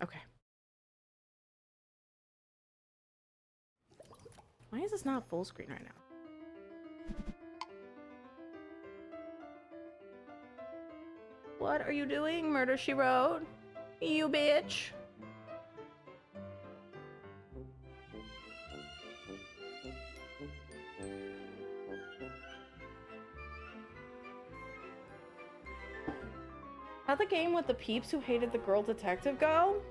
Okay. Why is this not full screen right now? What are you doing, Murder, She Wrote? You bitch. How'd the game with the peeps who hated the girl detective go?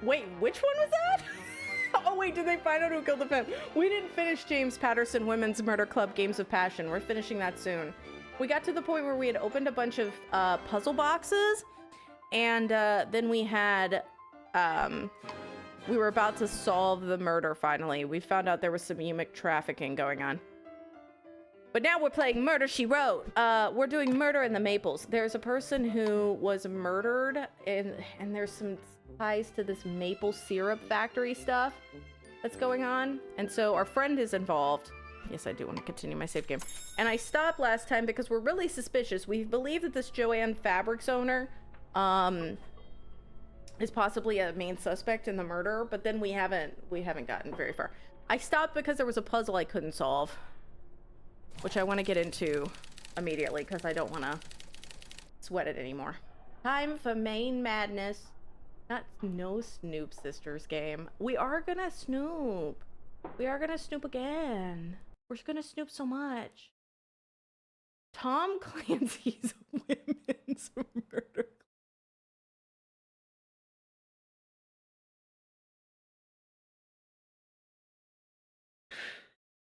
Wait, which one was that? Oh wait, did they find out who killed the pimp? We didn't finish James Patterson Women's Murder Club Games of Passion. We're finishing that soon. We got to the point where we had opened a bunch of puzzle boxes, and then we had we were about to solve the murder finally. We found out there was some human trafficking going on. But now we're playing Murder, She Wrote. We're doing Murder in the Maples. There's a person who was murdered, and there's some ties to this maple syrup factory stuff that's going on. And so our friend is involved. Yes, I do want to continue my save game. And I stopped last time because we're really suspicious. We believe that this Joanne Fabrics owner is possibly a main suspect in the murder, but then we haven't gotten very far. I stopped because there was a puzzle I couldn't solve, which I want to get into immediately because I don't want to sweat it anymore. Time for main madness. Not no Snoop Sisters game. We are gonna snoop. We are gonna snoop again. We're gonna snoop so much. Tom Clancy's Women's Murder.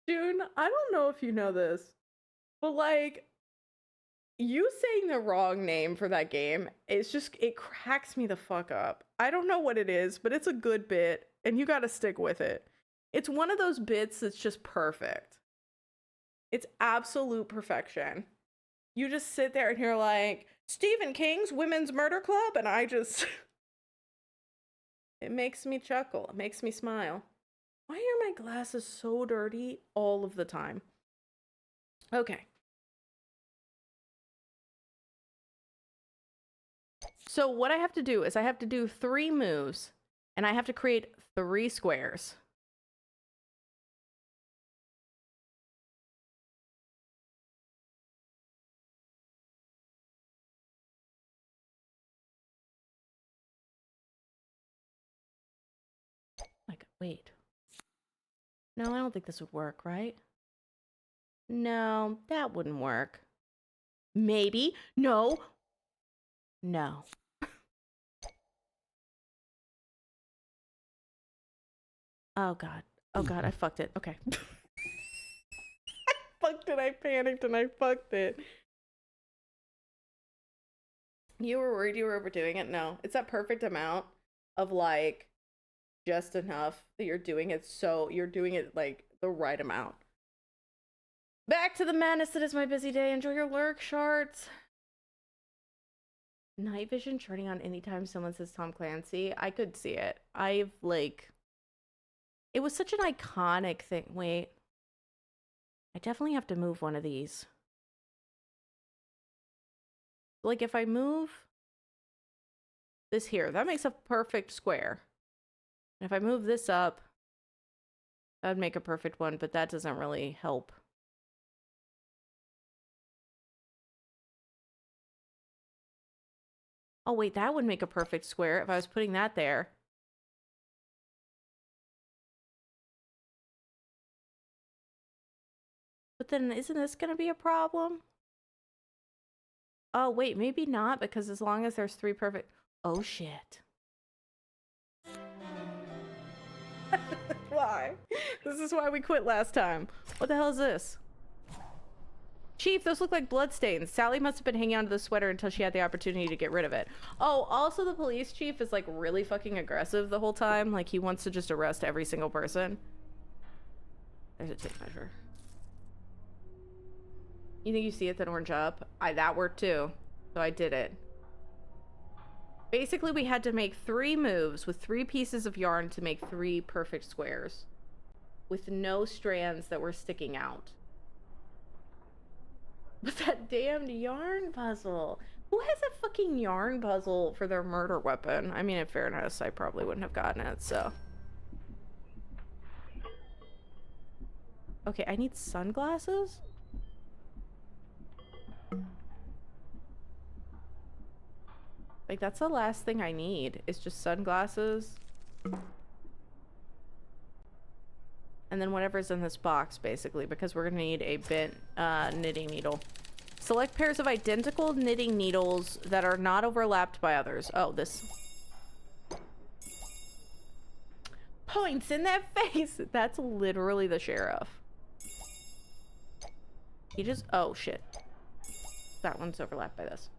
June, I don't know if you know this, but like, you saying the wrong name for that game, it cracks me the fuck up. I don't know what it is, but it's a good bit, and you gotta stick with it. It's one of those bits that's just perfect. It's absolute perfection. You just sit there and you're like, Stephen King's Women's Murder Club, and I just... It makes me chuckle. It makes me smile. Why are my glasses so dirty all of the time? Okay. So what I have to do is I have to do 3 moves, and I have to create 3 squares. Like, wait. No, I don't think this would work, right? No, that wouldn't work. Maybe. No. No. Oh, God. Oh, God, I fucked it. Okay. I fucked it. I panicked and I fucked it. You were worried you were overdoing it? No. It's that perfect amount of, like, just enough that you're doing it like the right amount. Back to the madness that is my busy day. Enjoy your lurk, shards. Night vision turning on anytime someone says Tom Clancy. I could see it. It was such an iconic thing. Wait. I definitely have to move one of these. Like, if I move this here, that makes a perfect square. And if I move this up, that would make a perfect one, but that doesn't really help. Oh, wait, that would make a perfect square if I was putting that there. But then isn't this going to be a problem? Oh, wait, maybe not, because as long as there's 3 perfect... Oh, shit. Why? This is why we quit last time. What the hell is this? Chief, those look like bloodstains. Sally must have been hanging onto the sweater until she had the opportunity to get rid of it. Oh, also the police chief is like really fucking aggressive the whole time. Like he wants to just arrest every single person. There's a tape measure. You think you see it that orange up? That worked too. So I did it. Basically, we had to make 3 moves with 3 pieces of yarn to make 3 perfect squares. With no strands that were sticking out. But that damned yarn puzzle. Who has a fucking yarn puzzle for their murder weapon? I mean, in fairness, I probably wouldn't have gotten it, so. Okay, I need sunglasses? Like, that's the last thing I need, is just sunglasses. And then whatever's in this box, basically, because we're gonna need a bent knitting needle. Select pairs of identical knitting needles that are not overlapped by others. Oh, this. Points in their face! That's literally the sheriff. He just, oh shit. That one's overlapped by this.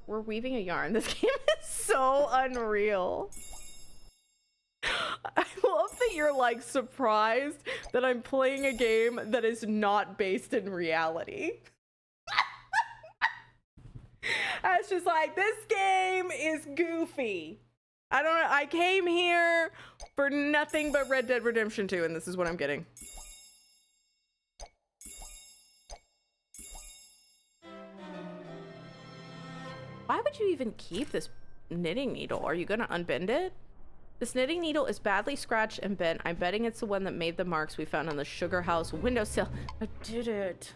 We're weaving a yarn. This game is so unreal. I love that you're like surprised that I'm playing a game that is not based in reality. It's just like, this game is goofy. I don't know. I came here for nothing but Red Dead Redemption 2, and this is what I'm getting. Why would you even keep this knitting needle? Are you gonna unbend it? This knitting needle is badly scratched and bent. I'm betting it's the one that made the marks we found on the sugar house windowsill. I did it.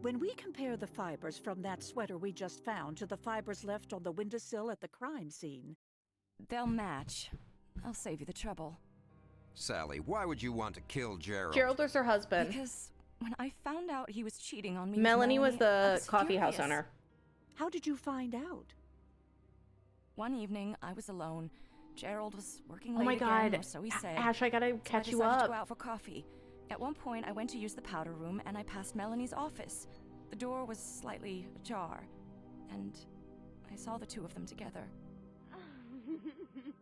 When we compare the fibers from that sweater we just found to the fibers left on the windowsill at the crime scene, they'll match. I'll save you the trouble. Sally, why would you want to kill Gerald? Gerald was her husband. Because when I found out he was cheating on me, Melanie was I the was coffee house furious. owner. how did you find out? One evening, I was alone. Gerald was working Oh late my again, god. or so he said. Ash, I gotta catch so I you decided up. to go out for coffee. At one point, I went to use the powder room, and I passed Melanie's office. The door was slightly ajar, and I saw the two of them together.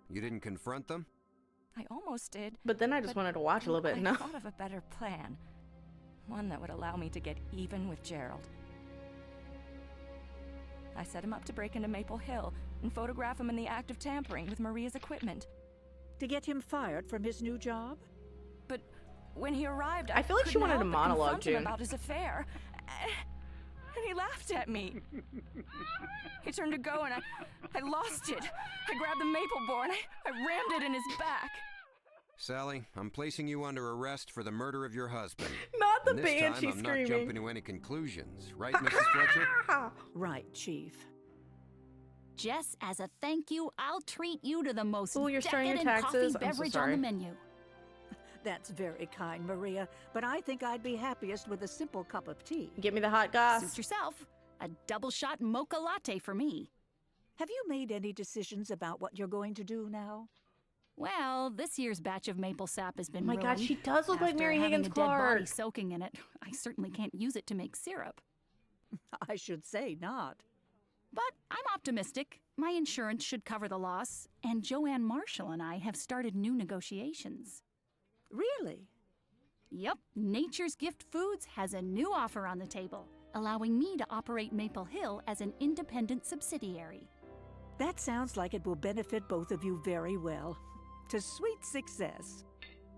You didn't confront them? I almost did. But then I just wanted to watch a little bit. I No. thought of a better plan. One that would allow me to get even with Gerald. I set him up to break into Maple Hill and photograph him in the act of tampering with Maria's equipment. To get him fired from his new job? But when he arrived, I feel like she couldn't wanted help a but monologue, confront him June. about his affair. And he laughed at me. He turned to go and I lost it. I grabbed the maple board and I rammed it in his back. Sally, I'm placing you under arrest for the murder of your husband. Not the And this banshee time, I'm screaming. not jumping to any conclusions, right, Mrs. Fletcher? Right, Chief. Jess, as a thank you, I'll treat you to the most Ooh, you're starting your decadent taxes? coffee I'm so beverage on sorry. the menu. That's very kind, Maria, but I think I'd be happiest with a simple cup of tea. Give me the hot goss. Suit yourself. A double shot mocha latte for me. Have you made any decisions about what you're going to do now? Well, this year's batch of maple sap has been Oh my god, ruined. she does look like After Mary having Higgins a dead body Clark. soaking in it, I certainly can't use it to make syrup. I should say not. But I'm optimistic. My insurance should cover the loss, and Joanne Marshall and I have started new negotiations. Really? Yep, Nature's Gift Foods has a new offer on the table, allowing me to operate Maple Hill as an independent subsidiary. That sounds like it will benefit both of you very well. To sweet success.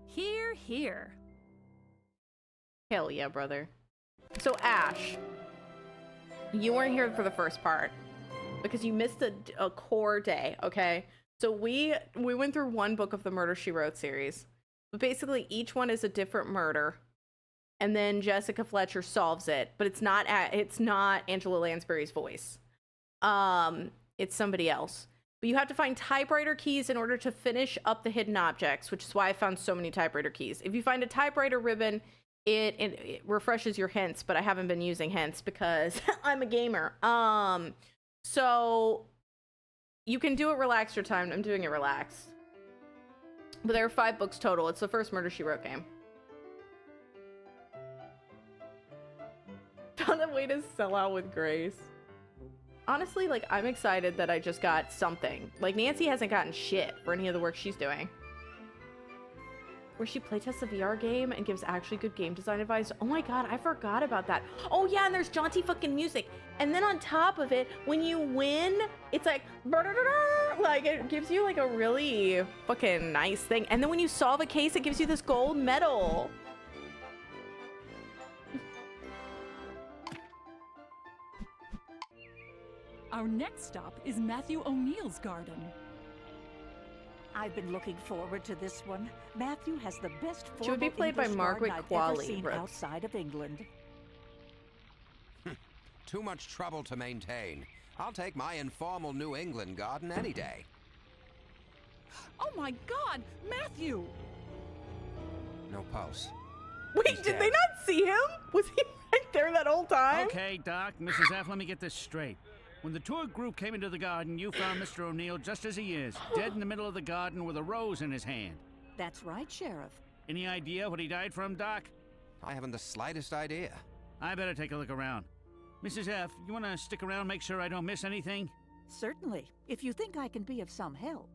Hear, hear. Hell yeah, brother. So Ash, you weren't here for the first part because you missed a core day, okay? So we went through one book of the Murder, She Wrote series. But basically each one is a different murder. And then Jessica Fletcher solves it, but it's not Angela Lansbury's voice. It's somebody else. But you have to find typewriter keys in order to finish up the hidden objects, which is why I found so many typewriter keys. If you find a typewriter ribbon, it refreshes your hints, but I haven't been using hints because I'm a gamer. So you can do it relaxed your time. I'm doing it relaxed. But there are 5 books total. It's the first Murder, She Wrote game. Found a way to sell out with grace. Honestly, like, I'm excited that I just got something. Like, Nancy hasn't gotten shit for any of the work she's doing. Where she playtests a VR game and gives actually good game design advice. Oh my god, I forgot about that. Oh yeah, and there's jaunty fucking music. And then on top of it, when you win, it's like, like it gives you like a really fucking nice thing. And then when you solve a case, it gives you this gold medal. Our next stop is Matthew O'Neill's garden. I've been looking forward to this one. Matthew has the best She would be formal played by English Margaret garden I've ever Qualley, seen Brooks. outside of England. Too much trouble to maintain. I'll take my informal New England garden any day. Oh my God, Matthew! No pulse. Wait, He's did dead. they not see him? Was he right there that whole time? Okay, Doc, Mrs. F., let me get this straight. When the tour group came into the garden, you found Mr. O'Neill just as he is, dead in the middle of the garden with a rose in his hand. That's right, Sheriff. Any idea what he died from, Doc? I haven't the slightest idea. I better take a look around. Mrs. F., you want to stick around, make sure I don't miss anything? Certainly, if you think I can be of some help.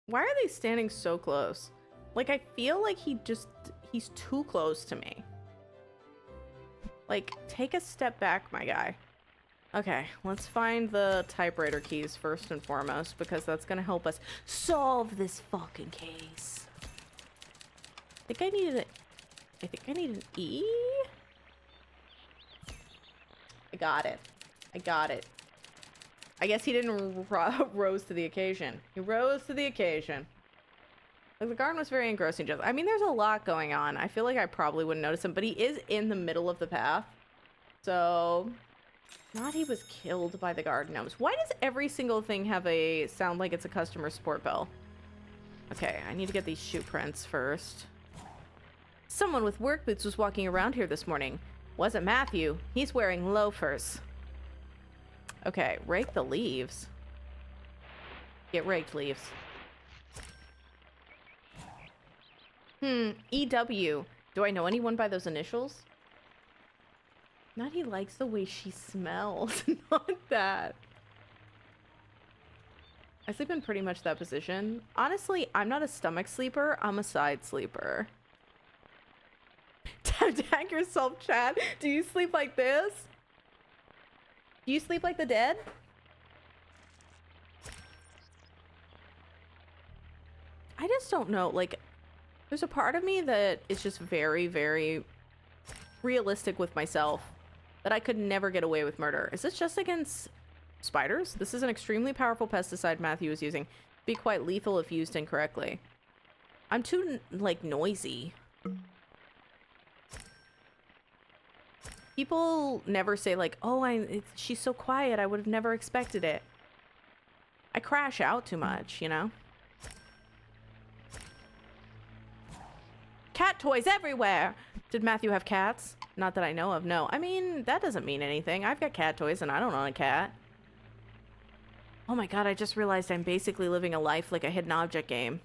Why are they standing so close? Like, I feel like he's too close to me. Like, take a step back, my guy. Okay, let's find the typewriter keys first and foremost, because that's gonna help us solve this fucking case. I think I need an E? I got it. I guess he didn't rose to the occasion. He rose to the occasion. Like, the garden was very engrossing. Just, I mean, there's a lot going on. I feel like I probably wouldn't notice him, but he is in the middle of the path. So, not he was killed by the garden gnomes. Why does every single thing have a sound like it's a customer support bell? Okay, I need to get these shoe prints first. Someone with work boots was walking around here this morning. Wasn't Matthew. He's wearing loafers. Okay, rake the leaves. Get raked, leaves. EW. Do I know anyone by those initials? Not he likes the way she smells. Not that. I sleep in pretty much that position. Honestly, I'm not a stomach sleeper. I'm a side sleeper. Tag yourself, Chad. Do you sleep like this? Do you sleep like the dead? I just don't know. Like, there's a part of me that is just very, very realistic with myself that I could never get away with murder. Is this just against spiders? This is an extremely powerful pesticide Matthew is using. Be quite lethal if used incorrectly. I'm too, like, noisy. People never say, like, oh, she's so quiet, I would have never expected it. I crash out too much, you know? Cat toys everywhere! Did Matthew have cats? Not that I know of, no. I mean, that doesn't mean anything. I've got cat toys and I don't own a cat. Oh my god, I just realized I'm basically living a life like a hidden object game.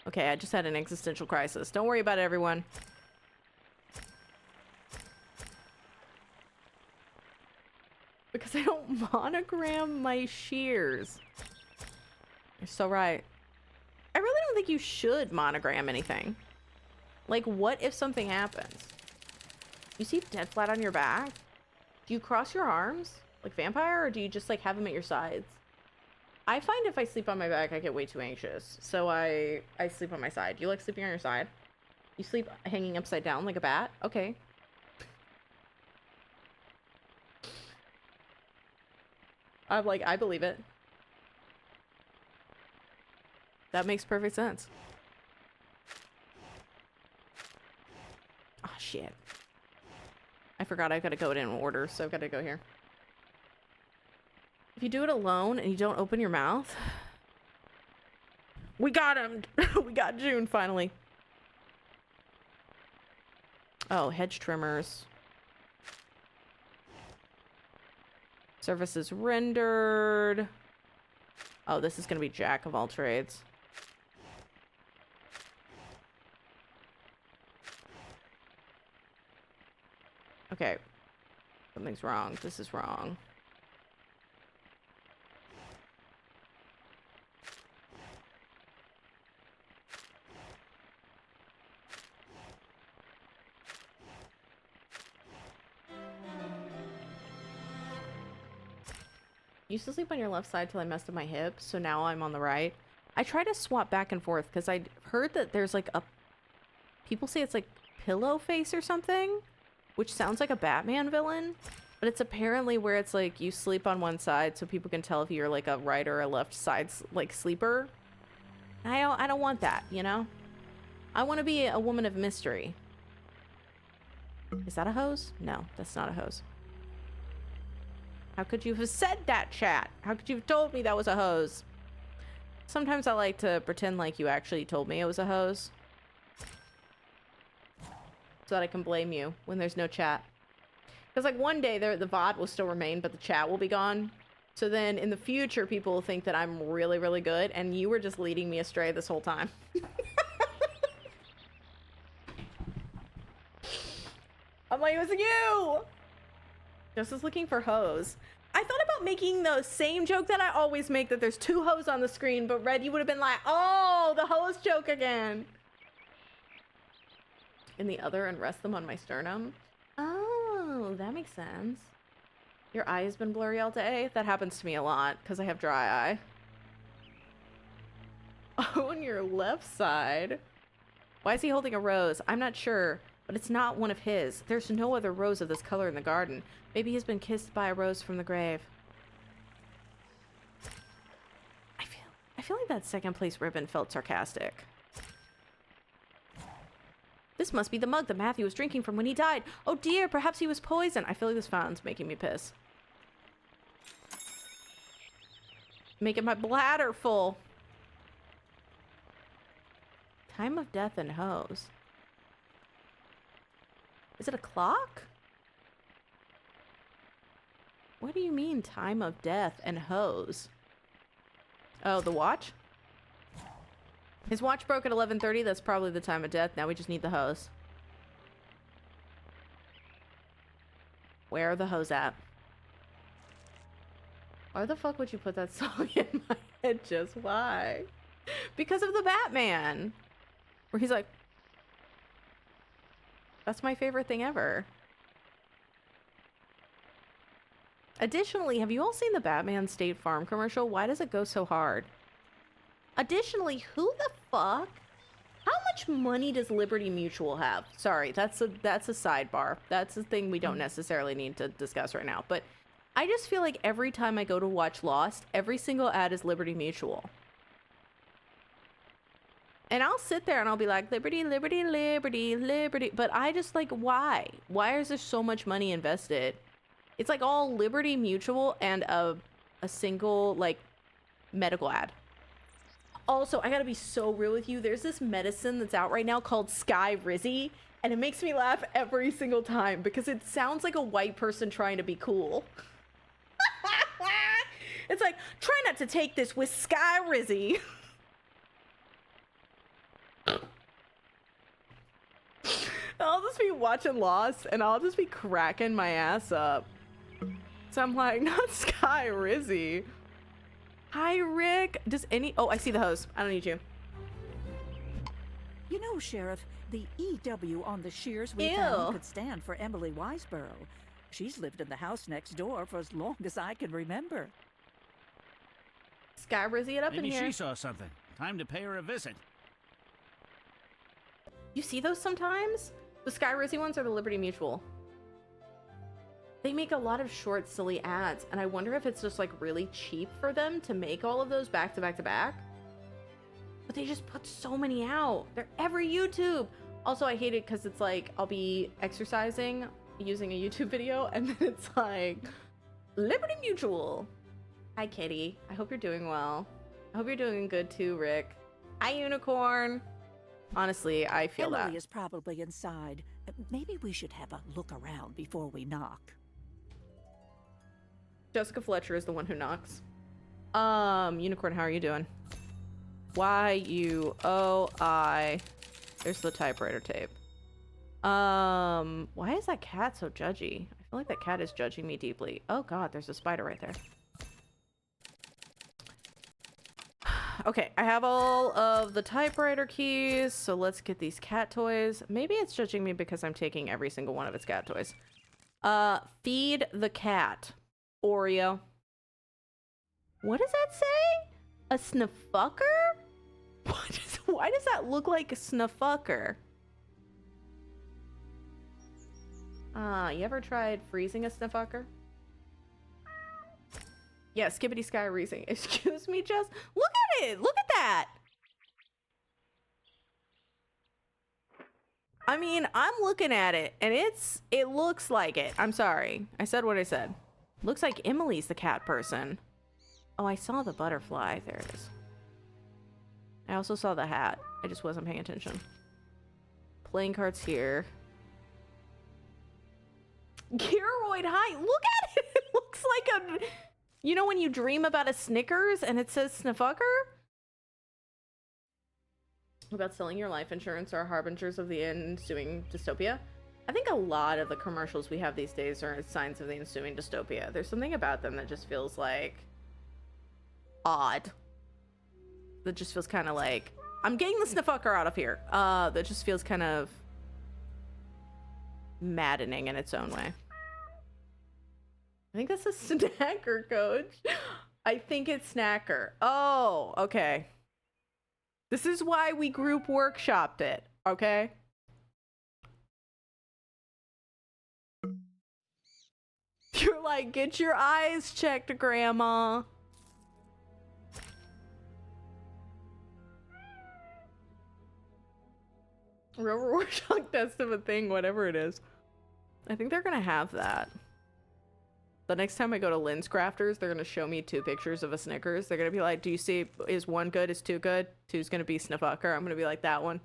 Okay, I just had an existential crisis. Don't worry about it, everyone. Because I don't monogram my shears. You're so right. I really don't think you should monogram anything. Like, what if something happens? You sleep dead flat on your back? Do you cross your arms? Like vampire? Or do you just, like, have them at your sides? I find if I sleep on my back, I get way too anxious. So I sleep on my side. You like sleeping on your side? You sleep hanging upside down like a bat? Okay. I'm like, I believe it. That makes perfect sense. Oh, shit. I forgot I've got to go in order, so I've got to go here. If you do it alone and you don't open your mouth... We got him! We got June, finally. Oh, hedge trimmers. Services rendered. Oh, this is going to be jack of all trades. Okay. Something's wrong. This is wrong. I used to sleep on your left side till I messed up my hip, so now I'm on the right. I try to swap back and forth because I heard that there's like a... People say it's like pillow face or something, which sounds like a Batman villain. But it's apparently where it's like you sleep on one side so people can tell if you're like a right or a left side like sleeper. I don't want that, you know? I want to be a woman of mystery. Is that a hose? No, that's not a hose. How could you have said that, chat? How could you have told me that was a hose? Sometimes I like to pretend like you actually told me it was a hose. So that I can blame you when there's no chat. Because like one day the VOD will still remain, but the chat will be gone. So then in the future, people will think that I'm really, really good, and you were just leading me astray this whole time. I'm like, it was you! Just was looking for hose. I thought about making the same joke that I always make, that there's two hoes on the screen, but Red, you would have been like, oh, the hose joke again. In the other and rest them on my sternum. Oh, that makes sense. Your eye has been blurry all day? That happens to me a lot, because I have dry eye. Oh, on your left side. Why is he holding a rose? I'm not sure, but it's not one of his. There's no other rose of this color in the garden. Maybe he's been kissed by a rose from the grave. I feel like that second place ribbon felt sarcastic. This must be the mug that Matthew was drinking from when he died. Oh dear, perhaps he was poisoned. I feel like this fountain's making me piss. Making my bladder full. Time of death and hose. Is it a clock? What do you mean, time of death and hose? Oh, the watch? His watch broke at 11:30. That's probably the time of death. Now we just need the hose. Where are the hose at? Why the fuck would you put that song in my head? Just why? Because of the Batman. Where he's like, that's my favorite thing ever. Additionally, have you all seen the Batman State Farm commercial? Why does it go so hard? Additionally, who the fuck? How much money does Liberty Mutual have? Sorry, that's a sidebar. That's a thing we don't necessarily need to discuss right now. But I just feel like every time I go to watch Lost, every single ad is Liberty Mutual. And I'll sit there and I'll be like, Liberty, Liberty, Liberty, Liberty. But I just like, why? Why is there so much money invested? It's like all Liberty Mutual and a single like medical ad. Also, I gotta be so real with you. There's this medicine that's out right now called Skyrizi, and it makes me laugh every single time because it sounds like a white person trying to be cool. It's like, try not to take this with Skyrizi. I'll just be watching Lost, and I'll just be cracking my ass up. So I'm like, not Skyrizi. Hi, Rick. Does any... Oh, I see the hose. I don't need you. You know, Sheriff, the EW on the shears we Ew. found could stand for Emily Weisborough. She's lived in the house next door for as long as I can remember. Skyrizi it up Maybe in here. she saw something. Time to pay her a visit. You see those sometimes? The Skyrizi ones are the Liberty Mutual. They make a lot of short, silly ads, and I wonder if it's just like really cheap for them to make all of those back to back to back. But they just put so many out. They're every YouTube. Also, I hate it because it's like I'll be exercising using a YouTube video, and then it's like Liberty Mutual. Hi, Kitty. I hope you're doing well. I hope you're doing good too, Rick. Hi, Unicorn. Honestly, I feel Emily that. is probably inside. Maybe we should have a look around before we knock. Jessica Fletcher is the one who knocks. Unicorn, how are you doing? Y-U-O-I. There's the typewriter tape. Why is that cat so judgy? I feel like that cat is judging me deeply. Oh god, there's a spider right there. Okay, I have all of the typewriter keys, so let's get these cat toys. Maybe it's judging me because I'm taking every single one of its cat toys. Feed the cat. Oreo. What does that say? A snuffucker? Why does that look like a snuffucker? You ever tried freezing a snifucker? Yeah, Skippity Sky freezing. Excuse me, Jess? Look at it! Look at that! I mean, I'm looking at it, and it looks like it. I'm sorry. I said what I said. Looks like Emily's the cat person. Oh, I saw the butterfly. There it is. I also saw the hat. I just wasn't paying attention. Playing cards here. Gearoid High. Look at it! It looks like a... You know when you dream about a Snickers and it says Snifucker? About selling your life insurance are harbingers of the ensuing dystopia. I think a lot of the commercials we have these days are signs of the ensuing dystopia. There's something about them that just feels like odd. That just feels kind of like, I'm getting the Snifucker out of here. That just feels kind of maddening in its own way. I think that's a snacker, coach. I think it's snacker. Oh, okay. This is why we group workshopped it, okay? You're like, get your eyes checked, Grandma. Real Rorschach test of a thing, whatever it is. I think they're gonna have that. The next time I go to Lynn's Crafters, they're gonna show me 2 pictures of a Snickers. They're gonna be like, do you see, is 1 good, is 2 good? 2's gonna be Snifucker. I'm gonna be like, that one.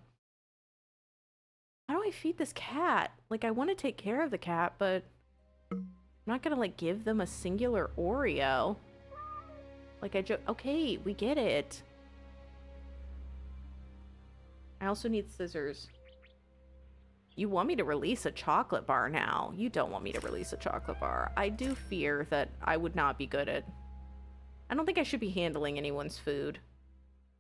How do I feed this cat? Like, I want to take care of the cat, but I'm not gonna, like, give them a singular Oreo. Like, okay, we get it. I also need scissors. You want me to release a chocolate bar now. You don't want me to release a chocolate bar. I do fear that I would not be good at... I don't think I should be handling anyone's food.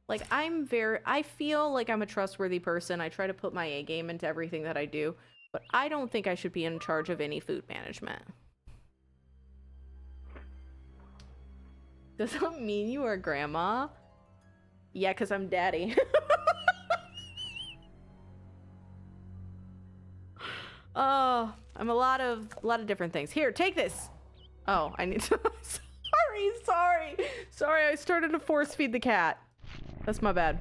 Like, I feel like I'm a trustworthy person. I try to put my A game into everything that I do. But I don't think I should be in charge of any food management. Does that mean you are grandma? Yeah, because I'm daddy. Oh, I'm a lot of different things. Here, take this. Oh, I need to... Sorry, I started to force feed the cat. That's my bad.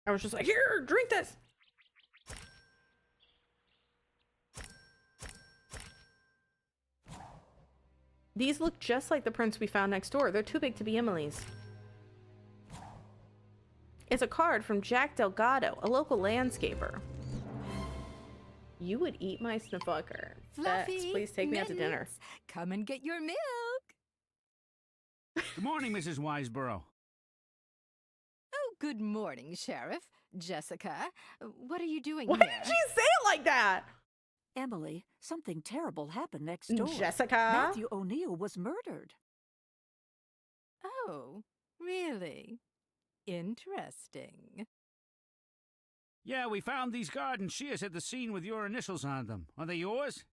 I was just like, here, drink this. These look just like the prints we found next door. They're too big to be Emily's. It's a card from Jack Delgado, a local landscaper. You would eat my Snifucker. Fluffy, Please take me out to dinner. Mittens, come and get your milk. Good morning, Mrs. Wiseborough. Oh, good morning, Sheriff. Jessica, what are you doing Why here? did she say it like that? Emily, something terrible happened next door. Jessica? Matthew O'Neill was murdered. Oh, really? Interesting. Yeah, we found these garden shears at the scene with your initials on them. Are they yours?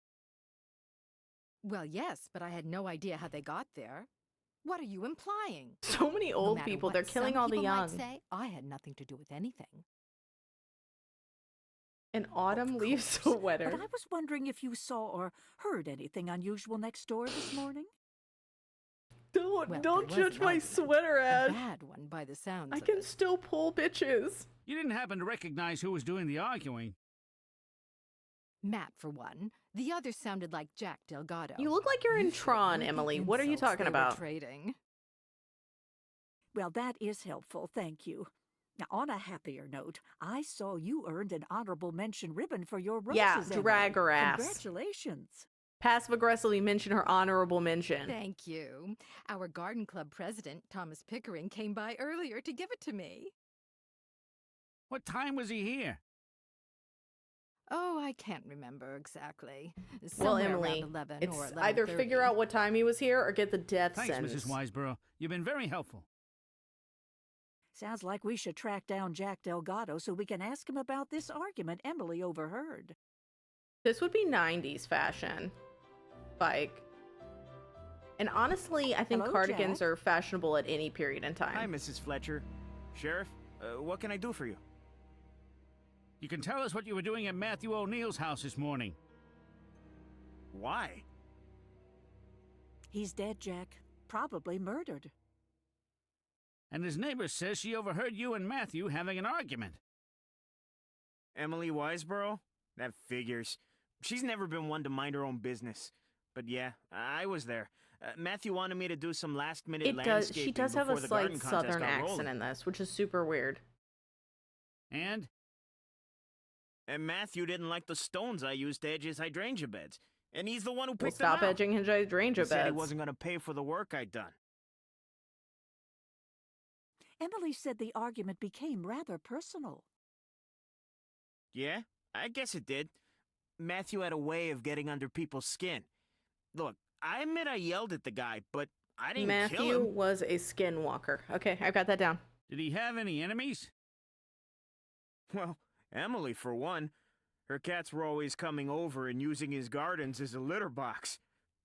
Well, yes, but I had no idea how they got there. What are you implying? So many No old matter people. what They're killing some all the people young. might say, I had nothing to do with anything. An autumn Of leaf course, sweater. But I was wondering if you saw or heard anything unusual next door this morning. Don't Well, don't there was judge an my argument. sweater, A Ash. bad one by the sounds I of can it. still pull bitches. You didn't happen to recognize who was doing the arguing. Matt, for one. The other sounded like Jack Delgado. You look like you're in should Tron, heard the Emily. What are you insults talking they were about? Trading. Well, that is helpful, thank you. Now, on a happier note, I saw you earned an honorable mention ribbon for your roses. Yeah, Emily. drag her ass. Congratulations. Passive aggressively mention her honorable mention. Thank you. Our garden club president, Thomas Pickering, came by earlier to give it to me. What time was he here? Oh, I can't remember exactly. Well, Somewhere Emily, around 11 it's or either figure 11:30. out what time he was here or get the death Thanks, sentence. Mrs. Wiseborough. You've been very helpful. Sounds like we should track down Jack Delgado so we can ask him about this argument Emily overheard. This would be 90s fashion. Like, and honestly, I think Hello, cardigans Jack. are fashionable at any period in Hi, time. Mrs. Fletcher. Sheriff, what can I do for you? You can tell us what you were doing at Matthew O'Neill's house this morning. Why? He's dead, Jack. Probably murdered. And his neighbor says she overheard you and Matthew having an argument. Emily Wiseborough? That figures. She's never been one to mind her own business. But yeah, I was there. Matthew wanted me to do some last-minute It does. landscaping She does have a before the garden slight contest southern got accent rolling. in this, which is super weird. And? And Matthew didn't like the stones I used to edge his hydrangea beds. And he's the one who Well, picked them stop out. edging his hydrangea He said he beds. wasn't going to pay for the work I'd done. Emily said the argument became rather personal. Yeah, I guess it did. Matthew had a way of getting under people's skin. Look, I admit I yelled at the guy, but I didn't kill Matthew him. was a skinwalker. Okay, I've got that down. Did he have any enemies? Well, Emily, for one. Her cats were always coming over and using his gardens as a litter box.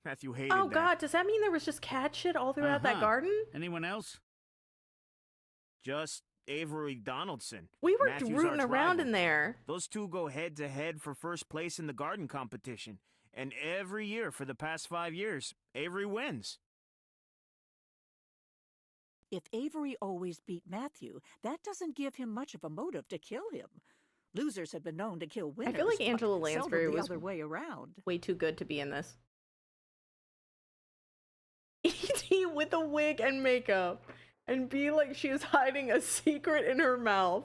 Matthew hated Oh that. God, does that mean there was just cat shit all throughout that Uh-huh. garden? Anyone else? Just Avery Donaldson. We were Matthew's rooting around arch-rival. in there. Those two go head-to-head for first place in the garden competition. And every year for the past 5 years, Avery wins. If Avery always beat Matthew, that doesn't give him much of a motive to kill him. Losers have been known to kill winners. like but Angela seldom Lansbury the was- other way around. Way too good to be in this. E.T. with a wig and makeup. And be like she was hiding a secret in her mouth.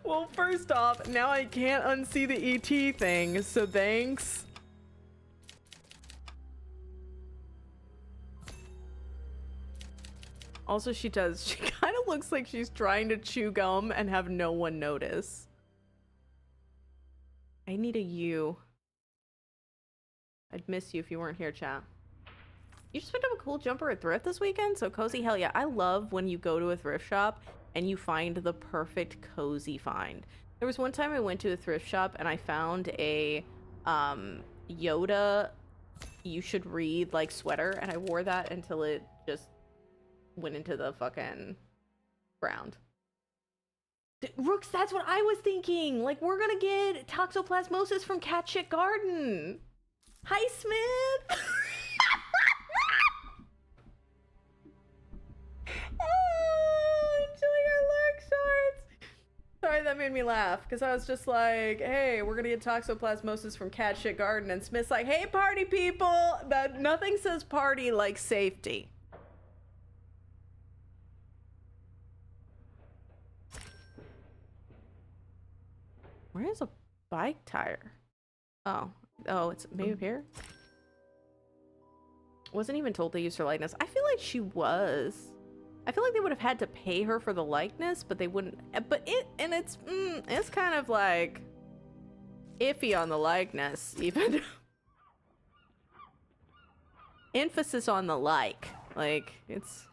Well, first off, now I can't unsee the E.T. thing, so thanks. Also, she kind of looks like she's trying to chew gum and have no one notice. I need a U. I'd miss you if you weren't here, chat. You just picked up a cool jumper at Thrift this weekend? So cozy, hell yeah. I love when you go to a thrift shop and you find the perfect cozy find. There was one time I went to a thrift shop and I found a Yoda you should read like sweater, and I wore that until it just went into the fucking ground. Rooks, that's what I was thinking. Like, we're gonna get toxoplasmosis from Cat Shit Garden. Hi, Smith. Oh, enjoy your lurk shorts. Sorry, that made me laugh because I was just like, hey, we're gonna get toxoplasmosis from Cat Shit Garden, and Smith's like, hey, party people. That nothing says party like safety. Where is a bike tire? Oh, it's maybe up here. Wasn't even told to use her likeness. I feel like she was. I feel like they would have had to pay her for the likeness, but they wouldn't. But it's kind of like iffy on the likeness, even. Emphasis on the like it's.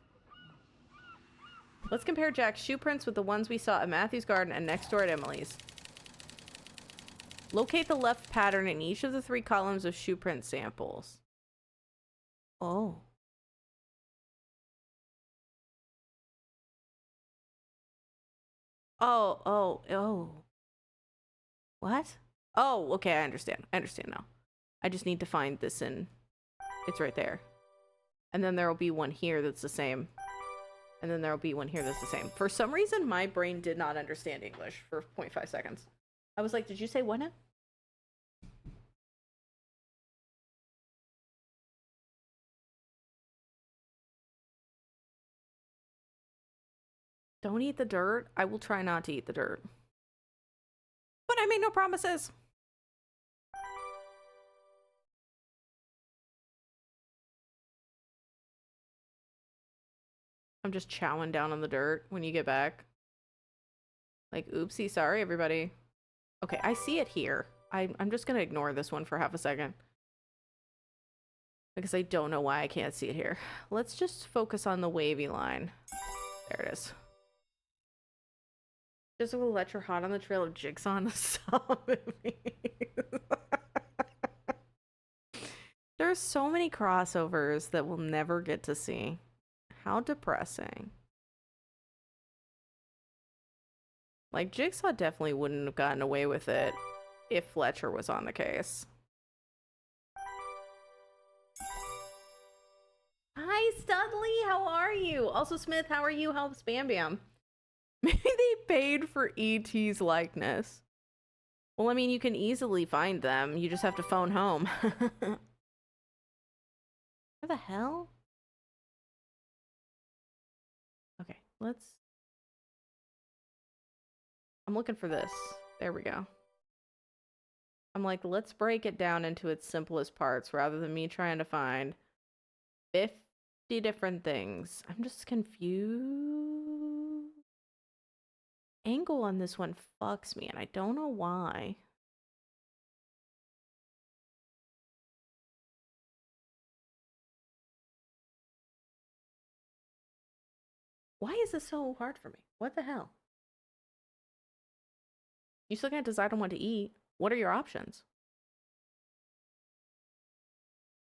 Let's compare Jack's shoe prints with the ones we saw at Matthew's garden and next door at Emily's. Locate the left pattern in each of the 3 columns of shoe print samples. Oh. Oh. What? Oh, okay, I understand. I understand now. I just need to find this in... It's right there. And then there will be one here that's the same. And then there will be one here that's the same. For some reason, my brain did not understand English for 0.5 seconds. I was like, did you say what now? Don't eat the dirt. I will try not to eat the dirt. But I made no promises. I'm just chowing down on the dirt when you get back. Like, oopsie, sorry, everybody. Okay, I see it here. I'm just gonna ignore this one for half a second. Because I don't know why I can't see it here. Let's just focus on the wavy line. There it is. Physical lecture hot on the trail of Jigsaw in the Saw movie. There are so many crossovers that we'll never get to see. How depressing. Like, Jigsaw definitely wouldn't have gotten away with it if Fletcher was on the case. Hi, Studley, how are you? Also, Smith, how are you? How's Bam Bam? Maybe they paid for E.T.'s likeness. Well, I mean, you can easily find them. You just have to phone home. Where the hell? Okay, I'm looking for this. There we go. I'm like, let's break it down into its simplest parts rather than me trying to find 50 different things. I'm just confused. Angle on this one fucks me, and I don't know why. Why is this so hard for me? What the hell? You still can't decide on what to eat. What are your options?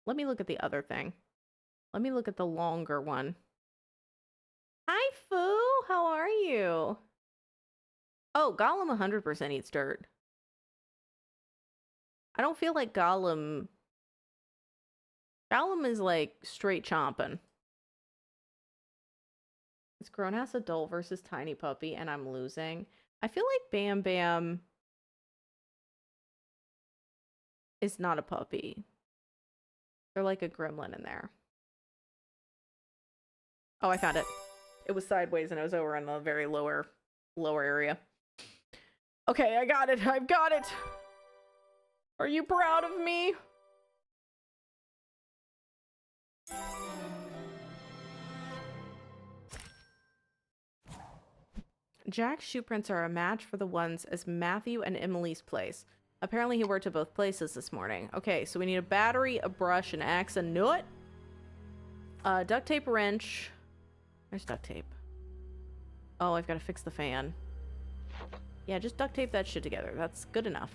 Let me look at the other thing. Let me look at the longer one. Hi, Foo! How are you? Oh, Gollum 100% eats dirt. I don't feel like Gollum... Gollum is like straight chomping. It's grown-ass adult versus tiny puppy, and I'm losing. I feel like Bam Bam is not a puppy. They're like a gremlin in there. Oh, I found it. It was sideways, and it was over in the very lower area. Okay, I got it. I've got it. Are you proud of me? Jack's shoe prints are a match for the ones as Matthew and Emily's place. Apparently he worked at both places this morning. Okay, so we need a battery, a brush, an axe, a nut, duct tape, wrench. There's duct tape. Oh, I've got to fix the fan. Yeah, just duct tape that shit together. That's good enough.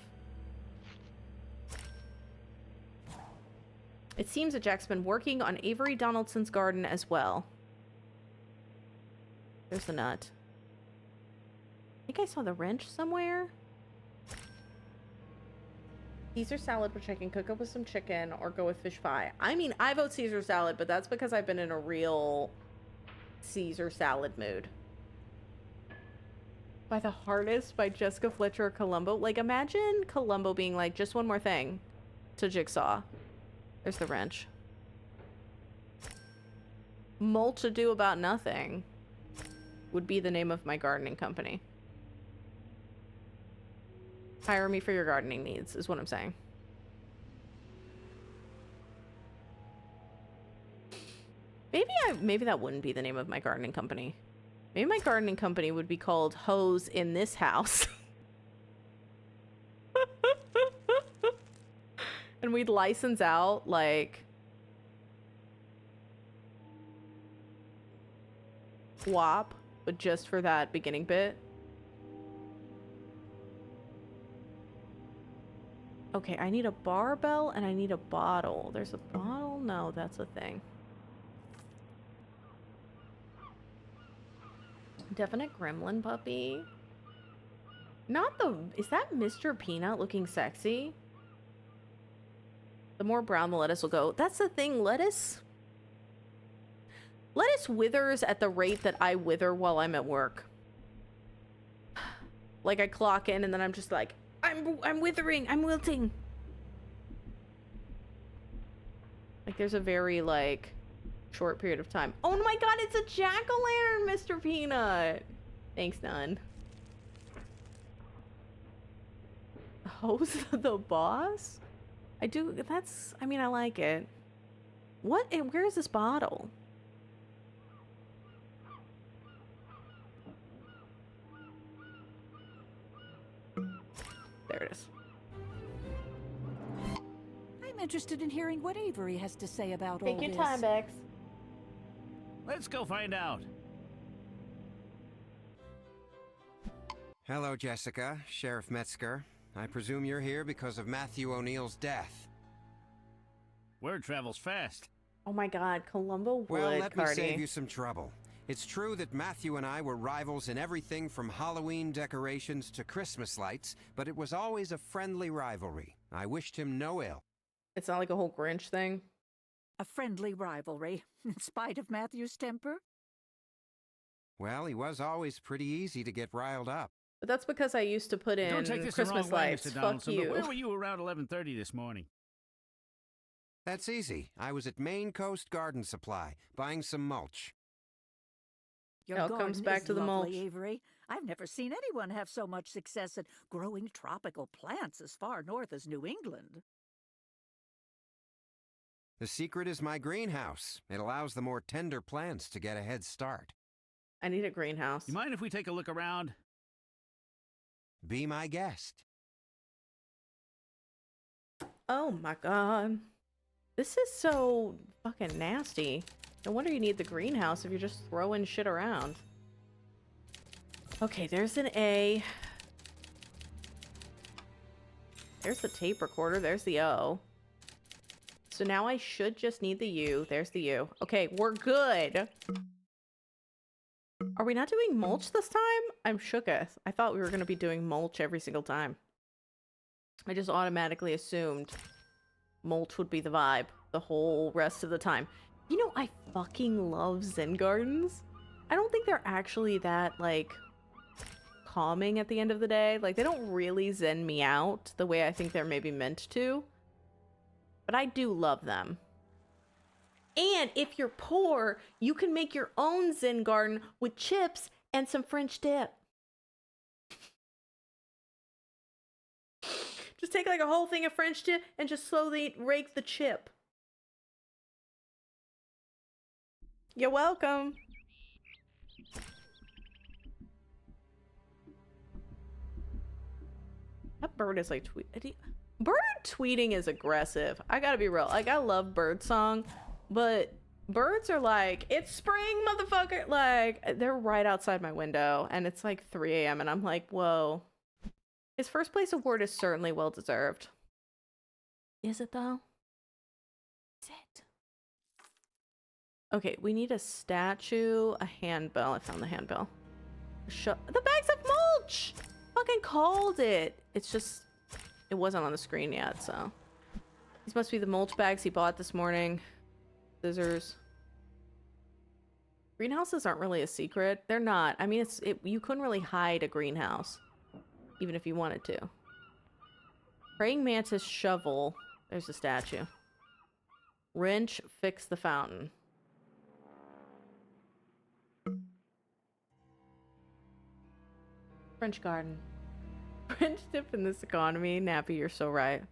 It seems that Jack's been working on Avery Donaldson's garden as well. There's the nut. I think I saw the wrench somewhere. Caesar salad, which I can cook up with some chicken or go with fish pie. I mean, I vote Caesar salad, but that's because I've been in a real Caesar salad mood. By the Hardest by Jessica Fletcher Columbo. Like, imagine Columbo being like, just one more thing to Jigsaw. There's the wrench. Mulch Ado About Nothing would be the name of my gardening company. Hire me for your gardening needs, is what I'm saying. Maybe that wouldn't be the name of my gardening company. Maybe my gardening company would be called Hose in This House. And we'd license out, like, WAP, but just for that beginning bit. Okay, I need a barbell and I need a bottle. There's a bottle? No, that's a thing. Definite gremlin puppy. Not the... Is that Mr. Peanut looking sexy? The more brown the lettuce will go. That's the thing, lettuce withers at the rate that I wither while I'm at work. Like, I clock in and then I'm just like, I'm withering, I'm wilting. Like, there's a very, like, short period of time. Oh my god, it's a jack-o'-lantern, Mr. Peanut! Thanks, none. Hose the boss? I mean, I like it. What? Where is this bottle? There it is. I'm interested in hearing what Avery has to say about all Take this. your time, Bex. Let's go find out. Hello, Jessica. Sheriff Metzger. I presume you're here because of Matthew O'Neill's death. Word travels fast. Oh my god, Columbo would, Well, let me Cardi. save you some trouble. It's true that Matthew and I were rivals in everything from Halloween decorations to Christmas lights, but it was always a friendly rivalry. I wished him no ill. It's not like a whole Grinch thing. A friendly rivalry, in spite of Matthew's temper? Well, he was always pretty easy to get riled up. But that's because I used to put in Don't take this Christmas the wrong way, lights. Mr. Fuck Donaldson, you. but where were you around 11:30 this morning? That's easy. I was at Maine Coast Garden Supply, buying some mulch. Your It all garden comes back is to the lovely, mulch. Avery. I've never seen anyone have so much success at growing tropical plants as far north as New England. The secret is my greenhouse. It allows the more tender plants to get a head start. I need a greenhouse. You mind if we take a look around? Be my guest. Oh my god. This is so fucking nasty. No wonder you need the greenhouse if you're just throwing shit around. Okay, there's an A. There's the tape recorder. There's the O. So now I should just need the U. There's the U. Okay, we're good. Are we not doing mulch this time? I'm shooketh. I thought we were going to be doing mulch every single time. I just automatically assumed mulch would be the vibe the whole rest of the time. You know, I fucking love Zen gardens. I don't think they're actually that, like, calming at the end of the day. Like, they don't really zen me out the way I think they're maybe meant to. But I do love them. And if you're poor, you can make your own Zen garden with chips and some French dip. Just take like a whole thing of French dip and just slowly rake the chip. You're welcome. That bird is like bird tweeting is aggressive. I gotta be real. Like, I love bird song, but birds are like, it's spring, motherfucker. Like, they're right outside my window and it's like 3 a.m. and I'm like, whoa. His first place award is certainly well deserved. Is it though? Is it? Okay, we need a statue, a handbell. I found the handbell. The bags of mulch! Fucking called it. It's just, it wasn't on the screen yet, so. These must be the mulch bags he bought this morning. Scissors. Greenhouses aren't really a secret. They're not. I mean, you couldn't really hide a greenhouse, even if you wanted to. Praying mantis shovel. There's a statue. Wrench, fix the fountain. French garden. French dip in this economy. Nappy, you're so right.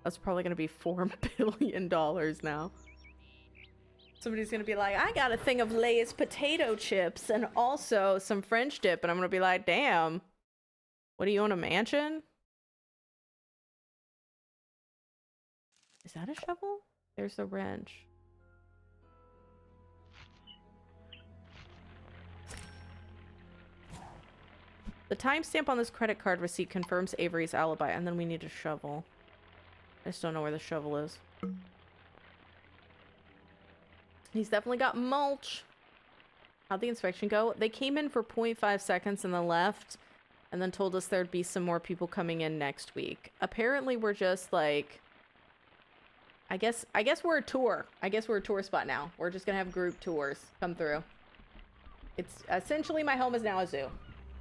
That's probably going to be $4 billion now. Somebody's going to be like, I got a thing of Lay's potato chips and also some French dip. And I'm going to be like, damn. What, do you own a mansion? Is that a shovel? There's the wrench. The timestamp on this credit card receipt confirms Avery's alibi, and then we need a shovel. I just don't know where the shovel is. He's definitely got mulch. How'd the inspection go? They came in for 0.5 seconds and then left, and then told us there'd be some more people coming in next week. Apparently we're just like, I guess we're a tour. I guess we're a tour spot now. We're just gonna have group tours come through. It's essentially, my home is now a zoo.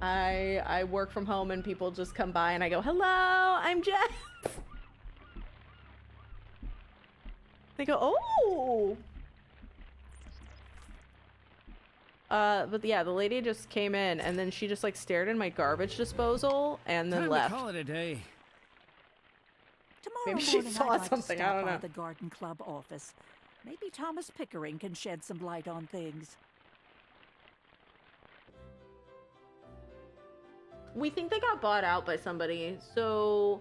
I work from home and people just come by and I go, hello, I'm Jess. They go, oh. But yeah, the lady just came in and then she just like stared in my garbage disposal and then Time left. to call it a day. Tomorrow Maybe she morning saw I'd like something, to I stop don't by know. the garden club office. Maybe Thomas Pickering can shed some light on things. We think they got bought out by somebody, so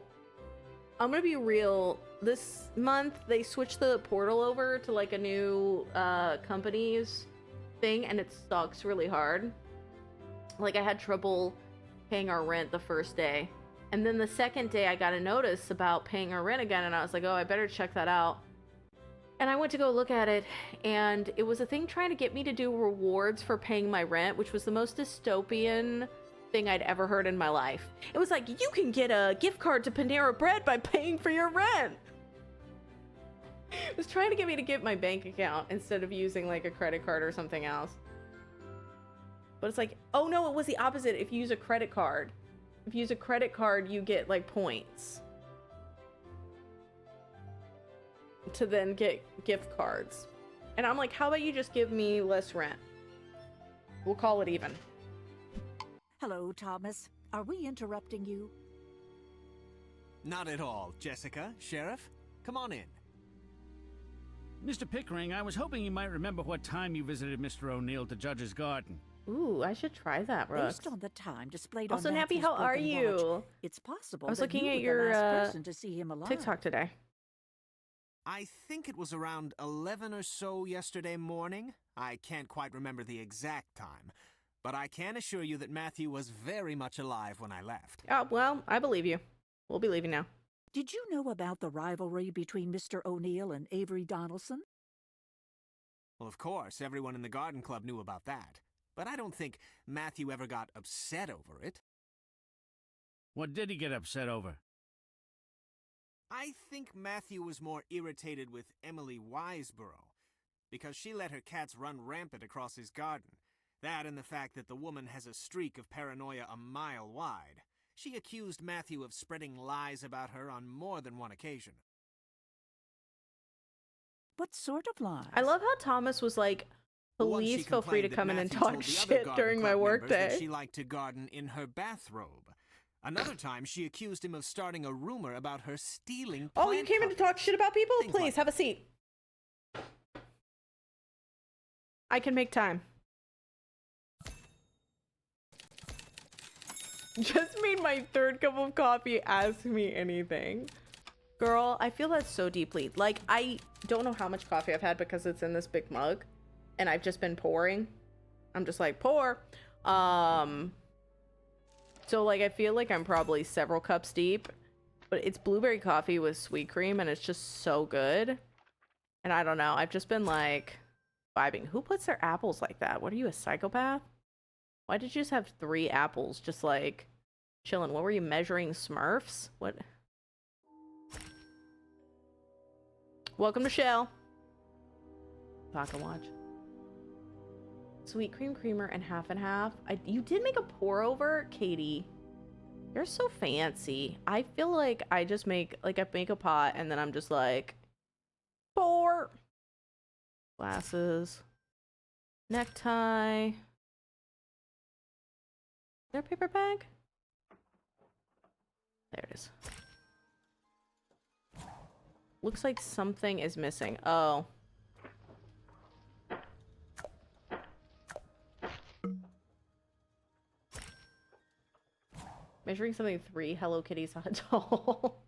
I'm gonna be real. This month they switched the portal over to like a new company's thing, and it sucks really hard. Like, I had trouble paying our rent the first day, and then the second day I got a notice about paying our rent again, and I was like, oh, I better check that out. And I went to go look at it, and it was a thing trying to get me to do rewards for paying my rent, which was the most dystopian thing I'd ever heard in my life. It was like, you can get a gift card to Panera Bread by paying for your rent. It was trying to get me to get my bank account instead of using like a credit card or something else. But it's like, oh no, it was the opposite. If you use a credit card, you get like points to then get gift cards. And I'm like, how about you just give me less rent? We'll call it even. Hello, Thomas. Are we interrupting you? Not at all, Jessica. Sheriff, come on in. Mr. Pickering, I was hoping you might remember what time you visited Mr. O'Neill to Judge's Garden. Ooh, I should try that, Rooks. Based on the time displayed Also, on Nappy, Matthew's how are broken you? watch, it's possible I was that looking you at were your the last person to see him alive. TikTok today. I think it was around 11 or so yesterday morning. I can't quite remember the exact time, but I can assure you that Matthew was very much alive when I left. Oh, well, I believe you. We'll be leaving now. Did you know about the rivalry between Mr. O'Neill and Avery Donaldson? Well, of course, everyone in the garden club knew about that. But I don't think Matthew ever got upset over it. What did he get upset over? I think Matthew was more irritated with Emily Wiseborough, because she let her cats run rampant across his garden. That and the fact that the woman has a streak of paranoia a mile wide. She accused Matthew of spreading lies about her on more than one occasion. What sort of lies? I love how Thomas was like, Once she please feel free to complained that come in and Matthew talk told the other shit garden during my club members that workday. she liked to garden in her bathrobe. Another time, she accused him of starting a rumor about her stealing Oh, you plant came in to cover. talk shit about people? Things Please, like have a seat. I can make time. Just made my third cup of coffee. Ask me anything. Girl, I feel that so deeply. Like, I don't know how much coffee I've had because it's in this big mug. And I've just been pouring. I'm just like, pour. So, like, I feel like I'm probably several cups deep. But it's blueberry coffee with sweet cream, and it's just so good. And I don't know. I've just been, like, vibing. Who puts their apples like that? What are you, a psychopath? Why did you just have 3 apples just, like, chilling? What were you, measuring Smurfs? What? Welcome to Shell. Pocket watch. Sweet cream creamer and half. You did make a pour over, Katie. You're so fancy. I feel like I just make, like, I make a pot and then I'm just like, pour. Glasses. Necktie. Is there a paper bag? There it is. Looks like something is missing. Oh. Measuring something 3 Hello Kitties on a doll.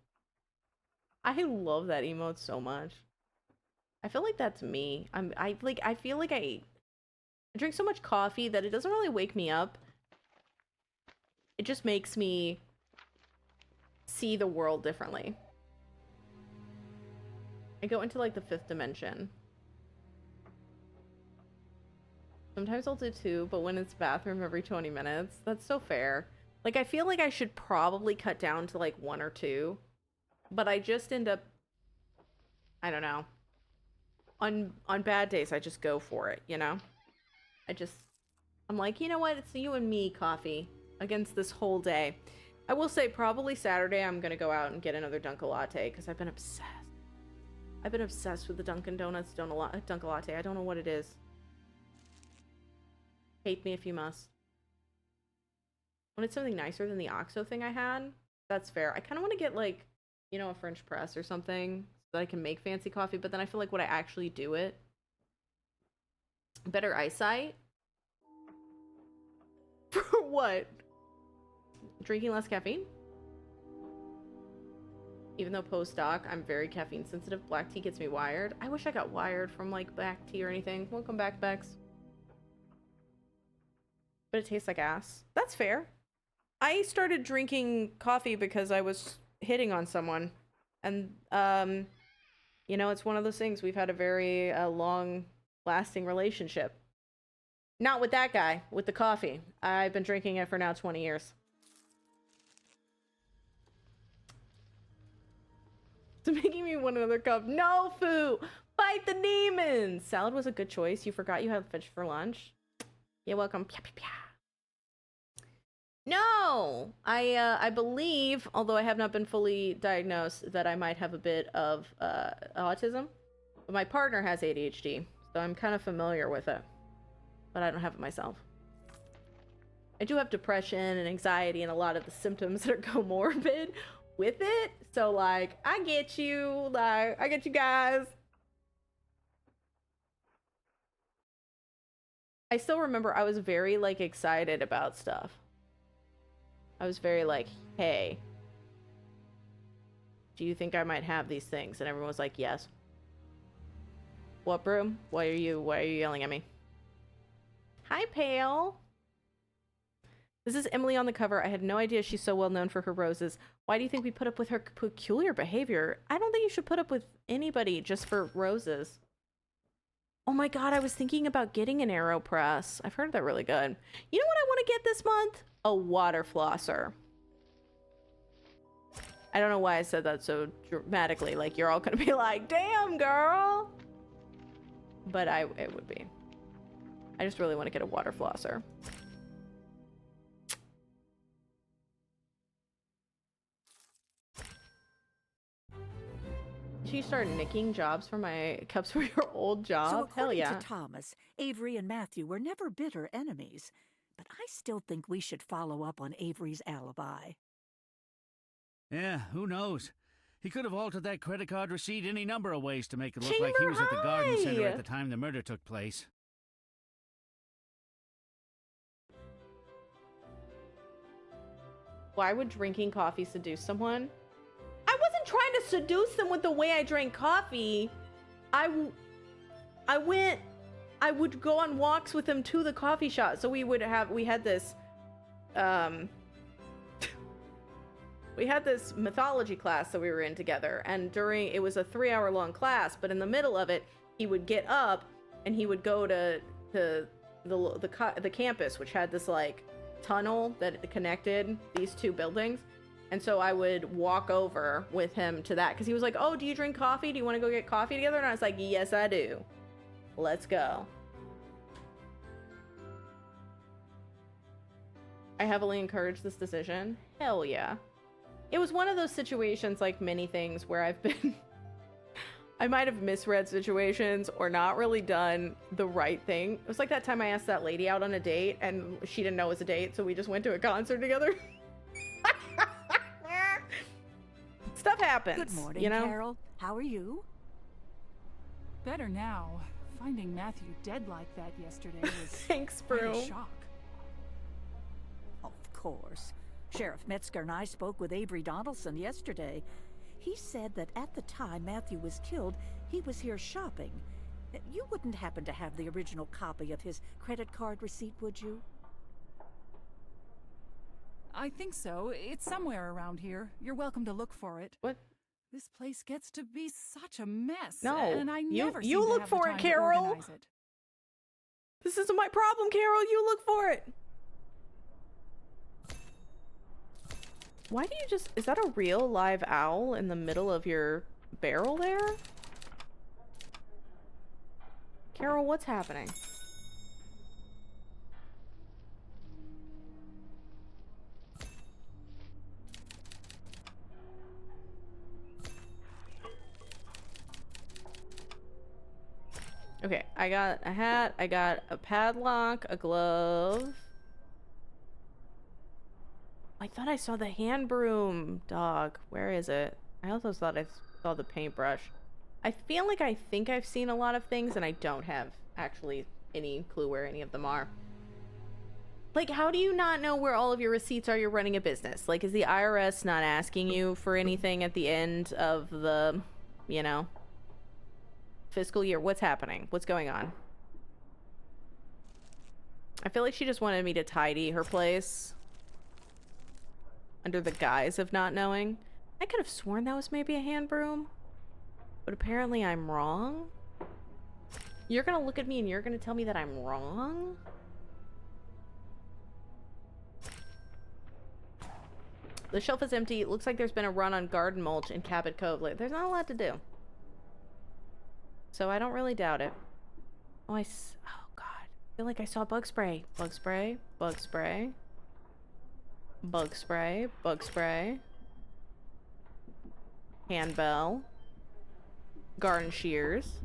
I love that emote so much. I feel like that's me. I feel like I drink so much coffee that it doesn't really wake me up. It just makes me see the world differently. I go into like the 5th dimension. Sometimes I'll do 2, but when it's bathroom every 20 minutes, that's so fair. Like, I feel like I should probably cut down to like 1 or 2, but I just end up, I don't know. On bad days, I just go for it, you know? I'm like, you know what? It's you and me, coffee, against this whole day. I will say probably Saturday I'm gonna go out and get another Dunkin' Latte because I've been obsessed. I've been obsessed with the Dunkin' Donuts Dunkin' Latte. I don't know what it is. Hate me if you must. When it's something nicer than the OXO thing I had, that's fair. I kind of want to get like, you know, a French press or something so that I can make fancy coffee, but then I feel like would I actually do it? Better eyesight? For what? Drinking less caffeine? Even though post-doc, I'm very caffeine sensitive. Black tea gets me wired. I wish I got wired from like black tea or anything. Welcome back, Bex. But it tastes like ass. That's fair. I started drinking coffee because I was hitting on someone. And You know, it's one of those things. We've had a very long-lasting relationship. Not with that guy, with the coffee. I've been drinking it for now 20 years. It's making me want another cup. No, Fu! Fight the demons! Salad was a good choice. You forgot you had fish for lunch. You're welcome. Pia, pia, pia. No! I believe, although I have not been fully diagnosed, that I might have a bit of autism. But my partner has ADHD, so I'm kind of familiar with it. But I don't have it myself. I do have depression and anxiety and a lot of the symptoms that are comorbid with it. So, like, I get you. Like, I get you guys. I still remember I was very, like, excited about stuff. I was very like, hey, do you think I might have these things? And everyone was like, yes. What, Broom? Why are you yelling at me? Hi, Pale. This is Emily on the cover. I had no idea she's so well known for her roses. Why do you think we put up with her peculiar behavior? I don't think you should put up with anybody just for roses. Oh my god, I was thinking about getting an AeroPress. I've heard they're really good. You know what I want to get this month? A water flosser. I don't know why I said that so dramatically. Like, you're all gonna be like, damn, girl. But it would be. I just really want to get a water flosser. She started nicking jobs for my cups for your old job. So Hell according yeah. to Thomas, Avery and Matthew were never bitter enemies. But I still think we should follow up on Avery's alibi. Yeah, who knows? He could have altered that credit card receipt any number of ways to make it look like he was at the garden center at the time the murder took place. Why would drinking coffee seduce someone? I wasn't trying to seduce them with the way I drank coffee. I would go on walks with them to the coffee shop. So we had this mythology class that we were in together. And it was a 3-hour-long class, but in the middle of it, he would get up and he would go to the campus, which had this like tunnel that connected these two buildings. And so I would walk over with him to that because he was like, oh, do you drink coffee? Do you want to go get coffee together? And I was like, yes, I do. Let's go. I heavily encourage this decision. Hell yeah. It was one of those situations, like many things, where I've been... I might have misread situations or not really done the right thing. It was like that time I asked that lady out on a date and she didn't know it was a date, so we just went to a concert together. Stuff happens. Good morning, you know? Carol. How are you? Better now. Finding Matthew dead like that yesterday was Thanks, quite bro. a shock. Of course. Sheriff Metzger and I spoke with Avery Donaldson yesterday. He said that at the time Matthew was killed, he was here shopping. You wouldn't happen to have the original copy of his credit card receipt, would you? I think so. It's somewhere around here. You're welcome to look for it. What? This place gets to be such a mess. No, and I never you seem to look have the for it, time to Carol. organize it. This isn't my problem, Carol. You look for it. Why do you just... Is that a real live owl in the middle of your barrel there? Carol, what's happening? Okay, I got a hat, I got a padlock, a glove. I thought I saw the hand broom, dog. Where is it? I also thought I saw the paintbrush. I feel like I think I've seen a lot of things and I don't have actually any clue where any of them are. Like, how do you not know where all of your receipts are? You're running a business. Like, is the IRS not asking you for anything at the end of the, you know, fiscal year? What's happening? What's going on? I feel like she just wanted me to tidy her place under the guise of not knowing. I could have sworn that was maybe a hand broom. But apparently I'm wrong. You're gonna look at me and you're gonna tell me that I'm wrong? The shelf is empty. It looks like there's been a run on garden mulch in Cabot Cove. Like, there's not a lot to do. So I don't really doubt it. Oh, oh god. I feel like I saw bug spray. Bug spray. Bug spray. Bug spray. Bug spray. Handbell. Garden shears.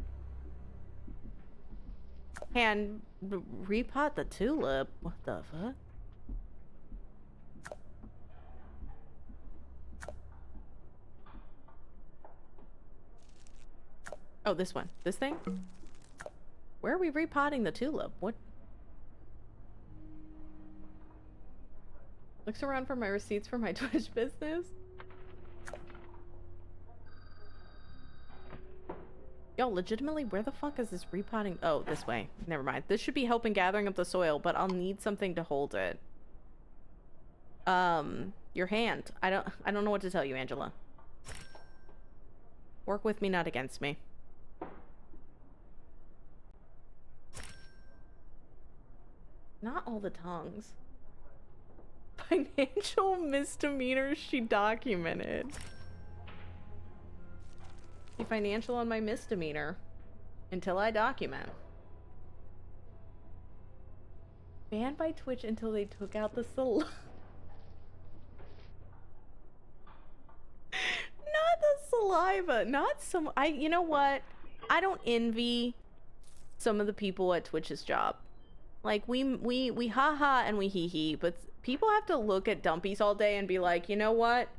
Repot the tulip. What the fuck? Oh, this one. This thing? Where are we repotting the tulip? What? Looks around for my receipts for my Twitch business. Yo, legitimately, where the fuck is this repotting? Oh, this way. Never mind. This should be helping gathering up the soil, but I'll need something to hold it. Your hand. I don't know what to tell you, Angela. Work with me, not against me. Not all the tongues. Financial misdemeanors she documented. Be financial on my misdemeanor. Until I document. Banned by Twitch until they took out the Not the saliva. Not some... you know what? I don't envy some of the people at Twitch's job. Like, we haha and we hee hee, but people have to look at dumpies all day and be like, you know what?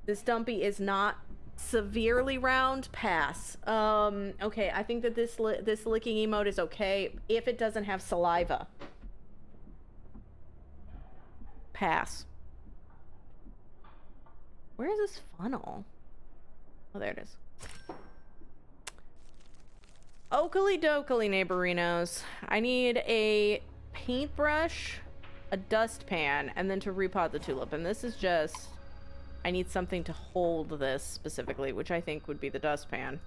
This dumpy is not severely round. Pass. Okay, I think that this licking emote is okay if it doesn't have saliva. Pass. Where is this funnel? Oh, there it is. Oakley dokley, neighborinos. I need a paintbrush, a dustpan, and then to repot the tulip. And this is just... I need something to hold this specifically, which I think would be the dustpan.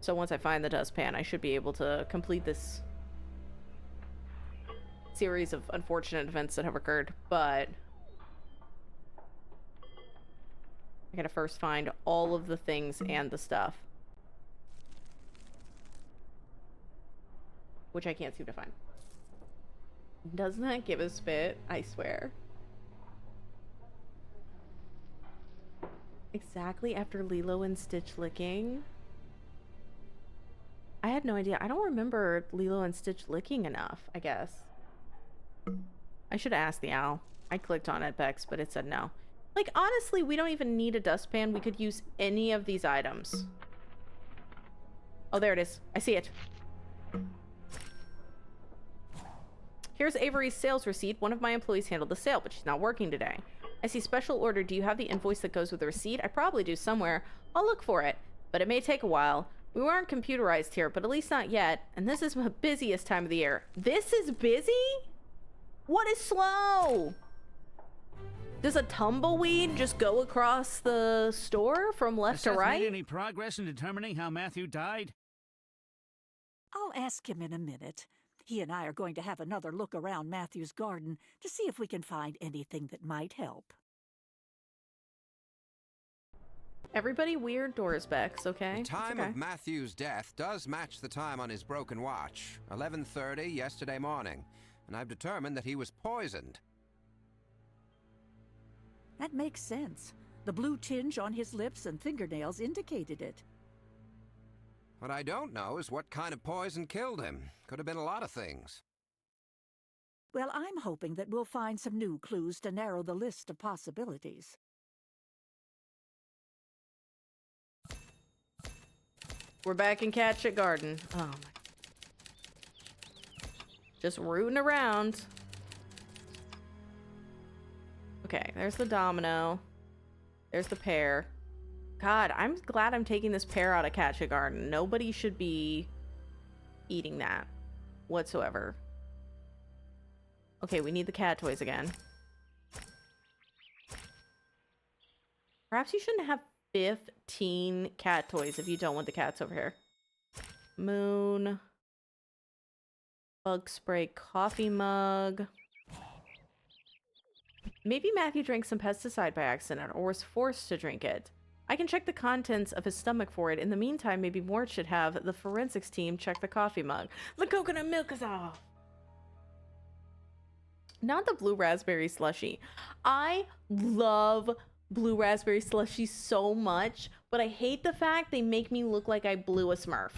So once I find the dustpan, I should be able to complete this series of unfortunate events that have occurred. But I gotta first find all of the things and the stuff. Which I can't seem to find. Doesn't that give a spit? I swear. Exactly after Lilo and Stitch licking. I had no idea. I don't remember Lilo and Stitch licking enough, I guess. I should ask the owl. I clicked on it, Bex, but it said no. Like, honestly, we don't even need a dustpan. We could use any of these items. Oh, there it is. I see it. Here's Avery's sales receipt. One of my employees handled the sale, but she's not working today. I see special order. Do you have the invoice that goes with the receipt? I probably do somewhere. I'll look for it, but it may take a while. We weren't computerized here, but at least not yet. And this is the busiest time of the year. This is busy? What is slow? Does a tumbleweed just go across the store from left to Has Seth right? made any progress in determining how Matthew died? I'll ask him in a minute. He and I are going to have another look around Matthew's garden to see if we can find anything that might help. Everybody weird doors, Bex, okay? The time okay. of Matthew's death does match the time on his broken watch, 11:30 yesterday morning, and I've determined that he was poisoned. That makes sense. The blue tinge on his lips and fingernails indicated it. What I don't know is what kind of poison killed him. Could have been a lot of things. Well, I'm hoping that we'll find some new clues to narrow the list of possibilities. We're back in Catchet Garden. Oh my. Just rooting around. Okay, there's the domino. There's the pear. God, I'm glad I'm taking this pear out of Catchet Garden. Nobody should be eating that whatsoever. Okay, we need the cat toys again. Perhaps you shouldn't have 15 cat toys if you don't want the cats over here. Moon. Bug spray coffee mug. Maybe Matthew drank some pesticide by accident or was forced to drink it. I can check the contents of his stomach for it. In the meantime, maybe Mort should have the forensics team check the coffee mug. The coconut milk is off! Not the blue raspberry slushy. I love blue raspberry slushy so much, but I hate the fact they make me look like I blew a Smurf.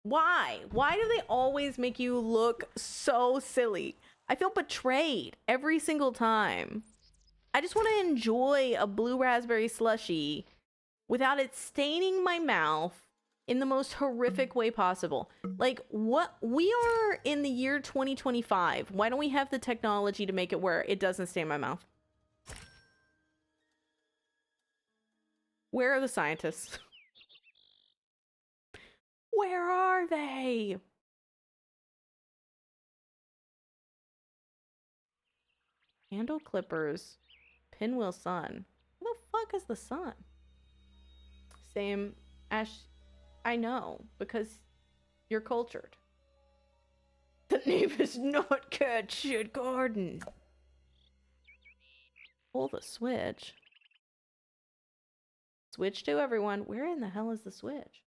Why? Why do they always make you look so silly? I feel betrayed every single time. I just want to enjoy a blue raspberry slushy without it staining my mouth in the most horrific way possible. Like, what? We are in the year 2025. Why don't we have the technology to make it where it doesn't stain my mouth? Where are the scientists? Where are they? Handle clippers. Pinwheel sun. Who the fuck is the sun? Same. Ash. I know, because you're cultured. The name is not Cat Shit Garden. Pull the switch. Switch to everyone. Where in the hell is the switch?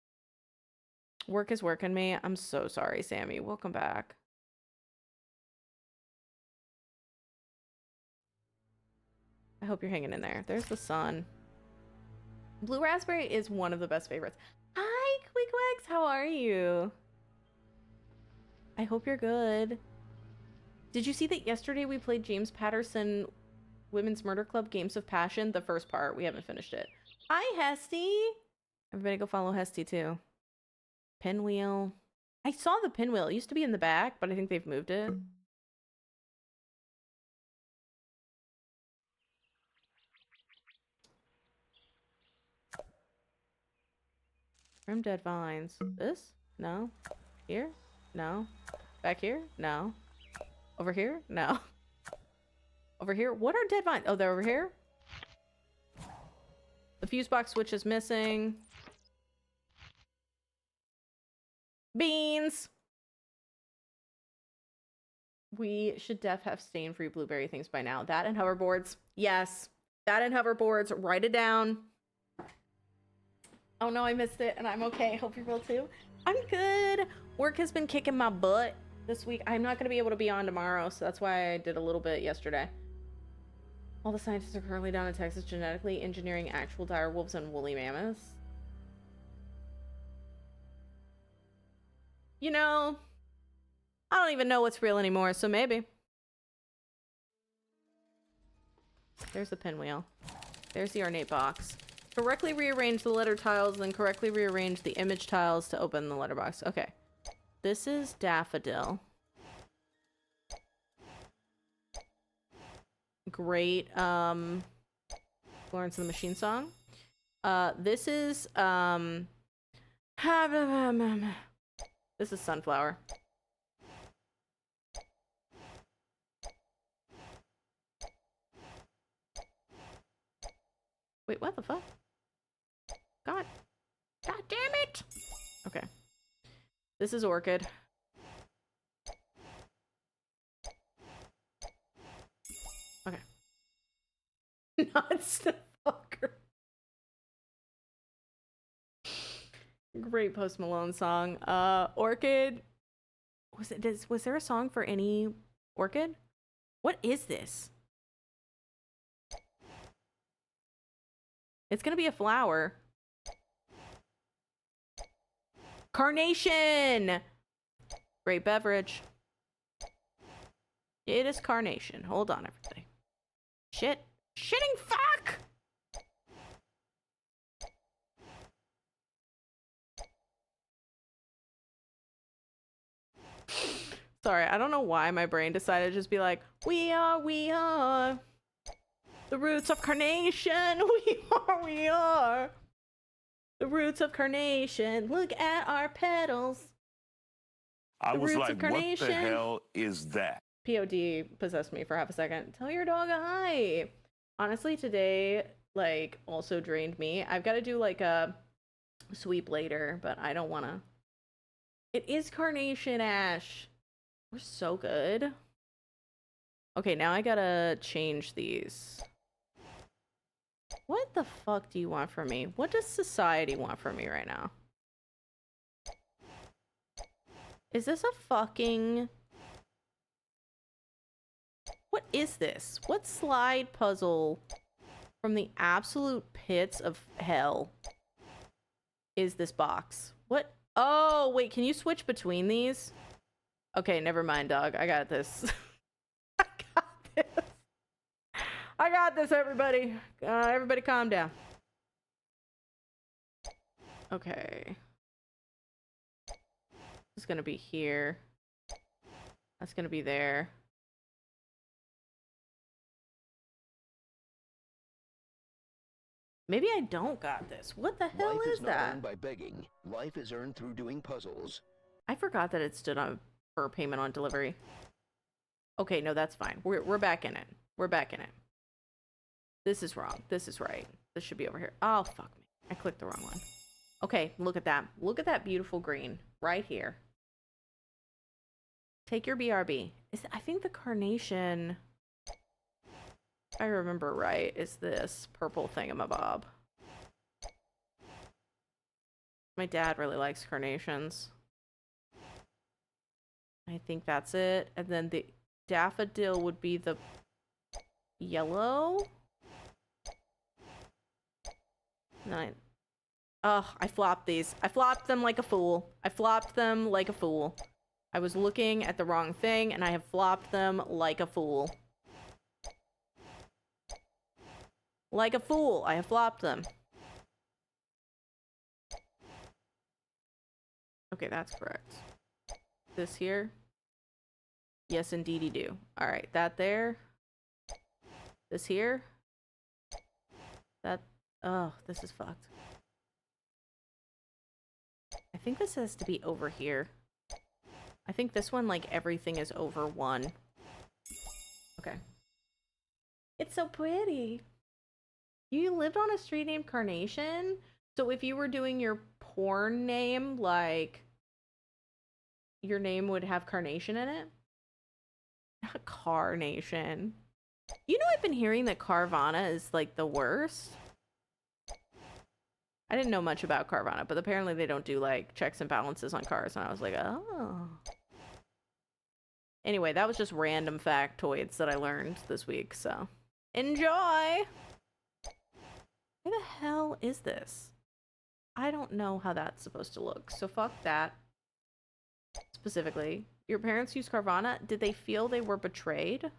Work is working me. I'm so sorry, Sammy. Welcome back. I hope you're hanging in there. There's the sun. Blue raspberry is one of the best favorites. Hi, Quicklex. How are you? I hope you're good. Did you see that yesterday we played James Patterson Women's Murder Club Games of Passion? The first part. We haven't finished it. Hi, Hesty. Everybody go follow Hesty too. Pinwheel. I saw the pinwheel. It used to be in the back, but I think they've moved it. Trim dead vines. This? No. Here? No. Back here? No. Over here? No. Over here? What are dead vines? Oh, they're over here? The fuse box switch is missing. Beans! We should have stain-free blueberry things by now. That and hoverboards. Yes. That and hoverboards. Write it down. Oh no, I missed it, and I'm okay. Hope you will too. I'm good. Work has been kicking my butt this week. I'm not going to be able to be on tomorrow, so that's why I did a little bit yesterday. All the scientists are currently down in Texas genetically engineering actual dire wolves and woolly mammoths. You know, I don't even know what's real anymore, so maybe. There's the pinwheel. There's the ornate box. Correctly rearrange the letter tiles, then correctly rearrange the image tiles to open the letterbox. Okay. This is Daffodil. Great, Florence and the Machine song. This is, this is Sunflower. Wait, what the fuck? God damn it! Okay. This is Orchid. Okay. Not Fucker. Great Post Malone song. Orchid. Was there a song for any Orchid? What is this? It's gonna be a flower. Carnation! Great beverage. It is carnation. Hold on, everybody. Shitting fuck! Sorry, I don't know why my brain decided to just be like, we are the roots of carnation. We are the roots of carnation. Look at our petals. I was roots like, of carnation. what the hell is that? POD possessed me for half a second. Tell your dog a hi. Honestly, today like also drained me. I've got to do like a sweep later, but I don't want to. It is Carnation Ash. We're so good. Okay, now I gotta change these. What the fuck do you want from me? What does society want from me right now? Is this a fucking... What is this? What slide puzzle from the absolute pits of hell is this box? What? Oh, wait, can you switch between these? Okay, never mind, dog. I got this. I got this. I got this, everybody. Everybody calm down. Okay. It's gonna be here. That's gonna be there. Maybe I don't got this. What the hell Life is not that? earned by begging. Life is earned through doing puzzles. I forgot that it stood on for payment on delivery. Okay, no, that's fine. We're back in it. We're back in it. This is wrong. This is right. This should be over here. Oh, fuck me. I clicked the wrong one. Okay, look at that. Look at that beautiful green right here. Take your BRB. I think the carnation, if I remember right, is this purple thingamabob. My dad really likes carnations. I think that's it. And then the daffodil would be the yellow. I flopped these. I flopped them like a fool. I flopped them like a fool. I was looking at the wrong thing, and I have flopped them like a fool. Like a fool, I have flopped them. Okay, that's correct. This here? Yes, indeedy do. Alright, that there. This here. That... Oh, this is fucked. I think this has to be over here. I think this one, like, everything is over one. Okay. It's so pretty. You lived on a street named Carnation? So if you were doing your porn name, like, your name would have Carnation in it? Not Carnation. You know, I've been hearing that Carvana is, like, the worst. I didn't know much about Carvana, but apparently they don't do, like, checks and balances on cars, and I was like, oh. Anyway, that was just random factoids that I learned this week, so. Enjoy! Where the hell is this? I don't know how that's supposed to look, so fuck that. Specifically. Your parents use Carvana? Did they feel they were betrayed?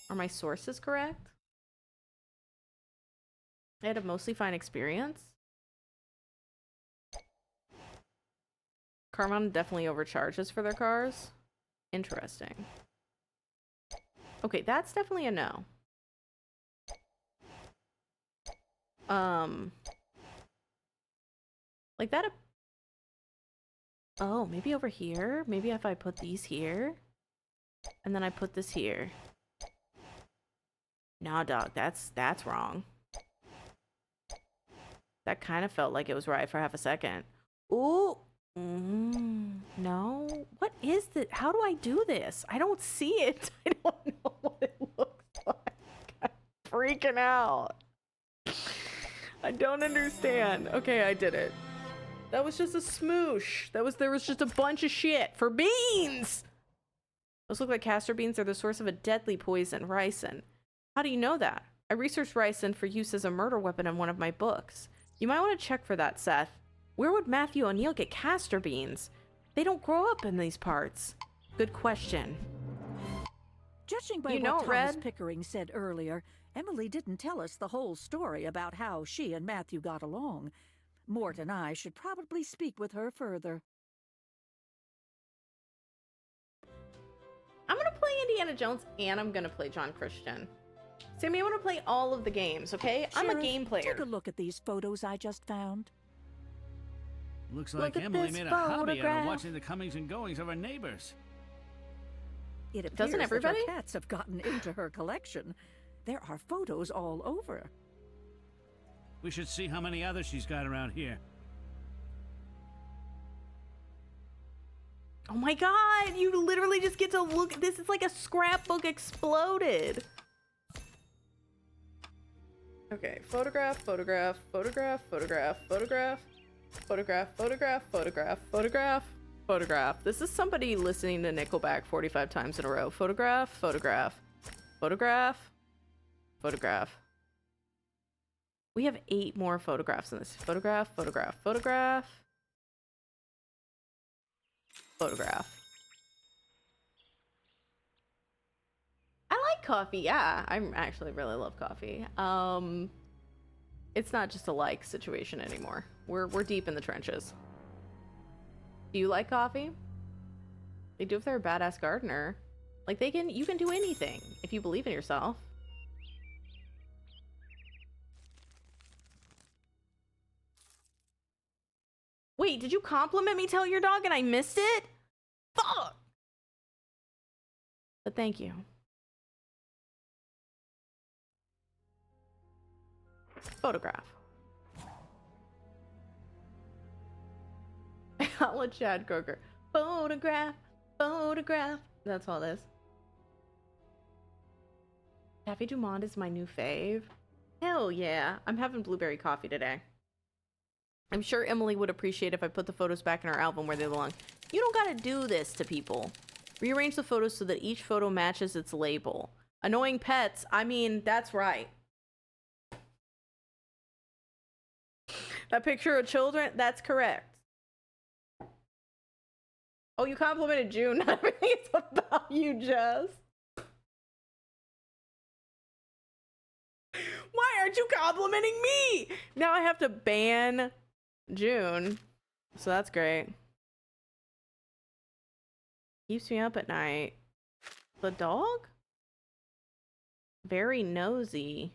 Are my sources correct? I had a mostly fine experience. Carvana definitely overcharges for their cars. Interesting. Okay, that's definitely a no. Like that. Oh, maybe over here? Maybe if I put these here, and then I put this here. Nah, dog, that's wrong. That kind of felt like it was right for half a second. Ooh. No. What is this? How do I do this? I don't see it. I don't know what it looks like. I'm freaking out. I don't understand. Okay, I did it. That was just a smoosh. There was just a bunch of shit for beans. Those look like castor beans. They're the source of a deadly poison, ricin. How do you know that? I researched ricin for use as a murder weapon in one of my books. You might want to check for that, Seth. Where would Matthew O'Neill get castor beans? They don't grow up in these parts. Good question. Judging by what Thomas Pickering said earlier, Emily didn't tell us the whole story about how she and Matthew got along. Mort and I should probably speak with her further. I'm gonna play Indiana Jones and I'm gonna play John Christian. Sammy, I want to play all of the games, okay? I'm a game player. Take a look at these photos I just found. Looks like Emily made a hobby out of watching the comings and goings of her neighbors. It appears that her cats have gotten into her collection. There are photos all over. We should see how many others she's got around here. Oh my god, you literally just get to look. This is like a scrapbook exploded. Okay, photograph, photograph, photograph, photograph, photograph, photograph, photograph, photograph, photograph, photograph. This is somebody listening to Nickelback 45 times in a row. Photograph, photograph, photograph, photograph. We have 8 more photographs in this. Photograph, photograph, photograph, photograph. I like coffee, yeah. I actually really love coffee. It's not just a like situation anymore. We're deep in the trenches. Do you like coffee? They do if they're a badass gardener. Like you can do anything if you believe in yourself. Wait, did you compliment me telling your dog and I missed it? Fuck! But thank you. Photograph. I'll let Chad Kroger. Photograph, photograph. That's all it is. Taffy Dumont is my new fave. Hell yeah. I'm having blueberry coffee today. I'm sure Emily would appreciate if I put the photos back in our album where they belong. You don't gotta do this to people. Rearrange the photos so that each photo matches its label. Annoying pets, I mean, that's right. That picture of children, that's correct. Oh, you complimented June. Not everything is about you, Jess. Why aren't you complimenting me? Now I have to ban June. So that's great. Keeps me up at night. The dog? Very nosy.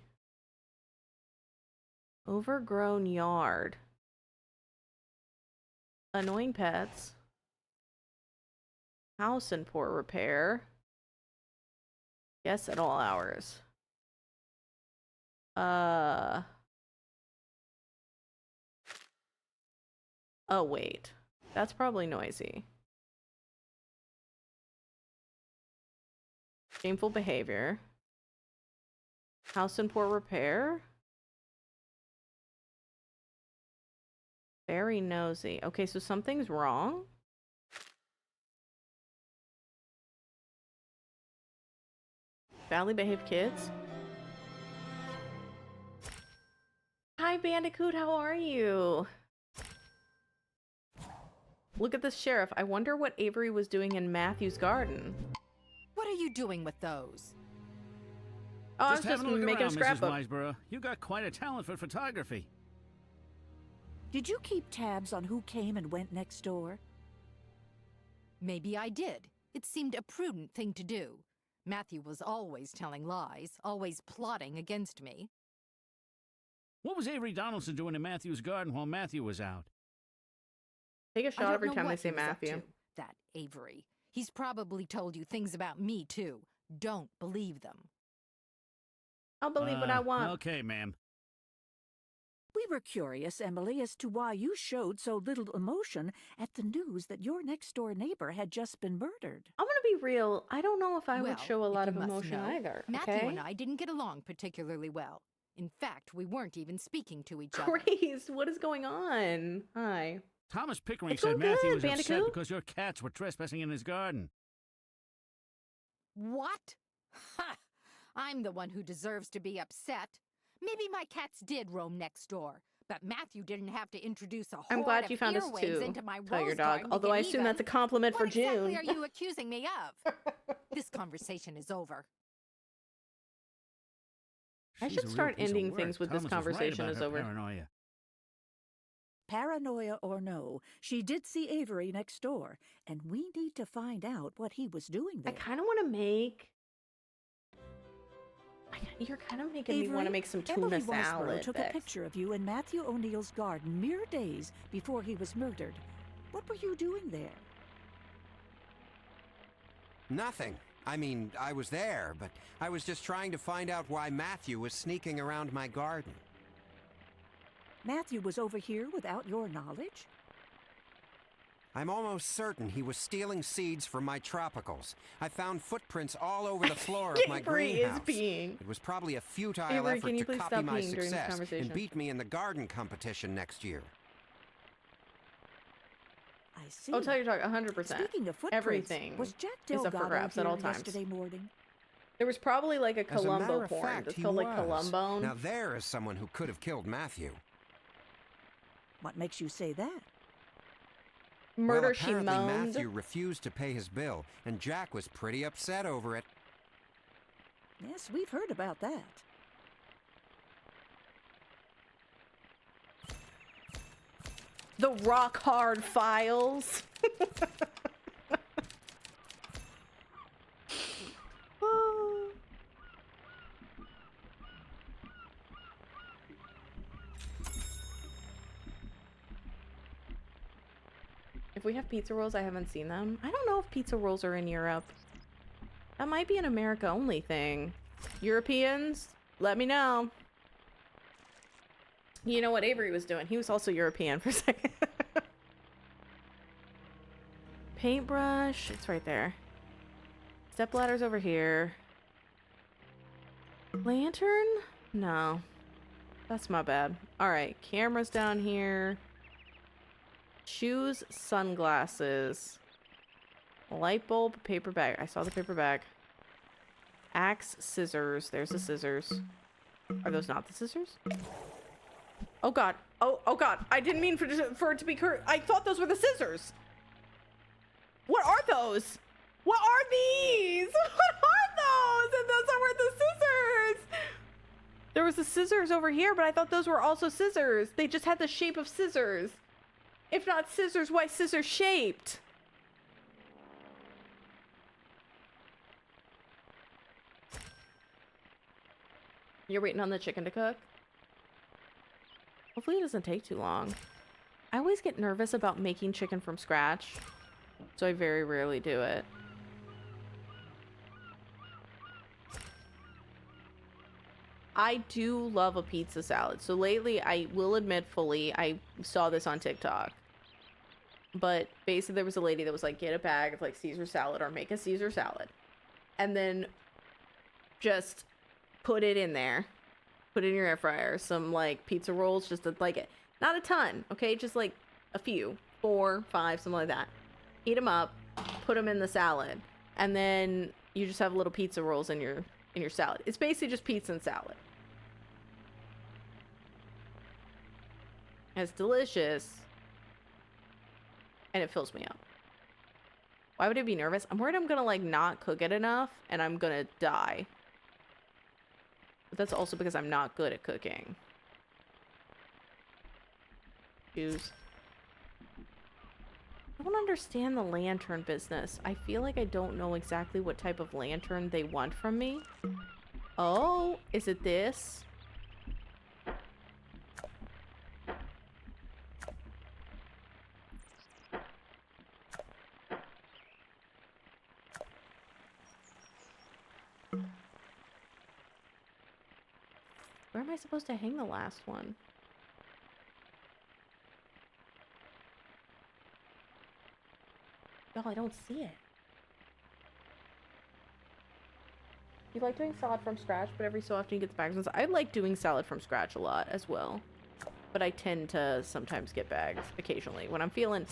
Overgrown yard. Annoying pets. House in poor repair. Yes, at all hours. Oh, wait. That's probably noisy. Shameful behavior. House in poor repair. Very nosy. Okay, so something's wrong. Badly behaved kids. Hi, Bandicoot, how are you? Look at this sheriff. I wonder what Avery was doing in Matthew's garden. What are you doing with those? Oh, I was just having a look making a around, scrapbook. Mrs. Weisborough. You got quite a talent for photography. Did you keep tabs on who came and went next door? Maybe I did. It seemed a prudent thing to do. Matthew was always telling lies, always plotting against me. What was Avery Donaldson doing in Matthew's garden while Matthew was out? Take a I shot don't every know time what they say he was up Matthew. to, that Avery. He's probably told you things about me, too. Don't believe them. I'll believe what I want. Okay, ma'am. We were curious, Emily, as to why you showed so little emotion at the news that your next-door neighbor had just been murdered. I'm gonna be real. I don't know if I would Well, show a if lot you of must emotion know, either. Matthew Okay? and I didn't get along particularly well. In fact, we weren't even speaking to each other. Grace, what is going on? Hi. Thomas Pickering It's said all Matthew good, was upset Bandicoot. because your cats were trespassing in his garden. What? Ha! I'm the one who deserves to be upset. Maybe my cats did roam next door, but Matthew didn't have to introduce a I'm horde glad of you found us earwigs too. into my Tell your rose dog. garden to Although get I assume even. that's a compliment for What exactly June. are you accusing me of? This conversation is over. I She's should a real start piece of ending work. things with Thomas this was right conversation about is her over. Paranoia. Paranoia or no, she did see Avery next door, and we need to find out what he was doing I there. kind of want to make. You're kind of making me want to Avery, make some tuna Emily Weisborough salad. took a Bex. picture of you in Matthew O'Neill's garden mere days before he was murdered. What were you doing there? Nothing. I mean, I was there, but I was just trying to find out why Matthew was sneaking around my garden. Matthew was over here without your knowledge? I'm almost certain he was stealing seeds from my tropicals. I found footprints all over the floor of my Avery greenhouse. is peeing. It was probably a futile Avery, effort can you to please copy stop my peeing during this success conversation? and beat me in the garden competition next year. I see. Oh, tell your dog, 100%. Speaking of footprints, Everything was Jack is up for Delgado grabs here at all times. yesterday morning? There was probably like a As a matter Columbo of porn. fact, It's he called like was. Columbone. Now there is someone who could have killed Matthew. What makes you say that? Murder well, she apparently moaned. Matthew refused to pay his bill, and Jack was pretty upset over it. Yes, we've heard about that. The Rock Hard Files. If we have pizza rolls, I haven't seen them. I don't know if pizza rolls are in Europe. That might be an America only thing. Europeans, let me know. You know what Avery was doing? He was also European for a second. Paintbrush, it's right there. Step ladder's over here. Lantern? No. That's my bad. Alright, camera's down here. Shoes, sunglasses. Light bulb, paper bag. I saw the paper bag. Axe, scissors. There's the scissors. Are those not the scissors? Oh god. Oh god. I didn't mean for it to be correct. I thought those were the scissors. What are those? What are these? What are those? And those are the scissors. There was the scissors over here, but I thought those were also scissors. They just had the shape of scissors. If not scissors, why scissor shaped? You're waiting on the chicken to cook? Hopefully it doesn't take too long. I always get nervous about making chicken from scratch, so I very rarely do it. I do love a pizza salad. So lately, I will admit fully, I saw this on TikTok. But basically there was a lady that was like, get a bag of like Caesar salad or make a Caesar salad. And then just put it in there. Put it in your air fryer. Some like pizza rolls, just like it. Not a ton, okay? Just like a few. 4, 5, something like that. Heat them up. Put them in the salad. And then you just have little pizza rolls in your salad. It's basically just pizza and salad. It's delicious. And it fills me up. Why would I be nervous? I'm worried I'm gonna like not cook it enough and I'm gonna die. But that's also because I'm not good at cooking. Shoes. I don't understand the lantern business. I feel like I don't know exactly what type of lantern they want from me. Oh, is it this? Where am I supposed to hang the last one? No, I don't see it. You like doing salad from scratch, but every so often you get the bags. I like doing salad from scratch a lot as well. But I tend to sometimes get bags occasionally. When I'm feeling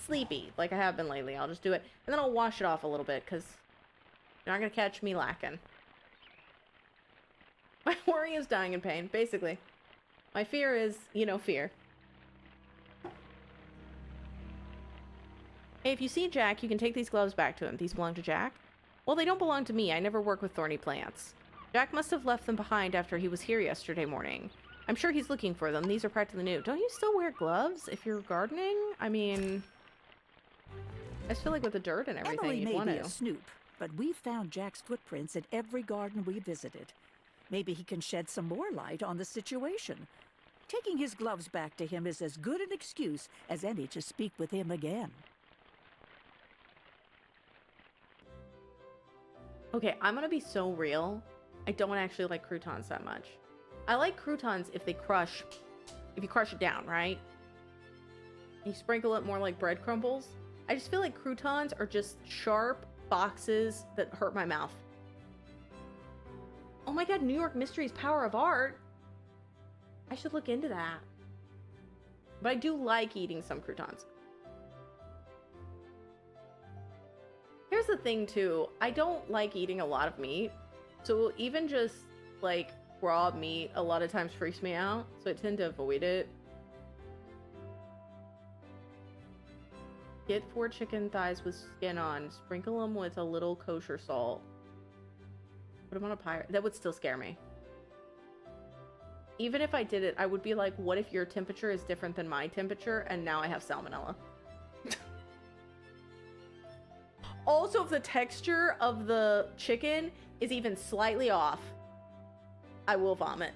sleepy, like I have been lately, I'll just do it. And then I'll wash it off a little bit, because you're not going to catch me lacking. My worry is dying in pain, basically. My fear is, fear. Hey, if you see Jack, you can take these gloves back to him. These belong to Jack? Well, they don't belong to me. I never work with thorny plants. Jack must have left them behind after he was here yesterday morning. I'm sure he's looking for them. These are practically new. Don't you still wear gloves if you're gardening? I mean, I just feel like with the dirt and everything, Emily you'd may want be to. a snoop, but we've found Jack's footprints in every garden we visited. Maybe he can shed some more light on the situation. Taking his gloves back to him is as good an excuse as any to speak with him again. Okay, I'm gonna be so real. I don't actually like croutons that much. I like croutons if you crush it down, right? You sprinkle it more like bread crumbles. I just feel like croutons are just sharp boxes that hurt my mouth. Oh my god, New York Mysteries Power of Art. I should look into that. But I do like eating some croutons. Here's the thing too, I don't like eating a lot of meat. So even just like raw meat a lot of times freaks me out. So I tend to avoid it. Get 4 chicken thighs with skin on. Sprinkle them with a little kosher salt. Put them on a pie. That would still scare me. Even if I did it, I would be like, what if your temperature is different than my temperature and now I have salmonella? Also, if the texture of the chicken is even slightly off, I will vomit.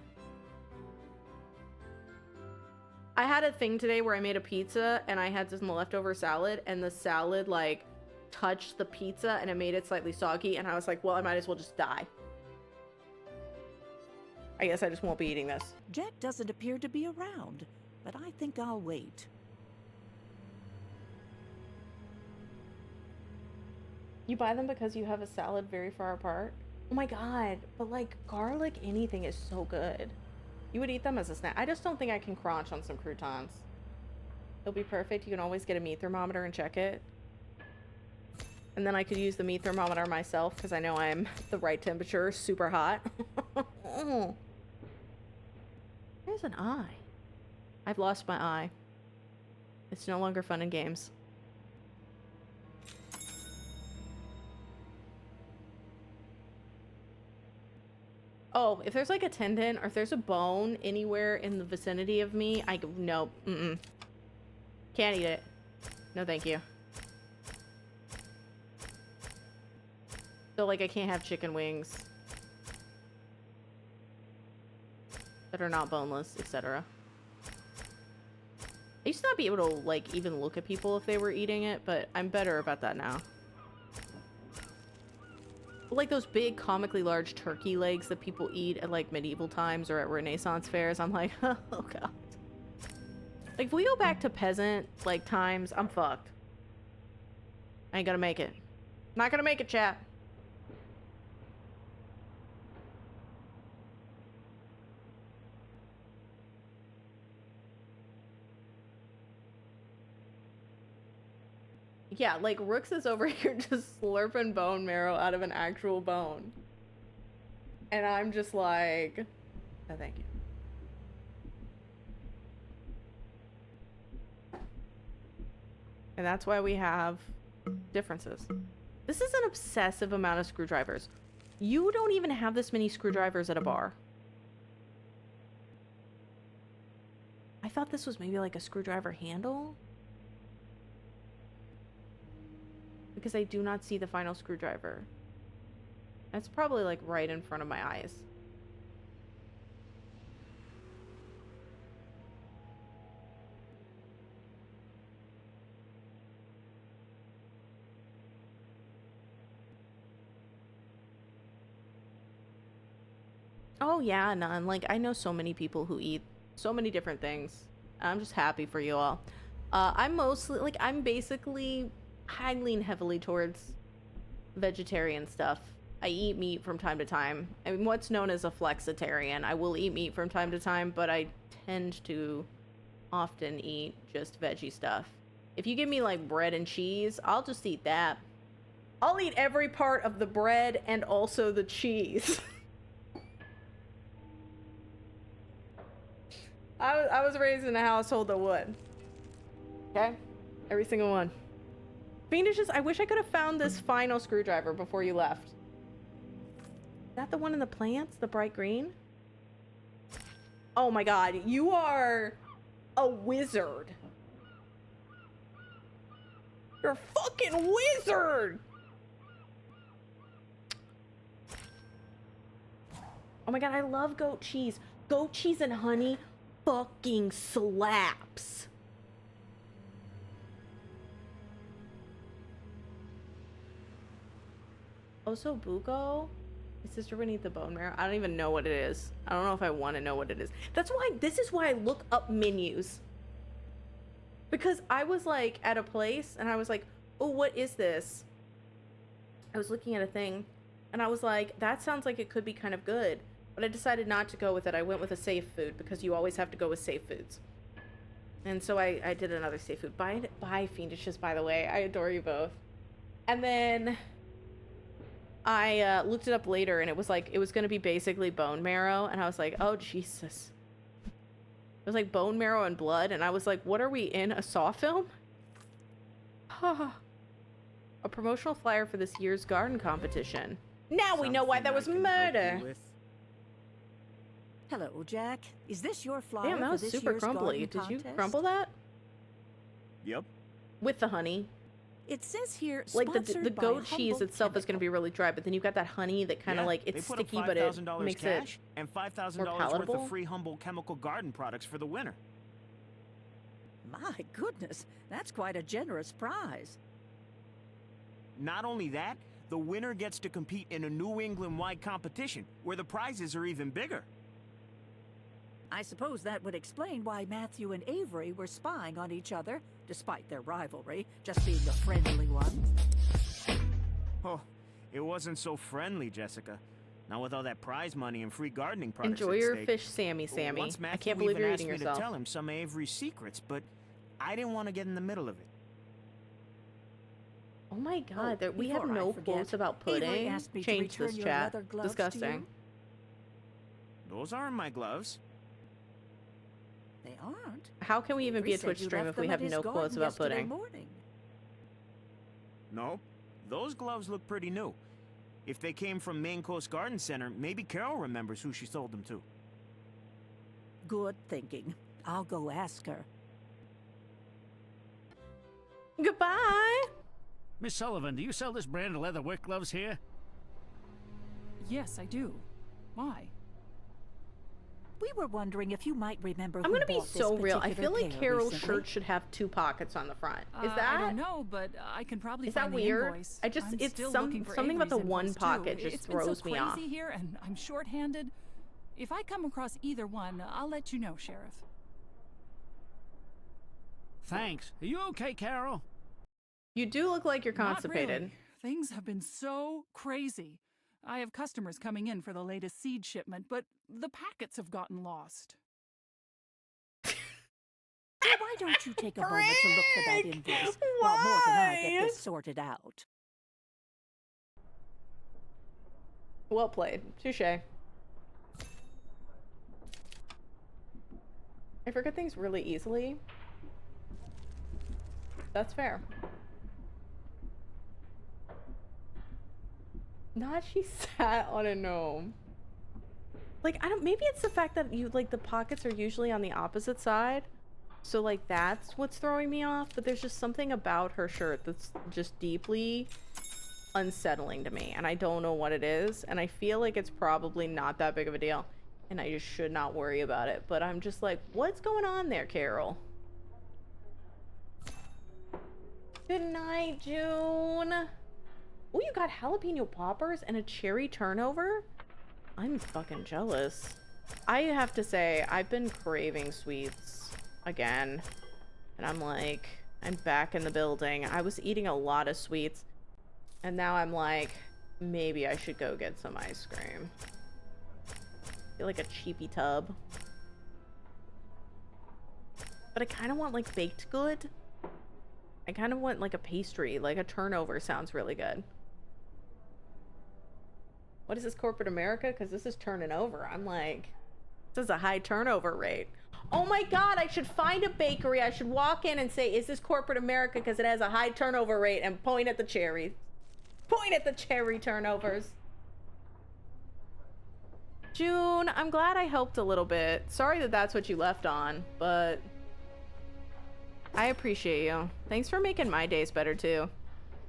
I had a thing today where I made a pizza and I had some leftover salad and the salad like touched the pizza and it made it slightly soggy and I was like, well, I might as well just die. I guess I just won't be eating this. Jack doesn't appear to be around, but I think I'll wait. You buy them because you have a salad very far apart? Oh my god, but like garlic anything is so good. You would eat them as a snack. I just don't think I can crunch on some croutons. It'll be perfect. You can always get a meat thermometer and check it. And then I could use the meat thermometer myself because I know I'm the right temperature, super hot. Oh. There's an eye. I've lost my eye. It's no longer fun and games. Oh, if there's like a tendon or if there's a bone anywhere in the vicinity of me, no, can't eat it. No, thank you. So like I can't have chicken wings that are not boneless, etc. I used to not be able to like even look at people if they were eating it, but I'm better about that now. Like those big comically large turkey legs that people eat at like medieval times or at Renaissance fairs, I'm like, oh god. Like if we go back to peasant like times, I'm fucked. I ain't gonna make it. Not gonna make it, chat. Yeah, like Rooks is over here just slurping bone marrow out of an actual bone. And I'm just like, no thank you. And that's why we have differences. This is an obsessive amount of screwdrivers. You don't even have this many screwdrivers at a bar. I thought this was maybe like a screwdriver handle. Because I do not see the final screwdriver. That's probably like right in front of my eyes. Oh yeah, none. Like I know so many people who eat so many different things. I'm just happy for you all. I'm mostly like I'm basically I lean heavily towards vegetarian stuff. I eat meat from time to time. I mean, what's known as a flexitarian. I will eat meat from time to time, but I tend to often eat just veggie stuff. If you give me like bread and cheese, I'll just eat that. I'll eat every part of the bread and also the cheese. I was raised in a household that would. Okay? Every single one. Fiendish, I wish I could have found this final screwdriver before you left. Is that the one in the plants? The bright green? Oh my god, you are a wizard. You're a fucking wizard! Oh my god, I love goat cheese. Goat cheese and honey fucking slaps. Osobuco? My sister would eat the bone marrow. I don't even know what it is. I don't know if I want to know what it is. This is why I look up menus. Because I was like at a place and I was like, oh, what is this? I was looking at a thing and I was like, that sounds like it could be kind of good. But I decided not to go with it. I went with a safe food because you always have to go with safe foods. And so I did another safe food. Bye, Fiendishes, by the way. I adore you both. And then I looked it up later and it was like, it was going to be basically bone marrow. And I was like, oh, Jesus. It was like bone marrow and blood. And I was like, what are we in? A Saw film? A promotional flyer for this year's garden competition. Now we know why there was murder. Hello, Jack. Is this your flyer? Damn, that was for this super year's crumbly. garden Did you contest? crumble that? Yep. With the honey. It says here, Like the sponsored by goat cheese Humboldt itself is going to be really dry, but then you've got that honey that kind of like, it's they put up sticky, but it $5,000 makes cash it and $5,000 more worth palatable. of free Humboldt Chemical Garden products for the winner. My goodness, that's quite a generous prize. Not only that, the winner gets to compete in a New England-wide competition where the prizes are even bigger. I suppose that would explain why Matthew and Avery were spying on each other, despite their rivalry, just being a friendly one. Oh, it wasn't so friendly, Jessica. Not with all that prize money and free gardening products Enjoy at your stake. fish, Sammy. Once I Matthew can't believe even you're asked eating me yourself. to tell him some of Avery's secrets, but I didn't want to get in the middle of it. Oh my god, we have before I no forget, quotes about Avery pudding. asked me to Change return this your chat. leather gloves to Disgusting. you. Those aren't my gloves. They aren't. How can we even Avery be a said Twitch you stream left if we them have at his no garden quotes about yesterday pudding? morning. No, those gloves look pretty new. If they came from Maine Coast Garden Center, maybe Carol remembers who she sold them to. Good thinking. I'll go ask her. Goodbye! Miss Sullivan, do you sell this brand of leather work gloves here? Yes, I do. Why? We were wondering if you might remember I'm who gonna be bought this so real. I particular feel like pair Carol's recently. shirt should have 2 pockets on the front. Is that? I don't know, but I can probably Is that find the weird? invoice. I just- I'm it's still some- looking for something about the Avery's one invoice, pocket too. just It's been throws so me crazy off. here, and I'm short-handed. If I come across either one, I'll let you know, Sheriff. Thanks. Are you okay, Carol? You do look like you're Not constipated. really. Things have been so crazy. I have customers coming in for the latest seed shipment, but the packets have gotten lost. So why don't you take a moment to look for that invoice while Mort and I get this sorted out? Well played. Touche. I forget things really easily. That's fair. Not she sat on a gnome. Like, I don't, maybe it's the fact that you, like, the pockets are usually on the opposite side. So, like, that's what's throwing me off. But there's just something about her shirt that's just deeply unsettling to me. And I don't know what it is. And I feel like it's probably not that big of a deal. And I just should not worry about it. But I'm just like, what's going on there, Carol? Good night, June. Oh, you got jalapeno poppers and a cherry turnover? I'm fucking jealous. I have to say, I've been craving sweets again. And I'm like, I'm back in the building. I was eating a lot of sweets. And now I'm like, maybe I should go get some ice cream. I feel like a cheapy tub. But I kind of want like baked good. I kind of want like a pastry, like a turnover sounds really good. What is this, corporate America? Because this is turning over. I'm like, this is a high turnover rate. Oh my god, I should find a bakery. I should walk in and say, is this corporate America? Because it has a high turnover rate, and point at the cherries. Point at the cherry turnovers. June, I'm glad I helped a little bit. Sorry that that's what you left on, but I appreciate you. Thanks for making my days better too.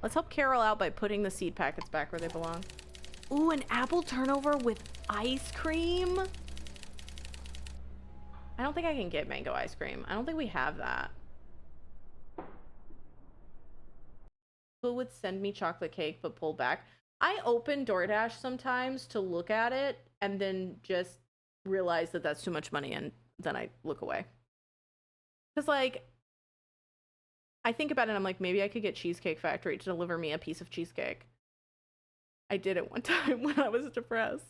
Let's help Carol out by putting the seed packets back where they belong. Ooh, an apple turnover with ice cream? I don't think I can get mango ice cream. I don't think we have that. Who would send me chocolate cake but pull back? I open DoorDash sometimes to look at it and then just realize that that's too much money and then I look away. Because, like, I think about it and I'm like, maybe I could get Cheesecake Factory to deliver me a piece of cheesecake. I did it one time when I was depressed.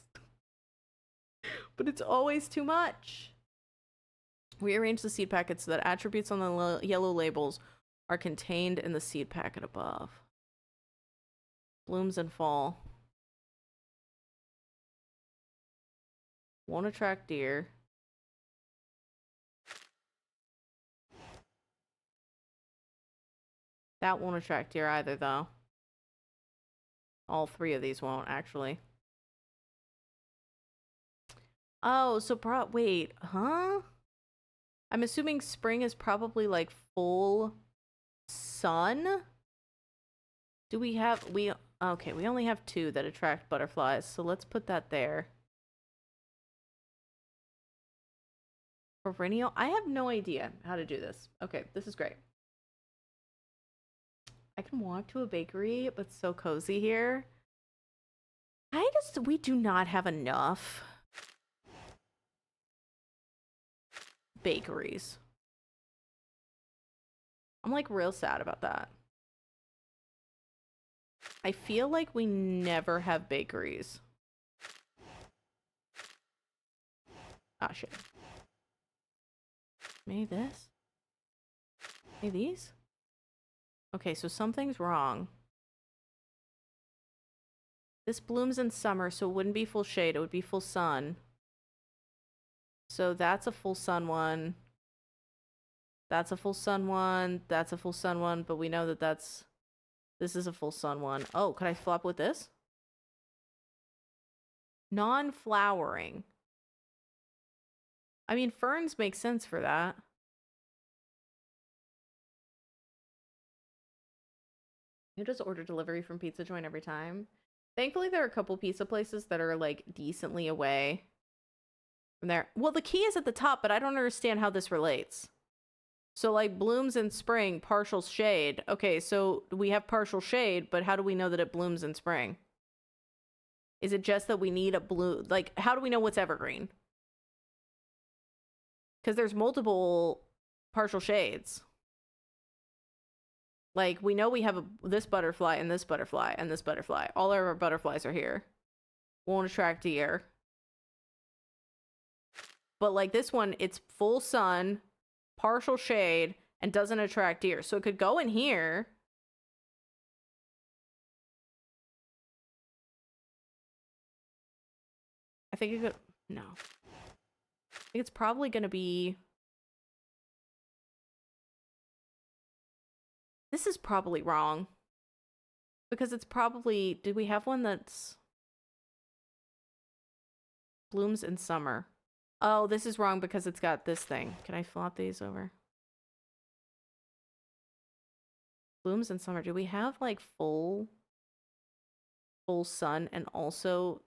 But it's always too much. Rearrange the seed packets so that attributes on the yellow labels are contained in the seed packet above. Blooms in fall. Won't attract deer. That won't attract deer either, though. All three of these won't, actually. Oh, so wait, huh? I'm assuming spring is probably like full sun? Do we have, okay, we only have 2 that attract butterflies, so let's put that there. Perennial? I have no idea how to do this. Okay, this is great. I can walk to a bakery, but it's so cozy here. We do not have enough bakeries. I'm like real sad about that. I feel like we never have bakeries. Ah, shit. Maybe this? Maybe these? Okay, so something's wrong. This blooms in summer, so it wouldn't be full shade. It would be full sun. So that's a full sun one. That's a full sun one. That's a full sun one. But we know that this is a full sun one. Oh, could I flop with this? Non-flowering. I mean, ferns make sense for that. You just order delivery from Pizza Joint every time. Thankfully, there are a couple pizza places that are, like, decently away from there. Well, the key is at the top, but I don't understand how this relates. So, like, blooms in spring, partial shade. Okay, so we have partial shade, but how do we know that it blooms in spring? Is it just that we need a blue... Like, how do we know what's evergreen? Because there's multiple partial shades. Like, we know we have this butterfly and this butterfly and this butterfly. All of our butterflies are here. Won't attract deer. But, like, this one, it's full sun, partial shade, and doesn't attract deer. So it could go in here. I think it could... No. I think it's probably going to be... This is probably wrong. Because it's probably... Do we have one that's... blooms in summer? Oh, this is wrong because it's got this thing. Can I flop these over? Blooms in summer. Do we have, like, full sun and also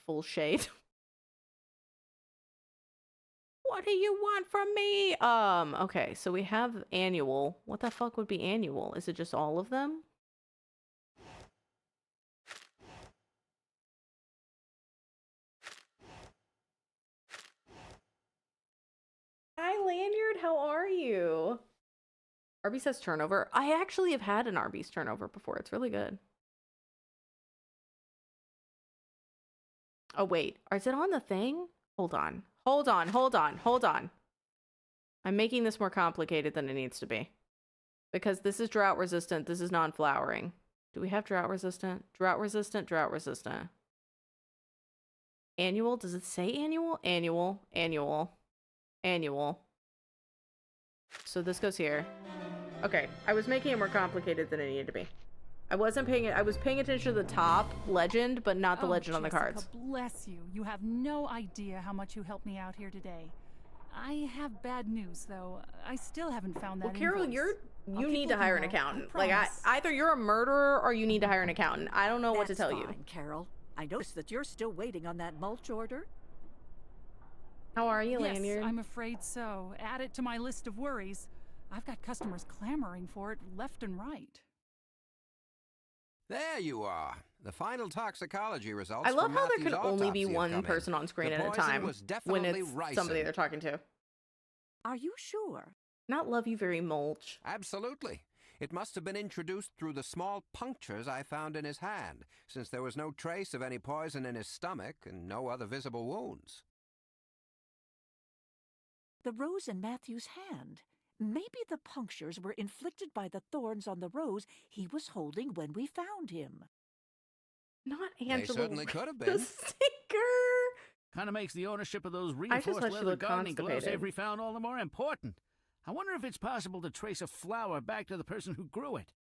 full shade? What do you want from me? Okay, so we have annual. What the fuck would be annual? Is it just all of them? Hi, Lanyard. How are you? Arby's has turnover. I actually have had an Arby's turnover before. It's really good. Oh, wait. Is it on the thing? Hold on. Hold on, hold on, hold on. I'm making this more complicated than it needs to be. Because this is drought resistant, this is non-flowering. Do we have drought resistant? Drought resistant, drought resistant. Annual? Does it say annual? Annual, annual, annual. So this goes here. Okay, I was making it more complicated than it needed to be. I was paying attention to the top legend, but not the legend on the cards. Bless you. You have no idea how much you helped me out here today. I have bad news, though. I still haven't found that. Well, Carol, invoice. you need to hire an accountant. Like, either you're a murderer or you need to hire an accountant. I don't know what to tell you. That's fine, Carol. I noticed that you're still waiting on that mulch order. How are you, Yes, Lanyard? I'm afraid so. Add it to my list of worries. I've got customers clamoring for it left and right. There you are. The final toxicology results. I love from how there Matthew's could only be autopsy have one come in. person on screen The at a poison time was when definitely it's somebody ricin. they're talking to. Are you sure? Not love you very mulch. Absolutely. It must have been introduced through the small punctures I found in his hand, since there was no trace of any poison in his stomach and no other visible wounds. The rose in Matthew's hand. Maybe the punctures were inflicted by the thorns on the rose he was holding when we found him. Not Angela. They certainly could have The been. Sinker. Kind of makes the ownership of those just reinforced thought she leather looked gardening gloves constipated. Avery found all the more important. I wonder if it's possible to trace a flower back to the person who grew it.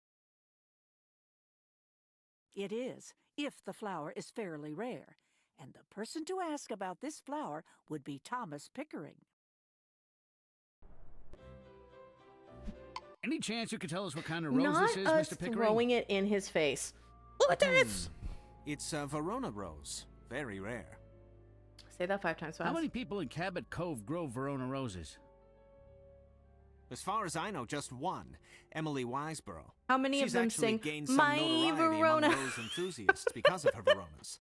It is, if the flower is fairly rare. And the person to ask about this flower would be Thomas Pickering. Any chance you could tell us what kind of rose Not this is, us Mr. Pickering? throwing it in his face. Look at this! It's a Verona rose. Very rare. Say that 5 times fast. How many people in Cabot Cove grow Verona roses? As far as I know, just one. Emily Wiseborough. How many She's of them actually sing, gained some "My notoriety Verona"? among rose enthusiasts because of her Veronas.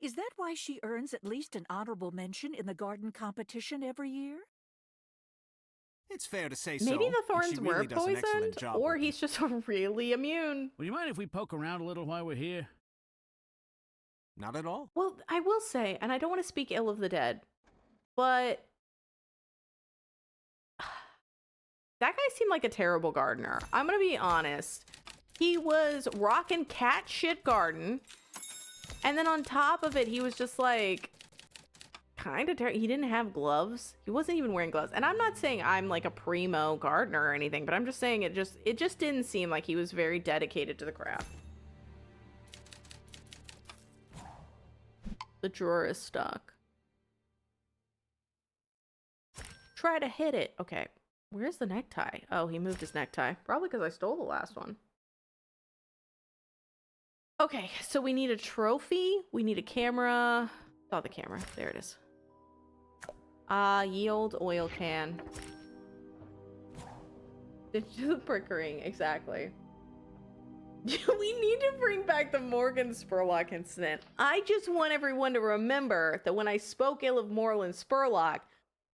Is that why she earns at least an honorable mention in the garden competition every year? It's fair to say so. Maybe the and thorns she really were does an excellent poisoned, job or with he's just really immune. Would you mind if we poke around a little while we're here? them. Not at all. Well, I will say, and I don't want to speak ill of the dead, but that guy seemed like a terrible gardener. I'm gonna be honest. He was rocking cat shit garden, and then on top of it, he was just like kind of terrible. He didn't have gloves. He wasn't even wearing gloves. And I'm not saying I'm like a primo gardener or anything, but I'm just saying it just didn't seem like he was very dedicated to the craft. The drawer is stuck. Try to hit it. Okay. Where's the necktie? Oh, he moved his necktie. Probably because I stole the last one. Okay, so we need a trophy. We need a camera. Saw the camera. There it is. Ye old oil can. Digital Pickering, exactly. We need to bring back the Morgan Spurlock incident. I just want everyone to remember that when I spoke ill of Moreland Spurlock,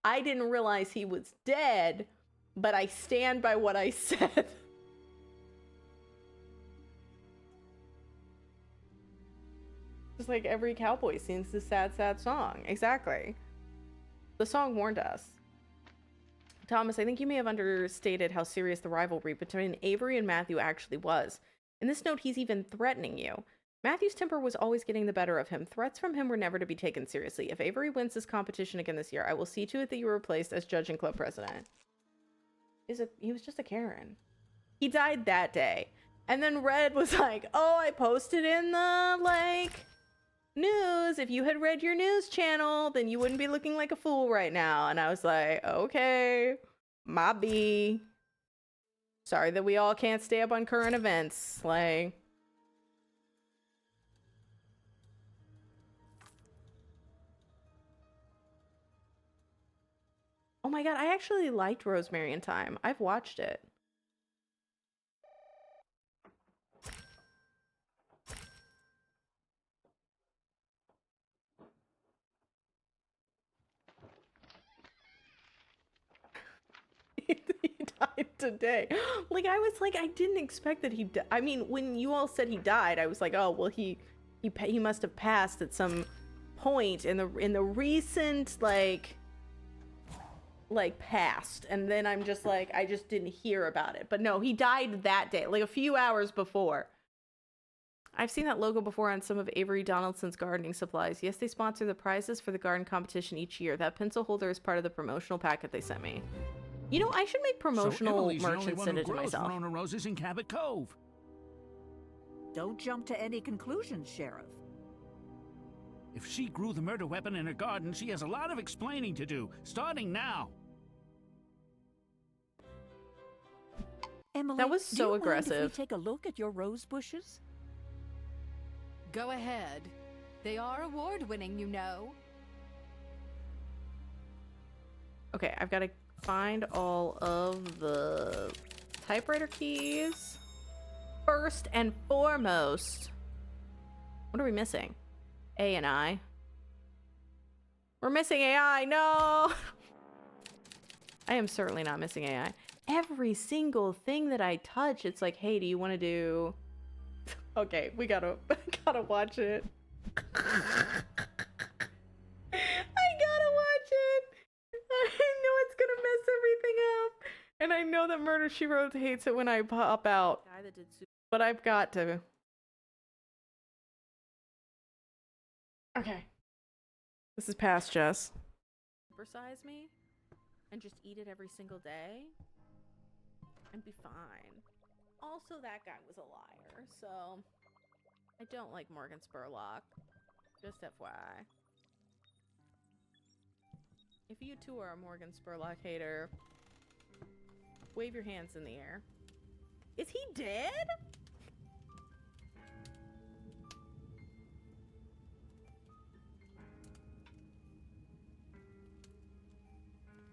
I didn't realize he was dead, but I stand by what I said. Just like every cowboy sings this sad, sad song. Exactly. The song warned us. Thomas, I think you may have understated how serious the rivalry between Avery and Matthew actually was. In this note, he's even threatening you. Matthew's temper was always getting the better of him. Threats from him were never to be taken seriously. If Avery wins this competition again this year, I will see to it that you are replaced as judge and club president. He was just a Karen. He died that day. And then Red was like, oh, I posted in the, news. If you had read your news channel, then you wouldn't be looking like a fool right now. And I was like, okay, my B. Sorry that we all can't stay up on current events. Oh my god, I actually liked Rosemary in Time. I've watched it. He died today. I was like, I didn't expect that he died. I mean, when you all said he died, I was like, oh, well, he must have passed at some point in the recent past. And then I'm just like, I just didn't hear about it. But no, he died that day, a few hours before. I've seen that logo before on some of Avery Donaldson's gardening supplies. Yes, they sponsor the prizes for the garden competition each year. That pencil holder is part of the promotional packet they sent me. You know, I should make promotional merch and send it to myself. Verona roses in Cabot Cove. Don't jump to any conclusions, Sheriff. If she grew the murder weapon in her garden, she has a lot of explaining to do, starting now. Emily, That was do so you mind aggressive. if we take a look at your rose bushes? Go ahead. They are award-winning, you know. Okay, I've got to find all of the typewriter keys. first and foremost. What are we missing? A and I. We're missing AI. No. I am certainly not missing AI. Every single thing that I touch, it's like, hey, do you want to do? Okay, we gotta watch it. I gotta watch it. I know it's gonna mess everything up, and I know that Murder She Wrote hates it when I pop out. But I've got to. Okay. This is past Jess. Supersize me and just eat it every single day and be fine. Also, that guy was a liar, so I don't like Morgan Spurlock. Just FYI. If you too are a Morgan Spurlock hater, wave your hands in the air. Is he dead?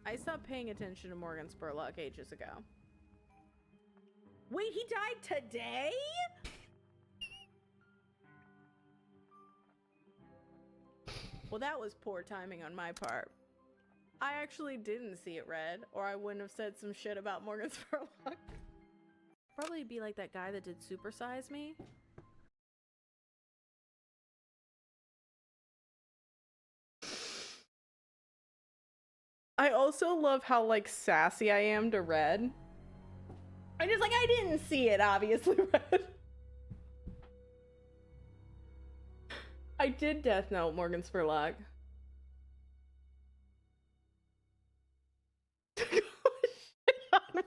I stopped paying attention to Morgan Spurlock ages ago. Wait, he died today? Well, that was poor timing on my part. I actually didn't see it red, or I wouldn't have said some shit about Morgan Spurlock. Probably be like that guy that did Supersize Me. I also love how, like, sassy I am to Red. I'm just like, I didn't see it, obviously, Red. I did Death Note Morgan Spurlock.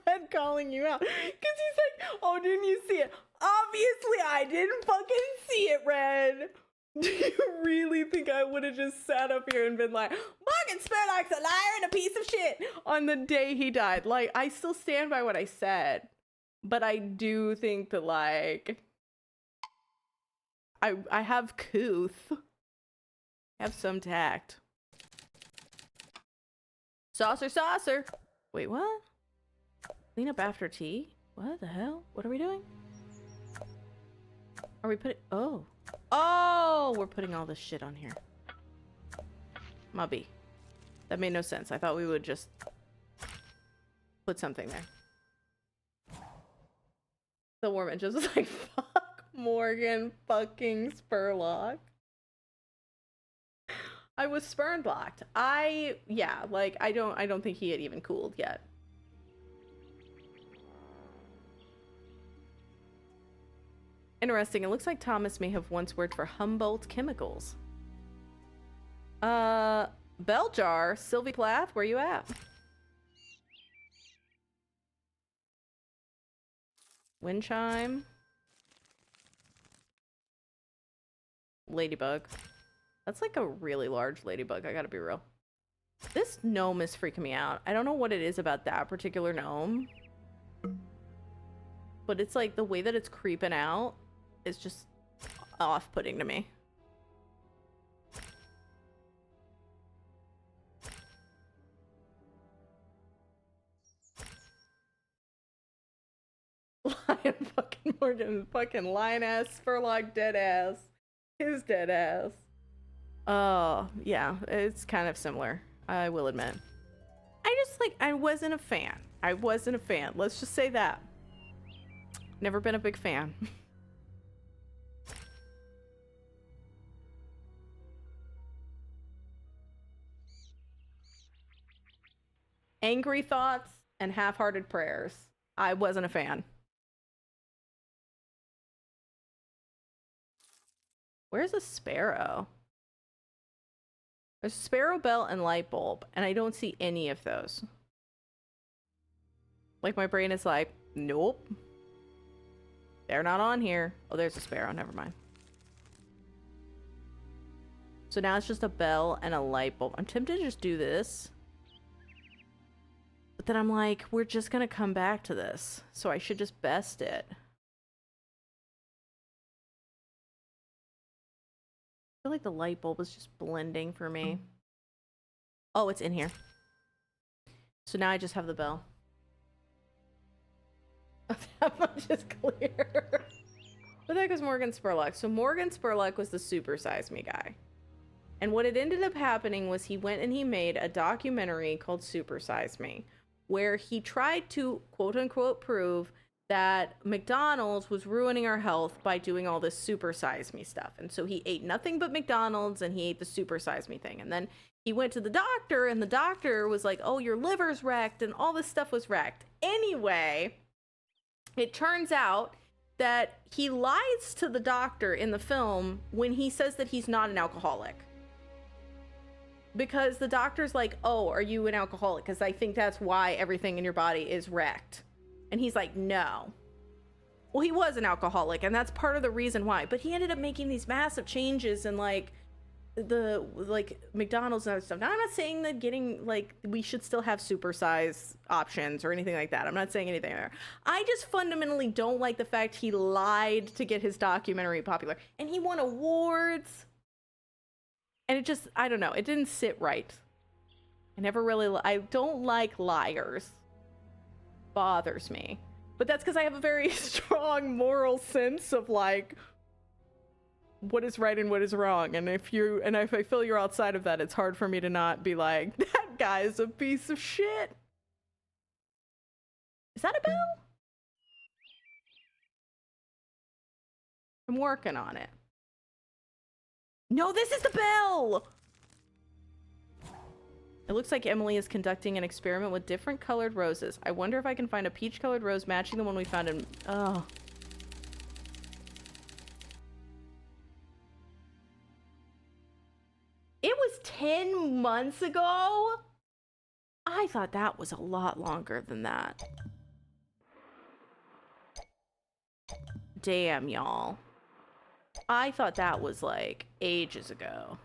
Red calling you out. Because he's like, oh, didn't you see it? Obviously, I didn't fucking see it, Red. Do you really think I would have just sat up here and been like, Morgan Spurlock's a liar and a piece of shit on the day he died? Like, I still stand by what I said. But I do think that, like, I have couth. I have some tact. Saucer, saucer. Wait, what? Clean up after tea? What the hell? What are we doing? Are we putting... Oh. Oh! We're putting all this shit on here. Mubby. That made no sense. I thought we would just put something there. The woman just was like, fuck Morgan fucking Spurlock. I was spurn blocked. Yeah, like, I don't think he had even cooled yet. Interesting. It looks like Thomas may have once worked for Humboldt Chemicals. Belljar, Sylvie Plath, where you at? Wind chime. Ladybug. That's like a really large ladybug, I gotta be real. This gnome is freaking me out. I don't know what it is about that particular gnome. But it's like the way that it's creeping out is just off-putting to me. Lion fucking Morgan, fucking lion ass, Spurlock dead ass. His dead ass. Oh, yeah, it's kind of similar, I will admit. I wasn't a fan. I wasn't a fan. Let's just say that. Never been a big fan. Angry thoughts and half-hearted prayers. I wasn't a fan. Where's a sparrow? There's a sparrow bell and light bulb, and I don't see any of those. Like, my brain is like, nope. They're not on here. Oh, there's a sparrow. Never mind. So now it's just a bell and a light bulb. I'm tempted to just do this. But then I'm like, we're just gonna come back to this. So I should just best it. I feel like the light bulb is just blending for me. Oh, it's in here. So now I just have the bell. That much is clear. What the heck is Morgan Spurlock? So Morgan Spurlock was the Super Size Me guy. And what had ended up happening was he went and he made a documentary called Super Size Me, where he tried to, quote unquote, prove that McDonald's was ruining our health by doing all this Super Size Me stuff. And so he ate nothing but McDonald's and he ate the Super Size Me thing. And then he went to the doctor and the doctor was like, oh, your liver's wrecked and all this stuff was wrecked. Anyway, it turns out that he lies to the doctor in the film when he says that he's not an alcoholic. Because the doctor's like, oh, are you an alcoholic? Because I think that's why everything in your body is wrecked. And he's like, no. Well, he was an alcoholic, and that's part of the reason why. But he ended up making these massive changes in, like, the, like, McDonald's and other stuff. Now, I'm not saying that getting, like, we should still have super size options or anything like that. I'm not saying anything there. I just fundamentally don't like the fact he lied to get his documentary popular. And he won awards. And it just, I don't know, it didn't sit right. I don't like liars. Bothers me. But that's because I have a very strong moral sense of, like, what is right and what is wrong. And if I feel you're outside of that, it's hard for me to not be like, that guy is a piece of shit. Is that a bell? I'm working on it. No, this is the bell! It looks like Emily is conducting an experiment with different colored roses. I wonder if I can find a peach-colored rose matching the one we found in... Oh. It was 10 months ago? I thought that was a lot longer than that. Damn, y'all. I thought that was, like, ages ago.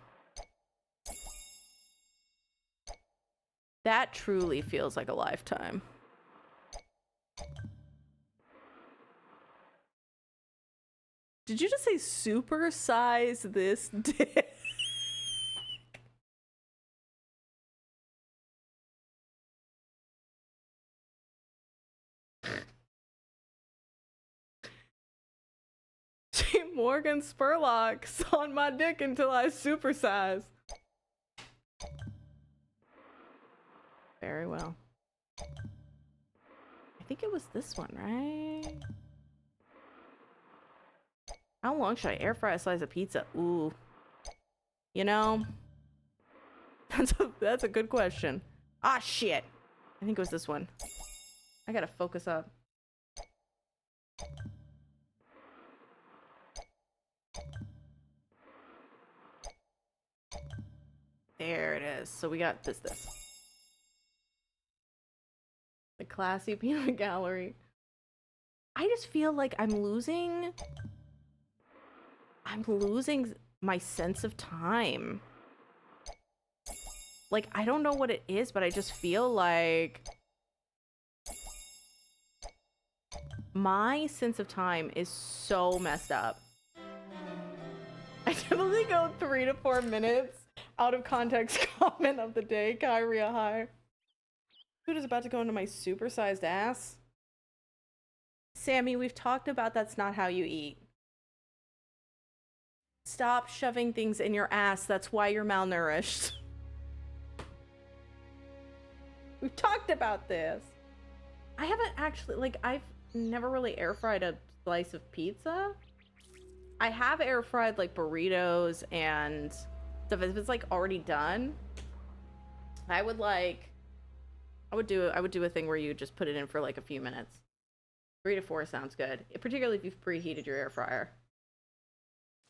That truly feels like a lifetime. Did you just say super size this dick? Morgan Spurlock's on my dick until I supersize. Very well. I think it was this one, right? How long should I air fry a slice of pizza? Ooh. You know? That's a good question. Ah, shit. I think it was this one. I gotta focus up. There it is. So we got this. The classy peanut gallery. I just feel like I'm losing my sense of time. Like, I don't know what it is, but I just feel like my sense of time is so messed up. I typically go 3 to 4 minutes. Out of context comment of the day, Kyria High. Food is about to go into my supersized ass. Sammy, we've talked about that's not how you eat. Stop shoving things in your ass. That's why you're malnourished. We've talked about this. I haven't actually, like, I've never really air fried a slice of pizza. I have air fried, like, burritos and stuff. If it's, like, already done, I would do a thing where you just put it in for, like, a few minutes. 3 to 4 sounds good, particularly if you've preheated your air fryer.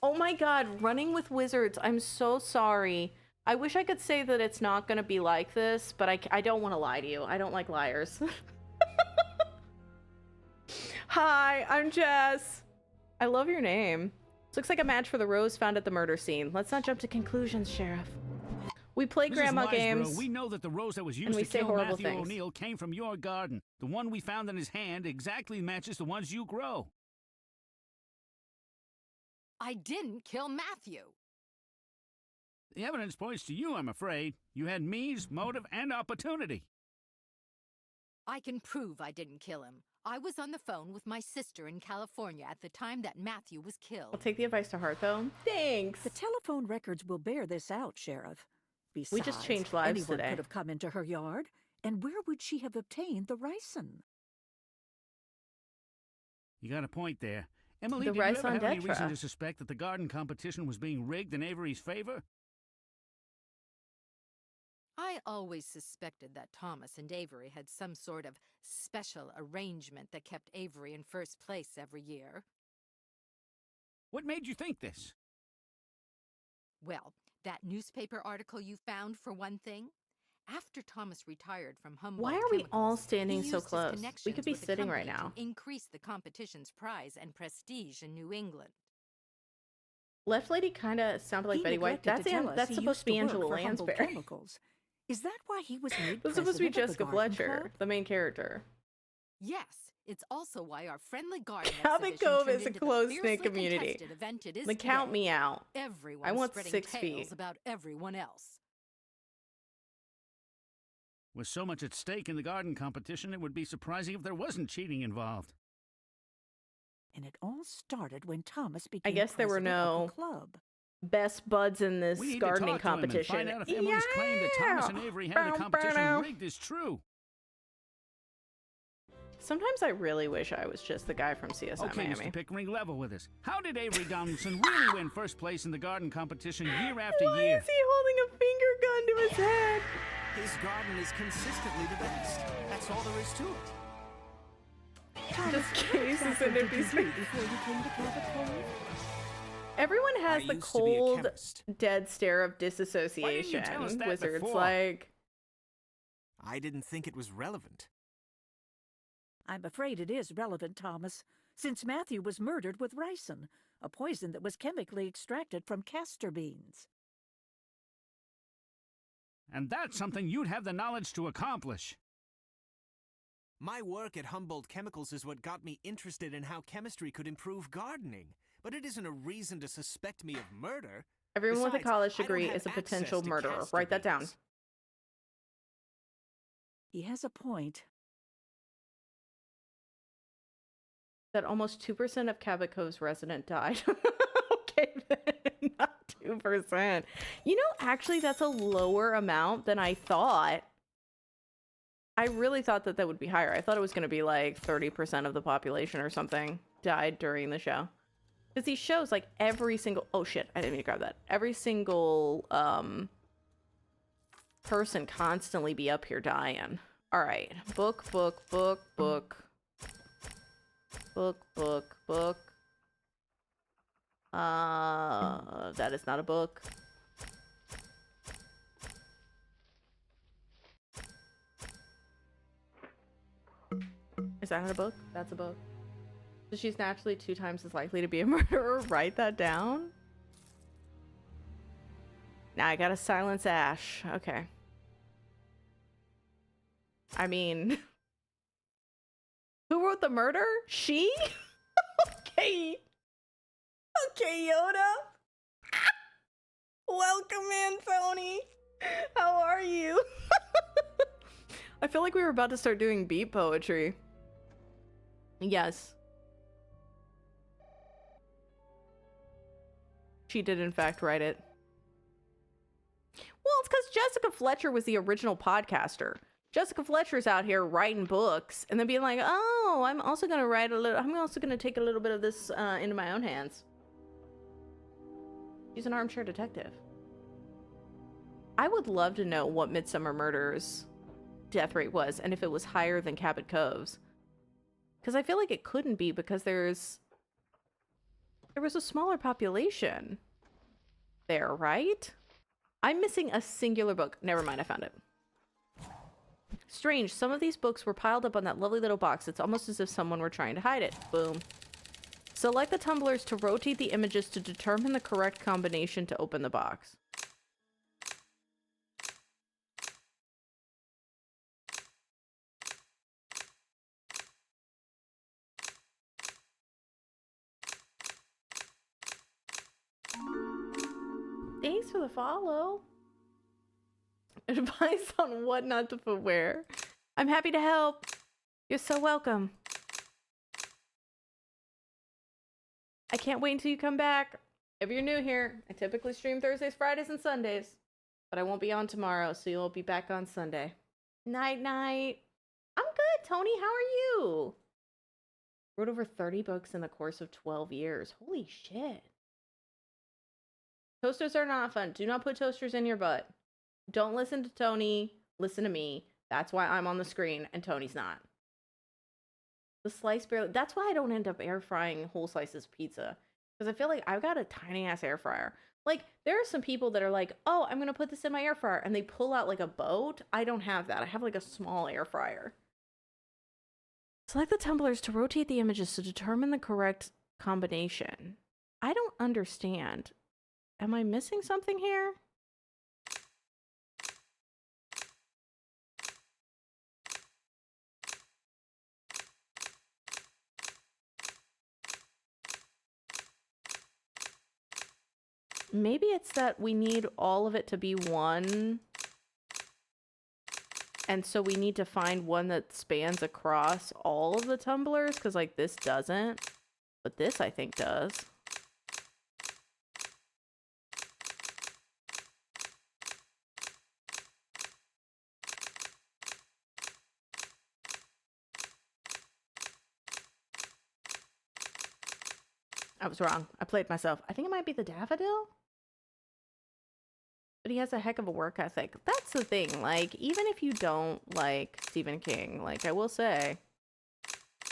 Oh my god, Running with Wizards, I'm so sorry. I wish I could say that it's not gonna be like this, but I don't want to lie to you. I don't like liars. Hi, I'm Jess. I love your name. This looks like a match for the rose found at the murder scene. Let's not jump to conclusions, Sheriff. We play grandma games. We know that the rose that was used to kill Matthew O'Neill came from your garden. The one we found in his hand exactly matches the ones you grow. I didn't kill Matthew. The evidence points to you, I'm afraid. You had means, motive, and opportunity. I can prove I didn't kill him. I was on the phone with my sister in California at the time that Matthew was killed. I'll take the advice to heart, though. Thanks. The telephone records will bear this out, Sheriff. Besides, We just changed lives anyone today. could have come into her yard, and where would she have obtained the ricin? You got a point there. Emily, The did you rice ever on have any Detra. reason to suspect that the garden competition was being rigged in Avery's favor? I always suspected that Thomas and Avery had some sort of special arrangement that kept Avery in first place every year. What made you think this? Well, that newspaper article you found, for one thing. After Thomas retired from Humboldt Why are we Chemicals, all standing he so used his close? We connections could be with the sitting right company now. to increase the competition's prize and prestige in New England. Left Lady kind of sounded like He Betty White. neglected to tell us That's he supposed used to be work Angela for Humboldt Lansbury. Chemicals. Is that why he was made That's supposed to be president of the Jessica Garden Fletcher, Club? the main character. Yes, it's also why our friendly garden Cabot exhibition Cove turned is a into the close-knit fiercely community. contested event it is Like, count today. me out. Everyone I want spreading 6 tales feet. about everyone else. With so much at stake in the garden competition, it would be surprising if there wasn't cheating involved. And it all started when Thomas became guess there were president of no the club. Best buds in this We need gardening to talk competition. to him and find out if Emily's claim that Thomas and Avery had the competition rigged is true. Sometimes I really wish I was just the guy from CSI Okay, Miami. Mr. Pickering, level with us. How did Avery Donaldson really win first place in the garden competition year after Why year? is he holding a finger gun to his head? His garden is consistently the best. That's all there is to it. Just cases and What did you NPCs. do before you came to Cabot Cove? Everyone has I the used to be a cold, chemist. dead stare of Why didn't you disassociation. tell us that Wizards before? like, I didn't think it was relevant. I'm afraid it is relevant, Thomas, since Matthew was murdered with ricin, a poison that was chemically extracted from castor beans. And that's something you'd have the knowledge to accomplish. My work at Humboldt Chemicals is what got me interested in how chemistry could improve gardening. But it isn't a reason to suspect me of murder. everyone with a Besides, college I don't degree have is a access potential to murderer. castor Write that down. beans. He has a point. That almost 2% of Cabot Cove's resident died. Okay, then, not 2%. You know, actually, that's a lower amount than I thought. I really thought that that would be higher. I thought it was going to be like 30% of the population or something died during the show. Because these shows, like every single... Oh, shit. I didn't mean to grab that. Every single person constantly be up here dying. All right. Book. That is not a book. Is that not a book? That's a book. So she's naturally 2 times as likely to be a murderer. Write that down. Now I gotta silence Ash. Okay. I mean... Who wrote the murder? She? Okay. Okay, Yoda. Welcome, Anthony. How are you? I feel like we were about to start doing beat poetry. Yes. She did, in fact, write it. Well, it's because Jessica Fletcher was the original podcaster. Jessica Fletcher's out here writing books and then being like, oh, I'm also going to write a little, I'm also going to take a little bit of this into my own hands. She's an armchair detective. I would love to know what Midsummer Murders' death rate was and if it was higher than Cabot Cove's. Because I feel like it couldn't be because there was a smaller population there, right? I'm missing a singular book. Never mind, I found it. Strange, some of these books were piled up on that lovely little box. It's almost as if someone were trying to hide it. Boom. Select the tumblers to rotate the images to determine the correct combination to open the box. Thanks for the follow. Advice on what not to put where. I'm happy to help. You're so welcome. I can't wait until you come back. If you're new here, I typically stream Thursdays, Fridays, and Sundays. But I won't be on tomorrow, so you'll be back on Sunday. Night, night. I'm good, Tony. How are you? Wrote over 30 books in the course of 12 years. Holy shit. Toasters are not fun. Do not put toasters in your butt. Don't listen to Tony. Listen to me. That's why I'm on the screen and Tony's not. The slice barely. That's why I don't end up air frying whole slices of pizza. Because I feel like I've got a tiny ass air fryer. Like, there are some people that are like, oh, I'm going to put this in my air fryer. And they pull out like a boat. I don't have that. I have like a small air fryer. Select the tumblers to rotate the images to determine the correct combination. I don't understand. Am I missing something here? Maybe it's that we need all of it to be one. And so we need to find one that spans across all of the tumblers, because like this doesn't. But this I think does. I was wrong. I played myself. I think it might be the daffodil. But he has a heck of a work ethic. That's the thing. Like, even if you don't like Stephen King, like I will say,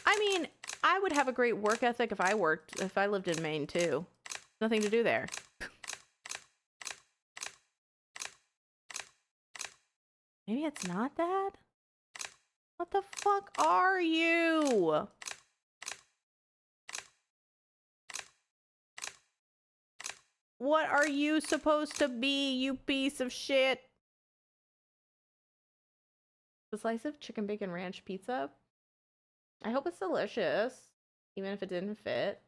I mean, I would have a great work ethic if I lived in Maine too. Nothing to do there. Maybe it's not that? What the fuck are you? What are you supposed to be, you piece of shit? A slice of chicken bacon ranch pizza? I hope it's delicious, even if it didn't fit.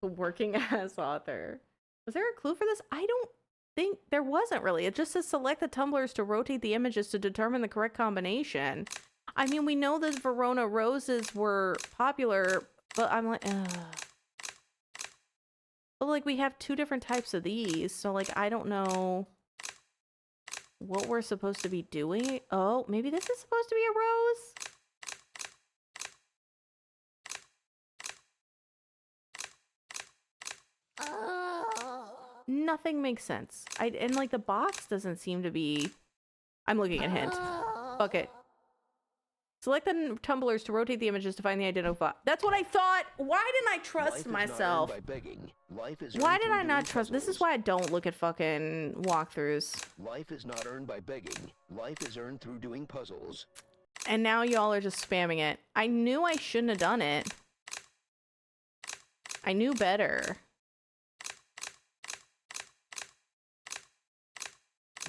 The working ass author. Was there a clue for this? I don't think there wasn't really. It just says select the tumblers to rotate the images to determine the correct combination. I mean, we know that Verona roses were popular, but I'm like, ugh. But, like, we have two different types of these, so, like, I don't know what we're supposed to be doing. Oh, maybe this is supposed to be a rose? Nothing makes sense. And, like, the box doesn't seem to be... I'm looking at hint. Fuck it. Select the tumblers to rotate the images to find the identical. That's what I thought. Why didn't I trust myself? Why did I not trust? This is why I don't look at fucking walkthroughs. Life is not earned by begging. Life is earned through doing puzzles. And now y'all are just spamming it. I knew I shouldn't have done it. I knew better.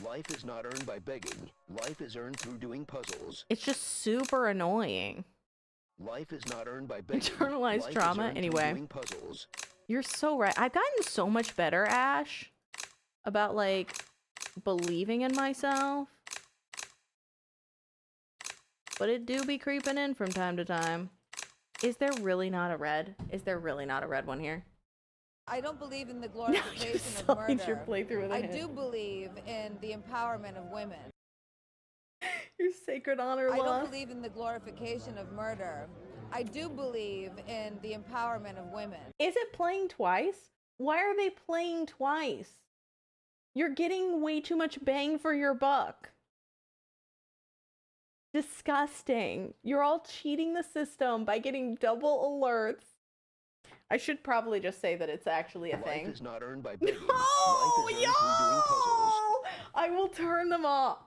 Life is not earned by begging. Life is earned through doing puzzles. It's just super annoying. Life is not earned by begging. Internalized Life trauma. Anyway, doing puzzles. You're so right. I've gotten so much better, Ash, about like believing in myself. But it do be creeping in from time to time. Is there really not a red? Is there really not a red one here? I don't believe in the glorification No, of your murder. playthrough with a I hint. do believe in the empowerment of women. Your sacred honor I law. don't believe in the glorification of murder. I do believe in the empowerment of women. Is it playing twice? Why are they playing twice? You're getting way too much bang for your buck. Disgusting. You're all cheating the system by getting double alerts. I should probably just say that it's actually a thing. Life is not earned by begging. No, Life is earned through doing puzzles. I will turn them off.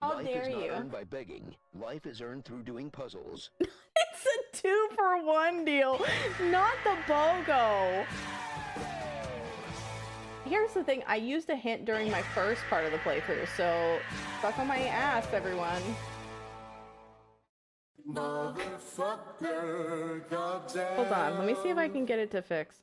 How Life dare is not you? earned by begging. Life is earned through doing puzzles. It's a 2-for-1 deal, not the BOGO. Here's the thing, I used a hint during my first part of the playthrough, so suck on my ass, everyone. Motherfucker, goddamn. Hold on, let me see if I can get it to fix.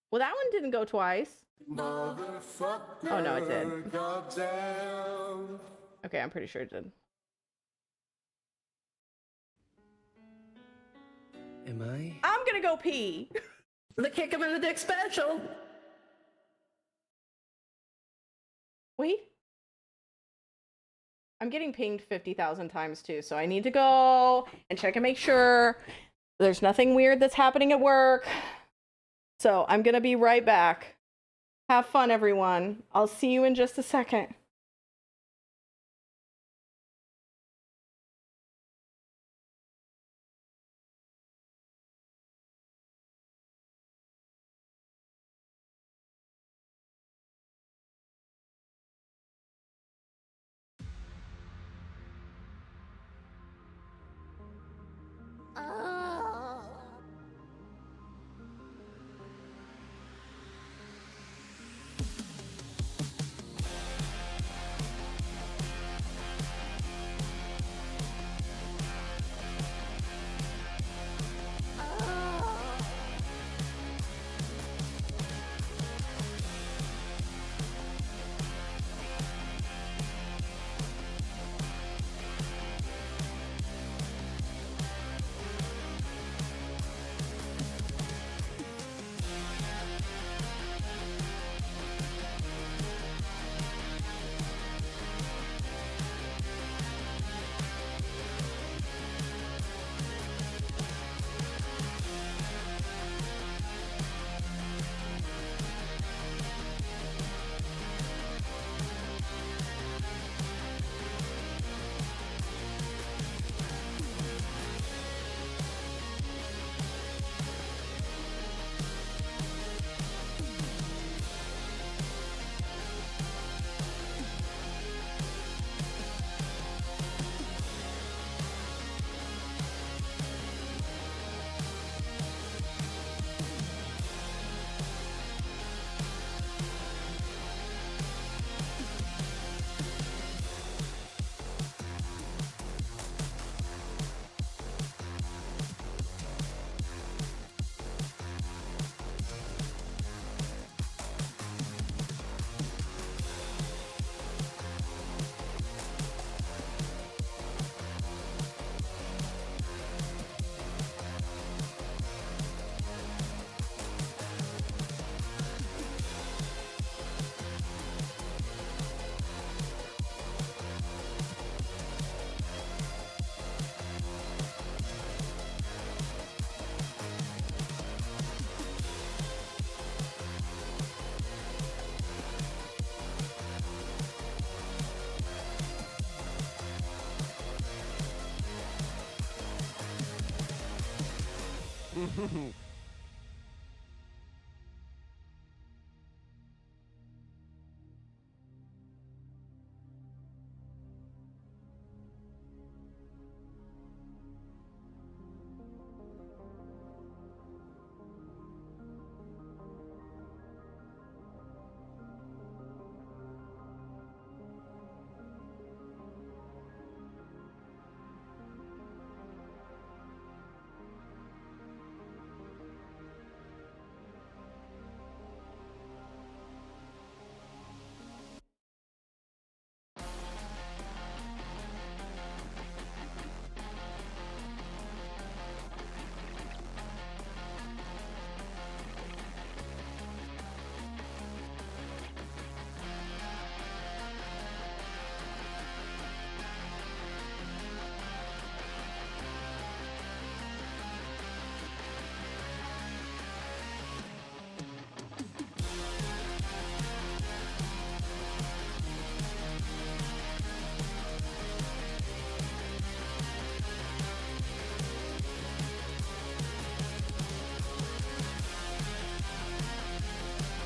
Well, that one didn't go twice. Motherfucker, oh, no, it did. Goddamn. Okay, I'm pretty sure it did. Am I? I'm gonna go pee. The kick him in the dick special. Wait. I'm getting pinged 50,000 times too, so I need to go and check and make sure there's nothing weird that's happening at work. So I'm gonna be right back. Have fun, everyone. I'll see you in just a second.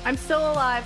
I'm still alive.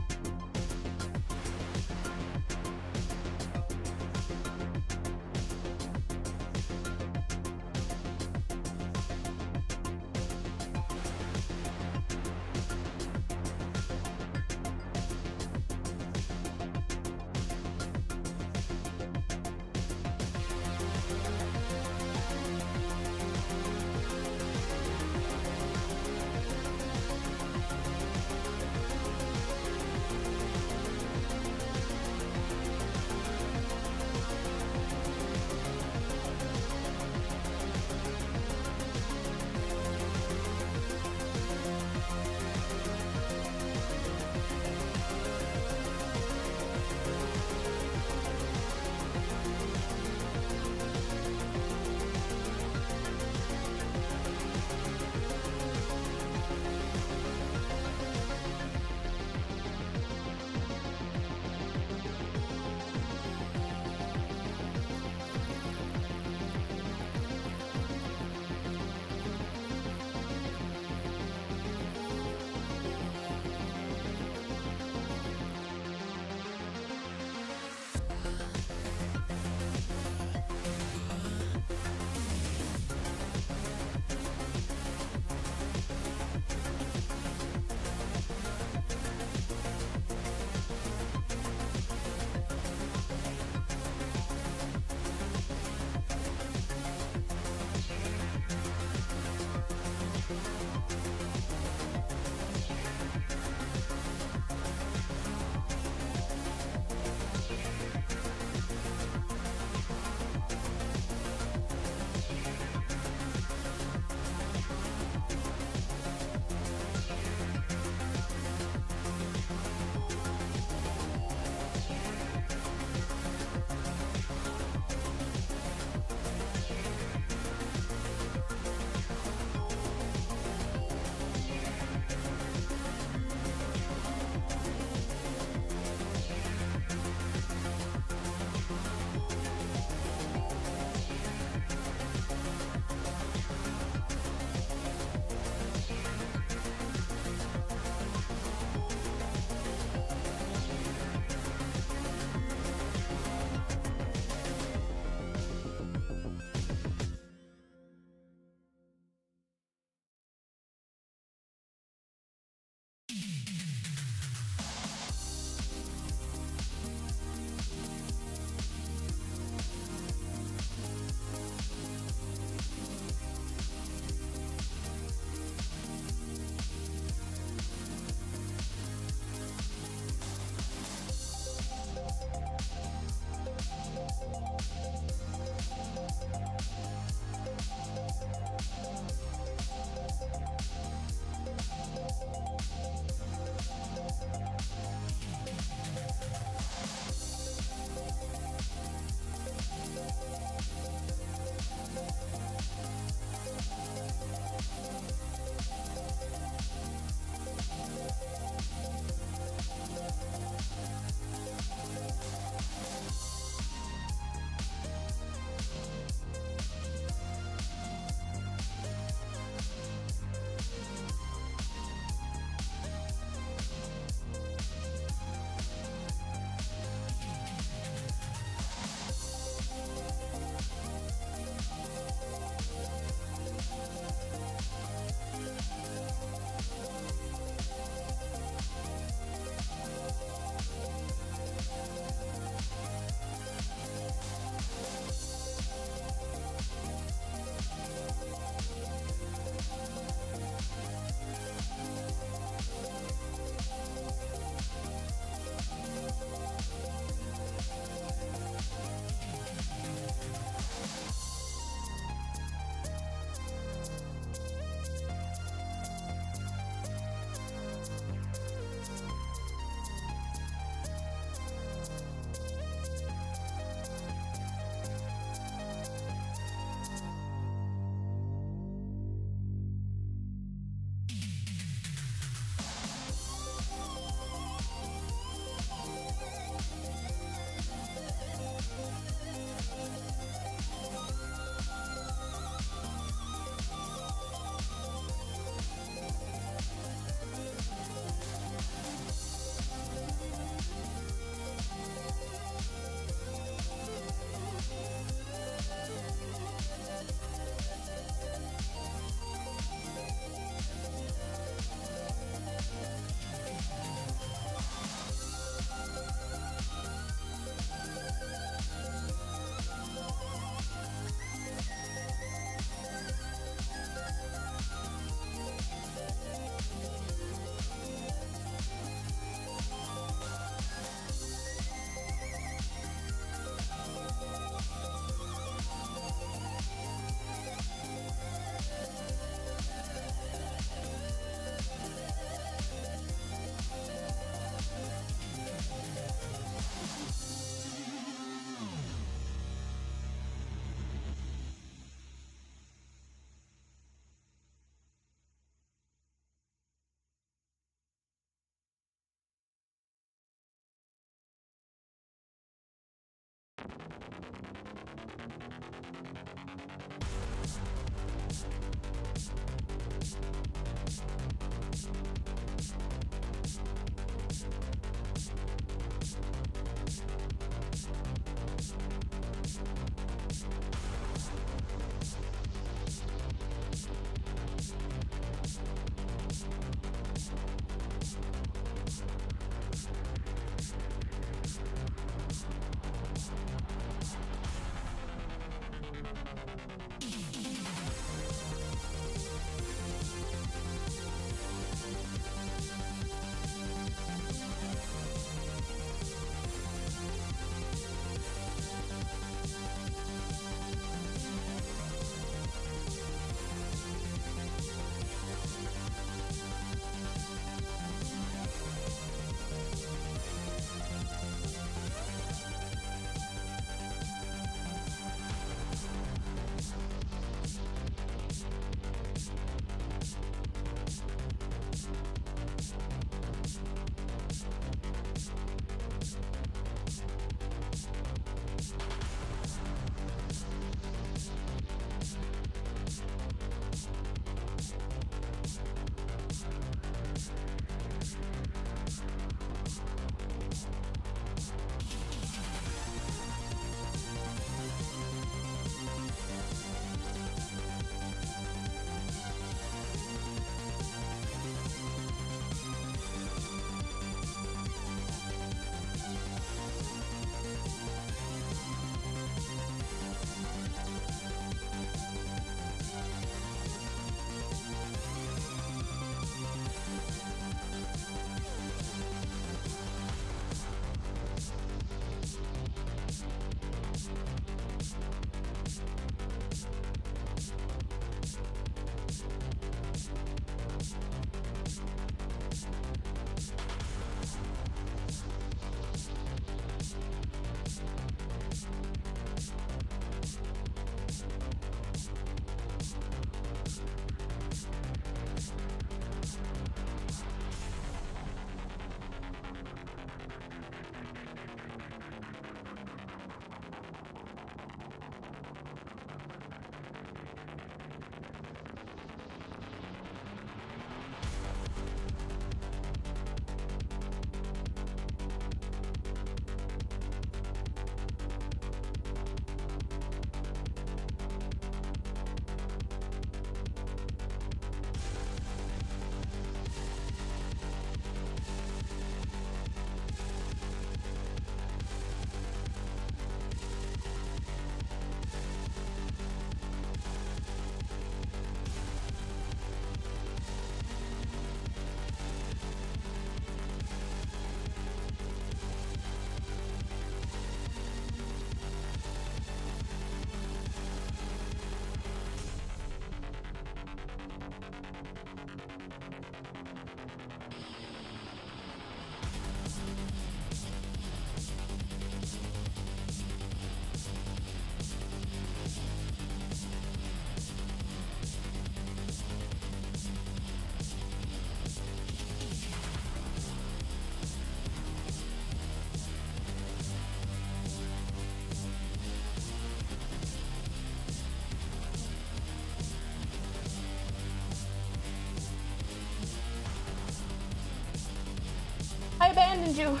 frightened you.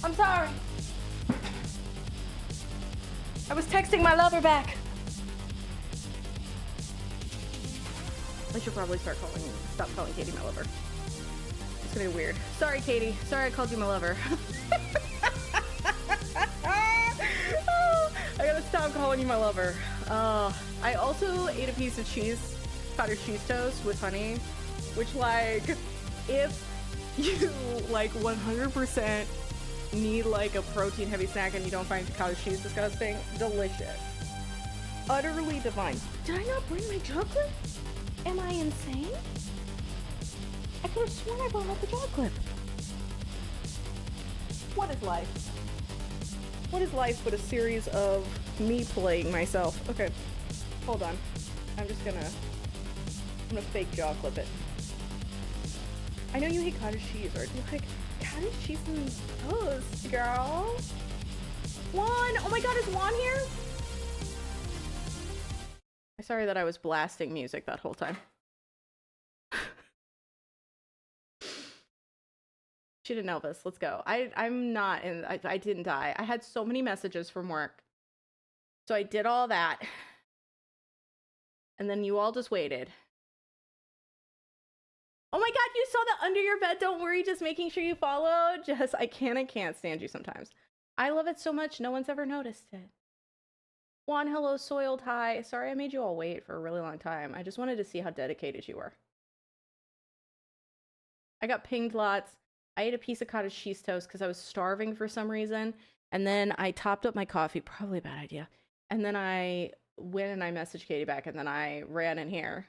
I'm sorry. I was texting my lover back. I should probably stop calling Katie my lover. It's gonna be weird. Sorry, Katie. Sorry I called you my lover. I gotta stop calling you my lover. I also ate a piece of cheese, cottage cheese toast with honey, which, like, if you, like, 100% need, like, a protein-heavy snack and you don't find cottage cheese disgusting, delicious. Utterly divine. Did I not bring my chocolate? Am I insane? I could have sworn I brought out the chocolate. What is life? What is life but a series of me playing myself? Okay, hold on. I'm gonna fake jaw clip it. I know you hate cottage cheese, or do you like cottage cheese and toast, girl? Juan! Oh my god, is Juan here? I'm sorry that I was blasting music that whole time. She did Elvis. Let's go. I'm not, and I didn't die. I had so many messages from work. So I did all that. And then you all just waited. Oh my god, you saw that under your bed. Don't worry, just making sure you follow. Just, I can't stand you sometimes. I love it so much, no one's ever noticed it. Juan, hello, Soiled, hi. Sorry I made you all wait for a really long time. I just wanted to see how dedicated you were. I got pinged lots. I ate a piece of cottage cheese toast because I was starving for some reason. And then I topped up my coffee. Probably a bad idea. And then I went and I messaged Katie back. And then I ran in here.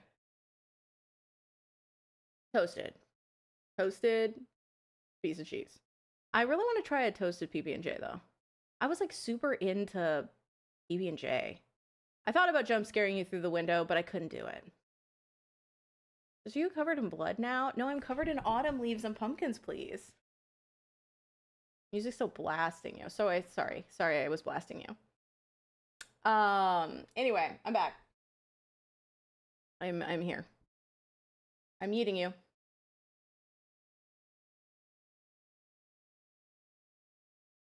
Toasted piece of cheese. I really want to try a toasted PB&J though. I was like super into PB&J. I thought about jump scaring you through the window, but I couldn't do it. Is you covered in blood now? No, I'm covered in autumn leaves and pumpkins, please. Music's still blasting you. So sorry I was blasting you. Anyway, I'm back. I'm here. I'm eating you.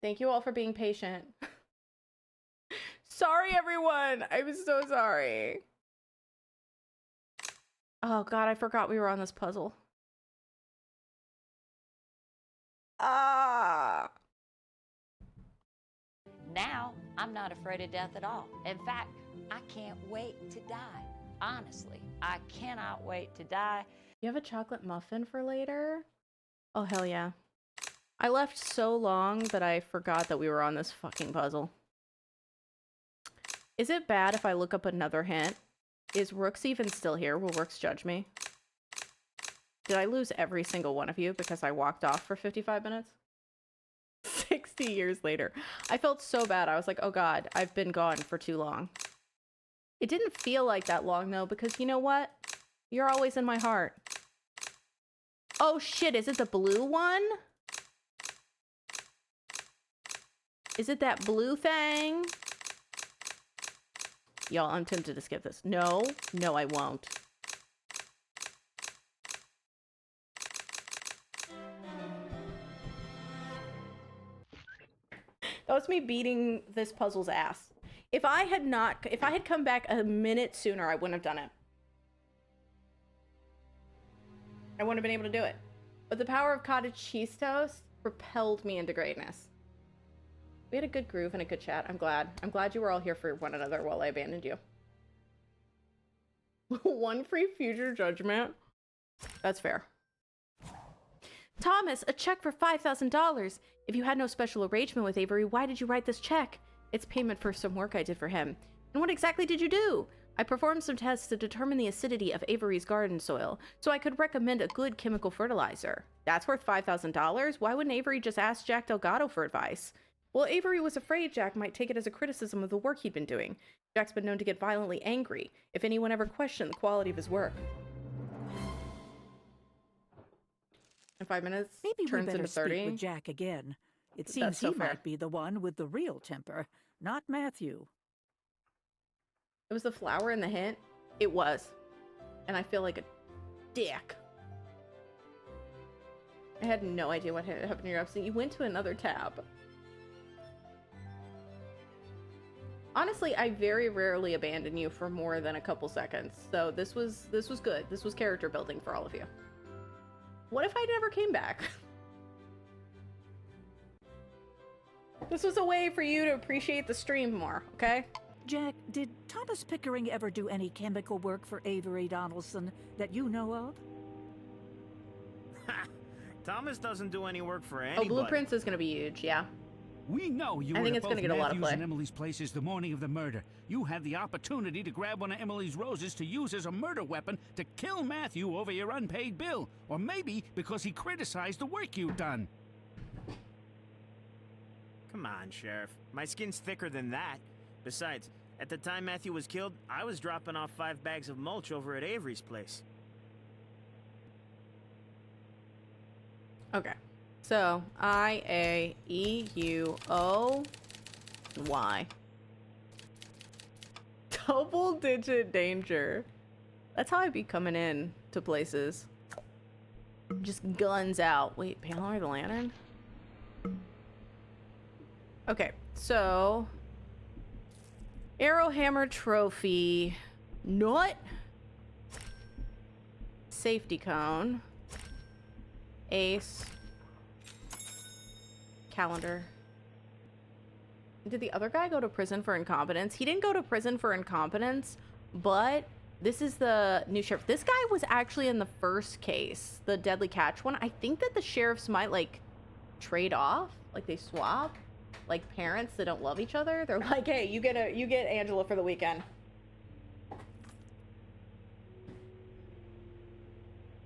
Thank you all for being patient. Sorry, everyone. I'm so sorry. Oh, God, I forgot we were on this puzzle. Ah. Now, I'm not afraid of death at all. In fact, I can't wait to die. Honestly, I cannot wait to die. You have a chocolate muffin for later? Oh, hell yeah. I left so long that I forgot that we were on this fucking puzzle. Is it bad if I look up another hint? Is Rooks even still here? Will Rooks judge me? Did I lose every single one of you because I walked off for 55 minutes? 60 years later. I felt so bad. I was like, oh god, I've been gone for too long. It didn't feel like that long though, because you know what? You're always in my heart. Oh shit, is it the blue one? Is it that blue thing? Y'all, I'm tempted to skip this. No, I won't. That was me beating this puzzle's ass. If I had come back a minute sooner, I wouldn't have done it. I wouldn't have been able to do it. But the power of cottage cheese toast propelled me into greatness. We had a good groove and a good chat. I'm glad. I'm glad you were all here for one another while I abandoned you. One free future judgment. That's fair. Thomas, a check for $5,000. If you had no special arrangement with Avery, why did you write this check? It's payment for some work I did for him. And what exactly did you do? I performed some tests to determine the acidity of Avery's garden soil, so I could recommend a good chemical fertilizer. That's worth $5,000? Why wouldn't Avery just ask Jack Delgado for advice? Well, Avery was afraid Jack might take it as a criticism of the work he'd been doing. Jack's been known to get violently angry if anyone ever questioned the quality of his work. In 5 minutes, maybe turns we better into 30. speak with Jack again. It That's seems so he fair. might be the one with the real temper, not Matthew. It was the flower in the hint. It was. And I feel like a dick. I had no idea what happened to your absent. You went to another tab. Honestly, I very rarely abandon you for more than a couple seconds. So this was good. This was character building for all of you. What if I never came back? This was a way for you to appreciate the stream more, okay? Jack, did Thomas Pickering ever do any chemical work for Avery Donaldson that you know of? Thomas doesn't do any work for anybody. Oh, Blueprints is gonna be huge, yeah. We know you I were think at it's both gonna get a lot of Matthew's play. and Emily's places the morning of the murder. You had the opportunity to grab one of Emily's roses to use as a murder weapon to kill Matthew over your unpaid bill. Or maybe because he criticized the work you'd done. Come on, Sheriff. My skin's thicker than that. Besides, at the time Matthew was killed, I was dropping off 5 bags of mulch over at Avery's place. Okay. So, I-A-E-U-O-Y. Double digit danger. That's how I be coming in to places. Just guns out. Wait, Palor the Lantern? Okay, so... Arrowhammer Trophy. Nut. Safety Cone. Ace. Calendar. Did the other guy go to prison for incompetence? He didn't go to prison for incompetence, but this is the new sheriff. This guy was actually in the first case, the Deadly Catch one. I think that the sheriffs might, like, trade off. Like, they swap. Like, parents that don't love each other. They're like, hey, you get Angela for the weekend.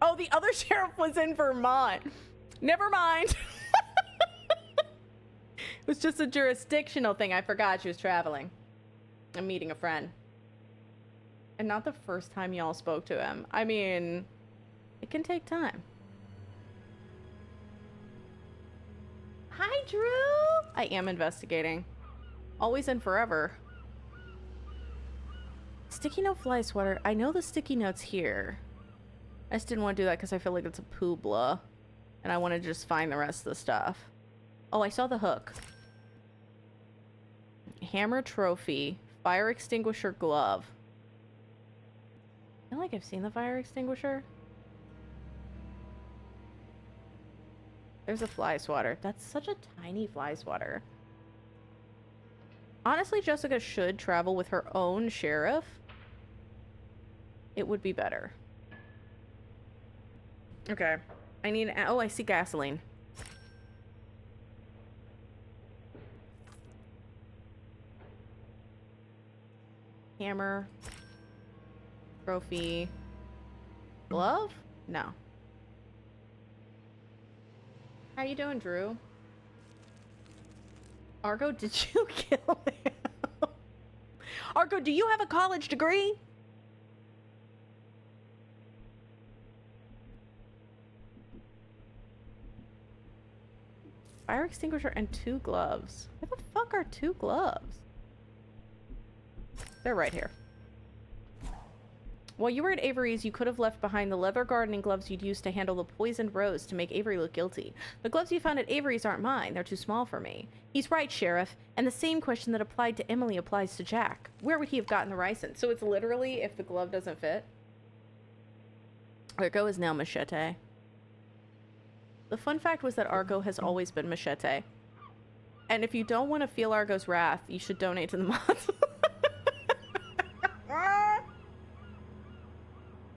Oh, the other sheriff was in Vermont. Never mind. It was just a jurisdictional thing. I forgot she was traveling. I'm meeting a friend. And not the first time y'all spoke to him. I mean, it can take time. Hi, Drew. I am investigating. Always and forever. Sticky note fly sweater. I know the sticky note's here. I just didn't want to do that because I feel like it's a poobla. And I want to just find the rest of the stuff. Oh, I saw the hook. Hammer trophy. Fire extinguisher glove. I feel like I've seen the fire extinguisher. There's a fly swatter. That's such a tiny fly swatter. Honestly, Jessica should travel with her own sheriff. It would be better. Okay. I need... Oh, I see gasoline. Hammer. Trophy. Glove? No. How you doing, Drew? Argo, did you kill him? Argo, do you have a college degree? Fire extinguisher and 2 gloves. Where the fuck are 2 gloves? They're right here. While you were at Avery's, you could have left behind the leather gardening gloves you'd used to handle the poisoned rose to make Avery look guilty. The gloves you found at Avery's aren't mine. They're too small for me. He's right, Sheriff. And the same question that applied to Emily applies to Jack. Where would he have gotten the ricin? So it's literally if the glove doesn't fit. Argo is now Machete. The fun fact was that Argo has always been Machete. And if you don't want to feel Argo's wrath, you should donate to the mods.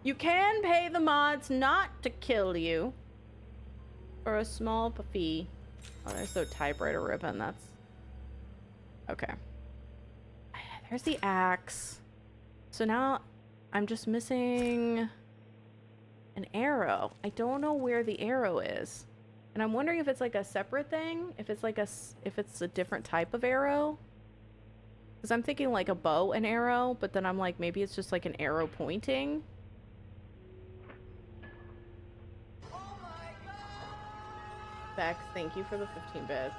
You can pay the mods not to kill you for a small fee. Oh, there's the typewriter ribbon. That's okay. There's the axe. So now I'm just missing an arrow. I don't know where the arrow is, and I'm wondering if it's like a separate thing. If it's like if it's a different type of arrow. Because I'm thinking like a bow and arrow, but then I'm like maybe it's just like an arrow pointing. Bex, thank you for the 15 bits.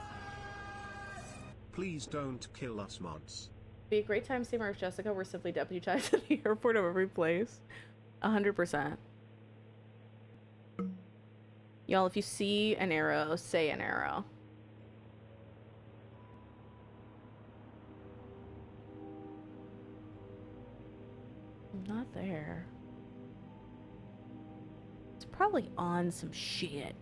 Please don't kill us, mods. Be a great time Seymour if Jessica were simply deputized at the airport of every place. 100%. Y'all, if you see an arrow, say an arrow. Not there. It's probably on some shit.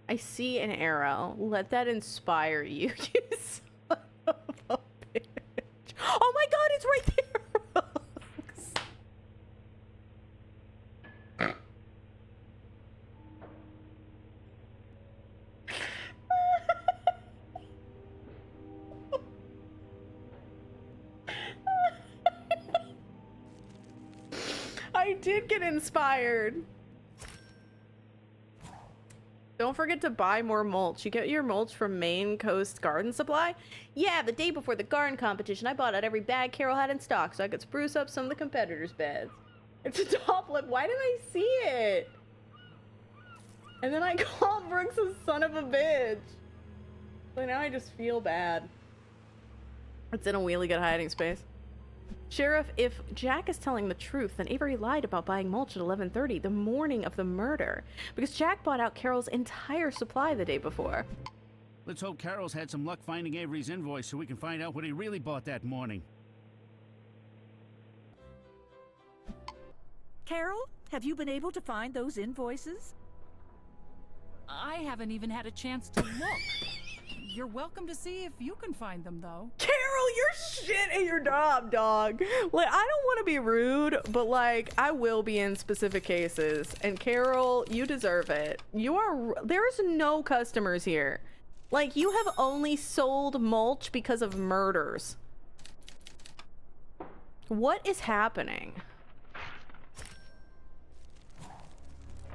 I see an arrow. Let that inspire you, you son of a bitch. Oh my god, it's right there! I did get inspired. Don't forget to buy more mulch. You get your mulch from Maine Coast Garden Supply? Yeah, the day before the garden competition, I bought out every bag Carol had in stock so I could spruce up some of the competitors' beds. It's a top lip. Why didn't I see it? And then I called Brooks a son of a bitch. So now I just feel bad. It's in a really good hiding space. Sheriff, if Jack is telling the truth, then Avery lied about buying mulch at 11:30, the morning of the murder, because Jack bought out Carol's entire supply the day before. Let's hope Carol's had some luck finding Avery's invoice so we can find out what he really bought that morning. Carol, have you been able to find those invoices? I haven't even had a chance to look. You're welcome to see if you can find them, though. Carol, you're shit at your job, dog. Like, I don't want to be rude, but like, I will be in specific cases. And Carol, you deserve it. There's no customers here. Like, you have only sold mulch because of murders. What is happening?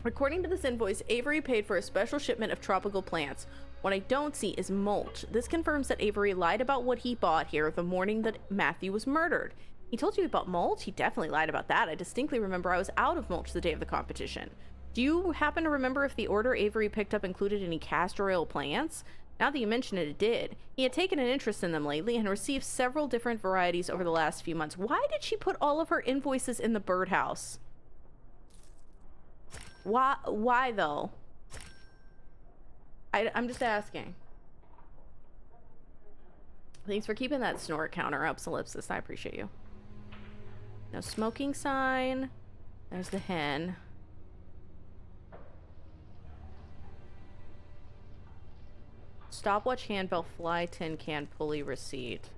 According to this invoice, Avery paid for a special shipment of tropical plants. What I don't see is mulch. This confirms that Avery lied about what he bought here the morning that Matthew was murdered. He told you he bought mulch? He definitely lied about that. I distinctly remember I was out of mulch the day of the competition. Do you happen to remember if the order Avery picked up included any castor oil plants? Now that you mention it, it did. He had taken an interest in them lately and received several different varieties over the last few months. Why did she put all of her invoices in the birdhouse? Why though? I'm just asking. Thanks for keeping that snort counter up, Solipsis. I appreciate you. No smoking sign. There's the hen. Stopwatch, handbell, fly, tin can, pulley, receipt.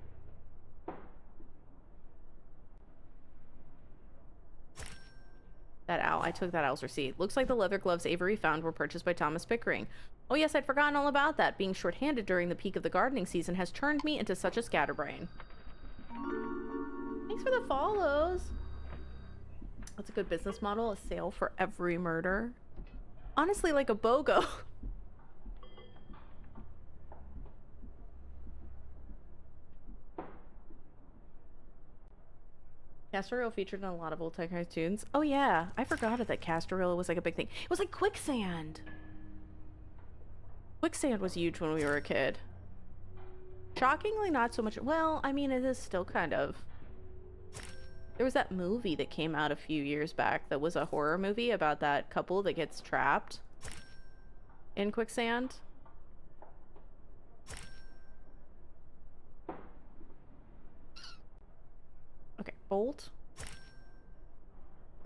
That owl. I took that owl's receipt. Looks like the leather gloves Avery found were purchased by Thomas Pickering. Oh yes, I'd forgotten all about that. Being short-handed during the peak of the gardening season has turned me into such a scatterbrain. Thanks for the follows. That's a good business model. A sale for every murder. Honestly, like a BOGO. Castor oil featured in a lot of old time cartoons. Oh yeah, I forgot that castor oil was like a big thing. It was like quicksand. Quicksand was huge when we were a kid. Shockingly, not so much. Well, I mean, it is still kind of. There was that movie that came out a few years back that was a horror movie about that couple that gets trapped in quicksand. Okay, bolt.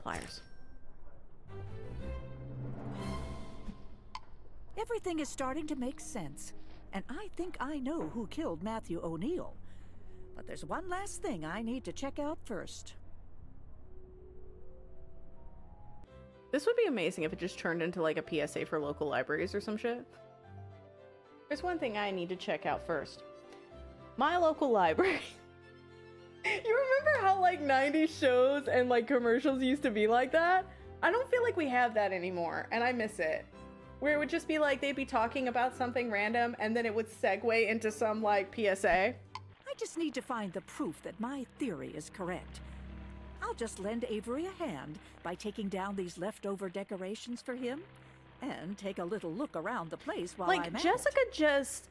Pliers. Everything is starting to make sense, and I think I know who killed Matthew O'Neill. But there's one last thing I need to check out first. This would be amazing if it just turned into like a PSA for local libraries or some shit. There's one thing I need to check out first. My local library. You remember how like 90s shows and like commercials used to be like that? I don't feel like we have that anymore, and I miss it. Where it would just be like they'd be talking about something random and then it would segue into some like PSA. I just need to find the proof that my theory is correct. I'll just lend Avery a hand by taking down these leftover decorations for him and take a little look around the place while I'm at it. Jessica just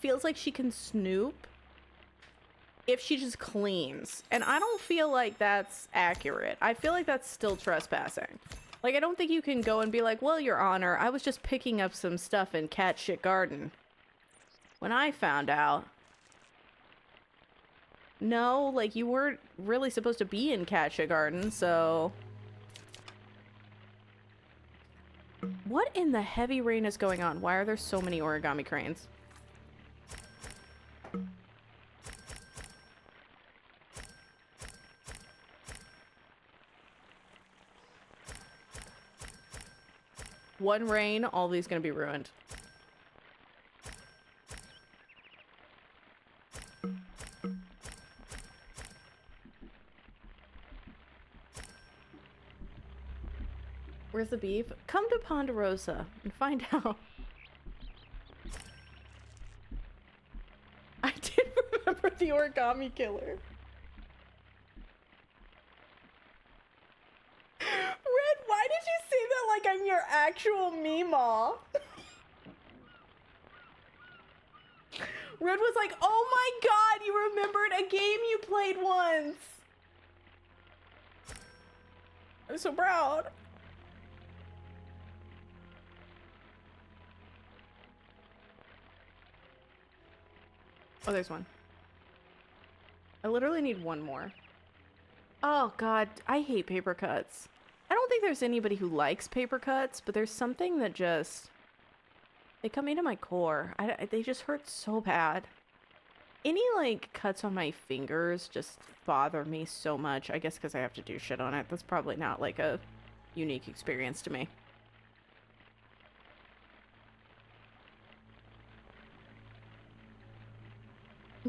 feels like she can snoop if she just cleans. And I don't feel like that's accurate. I feel like that's still trespassing. Like, I don't think you can go and be like, well, Your Honor, I was just picking up some stuff in Cat Shit Garden. When I found out, no, like, you weren't really supposed to be in Cat Shit Garden, so... What in the heavy rain is going on? Why are there so many origami cranes? One rain, all these gonna be ruined. Where's the beef? Come to Ponderosa and find out. I did remember the origami killer. Red, why did you say that like I'm your actual Meemaw? Red was like, oh my god, you remembered a game you played once. I'm so proud. Oh, there's one. I literally need one more. Oh god, I hate paper cuts. I don't think there's anybody who likes paper cuts, but there's something that just... They cut me to my core. They just hurt so bad. Any, like, cuts on my fingers just bother me so much. I guess because I have to do shit on it. That's probably not, like, a unique experience to me.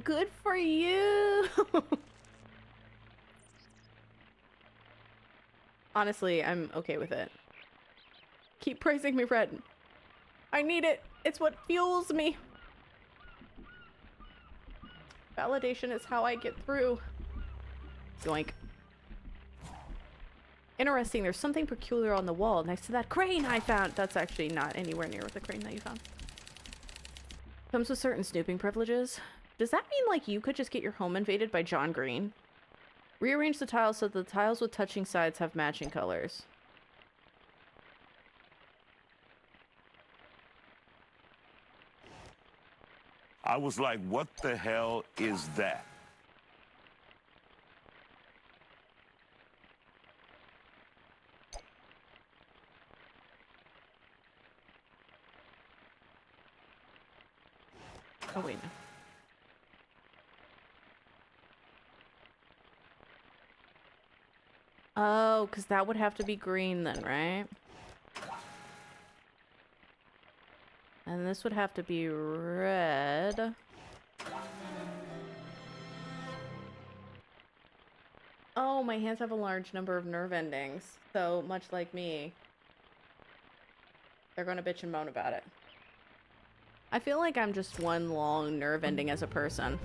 Good for you! Honestly, I'm okay with it. Keep praising me, Red. I need it. It's what fuels me. Validation is how I get through. Yoink. Interesting, there's something peculiar on the wall next to that crane I found. That's actually not anywhere near the crane that you found. Comes with certain snooping privileges. Does that mean, like, you could just get your home invaded by John Green? Rearrange the tiles so that the tiles with touching sides have matching colors. I was like, what the hell is that? Oh, wait, no. Oh, because that would have to be green then, right? And this would have to be red. Oh, my hands have a large number of nerve endings. So, much like me, they're gonna bitch and moan about it. I feel like I'm just one long nerve ending as a person.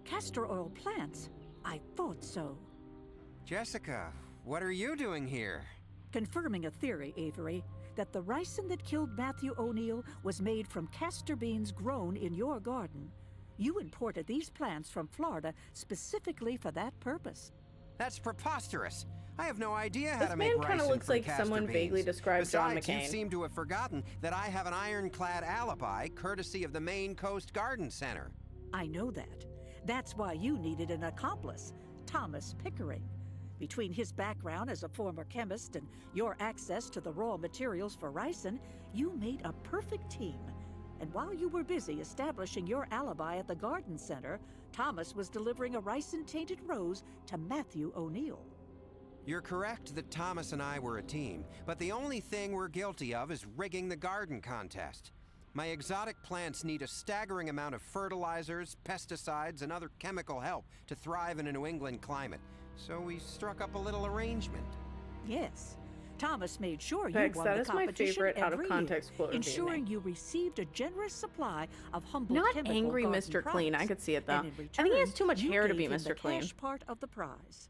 Castor oil plants? I thought so. Jessica, what are you doing here? Confirming a theory, Avery, that the ricin that killed Matthew O'Neill was made from castor beans grown in your garden. You imported these plants from Florida specifically for that purpose. That's preposterous. I have no idea how This to make man kinda ricin looks from like castor someone beans. vaguely described John Besides, you McCain. seem to have forgotten that I have an ironclad alibi courtesy of the Maine Coast Garden Center. I know that. That's why you needed an accomplice, Thomas Pickering. Between his background as a former chemist and your access to the raw materials for ricin, you made a perfect team. And while you were busy establishing your alibi at the garden center, Thomas was delivering a ricin-tainted rose to Matthew O'Neill. You're correct that Thomas and I were a team, but the only thing we're guilty of is rigging the garden contest. My exotic plants need a staggering amount of fertilizers, pesticides, and other chemical help to thrive in a New England climate. So we struck up a little arrangement. Yes. Thomas made sure you Bex, won that the is my competition favorite out of every context year, quote of ensuring DNA. you received a generous supply of humble Not chemical angry garden Mr. Clean. I products. could see it though. And in I think he has return, too much you hair to gave be him Mr. the Clean. cash part of the prize.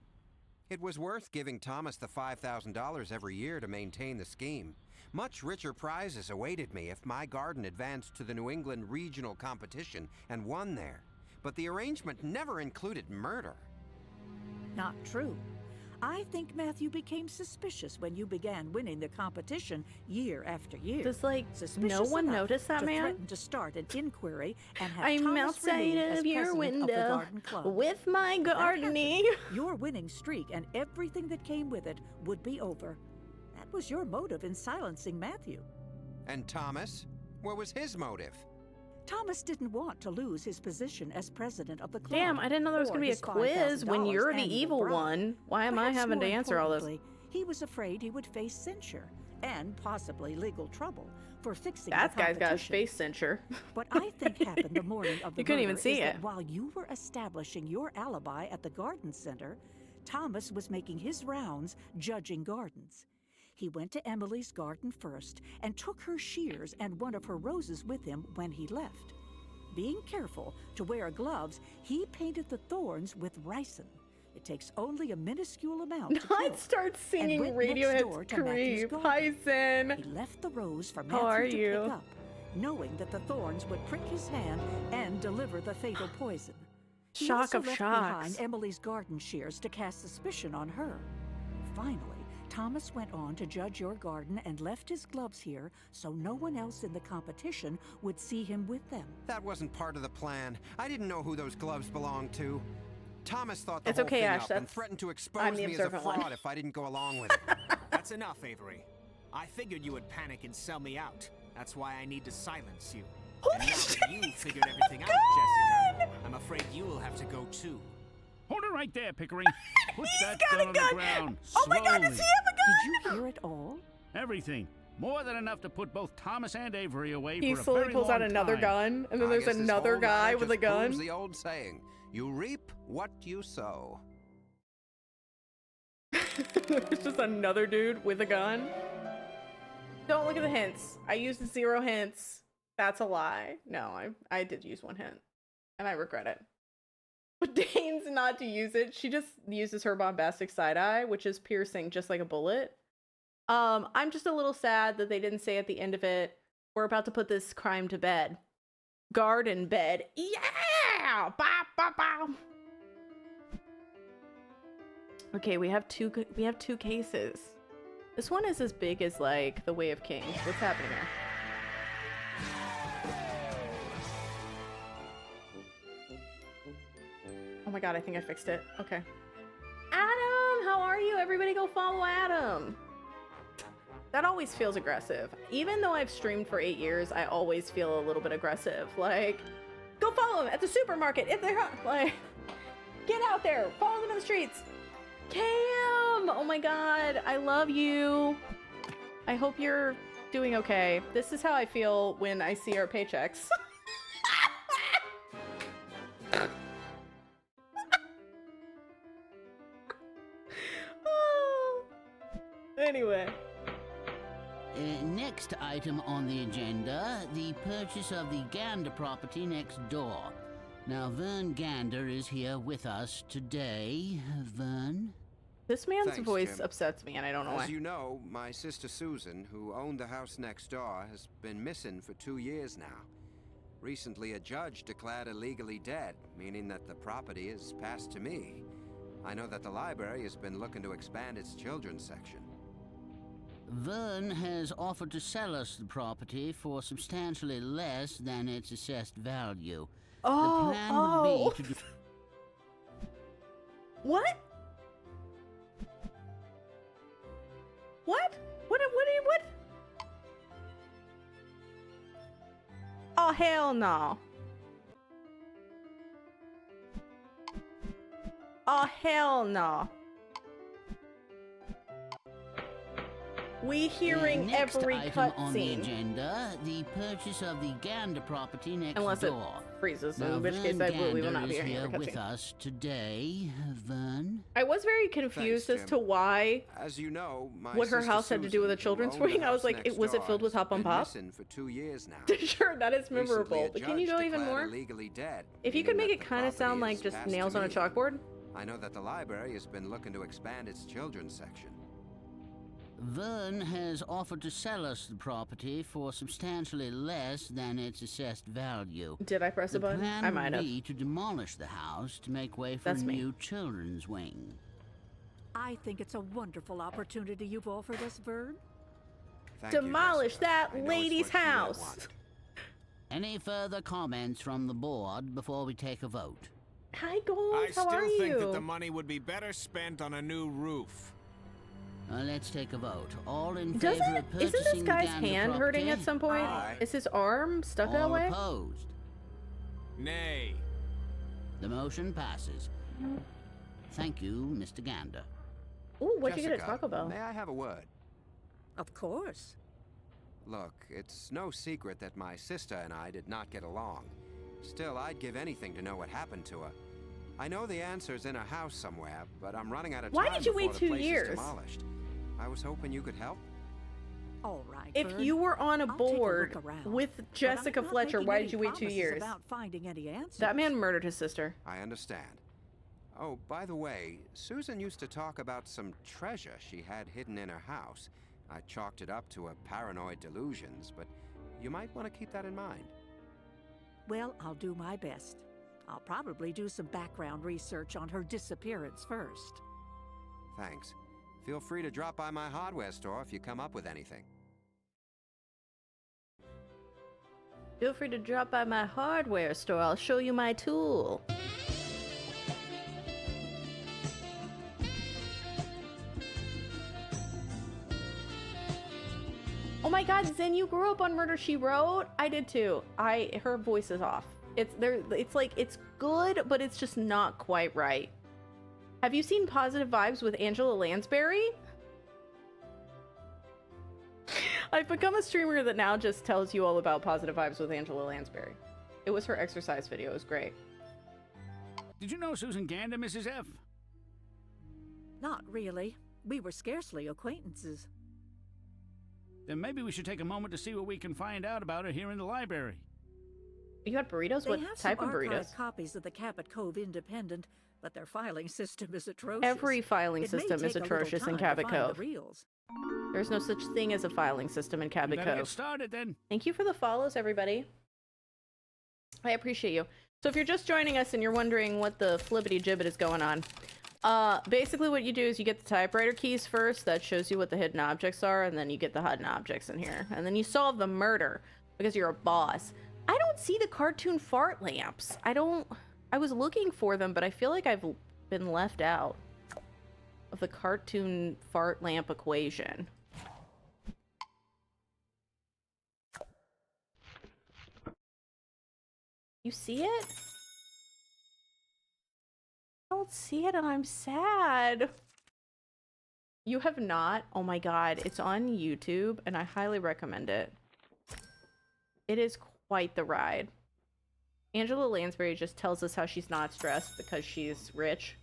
It was worth giving Thomas the $5,000 every year to maintain the scheme. Much richer prizes awaited me if my garden advanced to the New England regional competition and won there. but the arrangement never included murder. Not true. I think Matthew became suspicious when you began winning the competition year after year. Does, like, Suspicious no one enough notice that to man? threaten to start an inquiry and have I'm Thomas outside removed as of your president of the window garden club. with my If that gardening. happened, your winning streak and everything that came with it would be over. That was your motive in silencing Matthew. And Thomas? What was his motive? Thomas didn't want to lose his position as president of the club. Damn, I didn't know there was or going to be a his quiz when $5,000 you're the annual evil bribe. one. Why am I Perhaps having to more answer all this? importantly, he was afraid he would face censure and possibly legal trouble for fixing That the guy's got his competition. face censure. What I think happened the morning of the You couldn't even murder see is it. that while you were establishing your alibi at the garden center, Thomas was making his rounds judging gardens. He went to Emily's garden first and took her shears and one of her roses with him when he left. Being careful to wear gloves, he painted the thorns with ricin. It takes only a minuscule amount to I'd kill. start singing And went next door Radiohead's to Matthew's Creep. garden. Hi, Zen. He left the rose for How are Matthew to you? pick up, knowing that the thorns would prick his hand and deliver the fatal poison. He Shock also of left shocks. behind Emily's garden shears to cast suspicion on her. Finally, Thomas went on to judge your garden and left his gloves here so no one else in the competition would see him with them. That wasn't part of the plan. I didn't know who those gloves belonged to. Thomas thought the It's whole okay, thing Ash, up and that's- threatened to I'm expose the me as a observant one. fraud if I didn't go along with it. That's enough, Avery. I figured you would panic and sell me out. That's why I need to silence you. Holy And now shit, that you he's figured got a everything out, gun! Jessica, I'm afraid you will have to go too. Hold it right there, Pickering. Put that got gun a on gun! the ground. Oh my god, does he have a gun? Did you hear it all? Everything. More than enough to put both Thomas and Avery away He for a slowly very pulls out long another time. gun, and then I there's guess this another whole guy matter with a just proves gun. the old saying, you reap what you sow. There's just another dude with a gun. Don't look at the hints. I used 0 hints. That's a lie. No, I did use 1 hint. And I regret it. But deigns not to use it. She just uses her bombastic side eye, which is piercing just like a bullet. I'm just a little sad that they didn't say at the end of it, we're about to put this crime to bed. Garden bed. Yeah! Ba, ba, ba. Okay, we have two cases. This one is as big as like the Way of Kings. What's happening here? Oh my god, I think I fixed it. Okay. Adam, how are you? Everybody go follow Adam. That always feels aggressive. Even though I've streamed for 8 years, I always feel a little bit aggressive. Like, go follow them at the supermarket if they're like, get out there, follow them in the streets. Cam! Oh my god, I love you. I hope you're doing okay. This is how I feel when I see our paychecks. Oh. Anyway. Next item on the agenda, the purchase of the Gander property next door. Now, Vern Gander is here with us today. Vern? This man's Thanks, voice Jim. upsets me, and I don't know As why. you know, my sister Susan, who owned the house next door, has been missing for 2 years now. Recently, a judge declared her legally dead, meaning that the property is passed to me. I know that the library has been looking to expand its children's section. Vern has offered to sell us the property for substantially less than its assessed value. Oh, the plan would be to... What? What? What? Oh, hell no. Oh, hell no. We hearing Next every item on the cutscene. agenda, the purchase of the Gander property next Unless it door. freezes, Now, in which case Vern I will Gander not be is hearing here every with cutscene. us today. Vern? I was very confused Thanks, as Jim. to why, As you know, my what her sister house had to do with a Susan, who children's owned the wing. I was house like, next was it door, filled with has Hop on been Pop? missing for 2 years now. Sure, that is memorable. Recently, But a can you judge go even declared her more? legally dead, If you could meaning make it that the kind of sound property like is just passed nails to on a me. chalkboard. I know that the library has been looking to expand its children's section. Vern has offered to sell us the property for substantially less than its assessed value. Did I press a button? I The might plan have. would be to demolish the house to make way for That's a me. new children's wing. I think it's a wonderful opportunity you've offered us, Vern. Thank you, Demolish Jessica. that I know it's lady's what you house. want. Any further comments from the board before we take a vote? Hi, Gold. I How are still think you? that the money would be better spent on a new roof. Let's take a vote. All in favor Doesn't of purchasing isn't this the guy's Gander hand hurting property? at some point? Aye. Is his arm stuck that All way? opposed? Nay. The motion passes. Thank you, Mr. Gander. Ooh, what'd you get at Jessica, Taco Bell? May I have a word? Of course. Look, it's no secret that my sister and I did not get along. Still, I'd give anything to know what happened to her. I know the answer's in a house somewhere, but I'm running out of Why time did you before wait the 2 place is years? demolished. I was hoping you could help. All right, If Vern. you were on a I'll take board look around, with but Jessica I'm not Fletcher, making why any did you wait 2 promises years? About finding any answers. That man murdered his sister. I understand. Oh, by the way, Susan used to talk about some treasure she had hidden in her house. I chalked it up to her paranoid delusions, but you might want to keep that in mind. Well, I'll do my best. I'll probably do some background research on her disappearance first. Thanks. Feel free to drop by my hardware store if you come up with anything. Feel free to drop by my hardware store. I'll show you my tool. Oh my god, Zen, you grew up on Murder, She Wrote? I did too. Her voice is off. It's like, it's good, but it's just not quite right. Have you seen Positive Vibes with Angela Lansbury? I've become a streamer that now just tells you all about Positive Vibes with Angela Lansbury. It was her exercise video. It was great. Did you know Susan Gander, Mrs. F? Not really. We were scarcely acquaintances. Then maybe we should take a moment to see what we can find out about her here in the library. You got burritos? They What have type some of burritos? archived copies of the Cabot Cove Independent, but their filing system is atrocious. Every filing It may system is take a little atrocious in time to Cabot find the Cove. reels. There's no such thing as a filing system in Cabot Better get Cove. started then. Thank you for the follows, everybody. I appreciate you. So if you're just joining us and you're wondering what the flippity gibbet is going on, basically what you do is you get the typewriter keys first. That shows you what the hidden objects are, and then you get the hidden objects in here. And then you solve the murder because you're a boss. I don't see the cartoon fart lamps. I was looking for them, but I feel like I've been left out of the cartoon fart lamp equation. You see it? I don't see it and I'm sad. You have not? Oh my god, it's on YouTube and I highly recommend it. It is quite the ride. Angela Lansbury just tells us how she's not stressed because she's rich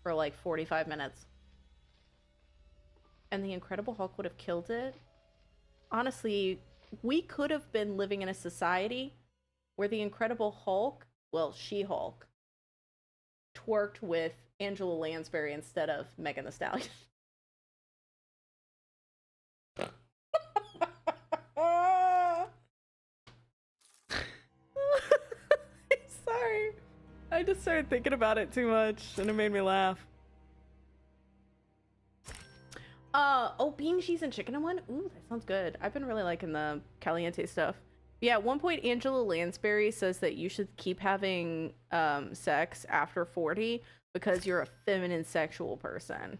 for like 45 minutes. And the Incredible Hulk would have killed it. Honestly, we could have been living in a society where the Incredible Hulk, well, She-Hulk, twerked with Angela Lansbury instead of Megan Thee Stallion. Sorry. I just started thinking about it too much and it made me laugh. Oh, bean, cheese, and chicken in one? Ooh, that sounds good. I've been really liking the caliente stuff. Yeah, at one point, Angela Lansbury says that you should keep having sex after 40 because you're a feminine sexual person.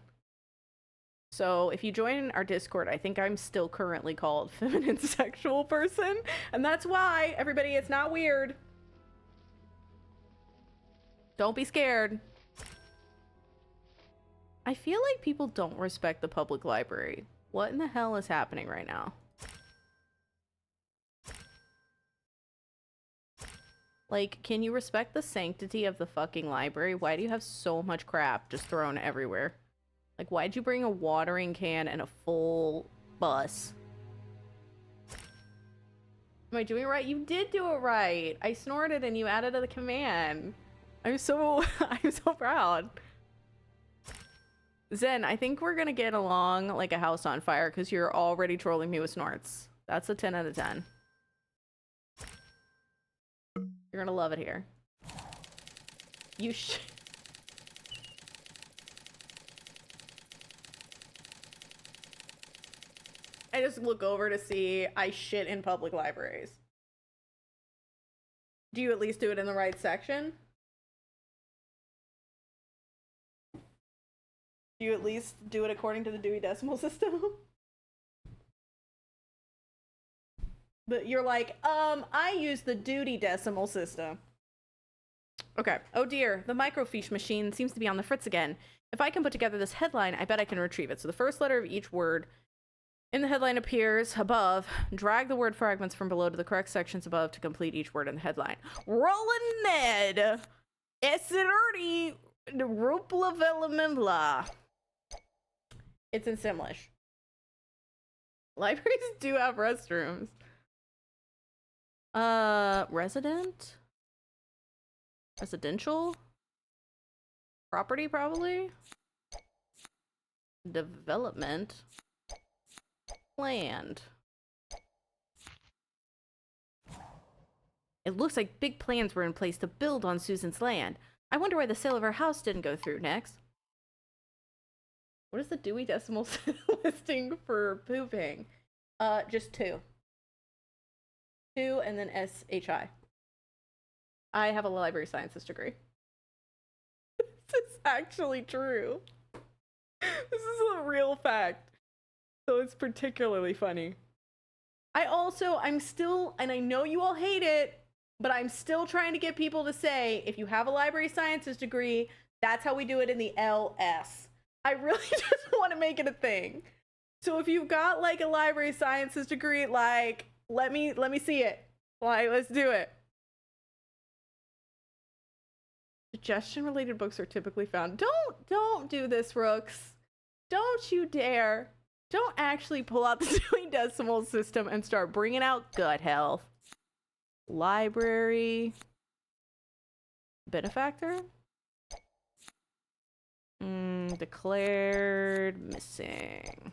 So if you join our Discord, I think I'm still currently called feminine sexual person. And that's why, everybody, it's not weird. Don't be scared. I feel like people don't respect the public library. What in the hell is happening right now? Like, can you respect the sanctity of the fucking library? Why do you have so much crap just thrown everywhere? Like, why'd you bring a watering can and a full bus? Am I doing it right? You did do it right. I snorted and you added the command. I'm so proud. Zen, I think we're gonna get along like a house on fire because you're already trolling me with snorts. That's a 10 out of 10. You're gonna love it here. You I just look over to see I shit in public libraries. Do you at least do it in the right section? Do you at least do it according to the Dewey Decimal System? But you're like, I use the Dewey Decimal System. Okay. Oh dear, the microfiche machine seems to be on the fritz again. If I can put together this headline, I bet I can retrieve it. So the first letter of each word in the headline appears above. Drag the word fragments from below to the correct sections above to complete each word in the headline. Rollin' Ned! Esserti Rupla Velamimla. It's in Simlish. Libraries do have restrooms. Resident? Residential? Property, probably? Development? Land. It looks like big plans were in place to build on Susan's land. I wonder why the sale of her house didn't go through next. What is the Dewey Decimal listing for pooping? Just 2. 2 and then SHI. I have a library sciences degree. This is actually true. This is a real fact. So it's particularly funny. I'm still, and I know you all hate it, but I'm still trying to get people to say, if you have a library sciences degree, that's how we do it in the LS. I really just want to make it a thing. So if you've got like a library sciences degree, like, let me see it. Like, let's do it. Suggestion related books are typically found. Don't do this, Rooks. Don't you dare. Don't actually pull out the Dewey Decimal System and start bringing out gut health. Library. Benefactor? Declared missing.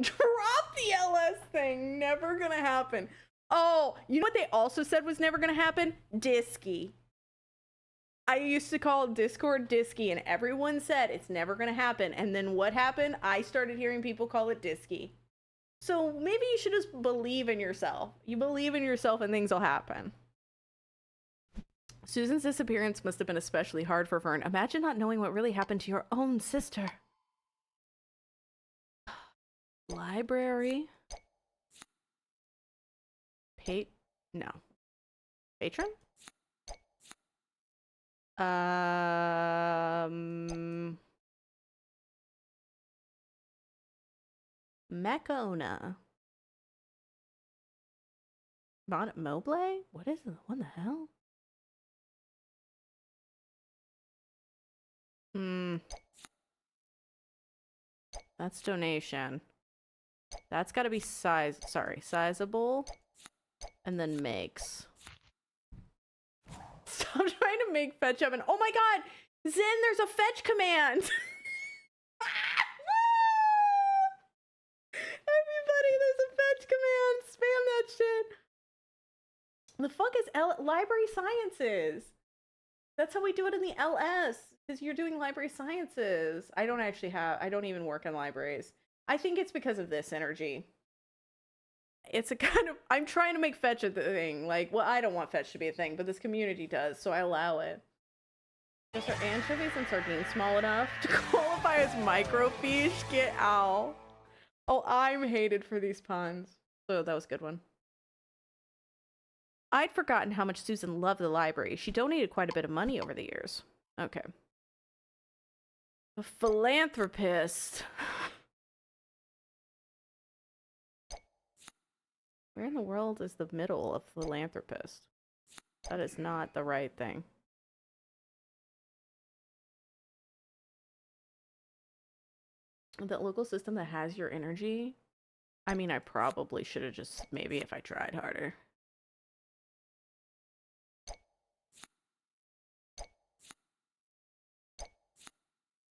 Drop the LS thing. Never gonna happen. Oh, you know what they also said was never gonna happen? Disky. I used to call Discord Disky, and everyone said it's never gonna happen. And then what happened? I started hearing people call it Disky. So maybe you should just believe in yourself. You believe in yourself and things will happen. Susan's disappearance must have been especially hard for Vern. Imagine not knowing what really happened to your own sister. Library. No. Patron? Macona. Bonnet Mobley? What is it? What the hell? That's donation. That's gotta be sizable. And then makes. Stop trying to make fetch up and oh my god! Zen, there's a fetch command! Everybody, there's a fetch command! Spam that shit! The fuck is library sciences? That's how we do it in the LS. Because you're doing library sciences. I don't even work in libraries. I think it's because of this energy. It's a kind of, I'm trying to make fetch a thing. Like, well, I don't want fetch to be a thing, but this community does, so I allow it. Just are anchovies and sardines small enough to qualify as microfiche? Get out. Oh, I'm hated for these puns. So that was a good one. I'd forgotten how much Susan loved the library. She donated quite a bit of money over the years. Okay. A philanthropist. Where in the world is the middle of philanthropist? That is not the right thing. The local system that has your energy? I mean, I probably should have just, maybe if I tried harder.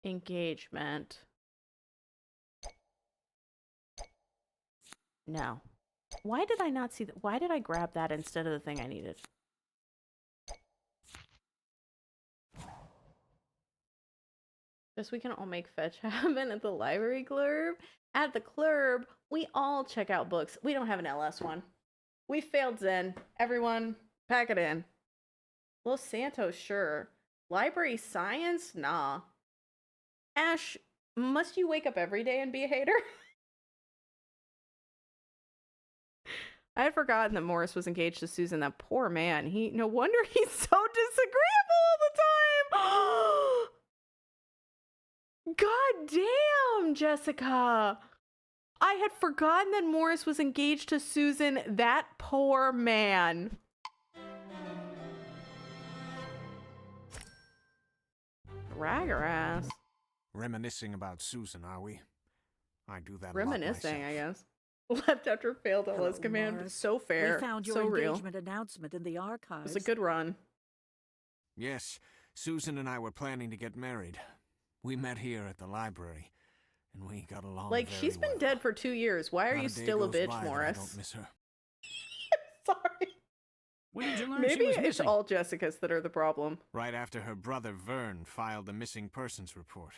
Engagement. No. Why did I not see that? Why did I grab that instead of the thing I needed? Guess we can all make fetch happen at the library club. At the club, we all check out books. We don't have an LS one. We failed Zen. Everyone, pack it in. Los Santos, sure. Library science? Nah. Ash, must you wake up every day and be a hater? I had forgotten that Morris was engaged to Susan. That poor man. No wonder he's so disagreeable all the time. God damn, Jessica. I had forgotten that Morris was engaged to Susan. That poor man. Drag her ass. Reminiscing about Susan, are we? I do that Reminiscing, a lot I myself. guess. Left after failed Hello, LS command. Morris. So fair. We found your so real. engagement announcement in the It archives. was a good run. Yes, Susan and I were planning to get married. We met here at the library, and we got along Like, very she's been well. dead for 2 years. Why are Not you a day still a goes bitch, by that I Morris? don't miss her. Sorry. When did you learn Maybe she was it's missing? all Jessica's that are the problem. Right after her brother Vern filed the missing persons report.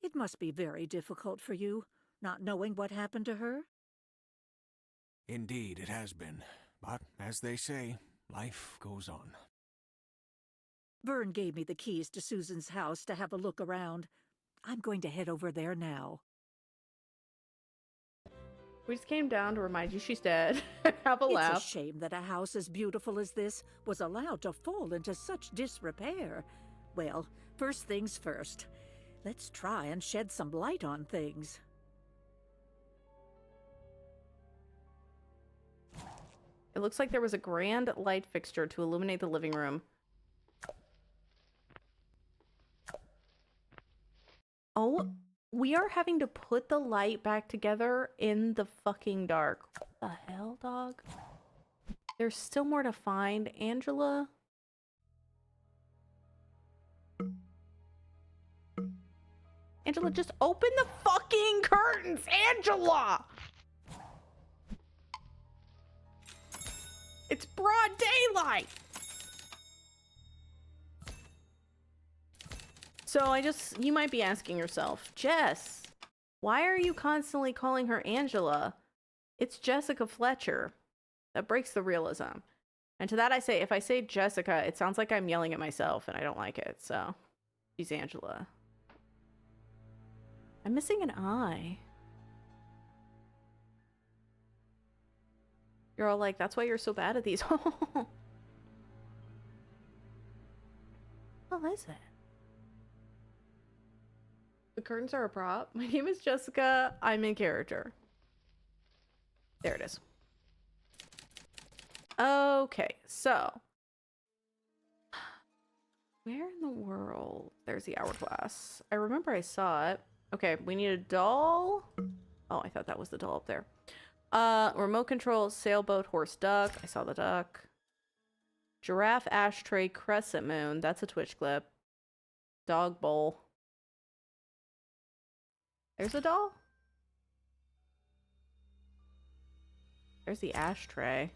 It must be very difficult for you, not knowing what happened to her. Indeed, it has been. But, as they say, life goes on. Vern gave me the keys to Susan's house to have a look around. I'm going to head over there now. We just came down to remind you she's dead. Have a laugh. It's a shame that a house as beautiful as this was allowed to fall into such disrepair. Well, first things first. Let's try and shed some light on things. It looks like there was a grand light fixture to illuminate the living room. Oh, we are having to put the light back together in the fucking dark. What the hell, dog? There's still more to find. Angela? Angela, just open the fucking curtains! Angela! It's broad daylight! So you might be asking yourself, Jess, why are you constantly calling her Angela? It's Jessica Fletcher. That breaks the realism. And to that I say, if I say Jessica, it sounds like I'm yelling at myself and I don't like it, so she's Angela. I'm missing an eye. You're all like, that's why you're so bad at these. What is it? The curtains are a prop. My name is Jessica. I'm in character. There it is. Okay, so. Where in the world? There's the hourglass. I remember I saw it. Okay, we need a doll. Oh, I thought that was the doll up there. Remote control, sailboat, horse, duck. I saw the duck. Giraffe, ashtray, crescent moon. That's a Twitch clip. Dog bowl. There's a doll. There's the ashtray.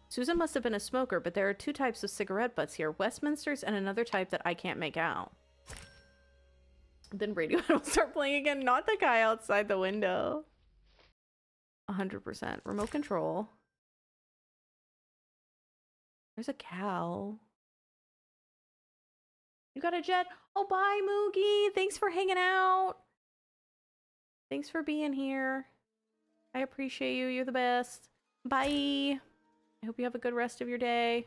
Susan must have been a smoker, but there are 2 types of cigarette butts here. Westminster's and another type that I can't make out. Then Radiohead will start playing again. Not the guy outside the window. 100%. Remote control. There's a cow. You got a jet? Oh, bye, Moogie. Thanks for hanging out. Thanks for being here. I appreciate you. You're the best. Bye. I hope you have a good rest of your day.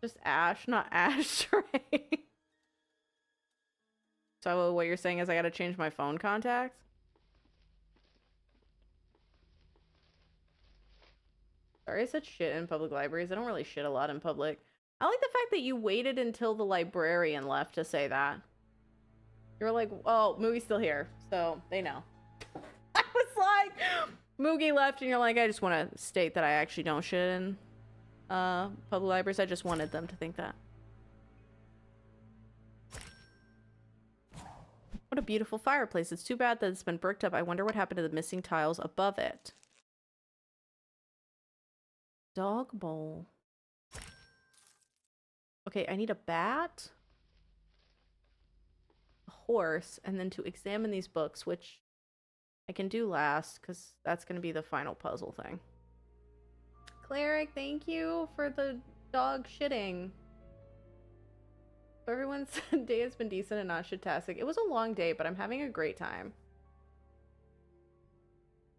Just Ash, not ashtray. So what you're saying is I gotta change my phone contacts? Sorry I said shit in public libraries. I don't really shit a lot in public. I like the fact that you waited until the librarian left to say that. You were like, oh, Moogie's still here, so they know. I was like, Moogie left and you're like, I just want to state that I actually don't shit in public libraries. I just wanted them to think that. What a beautiful fireplace. It's too bad that it's been bricked up. I wonder what happened to the missing tiles above it. Dog bowl. Okay, I need a bat, a horse, and then to examine these books, which I can do last, because that's going to be the final puzzle thing. Cleric, thank you for the dog shitting. Everyone's day has been decent and not shitastic. It was a long day, but I'm having a great time.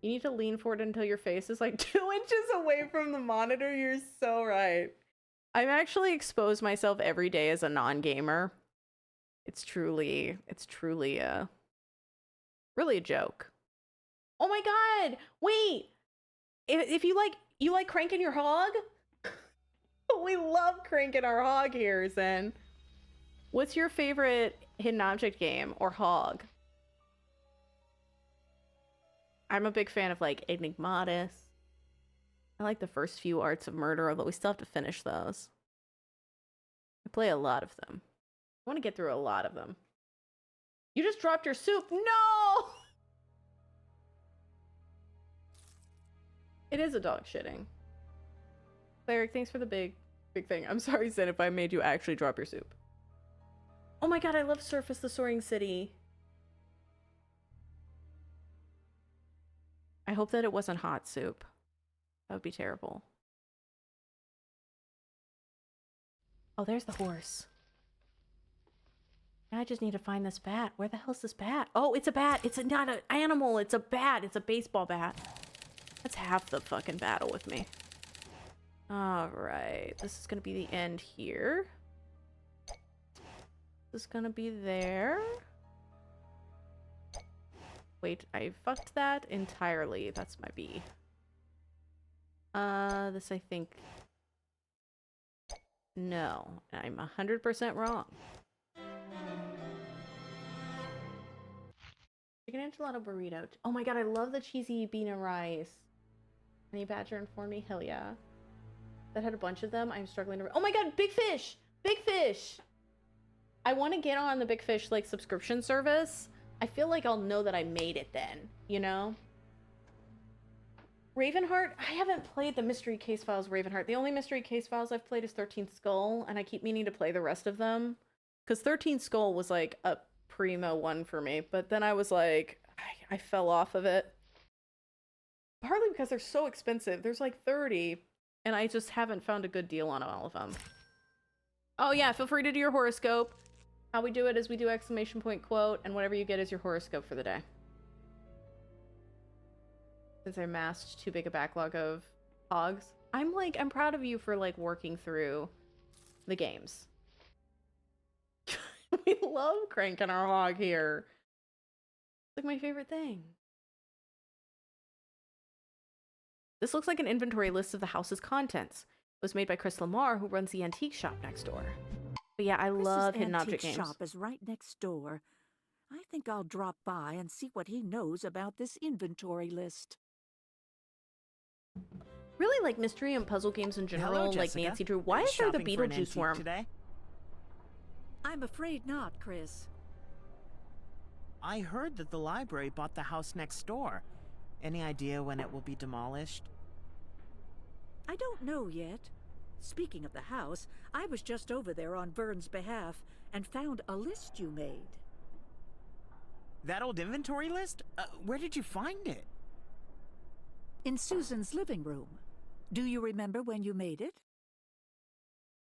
You need to lean forward until your face is like 2 inches away from the monitor. You're so right. I'm actually expose myself every day as a non-gamer. It's truly really a joke. Oh my god! Wait! If you like cranking your hog? We love cranking our hog here, Zen. What's your favorite hidden object game or hog? I'm a big fan of like Enigmatis. I like the first few Arts of Murder, although we still have to finish those. I play a lot of them. I want to get through a lot of them. You just dropped your soup. No! It is a dog shitting. Cleric, thanks for the big thing. I'm sorry, Zen, if I made you actually drop your soup. Oh my god, I love Surface the Soaring City. I hope that it wasn't hot soup. That would be terrible. Oh, there's the horse. Now I just need to find this bat. Where the hell's this bat? Oh, it's a bat. It's not an animal. It's a bat. It's a baseball bat. That's half the fucking battle with me. Alright. This is going to be the end here. This is going to be there. Wait, I fucked that entirely. That's my B. This I think... No, I'm 100% wrong. Chicken enchilada burrito. Oh my god, I love the cheesy bean and rice. Honey Badger informed me, hell yeah. That had a bunch of them. I'm struggling to... Oh my god, Big Fish! Big Fish! I want to get on the Big Fish, like, subscription service. I feel like I'll know that I made it then, you know? Ravenheart? I haven't played the Mystery Case Files Ravenheart. The only Mystery Case Files I've played is 13th Skull, and I keep meaning to play the rest of them. Because 13th Skull was, like, a primo one for me, but then I was like, I fell off of it. Partly because they're so expensive. There's like 30, and I just haven't found a good deal on all of them. Oh yeah, feel free to do your horoscope. How we do it is we do exclamation point quote, and whatever you get is your horoscope for the day. Since I amassed too big a backlog of hogs. I'm proud of you for like working through the games. We love cranking our hog here. It's like my favorite thing. This looks like an inventory list of the house's contents. It was made by Chris Lamar, who runs the antique shop next door. But yeah, I love hidden object games. Chris's antique shop is right next door. I think I'll drop by and see what he knows about this inventory list. Really like mystery and puzzle games in general. Hello, like Jessica. Nancy Drew. Why is there the Beetlejuice worm today? I'm afraid not, Chris. I heard that the library bought the house next door. Any idea when it will be demolished? I don't know yet. Speaking of the house, I was just over there on Vern's behalf and found a list you made. That old inventory list? Where did you find it? In Susan's living room. Do you remember when you made it?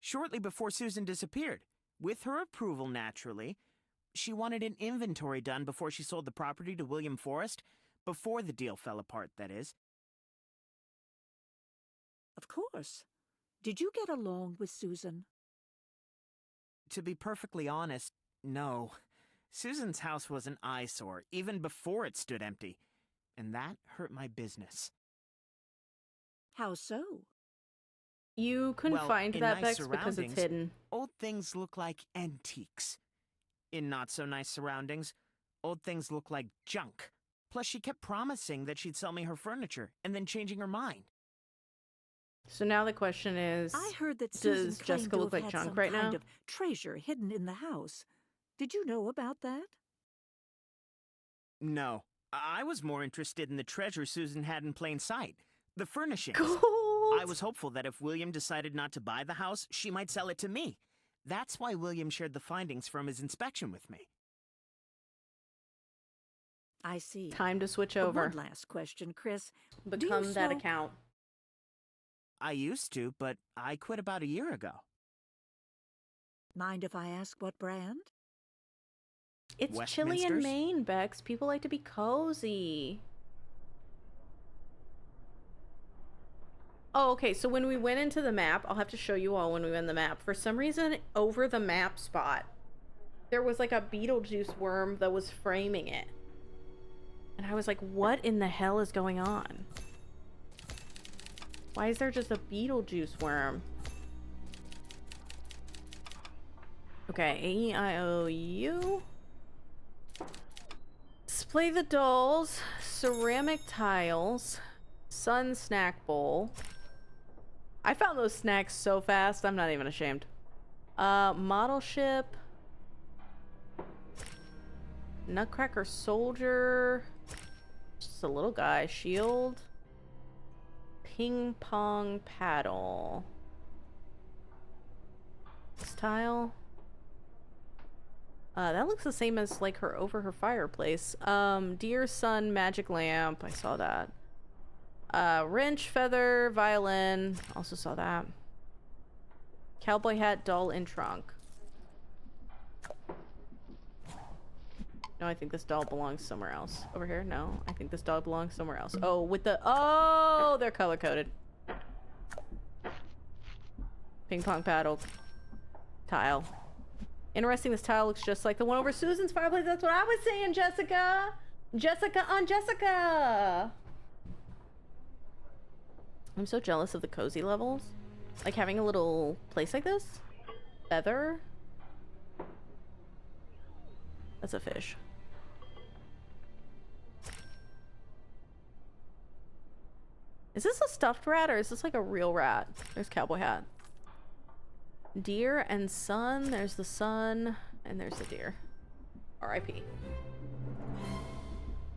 Shortly before Susan disappeared. With her approval, naturally. She wanted an inventory done before she sold the property to William Forrest. Before the deal fell apart, that is. Of course. Did you get along with Susan? To be perfectly honest, no. Susan's house was an eyesore, even before it stood empty. And that hurt my business. How so? You couldn't find that, Bex, because it's hidden. Old things look like antiques. In not-so-nice surroundings, old things look like junk. Plus, she kept promising that she'd sell me her furniture, and then changing her mind. So now the question is, I heard that Susan does claimed Jessica to look have like had junk some right kind now? of treasure hidden in the house. Did you know about that? No. I was more interested in the treasure Susan had in plain sight. The furnishings. Gold! I was hopeful that if William decided not to buy the house, she might sell it to me. That's why William shared the findings from his inspection with me. I see. Time to switch over. One last question, Chris. Do you Become that smoke? account. I used to, but I quit about a year ago. Mind if I ask what brand? It's chilly in Westminsters? Maine, Bex. People like to be cozy. Oh, okay. So when we went into the map, I'll have to show you all when we went in the map. For some reason, over the map spot, there was like a Beetlejuice worm that was framing it. And I was like, what in the hell is going on? Why is there just a Beetlejuice worm? Okay, A-E-I-O-U. Display the dolls, ceramic tiles, sun snack bowl. I found those snacks so fast, I'm not even ashamed. Model ship. Nutcracker soldier. Just a little guy. Shield. Ping pong paddle. This tile. That looks the same as like her over her fireplace. Deer sun magic lamp. I saw that. Wrench feather violin. Also saw that. Cowboy hat doll in trunk. No, I think this doll belongs somewhere else. Over here? No, I think this doll belongs somewhere else. Oh, with the... Oh, they're color-coded. Ping pong paddle. Tile. Interesting, this tile looks just like the one over Susan's fireplace. That's what I was saying, Jessica! Jessica on Jessica! I'm so jealous of the cozy levels. Like having a little place like this. Feather. That's a fish. Is this a stuffed rat or is this like a real rat? There's cowboy hat. Deer and sun. There's the sun and there's the deer. R.I.P.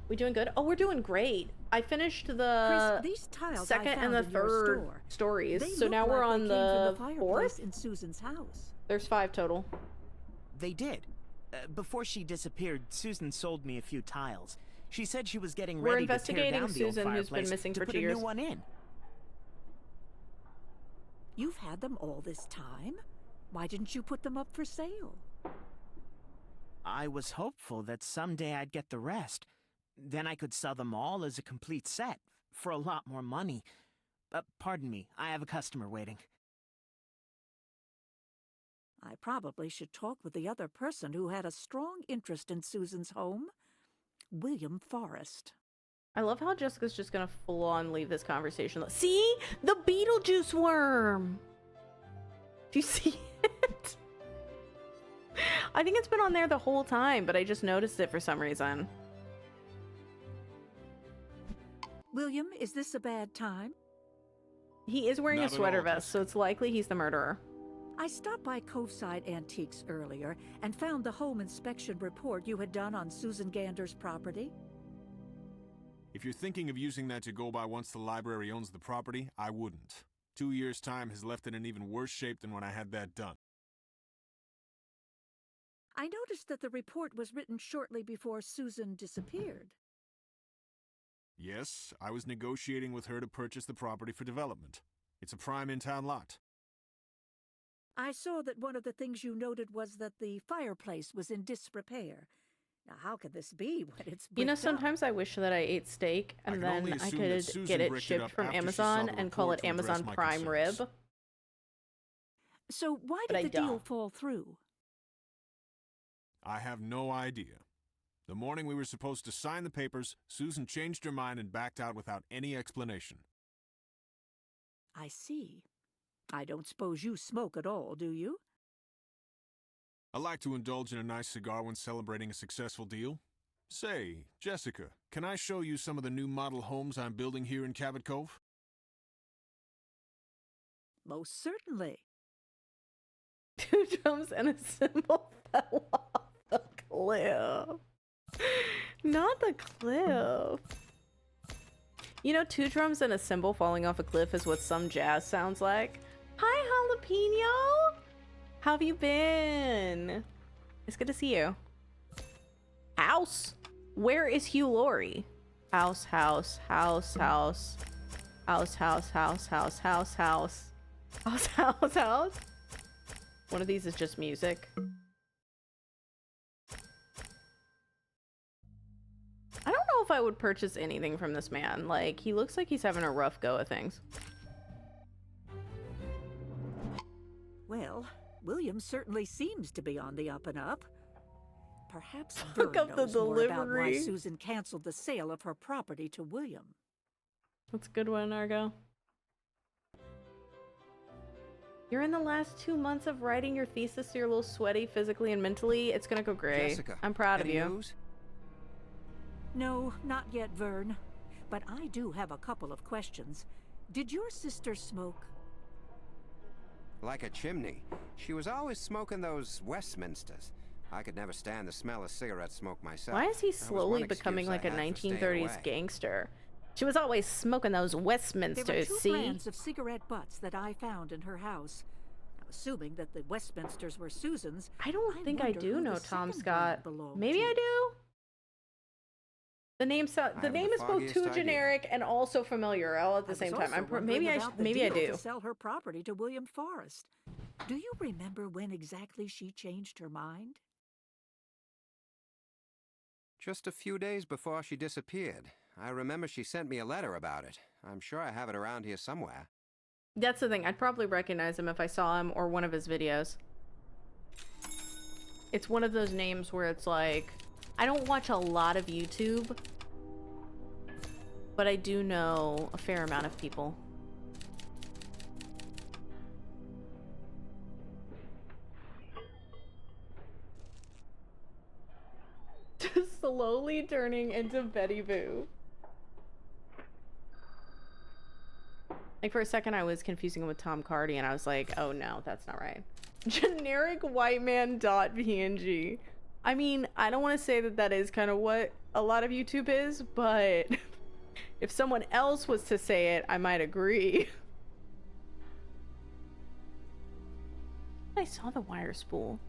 We doing good? Oh, we're doing great. I finished the Chris, these tiles second I and found the in your third store. stories. They So look now we're like on they came from the fireplace fourth? in Susan's house. There's 5 total. They did. Before she disappeared, Susan sold me a few tiles. She said she was getting We're ready to tear investigating down the old Susan, who's been fireplace missing to for put 2 a years. new one in. You've had them all this time. Why didn't you put them up for sale? I was hopeful that someday I'd get the rest. Then I could sell them all as a complete set for a lot more money. Pardon me, I have a customer waiting. I probably should talk with the other person who had a strong interest in Susan's home, William Forrest. I love how Jessica's just gonna full on leave this conversation. See? The Beetlejuice worm! Do you see it? I think it's been on there the whole time, but I just noticed it for some reason. William, is this a bad time? He is wearing Not a at sweater all, vest, so it's likely he's the murderer. I stopped by Coveside Antiques earlier and found the home inspection report you had done on Susan Gander's property. If you're thinking of using that to go by once the library owns the property, I wouldn't. 2 years' time has left it in even worse shape than when I had that done. I noticed that the report was written shortly before Susan disappeared. Yes, I was negotiating with her to purchase the property for development. It's a prime in-town lot. I saw that one of the things you noted was that the fireplace was in disrepair. Now, how could this be when it's You know, bricked up? sometimes I wish that I ate steak and can then only I assume that could Susan get it bricked it shipped up from after she Amazon saw the and call it report to address Amazon my Prime concerns. Rib. So why But I did the deal don't. fall through? I have no idea. The morning we were supposed to sign the papers, Susan changed her mind and backed out without any explanation. I see. I don't suppose you smoke at all, do you? I like to indulge in a nice cigar when celebrating a successful deal. Say, Jessica, can I show you some of the new model homes I'm building here in Cabot Cove? Most certainly. 2 drums and a cymbal fell off the cliff. Not the cliff. You know, 2 drums and a cymbal falling off a cliff is what some jazz sounds like. Hi, Jalapeno! How have you been? It's good to see you. House? Where is Hugh Laurie? House, house, house, house. House, house, house, house, house, house. House, house, house. One of these is just music. I don't know if I would purchase anything from this man. Like, he looks like he's having a rough go of things. Well, William certainly seems to be on the up and up. Perhaps Look Vern up the knows more about why delivery. Susan canceled the sale of her property to William. That's a good one, Argo. You're in the last 2 months of writing your thesis, so you're a little sweaty physically and mentally. It's gonna go great. Jessica, I'm proud of any you. news? No, not yet, Vern. But I do have a couple of questions. Did your sister smoke? Like a chimney. She was always smoking those Westminsters. I could never stand the smell of cigarette smoke myself. Why is he That was slowly one becoming excuse like a I had for staying 1930s away. gangster? She was always smoking those There were Westminsters, 2 see? brands of cigarette butts that I found in her house. Now, assuming that the Westminsters were Susan's, I don't think I wonder do who know the Tom second brand Scott. belonged Maybe to. I do. The name the haven't name the is both foggiest too idea. generic and also familiar all at the I same was time. also wondering Maybe about the maybe I deal do. to sell her property to William Forrest. Do you remember when exactly she changed her mind? Just a few days before she disappeared. I remember she sent me a letter about it. I'm sure I have it around here somewhere. That's the thing. I'd probably recognize him if I saw him or one of his videos. It's one of those names where it's like, I don't watch a lot of YouTube, but I do know a fair amount of people. Just slowly turning into Betty Boo. Like, for a second, I was confusing him with Tom Cardy, and I was like, oh no, that's not right. Generic white man .png. I mean, I don't want to say that that is kind of what a lot of YouTube is, but if someone else was to say it, I might agree. I saw the wire spool.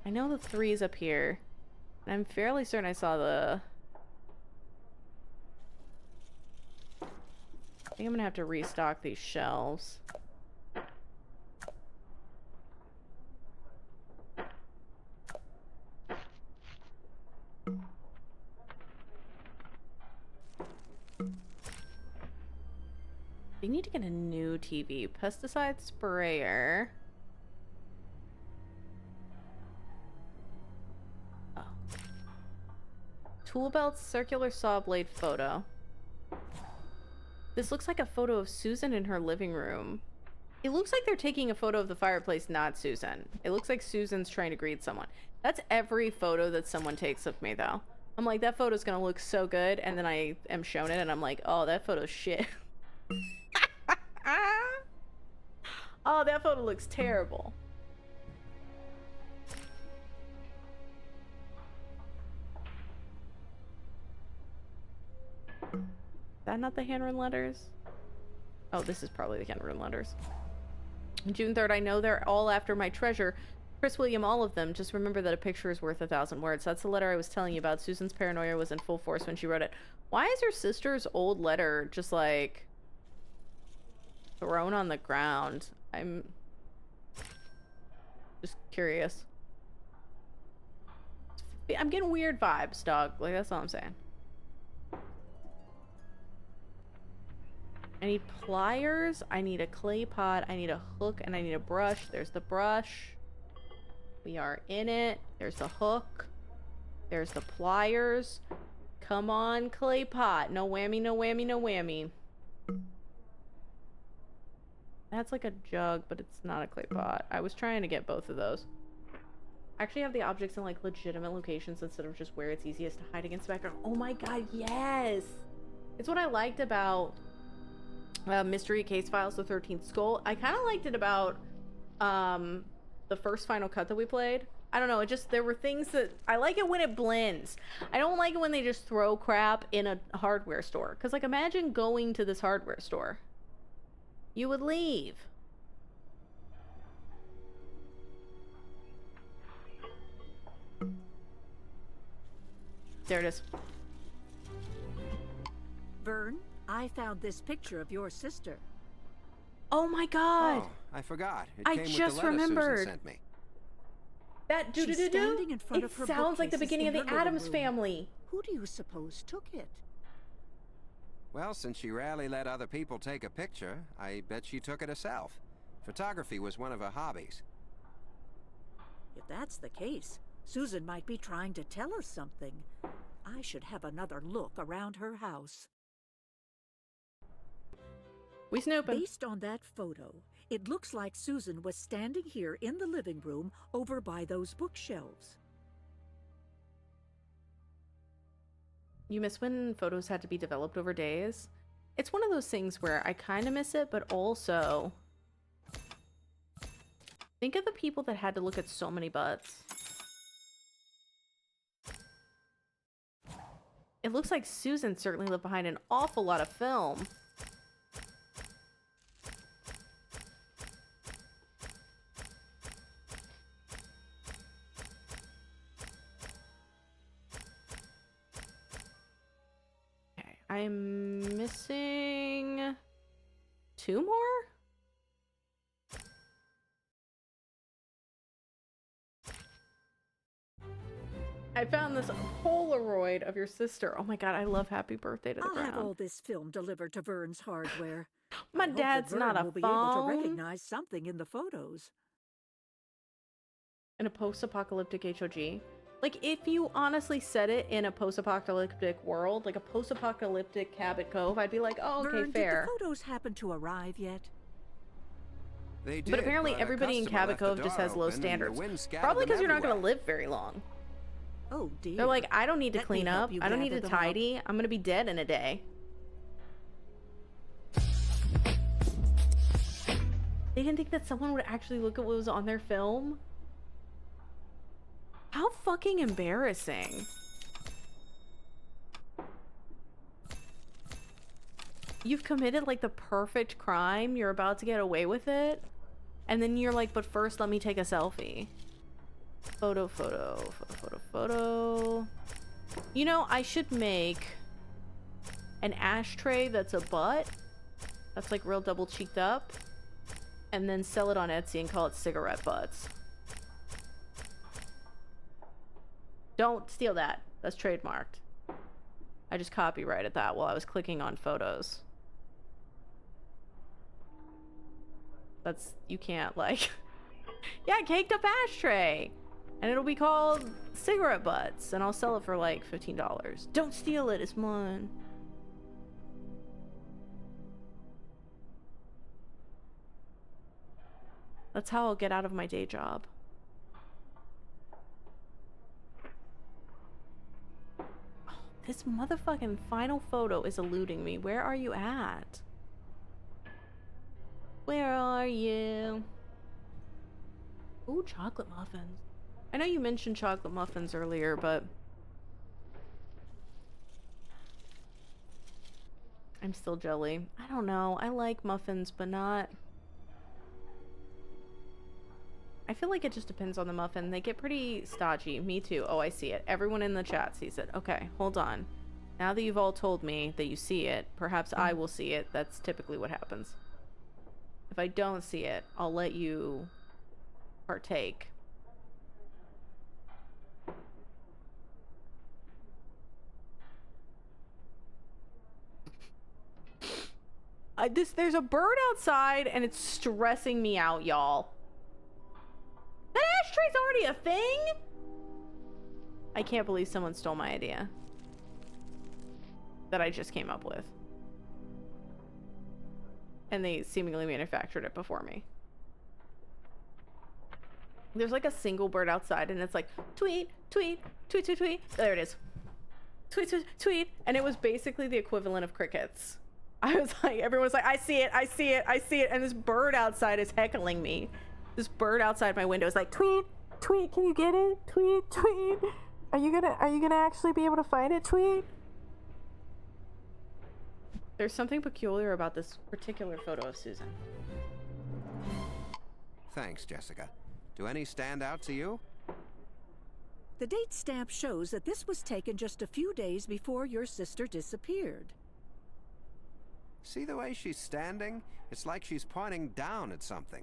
I know the 3 is up here. And I'm fairly certain I saw the... I think I'm gonna have to restock these shelves. We need to get a new TV. Pesticide sprayer. Oh. Tool belt, circular saw blade photo. This looks like a photo of Susan in her living room. It looks like they're taking a photo of the fireplace, not Susan. It looks like Susan's trying to greet someone. That's every photo that someone takes of me, though. I'm like, that photo's gonna look so good, and then I am shown it, and I'm like, oh, that photo's shit. Oh, that photo looks terrible. Is that not the handwritten letters? Oh, this is probably the handwritten letters. June 3rd, I know they're all after my treasure. Chris William, all of them. Just remember that a picture is worth 1,000 words. That's the letter I was telling you about. Susan's paranoia was in full force when she wrote it. Why is her sister's old letter just like thrown on the ground? I'm just curious. I'm getting weird vibes, dog. Like, that's all I'm saying. I need pliers, I need a clay pot, I need a hook, and I need a brush. There's the brush. We are in it. There's the hook. There's the pliers. Come on, clay pot. No whammy, no whammy, no whammy. That's like a jug, but it's not a clay pot. I was trying to get both of those. I actually have the objects in like legitimate locations instead of just where it's easiest to hide against the background. Oh my god, yes! It's what I liked about Mystery Case Files: The 13th Skull. I kind of liked it about the first Final Cut that we played. I don't know, it just, there were things that, I like it when it blends. I don't like it when they just throw crap in a hardware store. Because, like, imagine going to this hardware store. You would leave. There it is. Vern, I found this picture of your sister. Oh my god! Oh, I forgot. It I came just with the letter remembered. Susan sent me. That She's standing in front It of her sounds like the bookcases beginning in of the her living Addams room. Family. Who do you suppose took it? Well, since she rarely let other people take a picture, I bet she took it herself. Photography was one of her hobbies. If that's the case, Susan might be trying to tell us something. I should have another look around her house. We snooping. Based on that photo, it looks like Susan was standing here in the living room over by those bookshelves. You miss when photos had to be developed over days? It's one of those things where I kind of miss it, but also... think of the people that had to look at so many butts. It looks like Susan certainly left behind an awful lot of film. Okay, I'm missing 2 more? I found this Polaroid of your sister. Oh my god, I love Happy Birthday to the I'll Ground. have all this film delivered to Vern's hardware. My I hope that dad's Vern not a will be able to phone. recognize something in the photos. In a post-apocalyptic HOG? Like, if you honestly said it in a post-apocalyptic world, like a post-apocalyptic Cabot Cove, I'd be like, oh, okay, Vern, fair. did the photos happen to arrive yet? They did, But apparently a everybody in customer Cabot left the Cove just door has low open and the standards. wind scattered Probably them because you're not going to everywhere. live very long. Oh dear. They're like, I don't need to Let me clean help up. you I don't need gather to them up. tidy. I'm going to be dead in a day. They didn't think that someone would actually look at what was on their film? How fucking embarrassing. You've committed like the perfect crime. You're about to get away with it. And then you're like, but first let me take a selfie. Photo, photo, photo, photo, photo. You know, I should make an ashtray that's a butt. That's like real double cheeked up. And then sell it on Etsy and call it cigarette butts. Don't steal that. That's trademarked. I just copyrighted that while I was clicking on photos. That's, you can't like, yeah, caked up ashtray. And it'll be called cigarette butts. And I'll sell it for like $15. Don't steal it, it's mine. That's how I'll get out of my day job. Oh, this motherfucking final photo is eluding me. Where are you at? Where are you? Ooh, chocolate muffins. I know you mentioned chocolate muffins earlier, but I'm still jelly. I don't know. I like muffins, but not... I feel like it just depends on the muffin. They get pretty stodgy. Me too. Oh, I see it. Everyone in the chat sees it. Okay, hold on. Now that you've all told me that you see it, perhaps I will see it. That's typically what happens. If I don't see it, I'll let you partake. There's a bird outside and it's stressing me out, y'all. That ashtray's already a thing? I can't believe someone stole my idea that I just came up with. And they seemingly manufactured it before me. There's like a single bird outside and it's like, tweet, tweet, tweet, tweet, tweet. There it is. Tweet, tweet, tweet. And it was basically the equivalent of crickets. I was like, everyone's like, I see it, I see it, I see it. And this bird outside is heckling me. This bird outside my window is like, tweet, tweet, can you get it? Tweet, tweet. Are you gonna actually be able to find it? Tweet. There's something peculiar about this particular photo of Susan. Thanks, Jessica. Do any stand out to you? The date stamp shows that this was taken just a few days before your sister disappeared. See the way she's standing? It's like she's pointing down at something.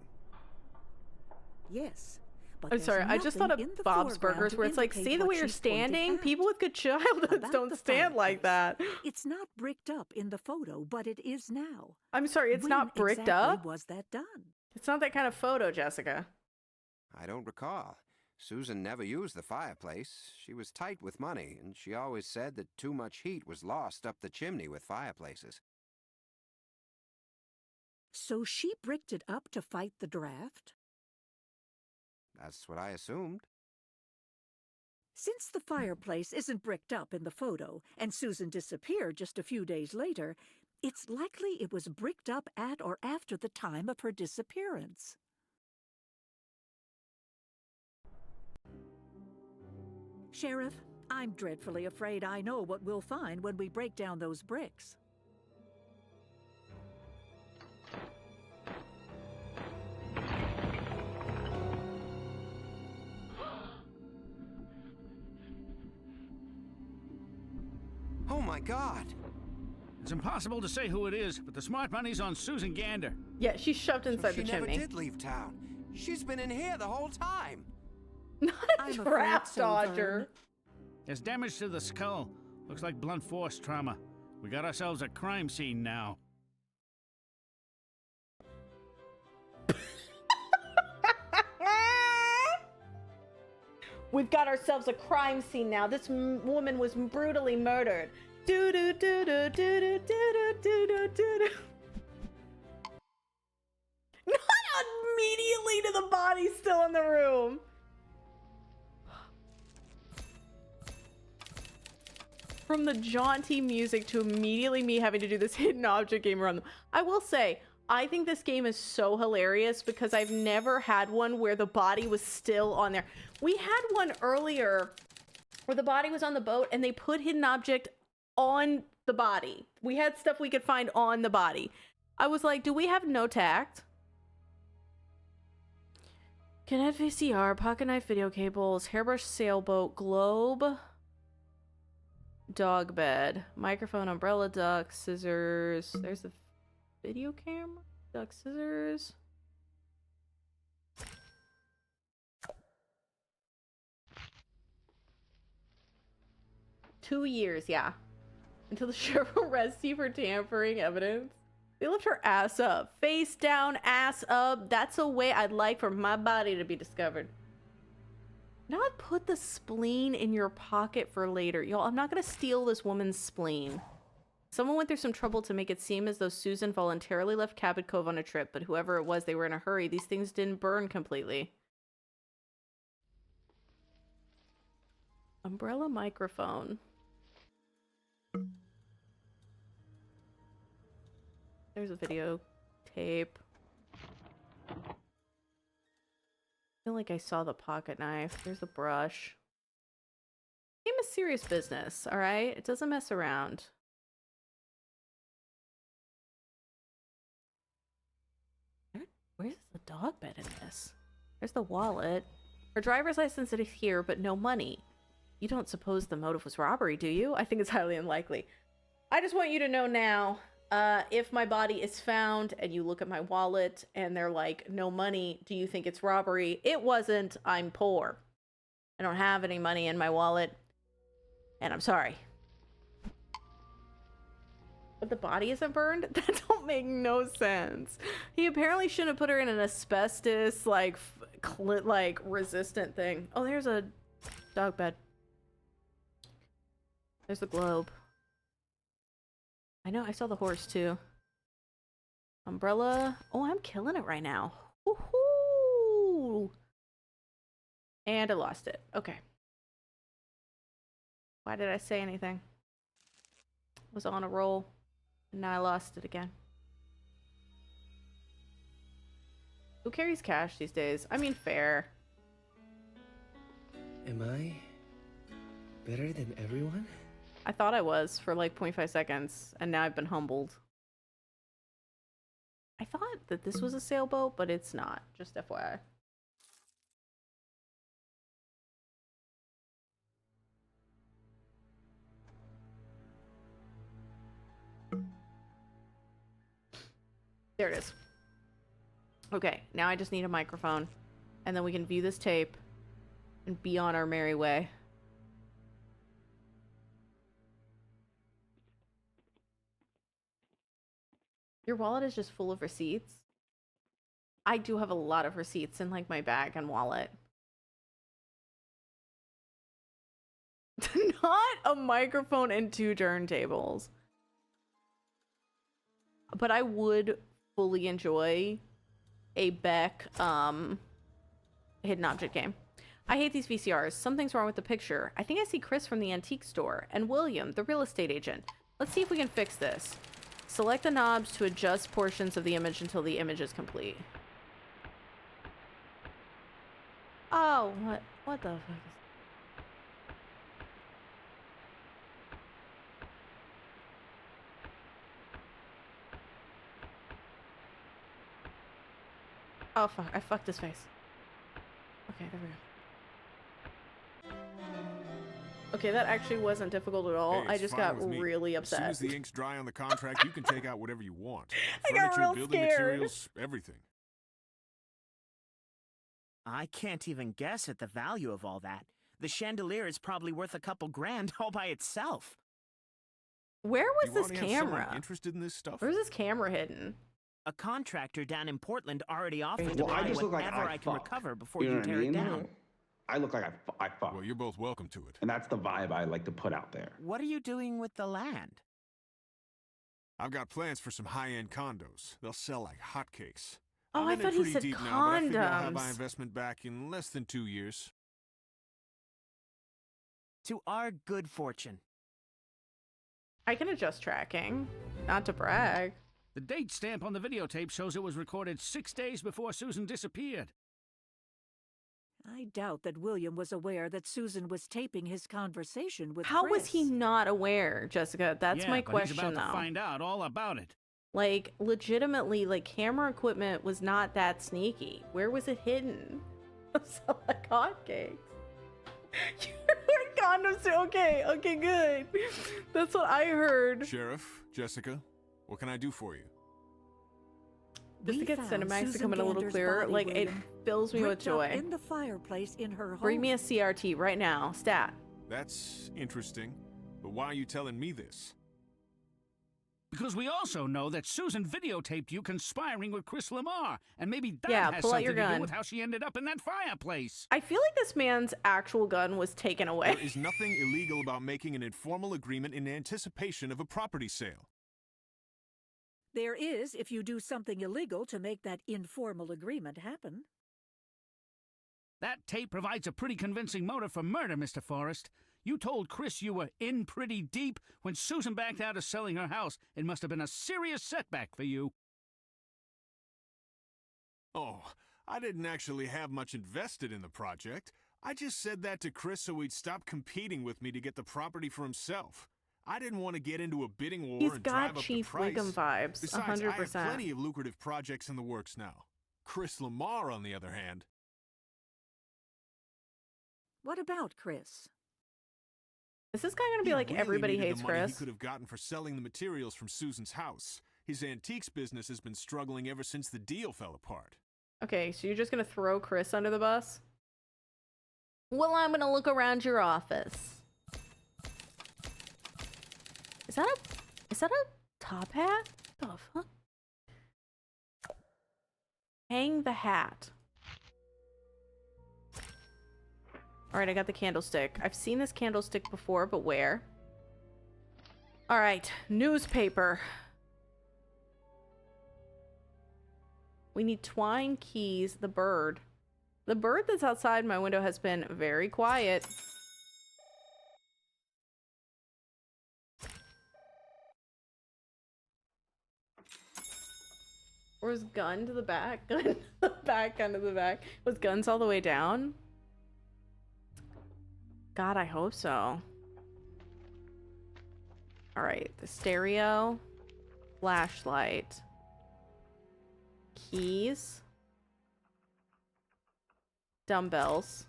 Yes. But I'm sorry, I just thought of Bob's Burgers where it's like, see the way you're standing? People with good childhoods don't stand like that. It's not bricked up in the photo, but it is now. I'm sorry, it's When not bricked exactly up? was that done? It's not that kind of photo, Jessica. I don't recall. Susan never used the fireplace. She was tight with money, and she always said that too much heat was lost up the chimney with fireplaces. So she bricked it up to fight the draft? That's what I assumed. Since the fireplace isn't bricked up in the photo, and Susan disappeared just a few days later, it's likely it was bricked up at or after the time of her disappearance. Sheriff, I'm dreadfully afraid I know what we'll find when we break down those bricks. Oh my God! It's impossible to say who it is, but the smart money's on Susan Gander. Yeah, she's shoved inside the She chimney. never did leave town. She's been in here the whole time. Not a trap dodger. There's damage to the skull. Looks like blunt force trauma. We got ourselves a crime scene now. We've got ourselves a crime scene now. This woman was brutally murdered. Do do do do do do do do do do. Not immediately to the body still in the room. From the jaunty music to immediately me having to do this hidden object game around them. I will say, I think this game is so hilarious because I've never had one where the body was still on there. We had one earlier where the body was on the boat and they put hidden object on the body. We had stuff we could find on the body. I was like, do we have no tact? Kinetic VCR, pocket knife, video cables, hairbrush, sailboat, globe, dog bed, microphone, umbrella, duck, scissors. There's the video camera, duck, scissors. Two years, yeah. Until the sheriff arrests you for tampering evidence. They lift her ass up. Face down, ass up. That's a way I'd like for my body to be discovered. Not put the spleen in your pocket for later. Y'all, I'm not gonna steal this woman's spleen. Someone went through some trouble to make it seem as though Susan voluntarily left Cabot Cove on a trip, but whoever it was, they were in a hurry. These things didn't burn completely. Umbrella microphone. There's a video tape. I feel like I saw the pocket knife. There's a brush. Game is serious business, alright? It doesn't mess around. Where's the dog bed in this? There's the wallet. Her driver's license is here, but no money. You don't suppose the motive was robbery, do you? I think it's highly unlikely. I just want you to know now, if my body is found and you look at my wallet and they're like, no money, do you think it's robbery? It wasn't. I'm poor. I don't have any money in my wallet. And I'm sorry. But the body isn't burned? That don't make no sense. He apparently shouldn't have put her in an asbestos, like resistant thing. Oh, there's a dog bed. There's the globe. I know, I saw the horse too. Umbrella. Oh, I'm killing it right now. Woohoo! And I lost it. Okay. Why did I say anything? Was on a roll. Now I lost it again. Who carries cash these days? I mean, fair. Am I better than everyone? I thought I was for like 0.5 seconds, and now I've been humbled. I thought that this was a sailboat, but it's not. Just FYI. There it is. Okay, now I just need a microphone, and then we can view this tape and be on our merry way. Your wallet is just full of receipts? I do have a lot of receipts in like my bag and wallet. Not a microphone and 2 turntables. But I would fully enjoy a Beck hidden object game. I hate these VCRs. Something's wrong with the picture. I think I see Chris from the antique store and William, the real estate agent. Let's see if we can fix this. Select the knobs to adjust portions of the image until the image is complete. Oh, what the fuck is... Oh fuck, I fucked his face. Okay, there we go. Okay, that actually wasn't difficult at all. Hey, I just got really upset. As soon as the ink's dry on the contract, you can take out whatever you want. I got Furniture, real building scared. materials, everything. I can't even guess at the value of all that. The chandelier is probably worth a couple grand all by itself. Where was You this already have someone camera? interested in this stuff? Where's this camera hidden? A contractor down in Portland already offered to Well, I buy just look like whatever I I can fuck. recover before You know you what I tear it mean? down. I look like I fuck. Well, you're both welcome to it. And that's the vibe I like to put out there. What are you doing with the land? I've got plans for some high-end condos. They'll sell like hotcakes. Oh, I'm I in it thought he pretty said deep now, but I figure I'll have my condoms. investment back in less than 2 years. To our good fortune. I can adjust tracking. Not to brag. The date stamp on the videotape shows it was recorded 6 days before Susan disappeared. I doubt that William was aware that Susan was taping his conversation with How Chris. was he not aware, Jessica? That's Yeah, my but question, he's about though. to find out all about it. Like, legitimately, like, camera equipment was not that sneaky. Where was it hidden? So, like, hotcakes. You're condoms too. Okay, okay, good. That's what I heard. Sheriff, Jessica, what can I do for you? Just to get found Cinemax to Susan come in a little Gander's clearer, body, like, it William, fills me with ripped up joy. in the fireplace in her home. Bring me a CRT right now. Stat. That's interesting. But why are you telling me this? Because we also know that Susan videotaped you conspiring with Chris Lamar, and maybe that Yeah, has pull out something your to do gun. with how she ended up in that fireplace. I feel like this man's actual gun was taken away. There is nothing illegal about making an informal agreement in anticipation of a property sale. There is if you do something illegal to make that informal agreement happen. That tape provides a pretty convincing motive for murder, Mr. Forrest. You told Chris you were in pretty deep when Susan backed out of selling her house. It must have been a serious setback for you. Oh, I didn't actually have much invested in the project. I just said that to Chris so he'd stop competing with me to get the property for himself. I didn't want to get into a bidding war He's and got drive up the Chief price. Wiggum vibes, Besides, I have 100%. plenty of lucrative projects in the works now. Chris Lamar, on the other hand. What about Chris? Is this guy gonna be He like really everybody needed hates the money Chris? he could have gotten for selling the materials from Susan's house. His antiques business has been struggling ever since the deal fell apart. Okay, so you're just gonna throw Chris under the bus? Well, I'm gonna look around your office. Is that a top hat? What the fuck? Hang the hat. Alright, I got the candlestick. I've seen this candlestick before, but where? Alright, newspaper. We need twine, keys, the bird. The bird that's outside my window has been very quiet. Or is gun to the back? Gun to the back, gun to the back. Was guns all the way down? God, I hope so. Alright, the stereo. Flashlight. Keys. Dumbbells.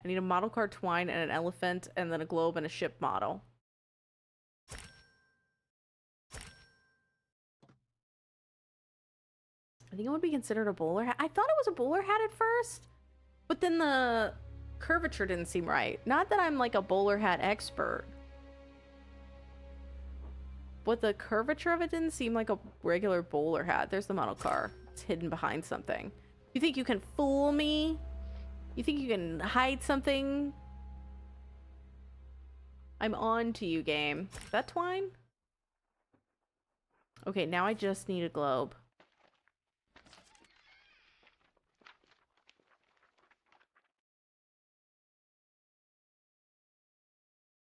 I need a model car twine and an elephant and then a globe and a ship model. I think it would be considered a bowler hat. I thought it was a bowler hat at first, but then the curvature didn't seem right. Not that I'm like a bowler hat expert, but the curvature of it didn't seem like a regular bowler hat. There's the model car. It's hidden behind something. You think you can fool me? You think you can hide something? I'm on to you, game. Is that twine? Okay, now I just need a globe.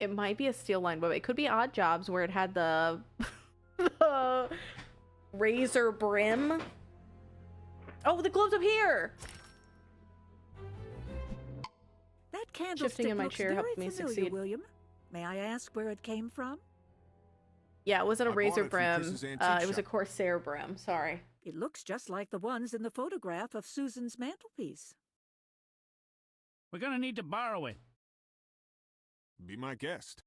It might be a steel line web. It could be Odd Jobs where it had the, the razor brim. Oh, the globe's up here! That candlestick Shifting in my looks chair very helped me familiar, succeed. William. May I ask where it came from? Yeah, it wasn't a I razor bought it from brim. Chris's antique It was a shop. Corsair brim. Sorry. It looks just like the ones in the photograph of Susan's mantelpiece. We're gonna need to borrow it. Be my guest.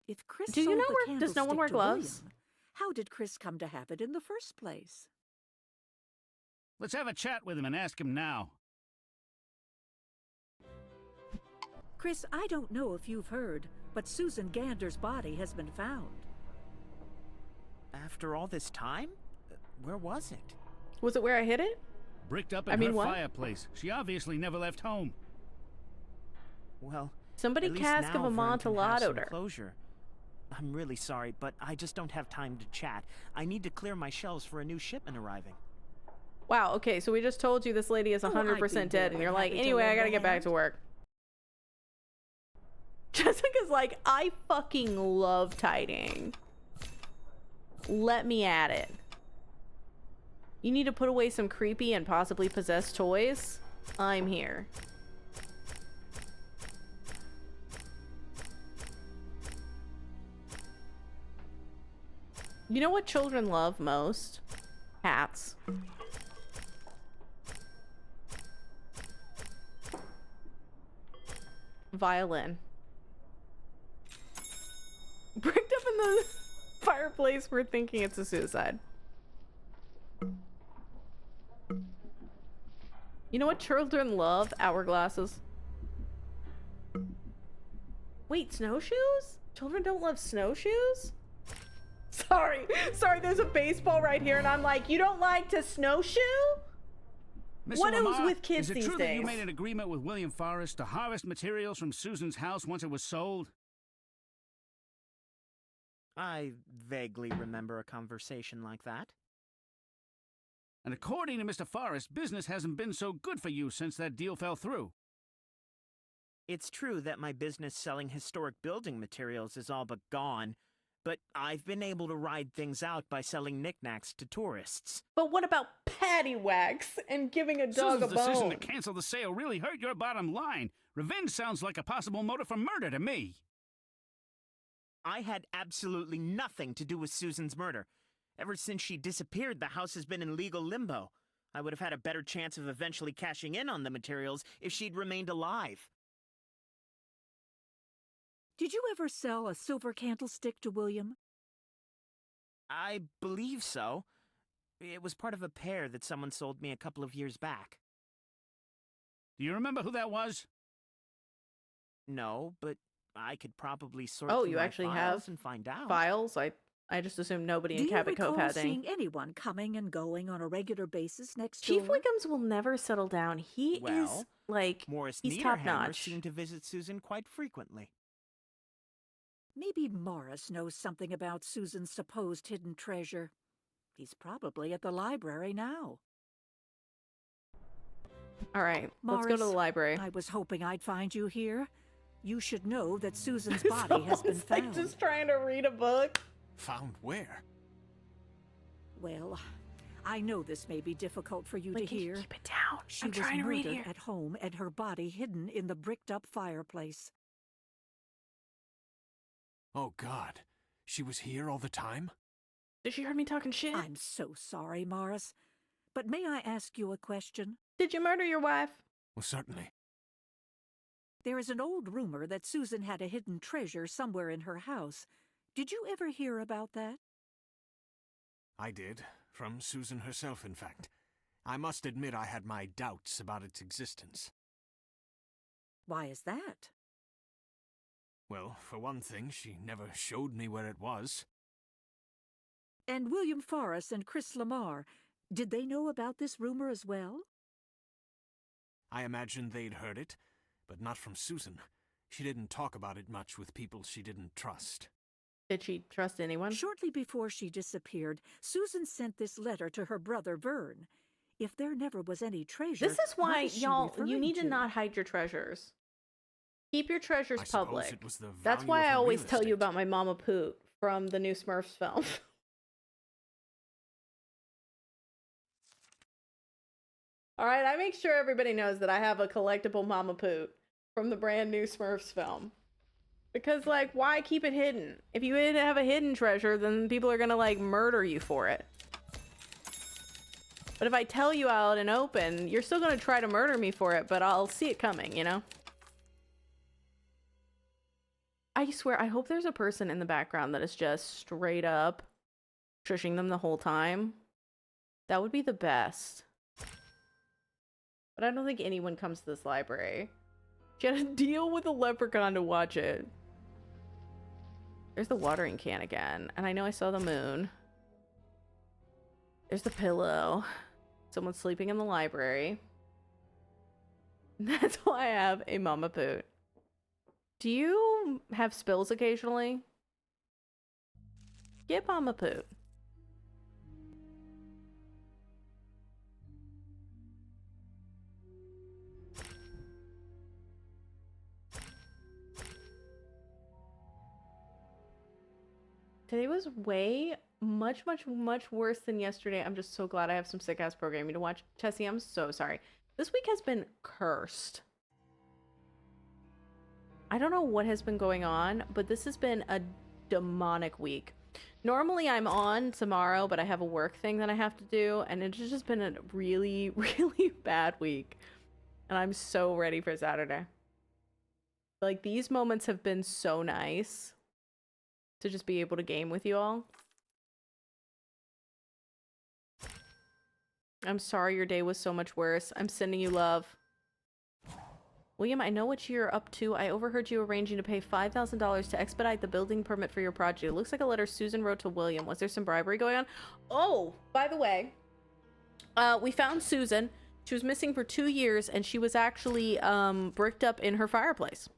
If Chris Do you sold know the where- does no one candlestick wear to gloves? William, how did Chris come to have it in the first place? Let's have a chat with him and ask him now. Chris, I don't know if you've heard, but Susan Gander's body has been found. After all this time? Where was it? Was it where I hid it? Bricked up in I mean, her what? fireplace. She obviously never left home. Well, Somebody at least cask now of Vern can have Amontillado some her. closure. I'm really sorry, but I just don't have time to chat. I need to clear my shelves for a new shipment arriving. Wow, okay, so we just told you this lady is 100% dead, and you're like, anyway, I gotta get back to work. Jessica's like, I fucking love tidying. Let me at it. You need to put away some creepy and possibly possessed toys? I'm here. You know what children love most? Hats. Violin. Bricked up in the fireplace, we're thinking it's a suicide. You know what children love? Hourglasses. Wait, snowshoes? Children don't love snowshoes? Sorry, there's a baseball right here, and I'm like, you don't like to snowshoe? Mr. What Lamar, is with kids is it these true days? that you made an agreement with William Forrest to harvest materials from Susan's house once it was sold? I vaguely remember a conversation like that. And according to Mr. Forrest, business hasn't been so good for you since that deal fell through. It's true that my business selling historic building materials is all but gone, but I've been able to ride things out by selling knickknacks to tourists. But what about paddywhacks and giving a dog Susan's a decision bone? to cancel the sale really hurt your bottom line. Revenge sounds like a possible motive for murder to me. I had absolutely nothing to do with Susan's murder. Ever since she disappeared, the house has been in legal limbo. I would have had a better chance of eventually cashing in on the materials if she'd remained alive. Did you ever sell a silver candlestick to William? I believe so. It was part of a pair that someone sold me a couple of years back. Do you remember who that was? No, but I could probably sort Oh, through you my actually files have and find out. files? I just assumed nobody Do in you Cabot recall Cove had any. seeing anyone coming and going on a regular basis next Chief door? Wiggums will never settle down. He is Well, like, Morris he's top Niederhammer notch. seemed to visit Susan quite frequently. Maybe Morris knows something about Susan's supposed hidden treasure. He's probably at the library now. All right, Morris, let's go to the library. I was hoping I'd find you here. You should know that Susan's body has been It's like found. just trying to read a book. Found where? Well, I know this may be difficult for you Like, to can you hear. keep it down? She I'm was trying to read murdered here. at home and her body hidden in the bricked-up fireplace. Oh, God. She was here all the time? Did she hear me talking shit? I'm so sorry, Morris. But may I ask you a question? Did you murder your wife? Well, certainly. There is an old rumor that Susan had a hidden treasure somewhere in her house. Did you ever hear about that? I did. From Susan herself, in fact. I must admit I had my doubts about its existence. Why is that? Well, for one thing, she never showed me where it was. And William Forrest and Chris Lamar, did they know about this rumor as well? I imagined they'd heard it, but not from Susan. She didn't talk about it much with people she didn't trust. Did she trust anyone? Shortly before she disappeared, Susan sent this letter to her brother Vern. If there never was any treasure, This is why, what is she y'all, you referring need to to? not hide your treasures. Keep your treasures I suppose public. it was the That's value why of I her always real tell you estate. about my Mama Poot from the new Smurfs film. All right, I make sure everybody knows that I have a collectible Mama Poot from the brand new Smurfs film. Because, like, why keep it hidden? If you have a hidden treasure, then people are gonna, like, murder you for it. But if I tell you out and open, you're still gonna try to murder me for it, but I'll see it coming, you know? I swear, I hope there's a person in the background that is just straight up shushing them the whole time. That would be the best. But I don't think anyone comes to this library. She had to deal with a leprechaun to watch it. There's the watering can again. And I know I saw the moon. There's the pillow. Someone's sleeping in the library. That's why I have a Mama Poot. Do you have spills occasionally? Get Mama Poot. Today was way much worse than yesterday. I'm just so glad I have some sick ass programming to watch. Tessie, I'm so sorry. This week has been cursed. I don't know what has been going on, but this has been a demonic week. Normally I'm on tomorrow, but I have a work thing that I have to do, and it's just been a really bad week. And I'm so ready for Saturday. Like, these moments have been so nice to just be able to game with you all. I'm sorry your day was so much worse. I'm sending you love. William, I know what you're up to. I overheard you arranging to pay $5,000 to expedite the building permit for your project. It looks like a letter Susan wrote to William. Was there some bribery going on? Oh, by the way, we found Susan. She was missing for 2 years, and she was actually bricked up in her fireplace.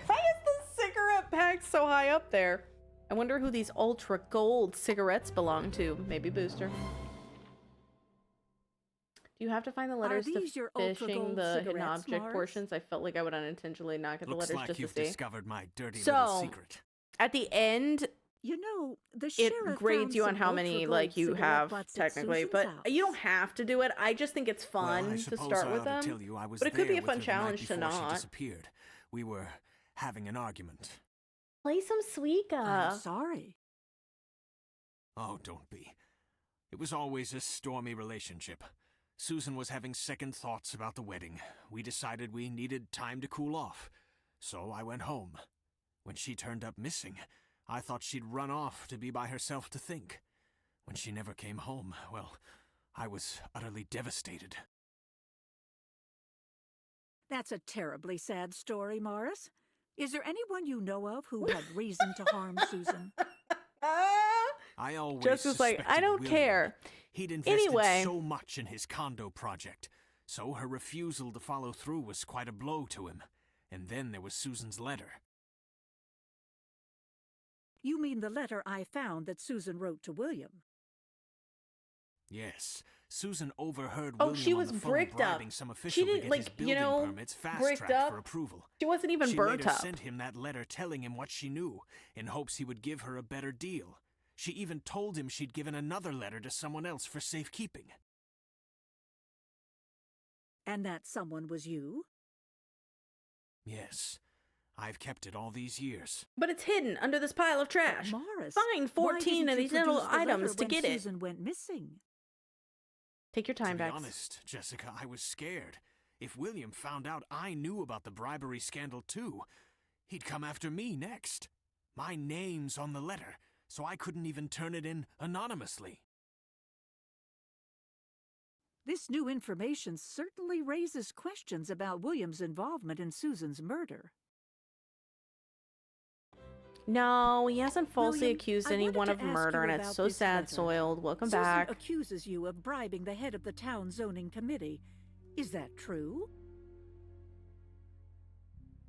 Why is the cigarette pack so high up there? I wonder who these ultra gold cigarettes belong to. Maybe Booster. Do you have to find the letters to these your ultra fishing gold the hidden cigarettes, object Mars? portions? I felt like I would unintentionally not get the Looks letters like just to you've see. discovered my dirty little secret. At the end, You know, the it sheriff grades found you on some how many ultra-gold like you cigarette have butts at technically, Susan's but house. you don't have to do it. I just think it's fun Well, I to suppose start I with ought to them. tell you I was But it could be a there fun with her the night challenge to before she not. disappeared. We were having an argument. Play some Suika. I'm sorry. Oh, don't be. It was always a stormy relationship. Susan was having second thoughts about the wedding. We decided we needed time to cool off. So I went home. When she turned up missing, I thought she'd run off to be by herself to think. When she never came home, well, I was utterly devastated. That's a terribly sad story, Morris. Is there anyone you know of who had reason to harm Susan? I always Just was like, I suspected don't William. care. He'd invested Anyway. so much in his condo project, so her refusal to follow through was quite a blow to him. And then there was Susan's letter. You mean the letter I found that Susan wrote to William? Yes, Susan overheard Oh, William she on was the phone bricked up. bribing some She official to didn't, get his like, building you know, permits bricked fast-tracked up. for approval. She wasn't even She burnt later up. sent him that letter telling him what she knew, in hopes he would give her a better deal. She even told him she'd given another letter to someone else for safekeeping. And that someone was you? Yes, I've kept it all these years. But it's hidden under this pile of trash. Morris, Find why 14 didn't of you these little produce the letter items to when get it. Susan went missing? Take your time, To be Bex. honest, Jessica, I was scared. If William found out I knew about the bribery scandal too, he'd come after me next. My name's on the letter, so I couldn't even turn it in anonymously. This new information certainly raises questions about William's involvement in Susan's murder. No, he hasn't falsely William, accused I wanted anyone to of ask murder, you and it's about so this sad, letter. Soiled. Welcome Susan back. accuses you of bribing the head of the town zoning committee. Is that true?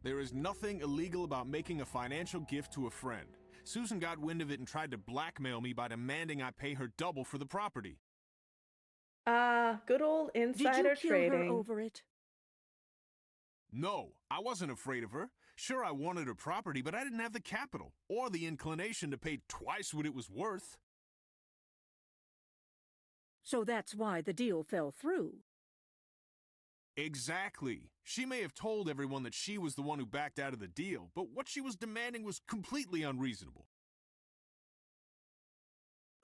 There is nothing illegal about making a financial gift to a friend. Susan got wind of it and tried to blackmail me by demanding I pay her double for the property. Good old insider Did you kill trading. her over it? No, I wasn't afraid of her. Sure, I wanted her property, but I didn't have the capital or the inclination to pay twice what it was worth. So that's why the deal fell through. Exactly. She may have told everyone that she was the one who backed out of the deal, but what she was demanding was completely unreasonable.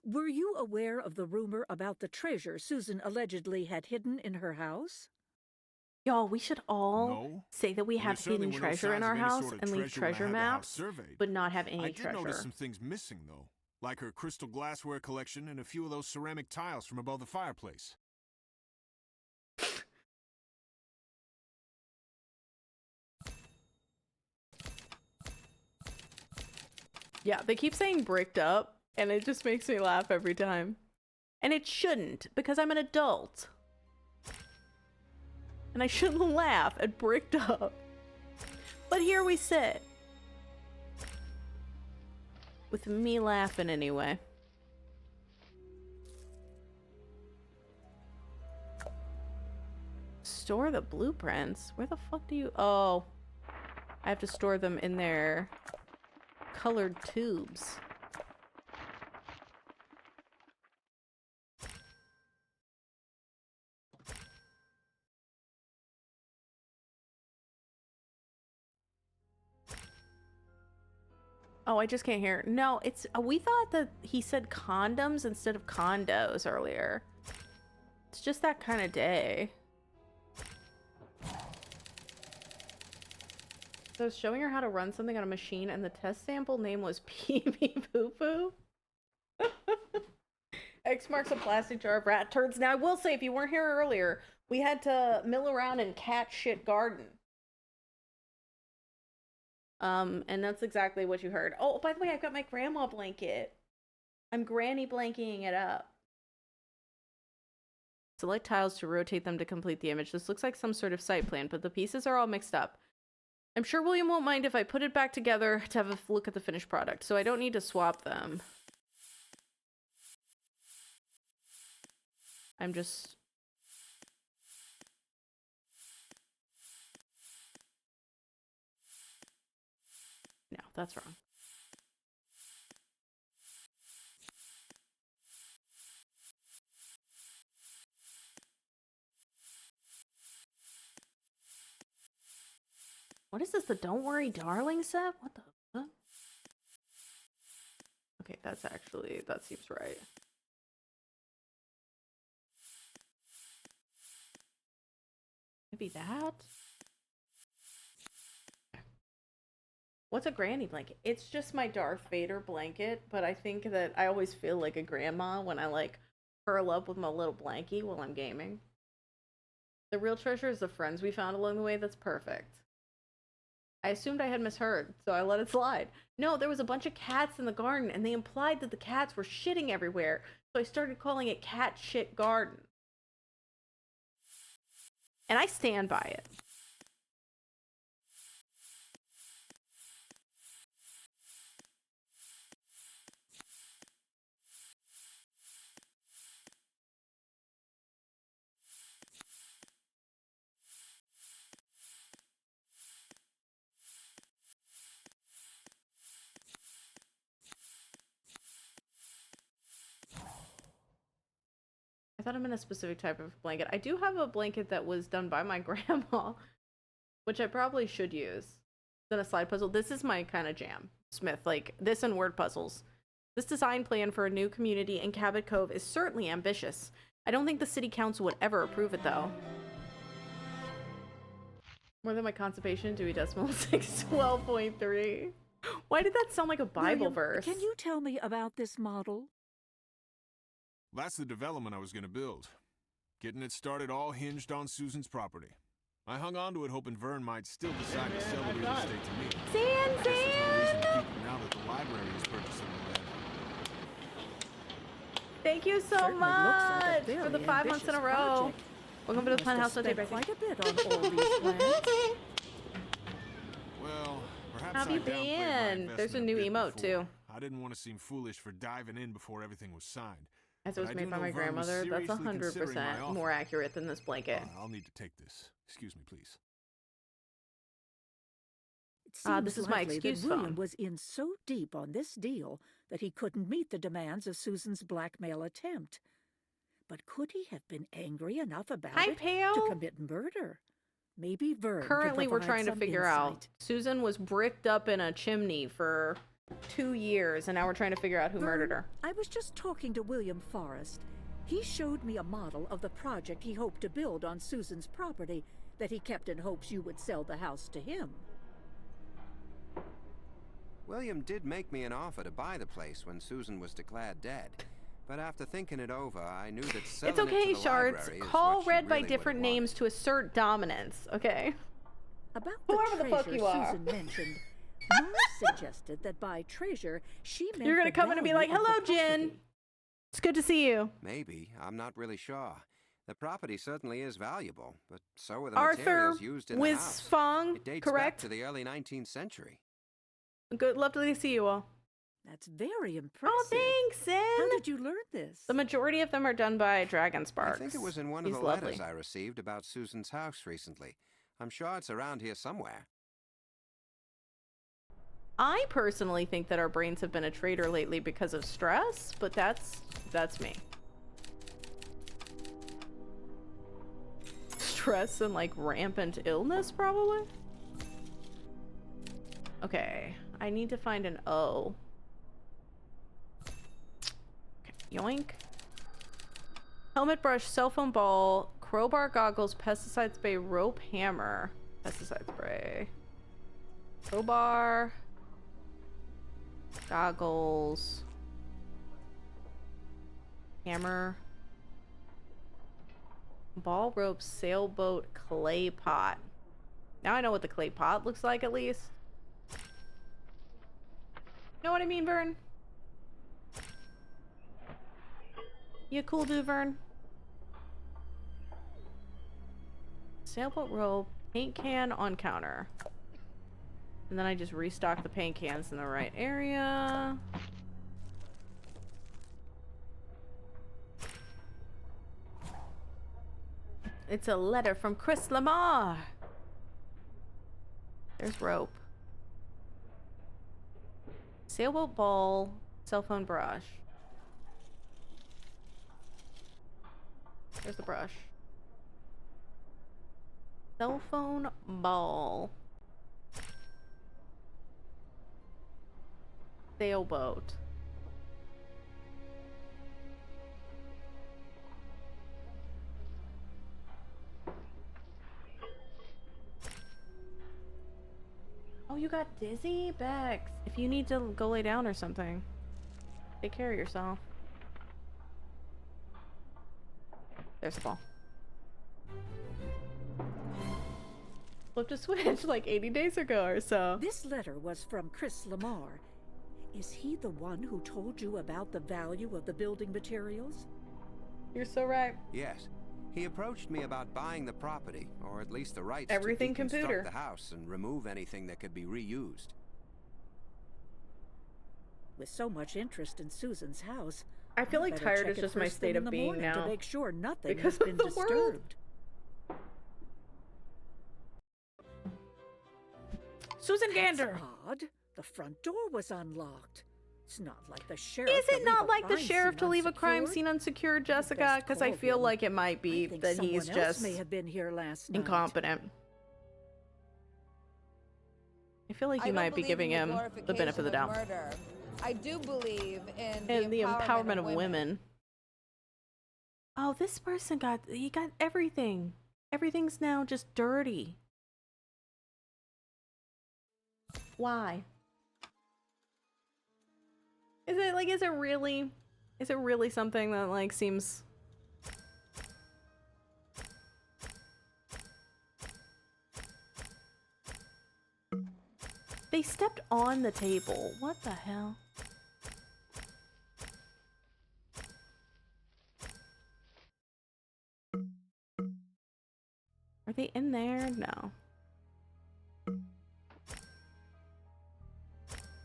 Were you aware of the rumor about the treasure Susan allegedly had hidden in her house? Y'all, we should all No. say that we And there have certainly hidden were no treasure in signs our of any house sort of and leave treasure when I treasure had the house maps, surveyed. but not have any I did treasure. notice some things missing, though, like her crystal glassware collection and a few of those ceramic tiles from above the fireplace. Yeah, they keep saying bricked up, and it just makes me laugh every time. And it shouldn't, because I'm an adult. And I shouldn't laugh at bricked up. But here we sit. With me laughing anyway. Store the blueprints? Where the fuck do you... Oh. I have to store them in their colored tubes. Oh, I just can't hear. No, it's we thought that he said condoms instead of condos earlier. It's just that kind of day. So I was showing her how to run something on a machine, and the test sample name was Pee Pee Poo Poo. X marks a plastic jar of rat turds. Now, I will say, if you weren't here earlier, we had to mill around in cat shit garden. And that's exactly what you heard. Oh, by the way, I've got my grandma blanket. I'm granny blanketing it up. Select tiles to rotate them to complete the image. This looks like some sort of site plan, but the pieces are all mixed up. I'm sure William won't mind if I put it back together to have a look at the finished product, so I don't need to swap them. I'm just... No, that's wrong. What is this? The Don't Worry Darling set? What the fuck? Okay, that's actually... that seems right. Maybe that? What's a granny blanket? It's just my Darth Vader blanket, but I think that I always feel like a grandma when I like curl up with my little blankie while I'm gaming. The real treasure is the friends we found along the way. That's perfect. I assumed I had misheard, so I let it slide. No, there was a bunch of cats in the garden, and they implied that the cats were shitting everywhere, so I started calling it Cat Shit Garden. And I stand by it. thought I meant a specific type of blanket. I do have a blanket that was done by my grandma, which I probably should use. Then a slide puzzle. This is my kind of jam, Smith. Like, this and word puzzles. This design plan for a new community in Cabot Cove is certainly ambitious. I don't think the city council would ever approve it, though. More than my constipation, Dewey Decimal 612.3. Why did that sound like a Bible William, verse? Can you tell me about this model? That's the development I was going to build. Getting it started all hinged on Susan's property. I hung on to it hoping Vern might still decide to sell the real estate to me. San! I guess there's no reason to keep it now that the library is purchasing the land. Thank you so Certainly much looks like a for the very 5 months in a ambitious row. project. Welcome to the Plant House Must update. have spent quite a bit on all these plans. Well, perhaps How have I you downplayed my been? There's a investment new bit emote, before. too. I didn't want to seem foolish for diving in before everything was signed. As it was But I made do by know my Vern was grandmother. That's seriously considering my 100% offer. more accurate than this blanket. I'll need to take this. Excuse me, please. It seems this is my likely excuse that William phone. was in so deep on this deal that he couldn't meet the demands of Susan's blackmail attempt. But could he have been angry enough about Hi, it Peo. to commit murder? Maybe Vern could Currently, we're provide trying to some figure out. insight. Susan was bricked up in a chimney for 2 years, and now we're trying to figure out who murdered her. I was just talking to William Forrest. He showed me a model of the project he hoped to build on Susan's property that he kept in hopes you would sell the house to him. William did make me an offer to buy the place when Susan was declared dead. But after thinking it over, I knew that selling It's okay, it to the Shards. library is Call what she Red by really different would've names to assert dominance, okay? About Whoever the the fuck treasure you are. Susan mentioned, Mars suggested that by treasure she meant You're gonna the come in and be like, value of "Hello, the Jen. property. It's good to see you." Maybe. I'm not really sure. The property certainly is valuable, but so are the Arthur materials used in the house. Wisfong, It dates correct? back to the early 19th century. Good, lovely to see you all. That's very impressive. Oh, thanks, Zen. How did you learn this? The majority of them are done by Dragon Sparks. I think it was in one He's of the lovely. letters I received about Susan's house recently. I'm sure it's around here somewhere. I personally think that our brains have been a traitor lately because of stress, but that's me. Stress and like rampant illness, probably. Okay, I need to find an O. Okay, yoink. Helmet brush, cell phone ball, crowbar, goggles, pesticide spray, rope, hammer, pesticide spray, crowbar, goggles, hammer, ball, rope, sailboat, clay pot. Now I know what the clay pot looks like, at least. Know what I mean, Vern? You cool dude, Vern? Sailboat rope, paint can on counter. And then I just restock the paint cans in the right area. It's a letter from Chris Lamar. There's rope. Sailboat ball, cell phone brush. There's the brush. Cell phone ball. Sailboat. Oh, you got dizzy? Bex. If you need to go lay down or something, take care of yourself. There's the ball. Flipped a switch like 80 days ago or so. This letter was from Chris Lamar. Is he the one who told you about the value of the building materials? You're so right. Yes. He approached me about buying the property, or at least the rights Everything to deconstruct computer. the house and remove anything that could be reused. With so much interest in Susan's house, I feel like better tired check is it just my first state thing in of the being morning now. to make sure nothing Because has been of the world. disturbed. Susan Gander. That's odd. The front door was unlocked. It's not like the sheriff. Is it to not leave a like the crime sheriff scene to leave a crime unsecured? scene unsecured, You'd Jessica? best Because I call feel him. like it might I be think that someone he's else just may have been here last night. incompetent. I feel like I you don't might be believe giving in him the benefit of the doubt. murder. I do believe in And the empowerment of women. Oh, this person got everything. Everything's now just dirty. Why? Is it really something that like seems They stepped on the table. What the hell? Are they in there? No.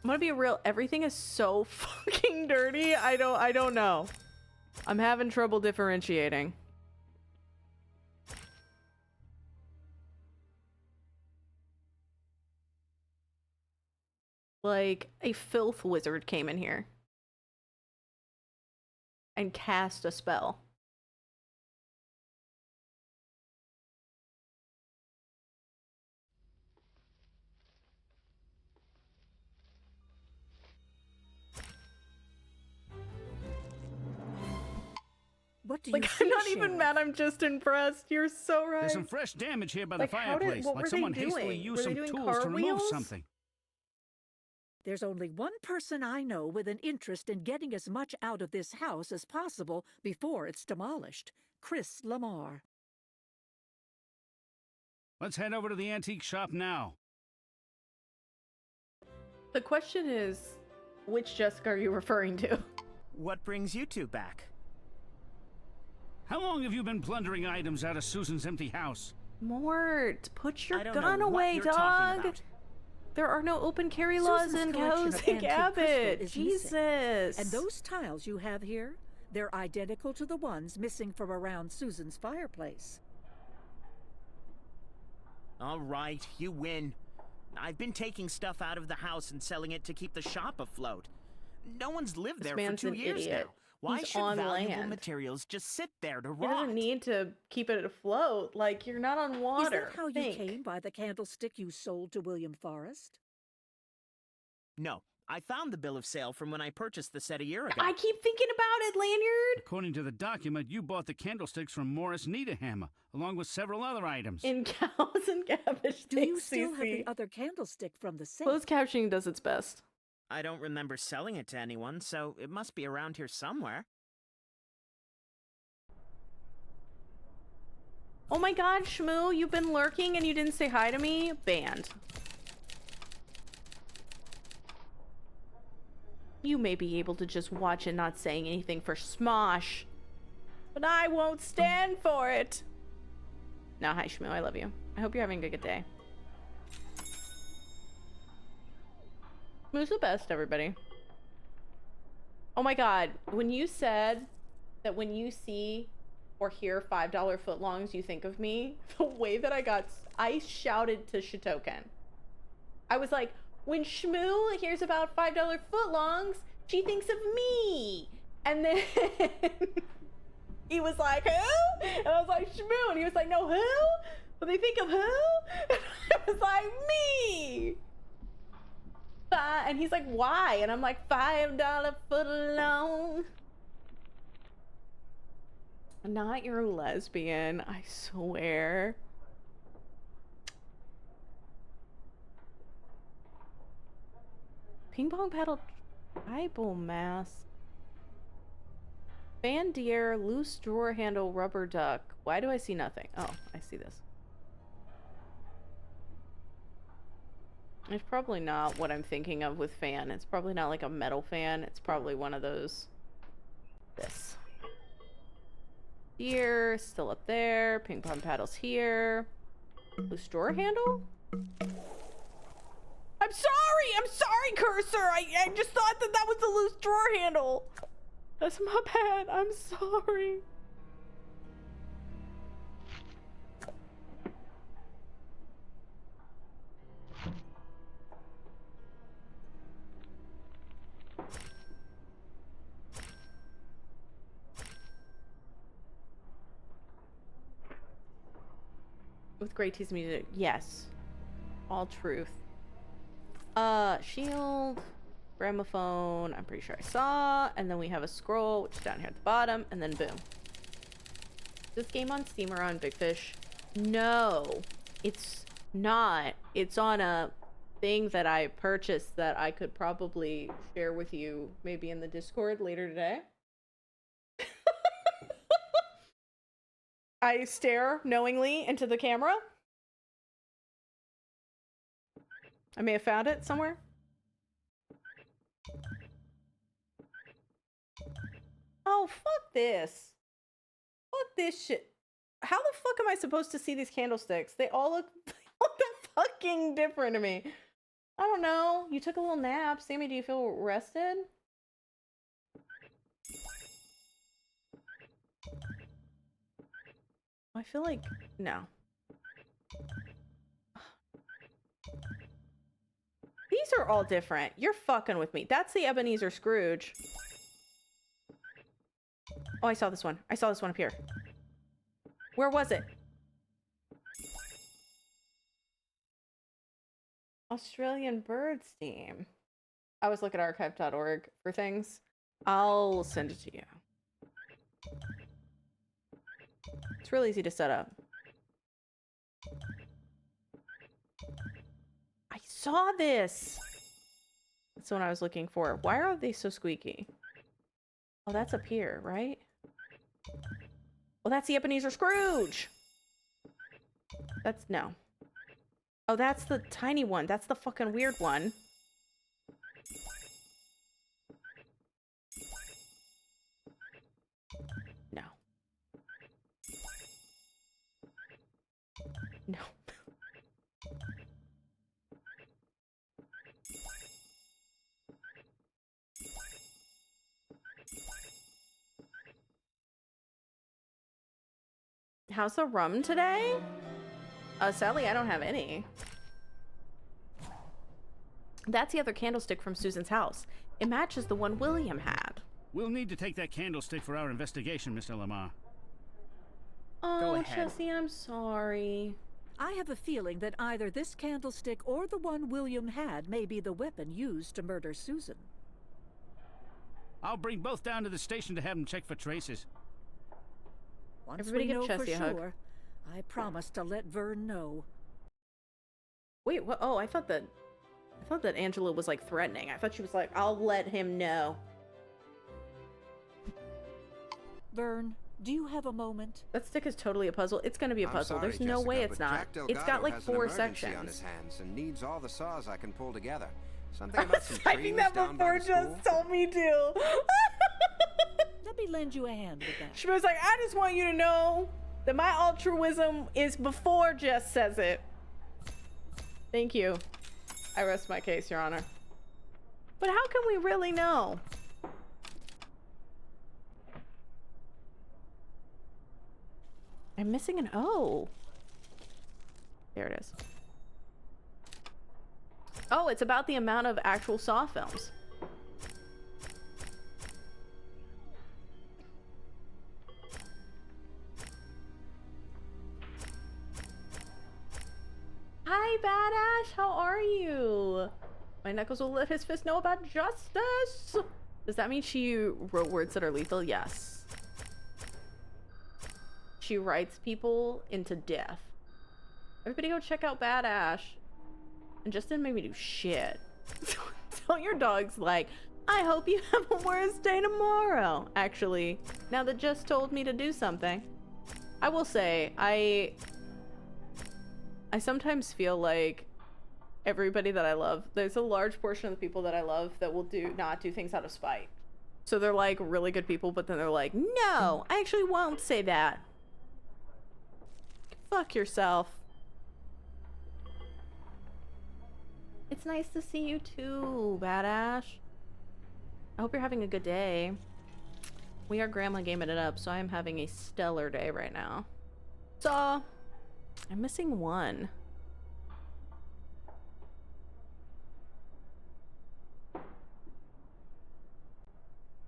I'm gonna be real, everything is so fucking dirty. I don't know. I'm having trouble differentiating. Like, a filth wizard came in here and cast a spell. What do you Like, see, I'm not even Sheriff? mad, I'm just impressed. You're so right. There's some fresh damage here by Like, the how did- fireplace. what Like were they someone hastily doing? used Were they some doing tools to remove cartwheels? something. There's only one person I know with an interest in getting as much out of this house as possible before it's demolished. Chris Lamar. Let's head over to the antique shop now. The question is, which Jessica are you referring to? What brings you two back? How long have you been plundering items out of Susan's empty house? Mort, put your I don't gun know what away, you're talking dog. about. There are no open carry laws Susan's in collection of Cozy antique crystal Cabot. is Jesus. missing. And those tiles you have here, they're identical to the ones missing from around Susan's fireplace. All right, you win. I've been taking stuff out of the house and selling it to keep the shop afloat. No one's lived This there for man's 2 an years idiot. now. Why He's should on valuable land. materials just sit there to He rot? doesn't need to keep it afloat. Like, you're not on water. Is that how you Think. came by the candlestick you sold to William Forrest? No, I found the bill of sale from when I purchased the set a year ago. I keep thinking about it, Lanyard. According to the document, you bought the candlesticks from Morris Niederhammer, along with several other items. In cows and cabbage. Do you Thanks, still have Cece. the other candlestick from the safe? Closed captioning does its best. I don't remember selling it to anyone, so it must be around here somewhere. Oh my god, Shmoo, you've been lurking and you didn't say hi to me? Banned. You may be able to just watch and not saying anything for Smosh, but I won't stand for it. Now, hi Shmoo, I love you. I hope you're having a good day. Shmoo's the best, everybody. Oh my god, when you said that when you see or hear $5 footlongs, you think of me, the way that I shouted to Shitoken. I was like, when Shmoo hears about $5 footlongs, she thinks of me. And then he was like, who? And I was like, Shmoo. And he was like, no, who? But they think of who? And I was like, me. And he's like, why? And I'm like, $5 footlong. Not your lesbian, I swear. Ping pong paddle tribal mask. Bandier, loose drawer handle, rubber duck. Why do I see nothing? Oh, I see this. It's probably not what I'm thinking of with fan. It's probably not like a metal fan. It's probably one of those. This. Here, still up there. Ping pong paddles here. Loose drawer handle? I'm sorry, Cursor! I just thought that was the loose drawer handle! That's my bad, I'm sorry. With great tease music. Yes. All truth. Shield. Gramophone. I'm pretty sure I saw. And then we have a scroll, which is down here at the bottom. And then boom. Is this game on Steam or on Big Fish? No. It's not. It's on a thing that I purchased that I could probably share with you maybe in the Discord later today. I stare knowingly into the camera. I may have found it somewhere. Oh, fuck this. Fuck this shit. How the fuck am I supposed to see these candlesticks? They all look fucking different to me. I don't know. You took a little nap. Sammy, do you feel rested? I feel like... no. These are all different. You're fucking with me. That's the Ebenezer Scrooge. Oh, I saw this one. I saw this one up here. Where was it? Australian Birds Team. I always look at archive.org for things. I'll send it to you. It's really easy to set up. I saw this! That's the one I was looking for. Why are they so squeaky? Oh, that's up here, right? Well, that's the Ebenezer Scrooge! That's... no. Oh, that's the tiny one. That's the fucking weird one. No. No. How's the rum today? Sadly, I don't have any. That's the other candlestick from Susan's house. It matches the one William had. We'll need to take that candlestick for our investigation, Mr. Lamar. Oh, Jesse, I'm sorry. I have a feeling that either this candlestick or the one William had may be the weapon used to murder Susan. I'll bring both down to the station to have them check for traces. Once Everybody we give know for Chessie a hug. sure, I promise to let Vern know. Wait, what? Oh, I thought that Angela was like threatening. I thought she was like, I'll let him know. Vern, do you have a moment? That stick is totally a puzzle. It's gonna be a puzzle. There's no way it's not. Jack Delgado It's got like has an 4 emergency sections. on his hands and needs all the saws I can pull together. Something about some I think trees that down before by the school? just told me to. Let me lend you a hand with that. She was like, I just want you to know that my altruism is before Jess says it. Thank you. I rest my case, Your Honor. But how can we really know? I'm missing an O. There it is. Oh, it's about the amount of actual Saw films. Hi, Badash. How are you? My Knuckles will let his fist know about justice. Does that mean she wrote words that are lethal? Yes. She writes people into death. Everybody go check out Badash. And just didn't make me do shit. Tell your dogs, like, I hope you have a worse day tomorrow. Actually, now that Jess told me to do something. I will say, I sometimes feel like everybody that I love, there's a large portion of the people that I love that will not do things out of spite. So they're like really good people, but then they're like, no, I actually won't say that. Fuck yourself. It's nice to see you too, Badash. I hope you're having a good day. We are grandma gaming it up, so I am having a stellar day right now. So, I'm missing one. What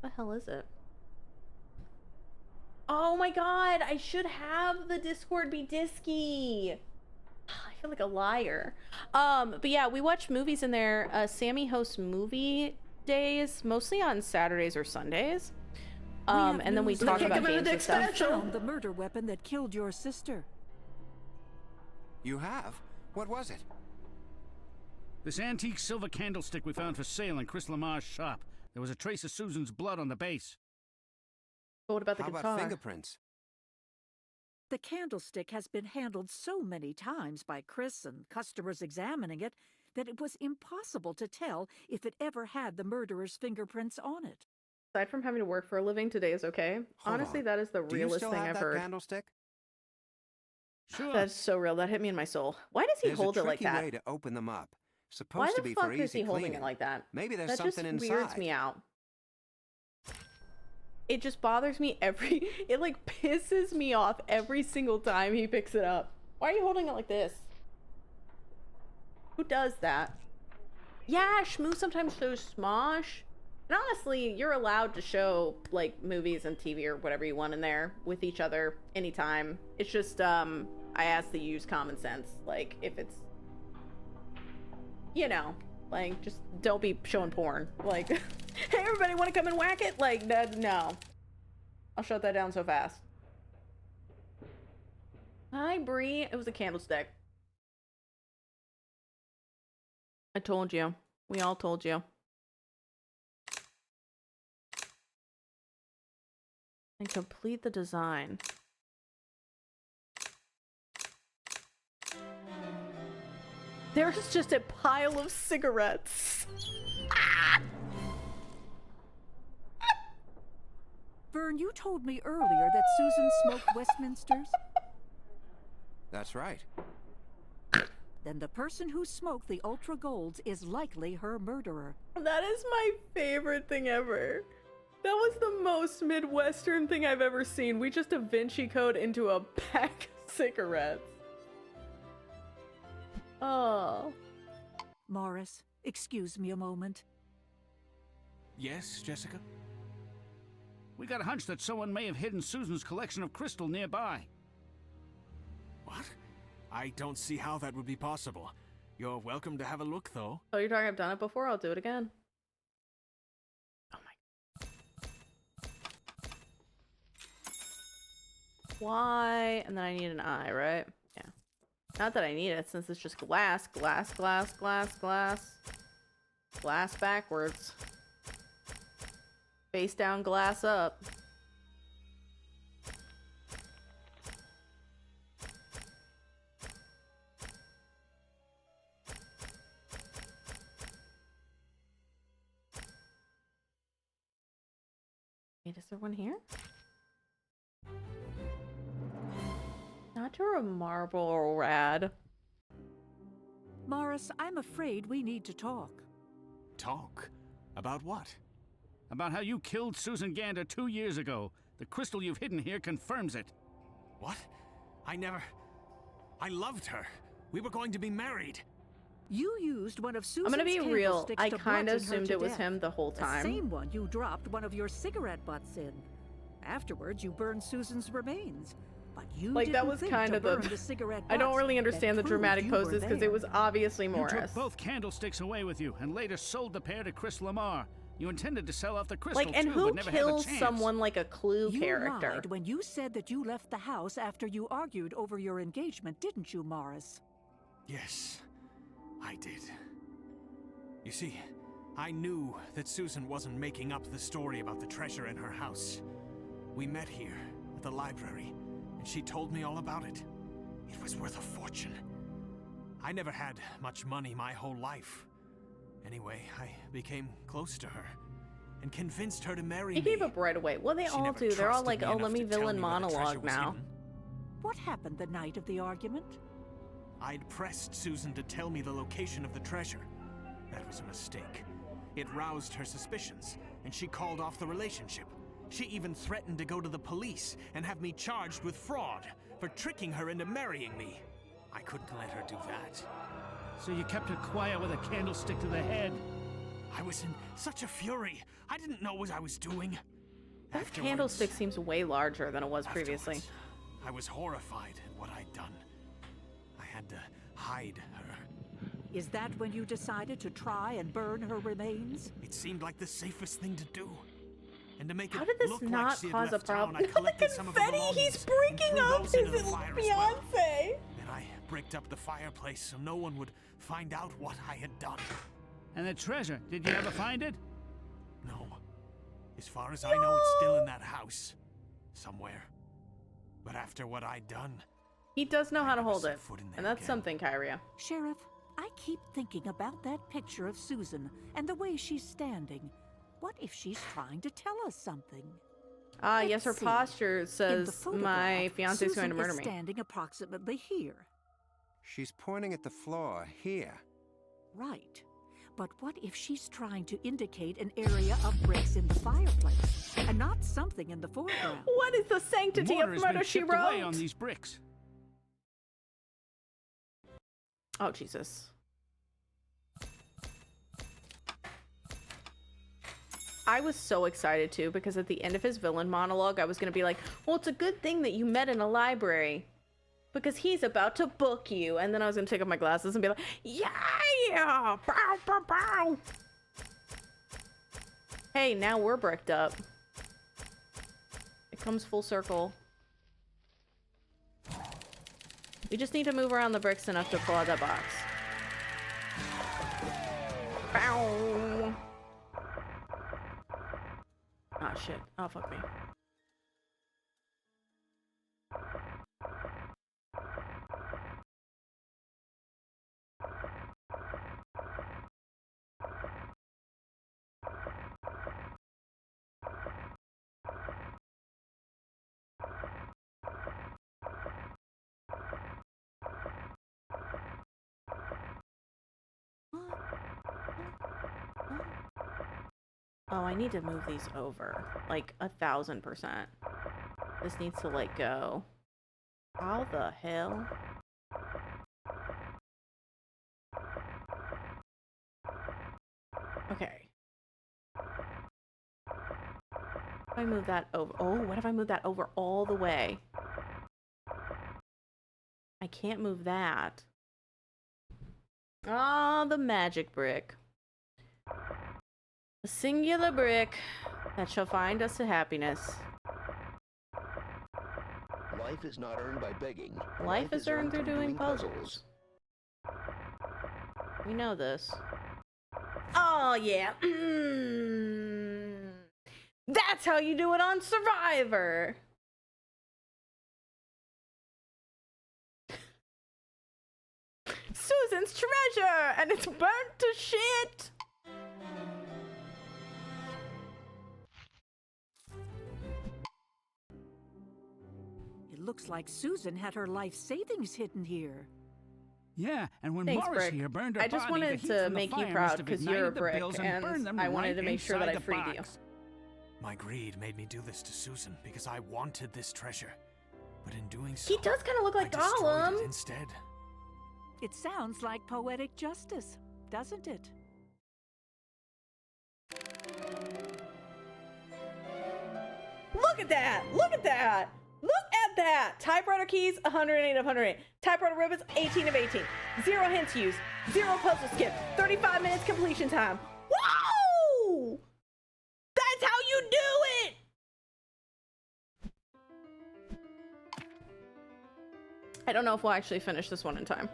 the hell is it? Oh my god, I should have the Discord be disky. feel like a liar. But yeah, we watch movies in there. Sammy hosts movie days, mostly on Saturdays or Sundays. And then we talk about games and stuff. Found the murder weapon that killed your sister. You have? What was it? This antique silver candlestick we found for sale in Chris Lamar's shop. There was a trace of Susan's blood on the base. But what about the How guitar? about fingerprints? The candlestick has been handled so many times by Chris and customers examining it that it was impossible to tell if it ever had the murderer's fingerprints on it. Aside from having to work for a living, today is okay. Honestly, that is the realest thing I've heard. Candlestick? Sure. That's so real. That hit me in my soul. Why does he hold it like that? There's a tricky way to open them up. Supposed Why to the be fuck for is easy he holding cleaning. it like that? Maybe there's that something just inside. weirds me out. It just bothers me it like pisses me off every single time he picks it up. Why are you holding it like this? Who does that? Yeah, Shmoo sometimes shows Smosh. And honestly, you're allowed to show like movies and TV or whatever you want in there with each other anytime. It's just I ask that you use common sense. Like if it's, you know, like just don't be showing porn. Like, hey everybody, want to come and whack it? Like no, I'll shut that down so fast. Hi Bree, it was a candlestick. I told you. We all told you. And complete the design. There's just a pile of cigarettes. Vern, you told me earlier that Susan smoked Westminsters. That's right. Then the person who smoked the Ultra Golds is likely her murderer. That is my favorite thing ever. That was the most Midwestern thing I've ever seen. We just Da Vinci Code into a pack of cigarettes. Oh. Morris, excuse me a moment. Yes, Jessica? We got a hunch that someone may have hidden Susan's collection of crystal nearby. What? I don't see how that would be possible. You're welcome to have a look, though. Oh, you're talking I've done it before? I'll do it again. Oh my. Why? And then I need an eye, right? Yeah. Not that I need it, since it's just glass. Glass, glass, glass, glass. Glass backwards. Face down, glass up. Wait, is there one here? Not a marble rad. Morris, I'm afraid we need to talk. Talk? About what? About how you killed Susan Gander 2 years ago. The crystal you've hidden here confirms it. What? I loved her. We were going to be married. You used one of Susan's I'm gonna be real. candlesticks I to kind of bludgeon her assumed to it was death. him the whole time. The same one you dropped one of your cigarette butts in. Afterwards, you burned Susan's remains. But you Like, that didn't was think kind to of the... burn the cigarette I don't butts really understand that the proved dramatic you were poses because there. it was obviously You Morris. took both candlesticks away with you and later sold the pair to Chris Lamar. You intended to sell off the crystal Like, and too, who but never had the kills chance. someone like a Clue You character? lied when you said that you left the house after you argued over your engagement, didn't you, Morris? Yes, I did. You see, I knew that Susan wasn't making up the story about the treasure in her house. We met here at the library, and she told me all about it. It was worth a fortune. I never had much money my whole life. Anyway, I became close to her and convinced her to marry He me. gave up right away. Well, they She all never do. They're all trusted like, me oh, enough let me to tell villain me where the treasure monologue was now. hidden. What happened the night of the argument? I'd pressed Susan to tell me the location of the treasure. That was a mistake. It roused her suspicions, and she called off the relationship. She even threatened to go to the police and have me charged with fraud for tricking her into marrying me. I couldn't let her do that. So you kept her quiet with a candlestick to the head. I was in such a fury. I didn't know what I was doing. That candlestick seems way larger than it was previously. I was horrified at what I'd done. I had to hide her. Is that when you decided to try and burn her remains? It seemed like the safest thing to do. And to make How it did this look not like she had cause a left town, problem? I collected some of her Confetti, belongings he's and breaking threw up those into his the fire as well. fiance. Then I bricked up the fireplace so no one would find out what I had done. And the treasure, did you ever find it? No. As far as I know, it's still in that house. Somewhere. But after what I'd done... He does know how to hold it. And that's something, Kyria. Sheriff, I keep thinking about that picture of Susan and the way she's standing. What if she's trying to tell us something? Ah, yes, her Let's see. posture In the says photograph, my fiance's going to Susan murder is me. standing approximately here. She's pointing at the floor, here. Right. But what if she's trying to indicate an area of bricks in the fireplace, and not something in the foreground? What is the sanctity Mortar of has murder, been she chipped away wrote? on these bricks. Oh, Jesus. I was so excited too, because at the end of his villain monologue, I was going to be like, well, it's a good thing that you met in a library, because he's about to book you. And then I was going to take off my glasses and be like, yeah, bow, bow, bow. Hey, now we're bricked up. It comes full circle. We just need to move around the bricks enough to pull out that box. Bow. Ah, shit. Oh, fuck me. Oh, I need to move these over. Like 1000%. This needs to let go. How the hell? Okay. If I move that over. Oh, what if I move that over all the way? I can't move that. Ah, the magic brick. A singular brick that shall find us to happiness. Life is not earned by begging. Life is earned through doing puzzles. We know this. Oh, yeah. That's how you do it on Survivor. Susan's treasure, and it's burnt to shit. It looks like Susan had her life savings hidden here. Yeah, and when Thanks, Morris Brick. here burned her I just body, the wanted heat to from the make you fire proud must have because you're a ignited the brick, bills and and burned them I wanted right to make sure that inside I the freed you. box. My greed made me do this to Susan because I wanted this treasure. But in doing so, He does kind of look like I destroyed Gollum. it instead. It sounds like poetic justice, doesn't it? Look at that! Look at that! Look at that! Typewriter keys, 108 of 108. Typewriter ribbons, 18 of 18. 0 hints used. 0 puzzle skip. 35 minutes completion time. Whoa! That's how you do it! I don't know if we'll actually finish this one in time.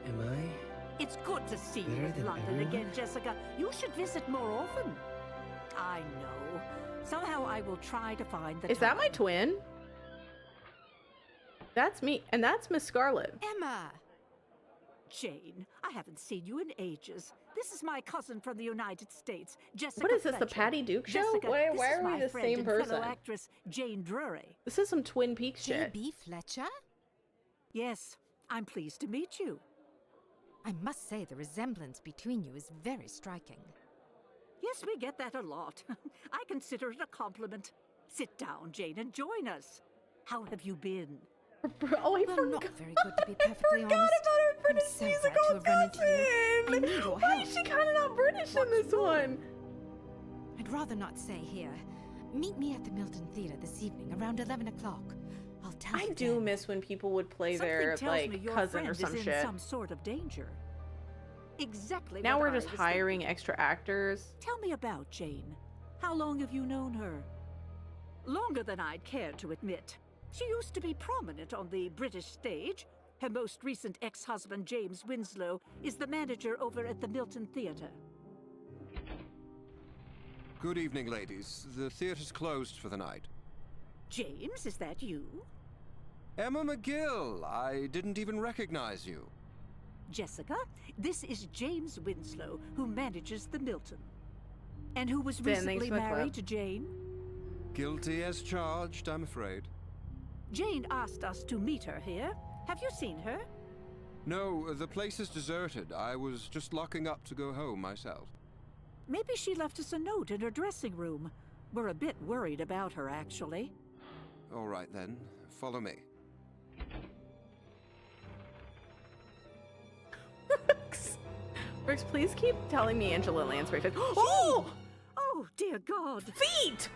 Am I? It's good to see you Better in than London everyone? again, Jessica. You should visit more often. I know. Somehow I will try to find the Is that time. my twin? That's me, and that's Miss Scarlet. Emma! Jane, I haven't seen you in ages. This is my cousin from the United States, Jessica What is this, the Fletcher. Patty Duke show? Jessica, Why this are is we my the friend same and person? fellow actress Jane Drury. This is some Twin Peaks shit. J.B. Fletcher? Yes, I'm pleased to meet you. I must say the resemblance between you is very striking. Yes, we get that a lot. I consider it a compliment. Sit down, Jane, and join us. How have you been? Oh, I Well, forgot. not very good to be perfectly I forgot honest. about her British I'm so musical glad to have run into you. I cousin. need your Why help. is she kind of not British in this one? I'd rather not say here. Meet me at the Milton Theatre this evening around 11 o'clock. I'll tell I you, do miss when people would play their something tells me like your cousin friend or some is in shit. some sort of danger. Exactly. Now what we're I just was hiring thinking. extra actors. Tell me about Jane. How long have you known her? Longer than I'd care to admit. She used to be prominent on the British stage. Her most recent ex-husband, James Winslow, is the manager over at the Milton Theatre. Good evening, ladies. The theater's closed for the night. James, is that you? Emma McGill, I didn't even recognize you. Jessica, this is James Winslow, who manages the Milton. And who was Ben, thanks recently for the married clip. to Jane. Guilty as charged, I'm afraid. Jane asked us to meet her here. Have you seen her? No, the place is deserted. I was just locking up to go home myself. Maybe she left us a note in her dressing room. We're a bit worried about her, actually. All right then, follow me. Rix, please keep telling me Angela Lansbury. Oh! Oh, dear God. Feet!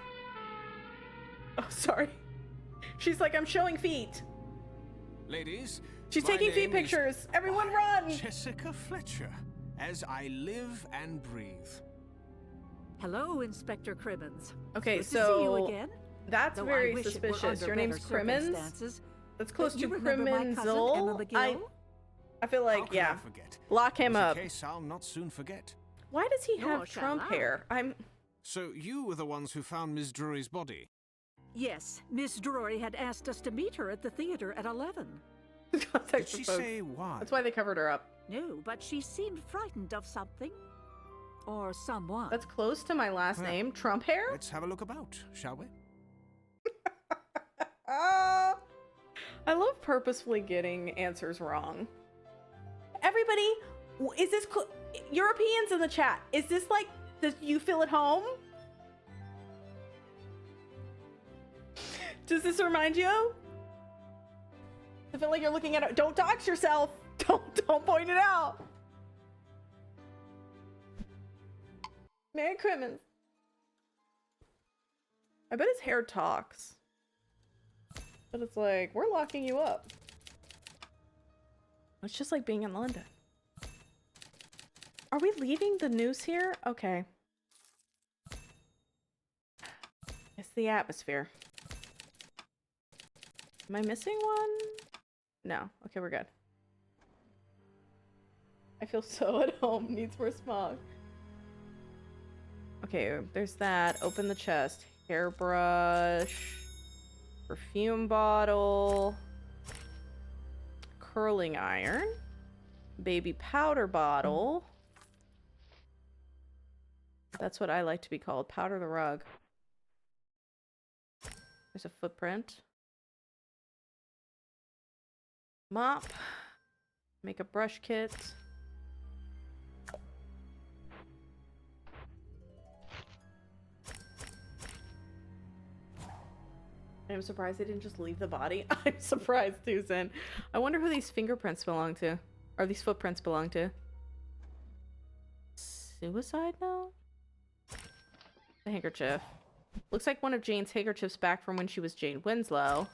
Oh, sorry. She's like, I'm showing feet. Ladies, She's my taking feet name is pictures. Everyone run! Jessica Fletcher, as I live and breathe. Hello, Inspector Crimmins. Okay, Good to see you so again. that's Though I very wish it were suspicious. under Your name's better Crimmins? circumstances. That's close You to remember my cousin, Emma Criminal. McGill? I feel How like, could yeah. I forget? Lock him It's up. a case I'll not soon forget. Why does he Nor have shall Trump I. hair? So you were the ones who found Miss Drury's body? Yes, Miss Drury had asked us to meet her at the theater at 11. Did she say why? That's why they covered her up. No, but she seemed frightened of something. Or someone. That's close to my last Well, name. Trump hair? Let's have a look about, shall we? I love purposefully getting answers wrong. Everybody, is this Europeans in the chat? Is this like, does you feel at home? Does this remind you? I feel like you're looking at it. Don't dox yourself. Don't point it out. Merry Crimmins. I bet his hair talks. But it's like, we're locking you up. It's just like being in London. Are we leaving the noose here? Okay. It's the atmosphere. Am I missing one? No. Okay, we're good. I feel so at home. Needs more smog. Okay, there's that. Open the chest. Hairbrush. Perfume bottle. Curling iron. Baby powder bottle. That's what I like to be called. Powder the rug. There's a footprint. Mop. Make a brush kit. I'm surprised they didn't just leave the body. I'm surprised too, Zen. I wonder who these fingerprints belong to. Or these footprints belong to. Suicide note? The handkerchief. Looks like one of Jane's handkerchiefs back from when she was Jane Winslow.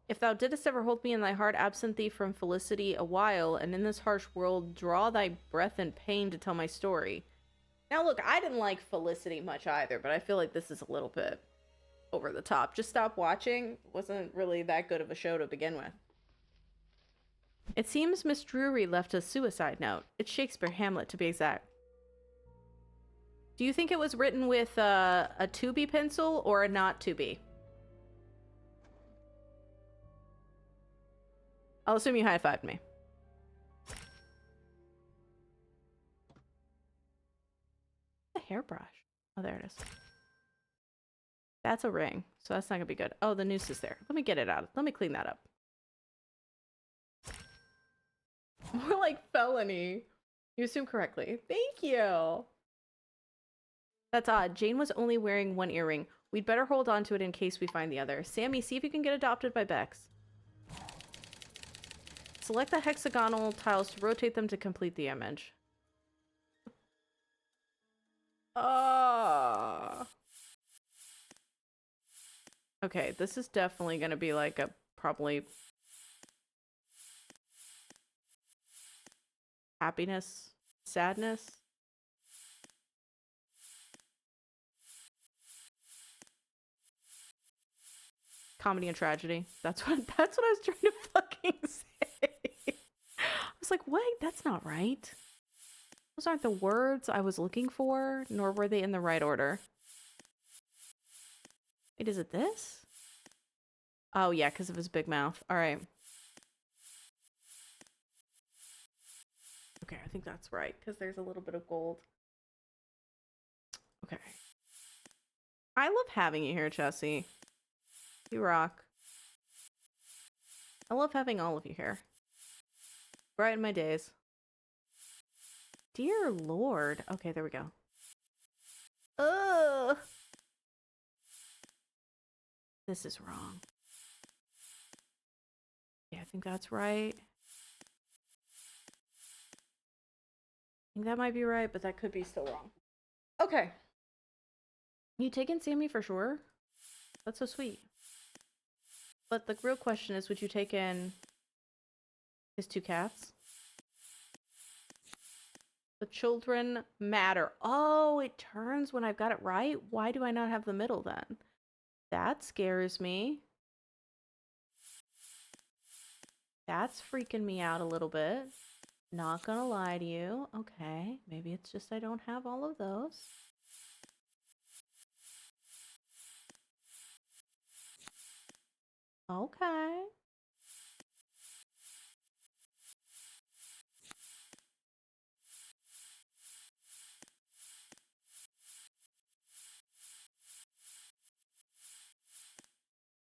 If thou didst ever hold me in thy heart, absent thee from felicity a while, and in this harsh world draw thy breath in pain to tell my story. Now look, I didn't like Felicity much either, but I feel like this is a little bit over the top. Just Stop Watching wasn't really that good of a show to begin with. It seems Miss Drury left a suicide note. It's Shakespeare Hamlet, to be exact. Do you think it was written with a 2B pencil or a not 2B? I'll assume you high-fived me. The hairbrush. Oh, there it is. That's a ring, so that's not gonna be good. Oh, the noose is there. Let me get it out. Let me clean that up. More like felony. You assume correctly. Thank you. That's odd. Jane was only wearing one earring. We'd better hold on to it in case we find the other. Sammy, see if you can get adopted by Bex. Select the hexagonal tiles to rotate them to complete the image. Okay, this is definitely gonna be like a probably happiness, sadness. Comedy and tragedy. That's what I was trying to fucking say. I was like, wait, that's not right. Those aren't the words I was looking for, nor were they in the right order. Wait, is it this? Oh yeah, because of his big mouth. Alright. Okay, I think that's right, because there's a little bit of gold. Okay. I love having you here, Chessie. You rock. I love having all of you here. Brighten my days. Dear Lord. Okay, there we go. Ugh. This is wrong. Yeah, I think that's right. I think that might be right, but that could be still wrong. Okay. You taking Sammy for sure? That's so sweet. But the real question is, would you take in his 2 cats? The children matter. Oh, it turns when I've got it right? Why do I not have the middle then? That scares me. That's freaking me out a little bit. Not gonna lie to you. Okay, maybe it's just I don't have all of those. Okay.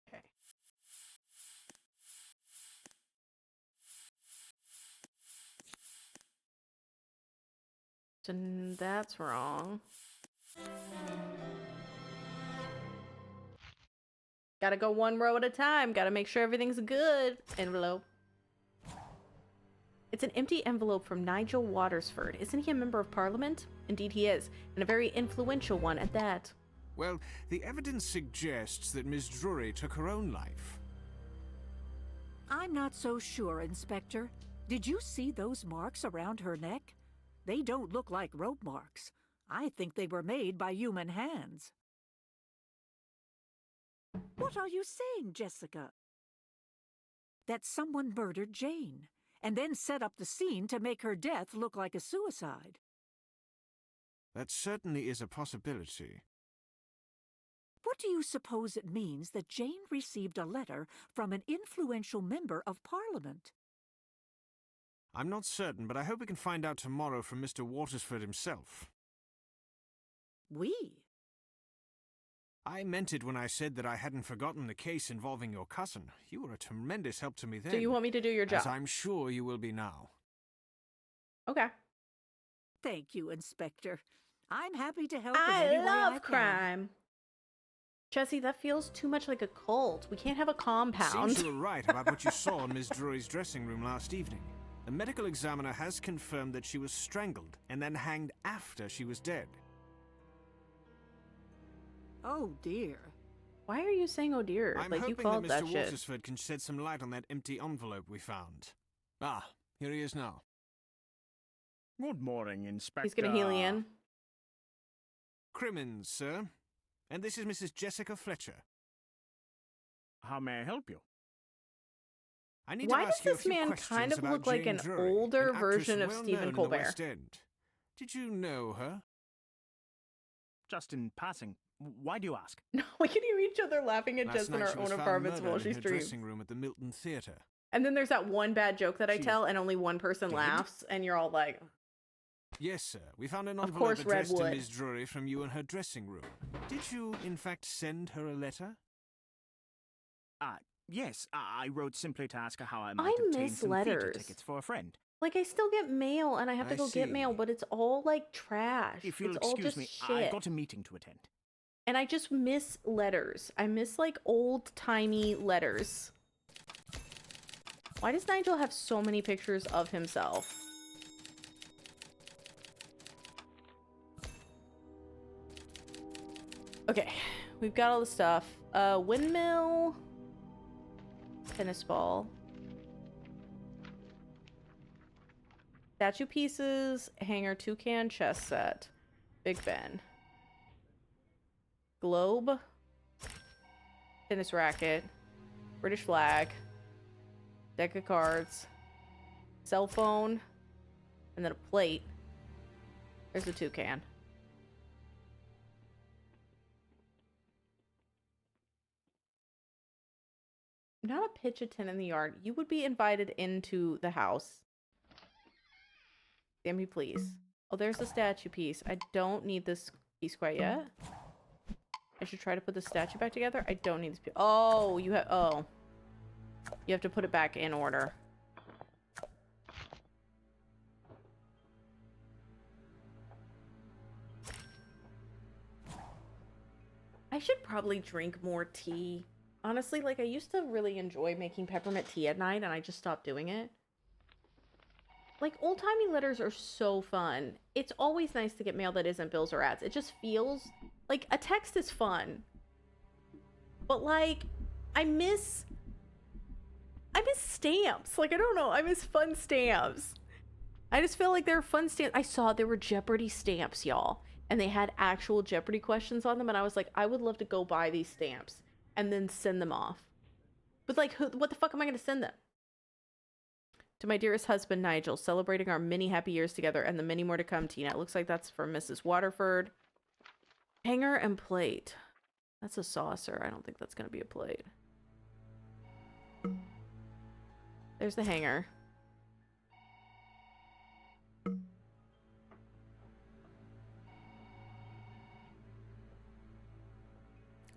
Okay. So that's wrong. Gotta go one row at a time. Gotta make sure everything's good. Envelope. It's an empty envelope from Nigel Watersford. Isn't he a member of Parliament? Indeed he is, and a very influential one at that. Well, the evidence suggests that Miss Drury took her own life. I'm not so sure, Inspector. Did you see those marks around her neck? They don't look like rope marks. I think they were made by human hands. What are you saying, Jessica? That someone murdered Jane, and then set up the scene to make her death look like a suicide. That certainly is a possibility. What do you suppose it means that Jane received a letter from an influential member of Parliament? I'm not certain, but I hope we can find out tomorrow from Mr. Watersford himself. We? I meant it when I said that I hadn't forgotten the case involving your cousin. You were a tremendous help to me then. So you want me to do your job? As I'm sure you will be now. Okay. Thank you, Inspector. I'm happy to help in any way I love can. crime. Chessie, that feels too much like a cult. We can't have a compound. Seems you were right about what you saw in Miss Drury's dressing room last evening. The medical examiner has confirmed that she was strangled and then hanged after she was dead. Oh, dear. Why are you saying oh dear? I'm like you hoping called that that Mr. shit. Watersford can shed some light on that empty envelope we found. Ah, here he is now. Good morning, Inspector. He's gonna heal Ian. Crimmins, sir. And this is Mrs. Jessica Fletcher. How may I help you? I need Why to does ask you a this few man questions kind of about look like Jane an Drury, older an actress version of well Stephen known in Colbert? the West End. Did you know her? Just in passing. Why do you ask? No, we can hear each other laughing at Last Jess in night our she was own found apartments while murdered she in her streams. dressing room at the Milton Theatre. And then there's that one bad joke that I She's tell, and only one person dead? laughs, and you're all like, Yes, sir. We found an Of envelope course, addressed to Redwood. Miss Drury from you in her dressing room. Did you, in fact, send her a letter? Yes. I wrote simply to ask her how I might I obtain miss some theater letters. tickets for a friend. like I still get mail, and I have to I go get mail, see. but it's all like trash. If you'll it's all excuse just me, shit. I've got a meeting to attend. And I just miss letters. I miss like old-timey letters. Why does Nigel have so many pictures of himself? Okay, We've got all the stuff. Windmill. Tennis ball. Statue pieces. Hanger, toucan, chess set. Big Ben. Globe. Tennis racket. British flag. Deck of cards. Cell phone. And then a plate. There's a toucan. Not a pitch a tent in the yard. You would be invited into the house. Damn you, please. Oh, there's the statue piece. I don't need this piece quite yet. I should try to put the statue back together. I don't need this piece. Oh, you have... Oh. You have to put it back in order. I should probably drink more tea. Honestly, like, I used to really enjoy making peppermint tea at night, and I just stopped doing it. Like, old-timey letters are so fun. It's always nice to get mail that isn't bills or ads. It just feels... Like, a text is fun. But, like, I miss stamps. Like, I don't know. I miss fun stamps. I just feel like they're fun stamps. I saw there were Jeopardy stamps, y'all. And they had actual Jeopardy questions on them. And I was like, I would love to go buy these stamps and then send them off. But, like, what the fuck am I going to send them? To my dearest husband, Nigel, celebrating our many happy years together and the many more to come, Tina. It looks like that's for Mrs. Waterford. Hanger and plate. That's a saucer. I don't think that's going to be a plate. There's the hanger.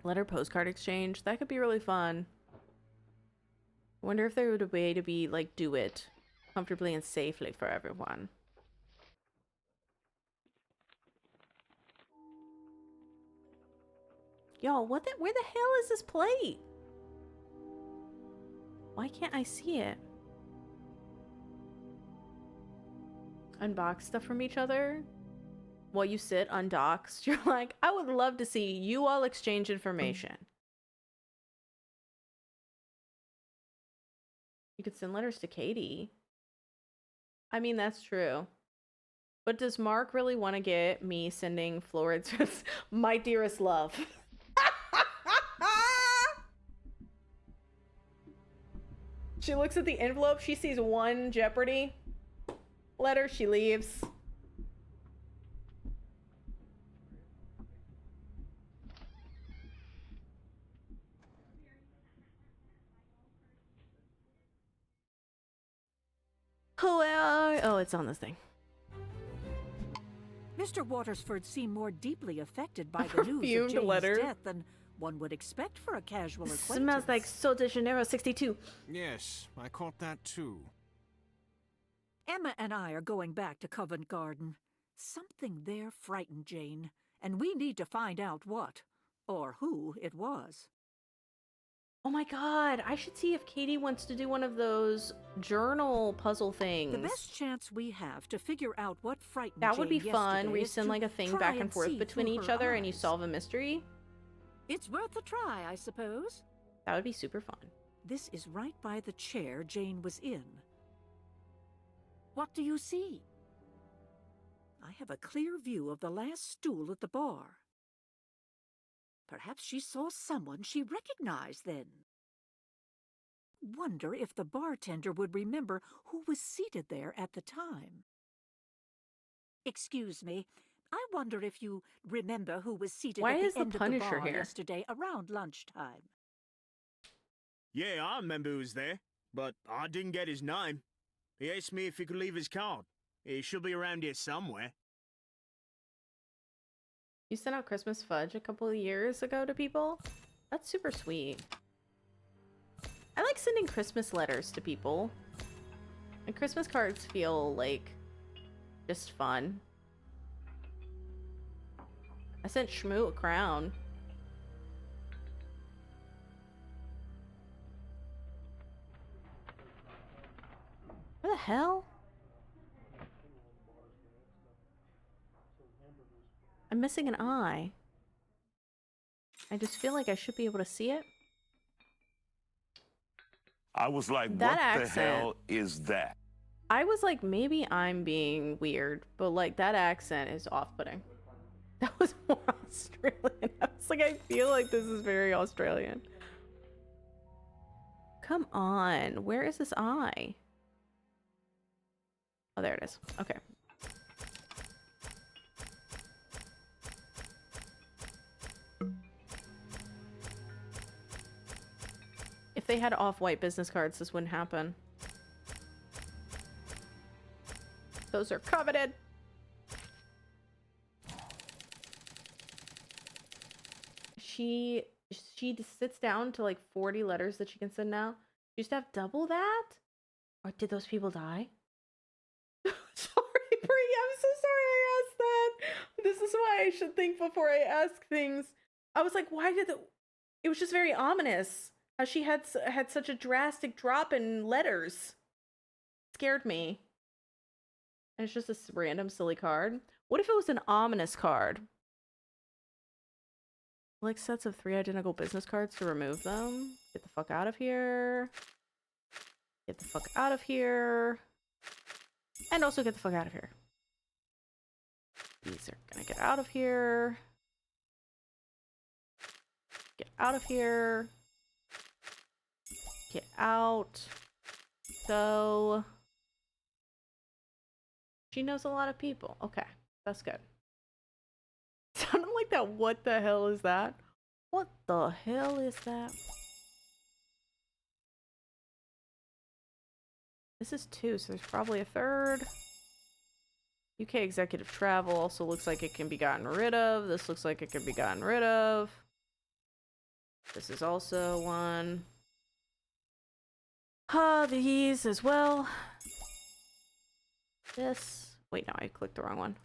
Letter postcard exchange. That could be really fun. I wonder if there would be a way to be, like, do it comfortably and safely for everyone. Y'all, where the hell is this plate? Why can't I see it? Unbox stuff from each other? While you sit undoxed, you're like, I would love to see you all exchange information. You could send letters to Katie. I mean, that's true. But does Mark really want to get me sending Florida's my dearest love? She looks at the envelope. She sees one Jeopardy letter. She leaves. Oh, it's on this thing. Mr. Watersford seemed more deeply affected by the news of Perfumed Jane's letter. death than one would expect for a casual acquaintance. Smells like Sol de Janeiro 62. Yes, I caught that too. Emma and I are going back to Covent Garden. Something there frightened Jane, and we need to find out what, or who it was. Oh my god, I should see if Katie wants to do one of those journal puzzle things. The best chance we have to figure out what frightened That would be Jane fun, yesterday where you is send to like a thing try back and forth see between through each her other and you eyes. solve a mystery. It's worth a try, I suppose. That would be super fun. This is right by the chair Jane was in. What do you see? I have a clear view of the last stool at the bar. Perhaps she saw someone she recognized then. Wonder if the bartender would remember who was seated there at the time. Excuse me, I wonder if you remember who was seated Why at is the the end of the Punisher bar here? yesterday around lunchtime. Yeah, I remember who was there, but I didn't get his name. He asked me if he could leave his card. He should be around here somewhere. You sent out Christmas fudge a couple of years ago to people? That's super sweet. I like sending Christmas letters to people. And Christmas cards feel like just fun. I sent Shmoo a crown. Where the hell? I'm missing an eye. I just feel like I should be able to see it. I was like, That what accent. the hell is that? I was like, maybe I'm being weird, but like that accent is off-putting. That was more Australian. I was like, I feel like this is very Australian. Come on, where is this eye? Oh, there it is. Okay. If they had off-white business cards, this wouldn't happen. Those are coveted. She just sits down to like 40 letters that she can send now. She used to have double that? Or did those people die? Sorry, Brie, I'm so sorry I asked that. This is why I should think before I ask things. I was like, why did it was just very ominous how she had such a drastic drop in letters. Scared me. And it's just a random silly card. What if it was an ominous card? Like sets of 3 identical business cards to remove them. Get the fuck out of here. Get the fuck out of here. And also get the fuck out of here. These are gonna get out of here. Get out of here. Get out. Go. She knows a lot of people. Okay, that's good. Sounded like that. What the hell is that? What the hell is that? This is 2, so there's probably a 3rd. UK executive travel also looks like it can be gotten rid of. This looks like it can be gotten rid of. This is also 1. These as well. This. Wait, no, I clicked the wrong one.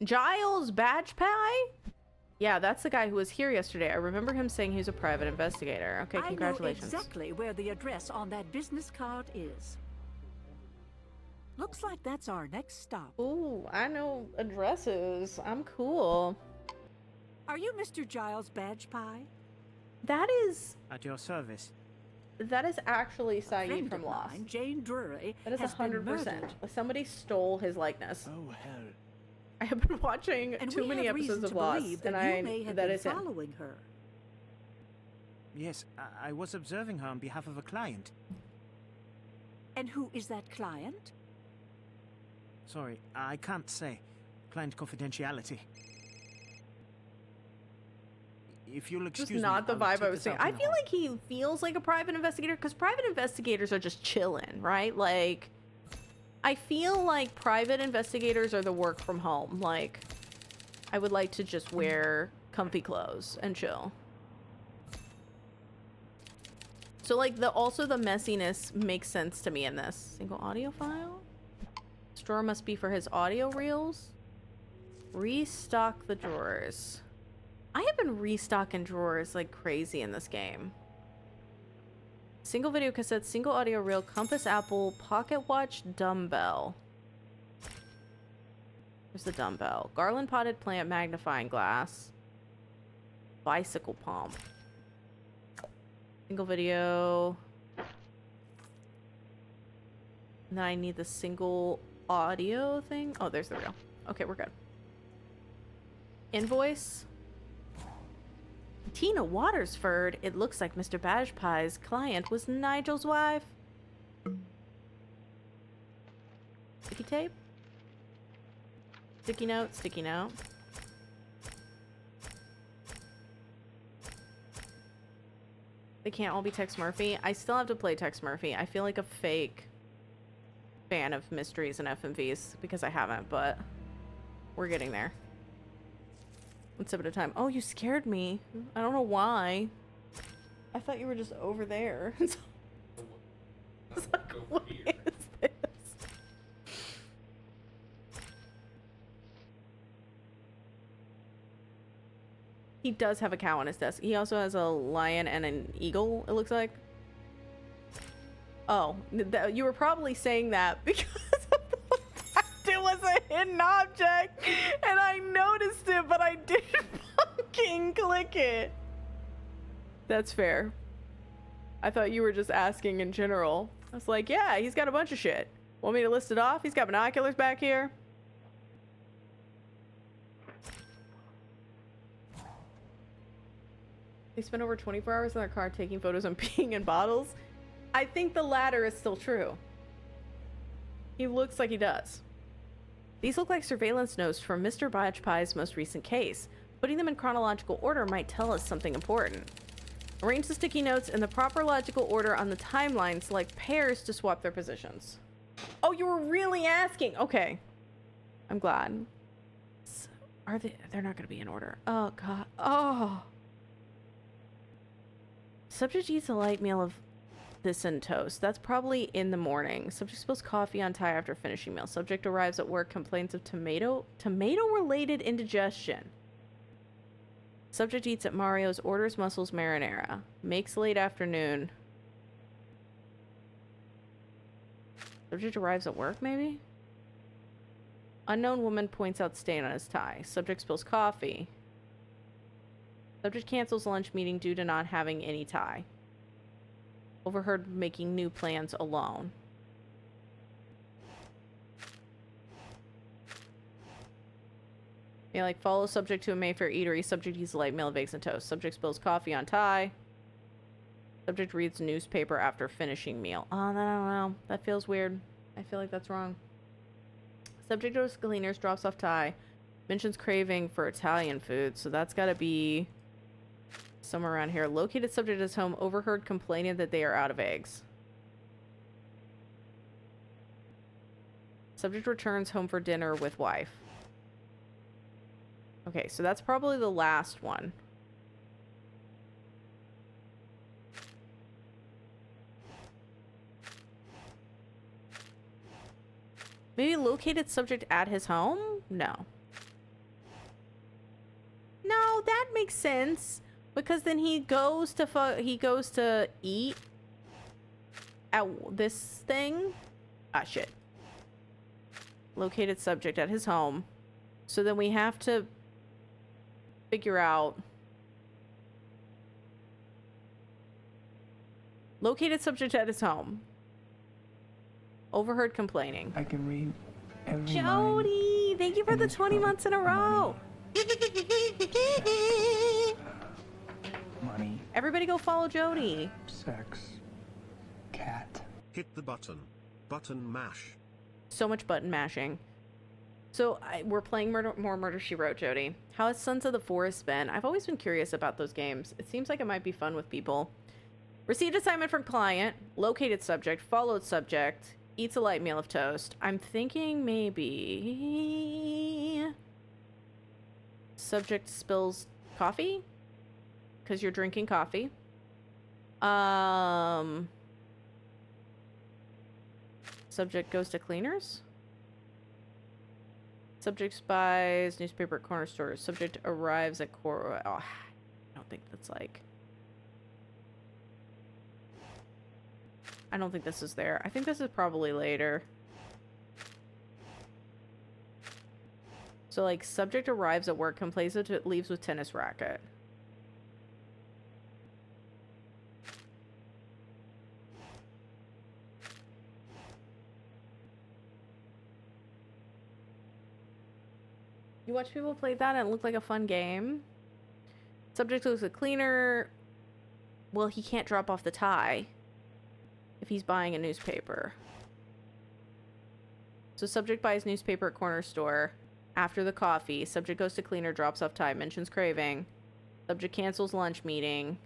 Giles Badge Pie? Yeah, that's the guy who was here yesterday. I remember him saying he was a private investigator. Okay, congratulations. I know exactly where the address on that business card is. Looks like that's our next stop. Ooh, I know addresses. I'm cool. Are you Mr. Giles Badge Pie? That is... At your service. That is actually Saeed Friend from of Lost. mine, Jane Drury, That is has been 100%. murdered. Somebody stole his likeness. Oh, hell. I have been watching And too we many have reason episodes of to Lost, believe and that you may have that been is it. following her. Yes, I was observing her on behalf of a client. And who is that client? Sorry, I can't say. Client confidentiality. If you'll excuse Just me, not the I'll vibe take I was this saying. out in I the feel hall. like he feels like a private investigator because private investigators are just chilling, right? Like, I feel like private investigators are the work from home. Like, I would like to just wear comfy clothes and chill. So, like, also the messiness makes sense to me in this. Single audio file? This drawer must be for his audio reels. Restock the drawers. I have been restocking drawers like crazy in this game. Single video cassette, single audio reel, compass, apple, pocket watch, dumbbell. There's the dumbbell. Garland potted plant, magnifying glass. Bicycle pump. Single video. And then I need the single audio thing. Oh, there's the reel. Okay, we're good. Invoice. Tina Watersford. It looks like Mr. Badge Pie's client was Nigel's wife. Sticky tape? Sticky note, sticky note. They can't all be Tex Murphy. I still have to play Tex Murphy. I feel like a fake fan of mysteries and FMVs because I haven't, but we're getting there. One step at a time. Oh, you scared me. I don't know why. I thought you were just over there. It's like, what is this? He does have a cow on his desk. He also has a lion and an eagle, it looks like. Oh, you were probably saying that because of the fact it was a hidden object. And I noticed it, but I didn't fucking click it. That's fair. I thought you were just asking in general. I was like, yeah, he's got a bunch of shit. Want me to list it off? He's got binoculars back here. They spent over 24 hours in their car taking photos and peeing in bottles. I think the latter is still true. He looks like he does. These look like surveillance notes from Mr. Bajpai's most recent case. Putting them in chronological order might tell us something important. Arrange the sticky notes in the proper logical order on the timeline. Select pairs to swap their positions. Oh, you were really asking. Okay. I'm glad. Are they? They're not going to be in order. Oh, God. Oh. Subject eats a light meal of this and toast. That's probably in the morning. Subject spills coffee on tie after finishing meal. Subject arrives at work, complains of tomato-related indigestion. Subject eats at Mario's, orders mussels marinara. Makes late afternoon. Subject arrives at work, maybe? Unknown woman points out stain on his tie. Subject spills coffee. Subject cancels lunch meeting due to not having any tie. Overheard making new plans alone. Yeah, like follow subject to a Mayfair eatery. Subject eats a light meal of eggs and toast. Subject spills coffee on tie. Subject reads newspaper after finishing meal. Oh, I don't know. That feels weird. I feel like that's wrong. Subject goes to cleaners, drops off tie. Mentions craving for Italian food, so that's gotta be somewhere around here. Located subject at his home. Overheard complaining that they are out of eggs. Subject returns home for dinner with wife. Okay, so that's probably the last one. Maybe located subject at his home? No. No, that makes sense. Because then he goes to eat at this thing. Ah, shit. Located subject at his home. So then we have to figure out. Located subject at his home. Overheard complaining. I can read every Jody, thank you for the 20 months in a row. Money. Everybody go follow Jody. Sex. Cat. Hit the button. Button mash. So much button mashing. So we're playing more Murder, She Wrote, Jody. How has Sons of the Forest been? I've always been curious about those games. It seems like it might be fun with people. Received assignment from client. Located subject. Followed subject. Eats a light meal of toast. I'm thinking maybe subject spills coffee because you're drinking coffee. Subject goes to cleaners. Subject buys newspaper at corner stores. Subject arrives at I don't think that's like. I don't think this is there. I think this is probably later. So, like, subject arrives at work, complains it leaves with tennis racket. You watch people play that and it looked like a fun game. Subject looks a cleaner. Well, he can't drop off the tie if he's buying a newspaper. So subject buys newspaper at corner store. After the coffee, subject goes to cleaner, drops off tie, mentions craving. Subject cancels lunch meeting.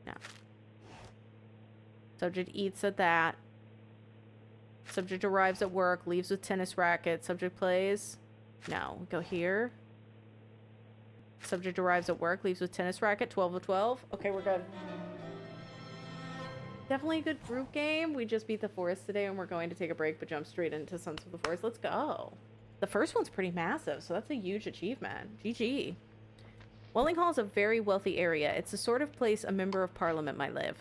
No. Subject eats at that. Subject arrives at work, leaves with tennis racket. Subject plays. No. We go here. Subject arrives at work, leaves with tennis racket. 12 of 12. Okay, we're good. Definitely a good group game. We just beat the forest today and we're going to take a break but jump straight into Sons of the Forest. Let's go. The first one's pretty massive, so that's a huge achievement. GG. Welling Hall is a very wealthy area. It's the sort of place a member of parliament might live.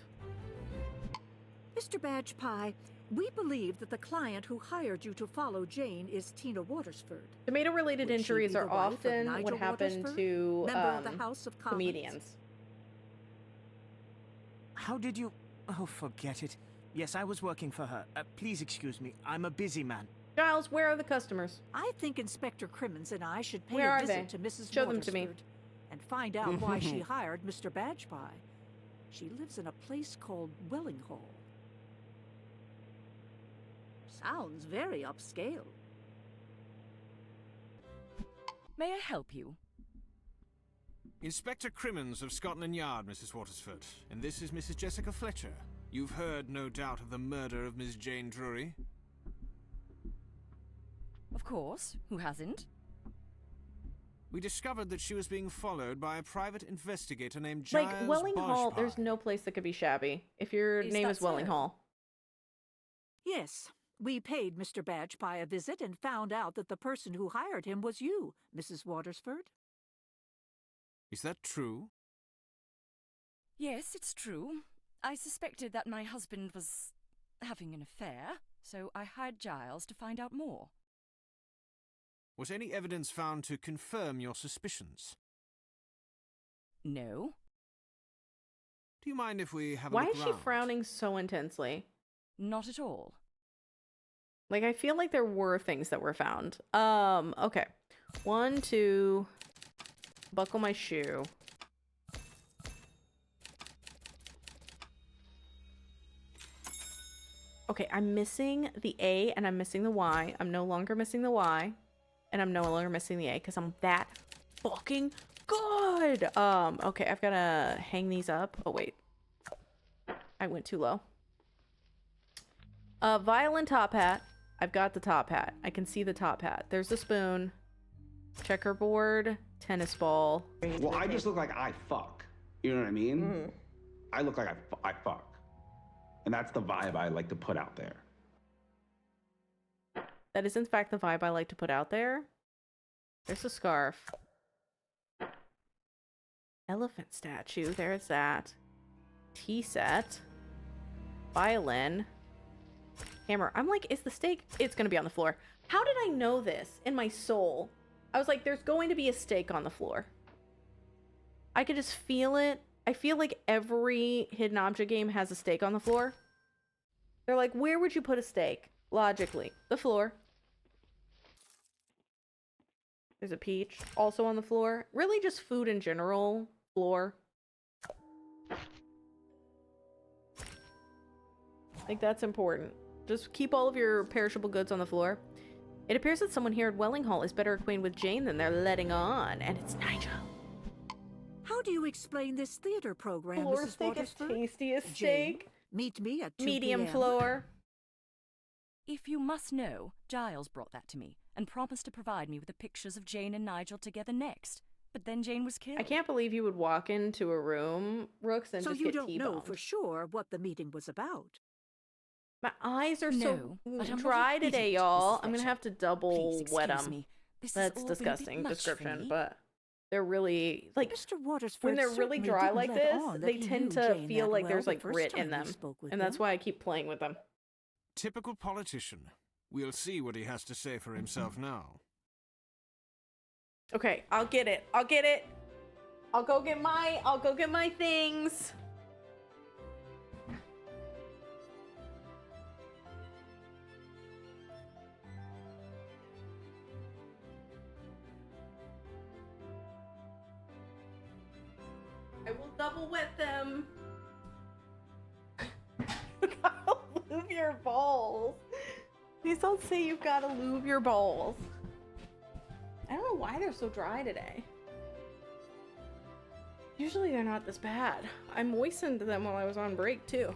Mr. Badge Pie, we believe that the client who hired you to follow Jane is Tina Watersford. Tomato-related Would she injuries be are the wife of often what Nigel happen Watersford, to member of the House of Commons? comedians. How did you... Oh, forget it. Yes, I was working for her. Please excuse me. I'm a busy man. Giles, where are the customers? I think Inspector Crimmins and I should pay Where a are visit they? to Mrs. Show them to me. Watersford and find out why she hired Mr. Badge Pie. She lives in a place called Welling Hall. Sounds very upscale. May I help you? Inspector Crimmins of Scotland Yard, Mrs. Watersford. And this is Mrs. Jessica Fletcher. You've heard, no doubt, of the murder of Miss Jane Drury. Of course. Who hasn't? We discovered that she was being followed by a private investigator named Giles Like, Welling Hall, Bajpar. there's no place that could be shabby. If your name that is Welling so? Hall. Yes, we paid Mr. Badge Pie a visit and found out that the person who hired him was you, Mrs. Watersford. Is that true? Yes, it's true. I suspected that my husband was having an affair, so I hired Giles to find out more. Was any evidence found to confirm your suspicions? No. Do you mind if we have a Why look is she round? frowning so intensely? Not at all. Like, I feel like there were things that were found. Okay. 1, 2... Buckle my shoe. Okay, I'm missing the A and I'm missing the Y. I'm no longer missing the Y. And I'm no longer missing the A because I'm that fucking good. Okay, I've got to hang these up. Oh, wait. I went too low. Violin top hat. I've got the top hat. I can see the top hat. There's the spoon. Checkerboard. Tennis ball. Well, I just look like I fuck. You know what I mean? I look like I fuck. And that's the vibe I like to put out there. That is, in fact, the vibe I like to put out there. There's a scarf. Elephant statue. There's that. Tea set. Violin. Hammer. I'm like, is the steak? It's going to be on the floor. How did I know this in my soul? I was like, there's going to be a steak on the floor. I could just feel it. I feel like every hidden object game has a steak on the floor. They're like, where would you put a steak? Logically. The floor. There's a peach. Also on the floor. Really just food in general. Floor. Like, that's important. Just keep all of your perishable goods on the floor. It appears that someone here at Welling Hall is better acquainted with Jane than they're letting on, and it's Nigel. How do you explain this theater program, Floor Mrs. steak is Watersford? tastiest Jane, steak. meet me at 2 Medium p.m. floor. If you must know, Giles brought that to me and promised to provide me with the pictures of Jane and Nigel together next. But then Jane was killed. I can't believe you would walk into a room, Rooks, and So just you get don't know T-bombed. for sure what the meeting was about. My eyes are No, so but I'm dry not an today, idiot, y'all. Mrs. I'm gonna Fletcher. have to double Please wet excuse them. me. This is That's all been a bit disgusting much for description, me. but they're really like Mr. Watersford when they're really certainly dry didn't like let this, on that they he tend knew to Jane feel that like well there's the like first grit in time them, you spoke with and that's him. why I keep playing with them. Typical politician. We'll see what he has to say for himself now. Okay, I'll get it. I'll get it. I'll go get my things. I will double wet them. You gotta lube your balls. Please don't say you've gotta lube your balls. I don't know why they're so dry today. Usually they're not this bad. I moistened them while I was on break too.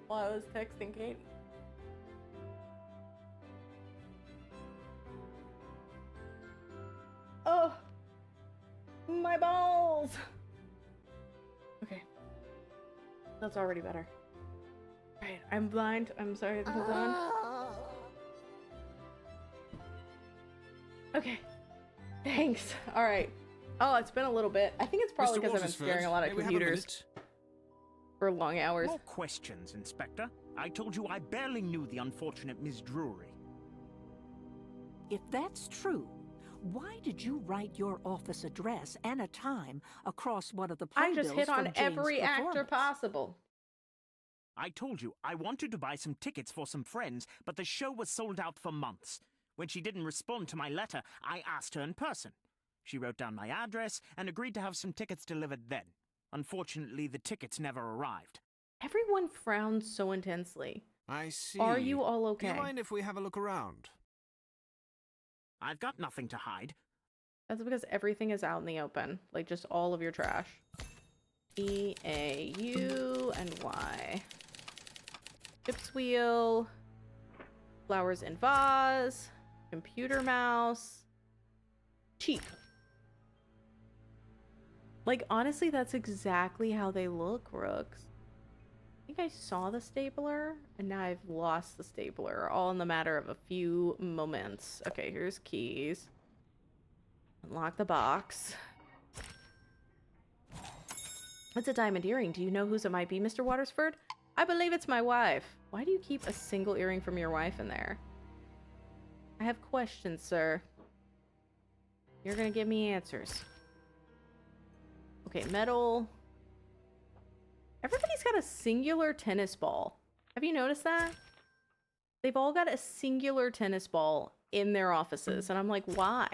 While I was texting Katie. Oh, my balls. Okay. That's already better. I'm blind. I'm sorry. Hold on. Okay. Thanks. All right. Oh, it's been a little bit. I think it's probably because I've been staring a lot at computers for long hours. More questions, Inspector. I told you I barely knew the unfortunate Miss Drury. If that's true, why did you write your office address and a time across one of the I playbills just hit on from Jane's every actor performance? possible. I told you I wanted to buy some tickets for some friends, but the show was sold out for months. When she didn't respond to my letter, I asked her in person. She wrote down my address and agreed to have some tickets delivered then. Unfortunately, the tickets never arrived. Everyone frowns so intensely. I see. Are you all okay? Do you mind if we have a look around? I've got nothing to hide. That's because everything is out in the open. Like, just all of your trash. E-A-U and Y. Chips wheel. Flowers in vase. Computer mouse. Cheap. Like, honestly, that's exactly how they look, Rooks. I think I saw the stapler, and now I've lost the stapler, all in the matter of a few moments. Okay, here's keys. Unlock the box. It's a diamond earring. Do you know whose it might be, Mr. Watersford? I believe it's my wife. Why do you keep a single earring from your wife in there? I have questions, sir. You're gonna give me answers. Okay, metal. Everybody's got a singular tennis ball. Have you noticed that? They've all got a singular tennis ball in their offices, and I'm like, why?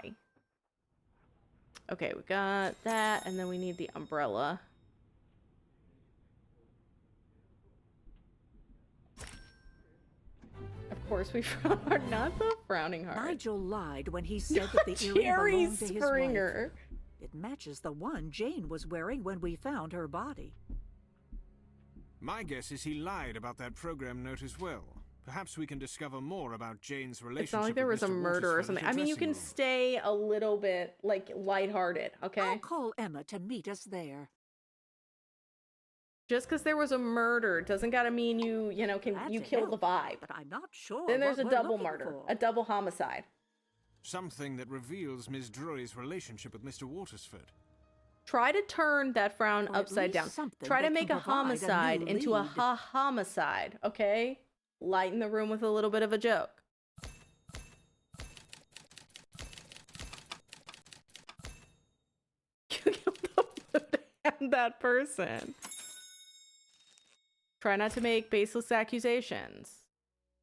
Okay, we got that, and then we need the umbrella. Of course, we are not the frowning heart. Nigel lied when he said that the earring Jerry belonged to his wife. Springer. It matches the one Jane was wearing when we found her body. My guess is he lied about that program note as well. Perhaps we can discover more about Jane's relationship. It's not like there was a murder or something. I mean, you can stay a little bit, like, lighthearted, okay? I'll call Emma to meet us there. Just because there was a murder doesn't gotta mean you know, you kill the vibe. But I'm not sure. Then there's a what we're double looking murder, for. a double homicide. Something that reveals Miss Drury's relationship with Mr. Watersford. Try to turn that frown Or at upside down. least something Try to that make can a provide a homicide new into a lead. homicide, okay? Lighten the room with a little bit of a joke. You killed that person. Try not to make baseless accusations.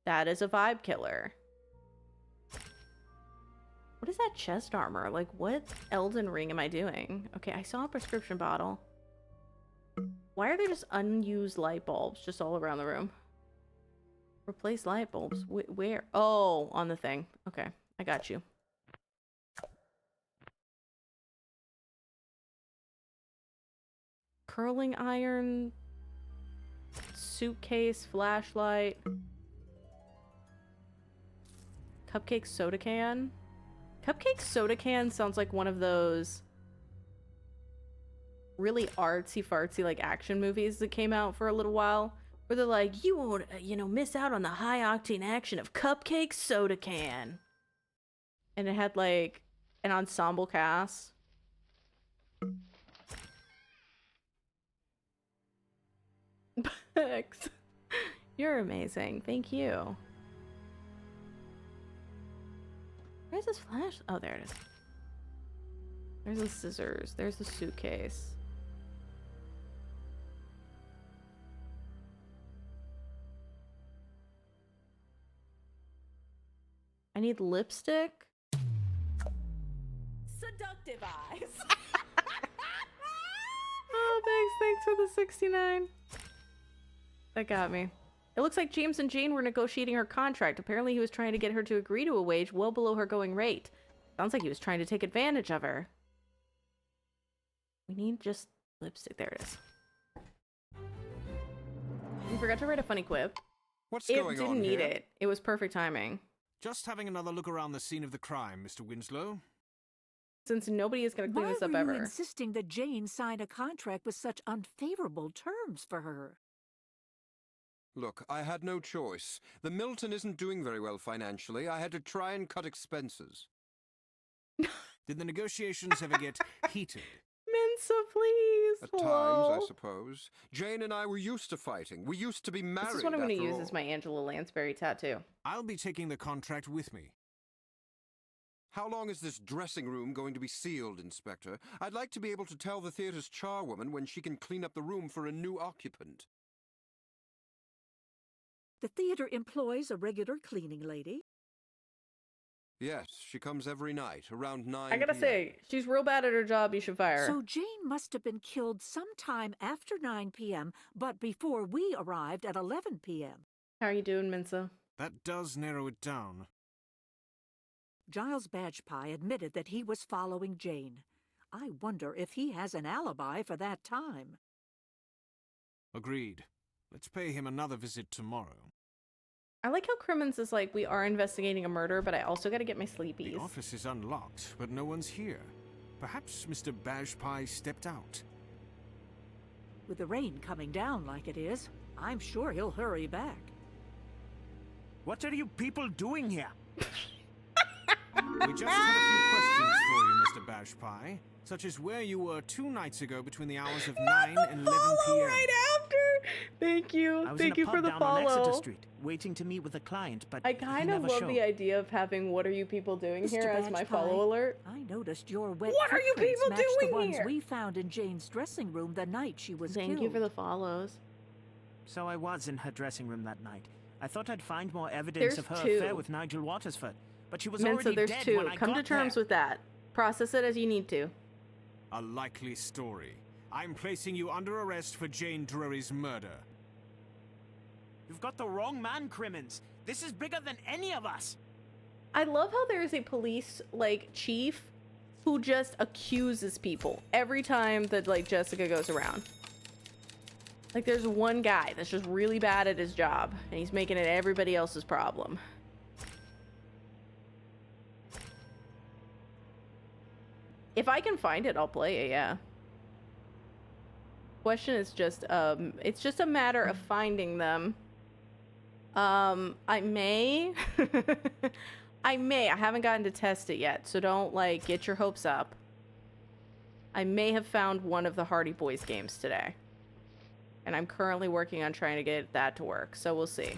That is a vibe killer. What is that chest armor? Like, what Elden Ring am I doing? Okay, I saw a prescription bottle. Why are there just unused light bulbs just all around the room? Replace light bulbs? Where? Oh, on the thing. Okay, I got you. Curling iron. Suitcase, flashlight. Cupcake soda can. Cupcake soda can sounds like one of those really artsy fartsy like action movies that came out for a little while, where they're like, you won't, miss out on the high octane action of Cupcake soda can. And it had like an ensemble cast. Bex, you're amazing. Thank you. Where's this flash? Oh, there it is. There's the scissors. There's the suitcase. I need lipstick. Seductive eyes. Oh, thanks for the 69. That got me. It looks like James and Jane were negotiating her contract. Apparently he was trying to get her to agree to a wage well below her going rate. Sounds like he was trying to take advantage of her. We need just lipstick. There it is. We forgot to write a funny quip. What's going on It didn't need here? it. It was perfect timing. Just having another look around the scene of the crime, Mr. Winslow. Since nobody is going to clean Why this up were you ever. insisting that Jane sign a contract with such unfavorable terms for her? Look, I had no choice. The Milton isn't doing very well financially. I had to try and cut expenses. Did the negotiations ever get heated? Mensa, please. At times, I suppose. Jane and I were used to fighting. We used to be married. This is what I'm going to after use all. as my Angela Lansbury tattoo. I'll be taking the contract with me. How long is this dressing room going to be sealed, Inspector? I'd like to be able to tell the theater's charwoman when she can clean up the room for a new occupant. The theater employs a regular cleaning lady. Yes, she comes every night, around 9 I gotta p.m. say, she's real bad at her job. You should fire her. So Jane must have been killed sometime after 9 p.m., but before we arrived at 11 p.m. How are you doing, Mensa? That does narrow it down. Giles Badgepie admitted that he was following Jane. I wonder if he has an alibi for that time. Agreed. Let's pay him another visit tomorrow. I like how Crimmins is like, we are investigating a murder, but I also gotta get my sleepies. The office is unlocked, but no one's here. Perhaps Mr. Badgepie stepped out. With the rain coming down like it is, I'm sure he'll hurry back. What are you people doing here? We just had a few questions for you, Mr. Badgepie, such as where you were 2 nights ago between the hours of 9 and 11 p.m. Right after! Thank you. I was Thank in you a pub for the down on Exeter follow. Street, waiting to meet with a client, but I he kind of never love showed. the idea of having "What are you people doing Mr. here?" as my Badgepie, follow alert. I noticed your wet What are you footprints people match the doing ones here? we found in Jane's dressing room the night she was Thank killed. you for the follows. So I was in her dressing room that night. I thought I'd find more evidence There's of her 2. affair with Nigel Watersford, but she was Mensa, already there's dead 2. when I Come got to terms there. with that. Process it as you need to. A likely story. I'm placing you under arrest for Jane Drury's murder. You've got the wrong man, Crimmins. This is bigger than any of us. I love how there is a police chief who just accuses people every time that Jessica goes around. Like there's one guy that's just really bad at his job and he's making it everybody else's problem. If I can find it, I'll play it, yeah. Question is just it's just a matter of finding them. I may I haven't gotten to test it yet, so don't get your hopes up. I may have found one of the Hardy Boys games today. And I'm currently working on trying to get that to work, so we'll see.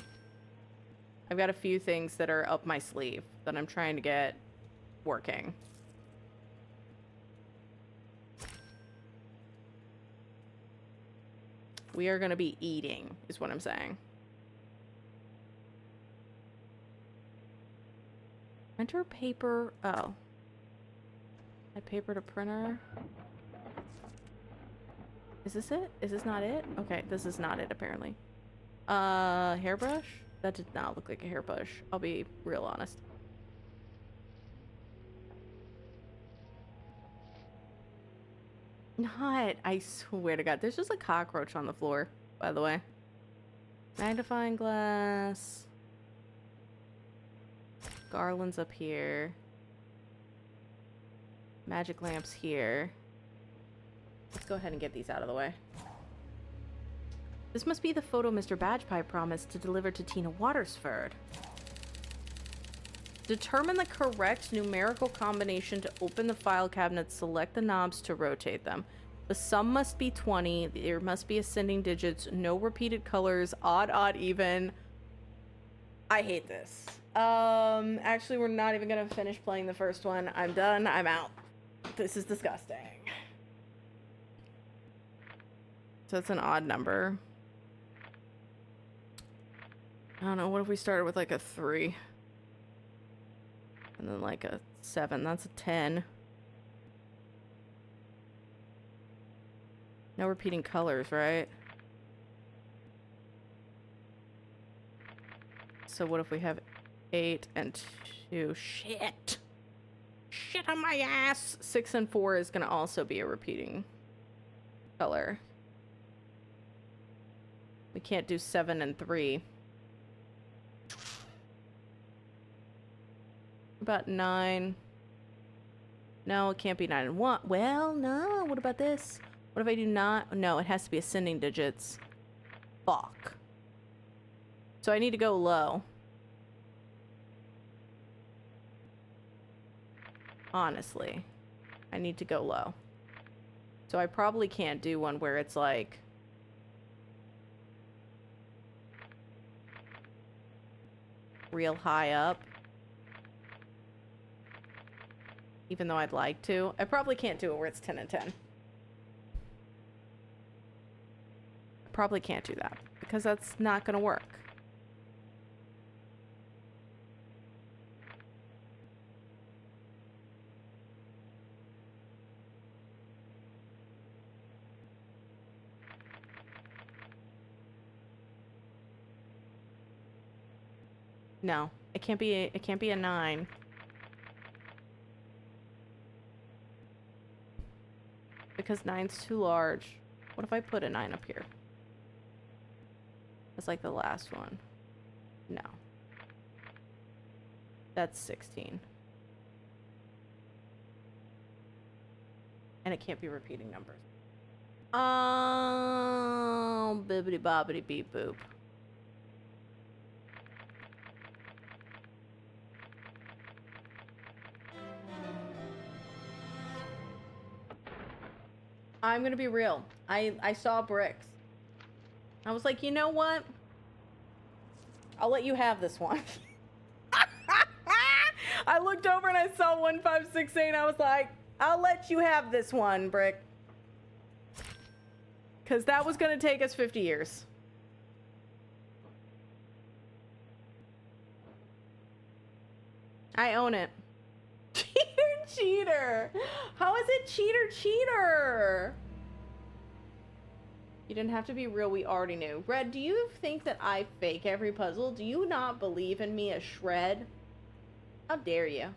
I've got a few things that are up my sleeve that I'm trying to get working. We are going to be eating, is what I'm saying. Enter paper. Oh. Add paper to printer. Is this it? Is this not it? Okay, this is not it, apparently. Hairbrush? That did not look like a hairbrush. I'll be real honest. Not. I swear to God. There's just a cockroach on the floor, by the way. Magnifying glass. Garlands up here. Magic lamps here. Let's go ahead and get these out of the way. This must be the photo Mr. Badgepie promised to deliver to Tina Watersford. Determine the correct numerical combination to open the file cabinet. Select the knobs to rotate them. The sum must be 20. There must be ascending digits. No repeated colors. Odd, odd, even. I hate this. Actually, we're not even gonna finish playing the first one. I'm done. I'm out. This is disgusting. So it's an odd number. I don't know. What if we started with a 3? And then a 7. That's a 10. No repeating colors, right? So what if we have 8 and 2? Shit! Shit on my ass! 6 and 4 is gonna also be a repeating color. We can't do 7 and 3. About 9. No, it can't be 9 and 1. Well, no. What about this? What if I do not? No, it has to be ascending digits. Fuck. So I need to go low. Honestly, I need to go low. So I probably can't do one where it's like real high up. Even though I'd like to. I probably can't do it where it's 10 and 10. I probably can't do that because that's not going to work. No, it can't be a 9. Because 9's too large. What if I put a 9 up here? That's like the last one. No. That's 16. And it can't be repeating numbers. Bibbidi bobbidi beep boop. I'm gonna be real. I saw bricks. I was like, you know what? I'll let you have this one. I looked over and I saw 1568. I was like, I'll let you have this one, brick. Because that was gonna take us 50 years. I own it. Cheater! How is it cheater? You didn't have to be real, we already knew. Red, do you think that I fake every puzzle? Do you not believe in me a shred? How dare you?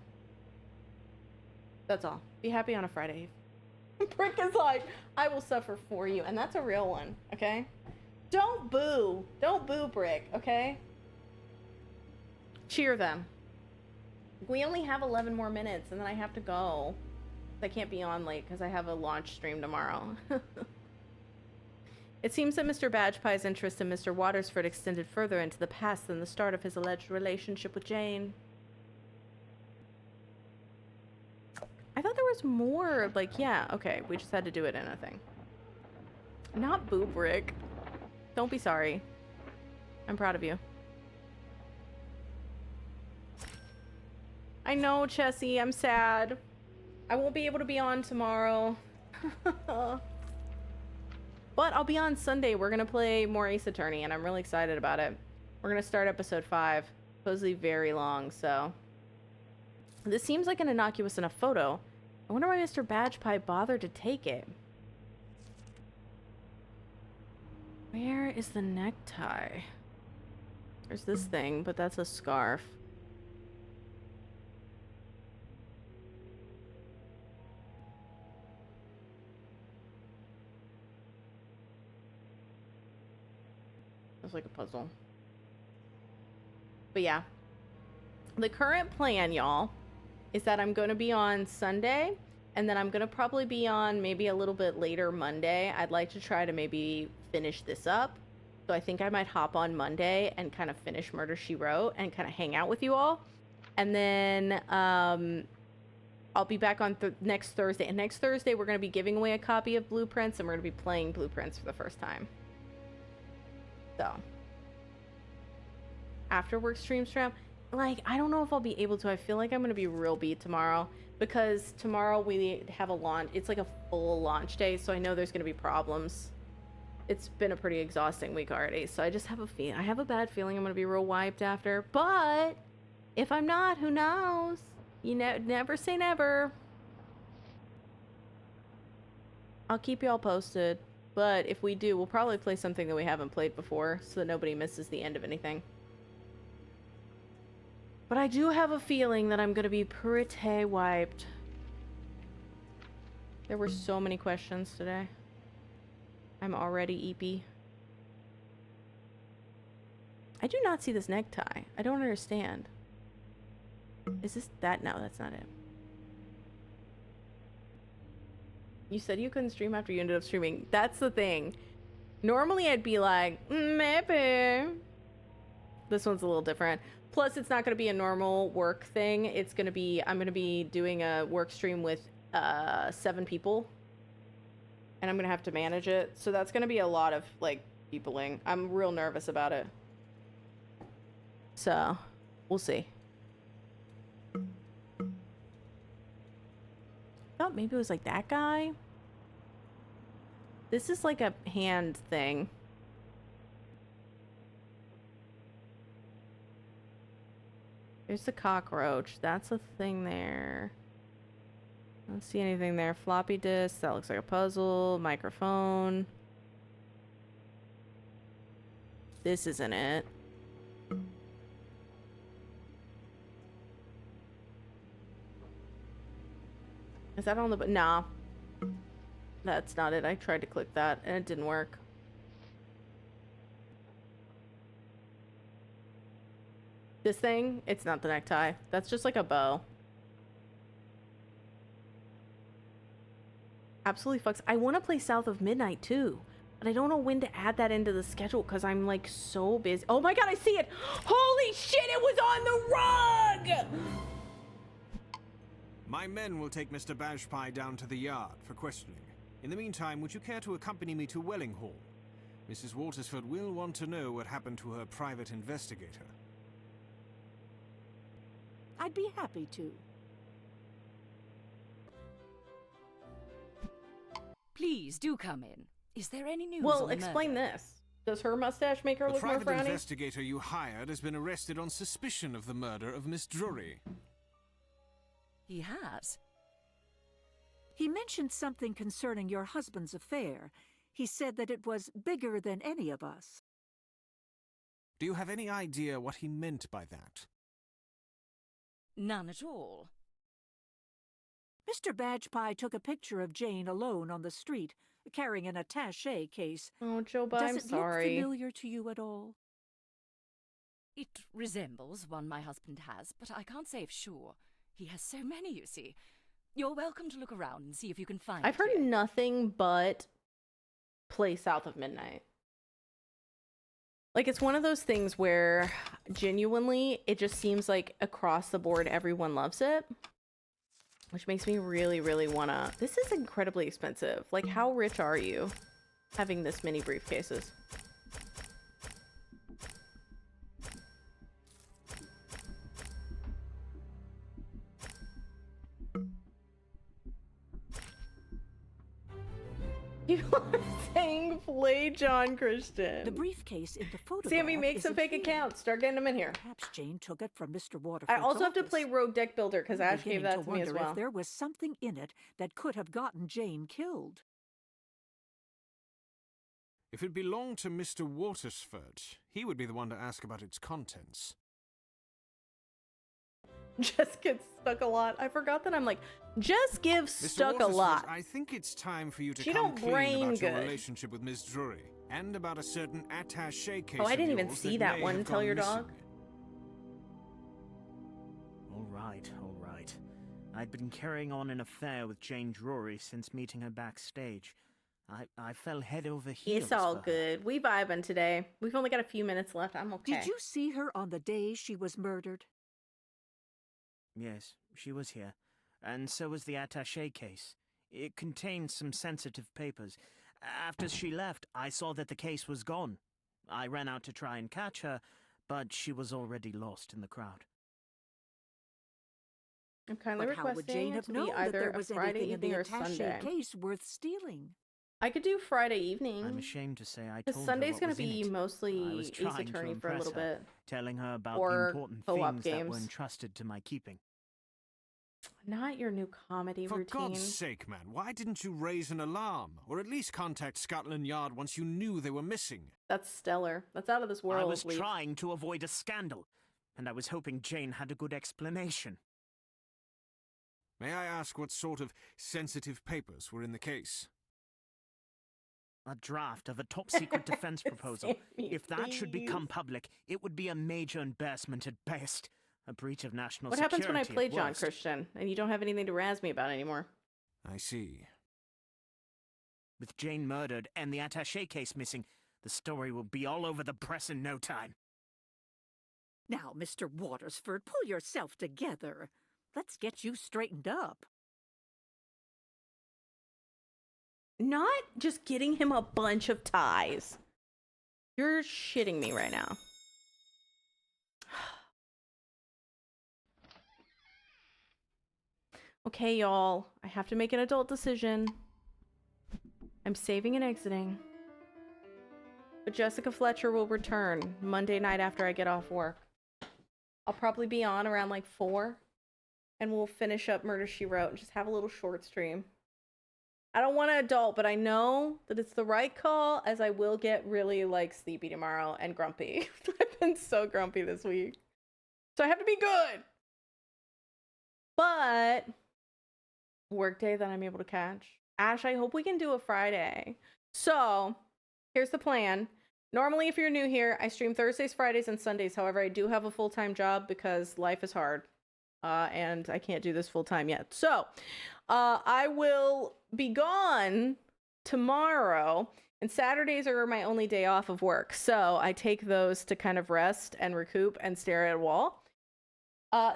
That's all. Be happy on a Friday. Brick is like, I will suffer for you. And that's a real one, okay? Don't boo. Don't boo Brick, okay? Cheer them. We only have 11 more minutes, and then I have to go. I can't be on late because I have a launch stream tomorrow. It seems that Mr. Badgepie's interest in Mr. Watersford extended further into the past than the start of his alleged relationship with Jane. I thought there was more, like, yeah, okay, we just had to do it in a thing. Not boo Brick. Don't be sorry. I'm proud of you. I know, Chessie, I'm sad. I won't be able to be on tomorrow. But I'll be on Sunday. We're gonna play more Ace Attorney, and I'm really excited about it. We're gonna start episode 5. Supposedly very long, so... This seems like an innocuous enough photo. I wonder why Mr. Badgepie bothered to take it. Where is the necktie? There's this thing, but that's a scarf. It's like a puzzle. But yeah. The current plan, y'all, is that I'm going to be on Sunday, and then I'm going to probably be on maybe a little bit later Monday. I'd like to try to maybe finish this up. So I think I might hop on Monday and kind of finish Murder, She Wrote and kind of hang out with you all. And then I'll be back on next Thursday. And next Thursday, we're going to be giving away a copy of Blueprints, and we're going to be playing Blueprints for the first time. So, after work stream, like, I don't know if I'll be able to. I feel like I'm going to be real beat tomorrow because tomorrow we have a launch. It's like a full launch day, so I know there's going to be problems. It's been a pretty exhausting week already, so I just have I have a bad feeling I'm going to be real wiped after. But if I'm not, who knows? You never say never. I'll keep y'all posted. But if we do, we'll probably play something that we haven't played before so that nobody misses the end of anything. But I do have a feeling that I'm going to be pretty wiped. There were so many questions today. I'm already eepy. I do not see this necktie. I don't understand. Is this that? No, that's not it. You said you couldn't stream after you ended up streaming. That's the thing. Normally I'd be like, maybe. This one's a little different. Plus, it's not going to be a normal work thing. It's going to be, I'm going to be doing a work stream with 7 people. And I'm going to have to manage it. So that's going to be a lot of, like, peopling. I'm real nervous about it. So, we'll see. I thought maybe it was like that guy. This is like a hand thing. There's the cockroach. That's a thing there. I don't see anything there. Floppy disk. That looks like a puzzle. Microphone. This isn't it. Is that on the... Nah. That's not it. I tried to click that and it didn't work. This thing, it's not the necktie. That's just like a bow. Absolutely fucks. I want to play South of Midnight too, but I don't know when to add that into the schedule because I'm like so busy. Oh my god, I see it! Holy shit, it was on the rug! My men will take Mr. Bajpai down to the yard for questioning. In the meantime, would you care to accompany me to Welling Hall? Mrs. Watersford will want to know what happened to her private investigator. I'd be happy to. Please do come in. Is there any news? Well, on the explain murder? this. Does her mustache make her The look more private frowny? investigator you hired has been arrested on suspicion of the murder of Miss Drury. He has. He mentioned something concerning your husband's affair. He said that it was bigger than any of us. Do you have any idea what he meant by that? None at all. Mr. Bajpai took a picture of Jane alone on the street, carrying an attaché case. Oh, Joba, Does I'm it sorry. look familiar to you at all? It resembles one my husband has, but I can't say for sure. He has so many, you see. You're welcome to look around and see if you can find I've heard nothing but play South of Midnight. Like, it's one of those things where genuinely it just seems like across the board everyone loves it, which makes me really, really wanna... This is incredibly expensive. Like, how rich are you having this many briefcases? People are saying play John Christian. The briefcase in the photograph. Sammy, make is some a fake fake. accounts. Start getting them in here. Perhaps Jane took it from Mr. Waterford's I also have to office. play Rogue Deck Builder because I'm Ash gave beginning that to me as wonder well. If there was something in it that could have gotten Jane killed. If it belonged to Mr. Watersford, he would be the one to ask about its contents. Jess gets stuck a lot. I forgot that I'm like, Jess gives Mr. stuck a Watersford, lot. I think it's time for you to She come don't clean brain about your good. relationship with Miss Drury and about a certain attaché case. Oh, I of didn't even yours see that that may one. have Tell gone your missing. dog. All right, all right. I'd been carrying on an affair with Jane Drury since meeting her backstage. I fell head over heels. It's all for her. good. We vibing today. We've only got a few minutes left. I'm okay. Did you see her on the day she was murdered? Yes, she was here. And so was the attaché case. It contained some sensitive papers. After she left, I saw that the case was gone. I ran out to try and catch her, but she was already lost in the crowd. I'm kindly But how would requesting Jane it have to be known that either there a was Friday anything in the evening or attaché Sunday. case worth stealing? I could do Friday evening. I'm ashamed to say I Because told Sunday's her what gonna was in be it. mostly I was Ace trying to Attorney for a impress little her, bit. telling her about Or the important co-op things that were games. entrusted to my keeping. Not your new comedy For routine. God's sake, man, why didn't you raise an alarm? Or at least contact Scotland Yard once you knew they were missing? That's stellar. That's out of this world. I was Leaf. trying to avoid a scandal, and I was hoping Jane had a good explanation. May I ask what sort of sensitive papers were in the case? A draft of a top-secret defense proposal. Sammy, If that should please. become public, it would be a major embarrassment at best. A breach of national What security happens when I at play John worst. Christian and you don't have anything to razz me about anymore? I see. With Jane murdered and the attaché case missing, the story will be all over the press in no time. Now, Mr. Watersford, pull yourself together. Let's get you straightened up. Not just getting him a bunch of ties. You're shitting me right now. Okay, y'all. I have to make an adult decision. I'm saving and exiting. But Jessica Fletcher will return Monday night after I get off work. I'll probably be on around like 4. And we'll finish up Murder, She Wrote and just have a little short stream. I don't want to adult, but I know that it's the right call, as I will get really like sleepy tomorrow and grumpy. I've been so grumpy this week. So I have to be good. But workday that I'm able to catch. Ash, I hope we can do a Friday. So here's the plan. Normally, if you're new here, I stream Thursdays, Fridays, and Sundays. However, I do have a full-time job because life is hard. And I can't do this full-time yet. So I will be gone tomorrow. And Saturdays are my only day off of work. So I take those to kind of rest and recoup and stare at a wall.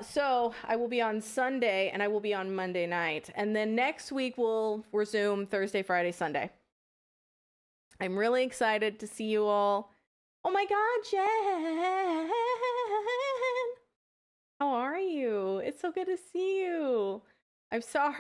So I will be on Sunday and I will be on Monday night. And then next week we'll resume Thursday, Friday, Sunday. I'm really excited to see you all. Oh my God, Jen! How are you? It's so good to see you. I'm sorry.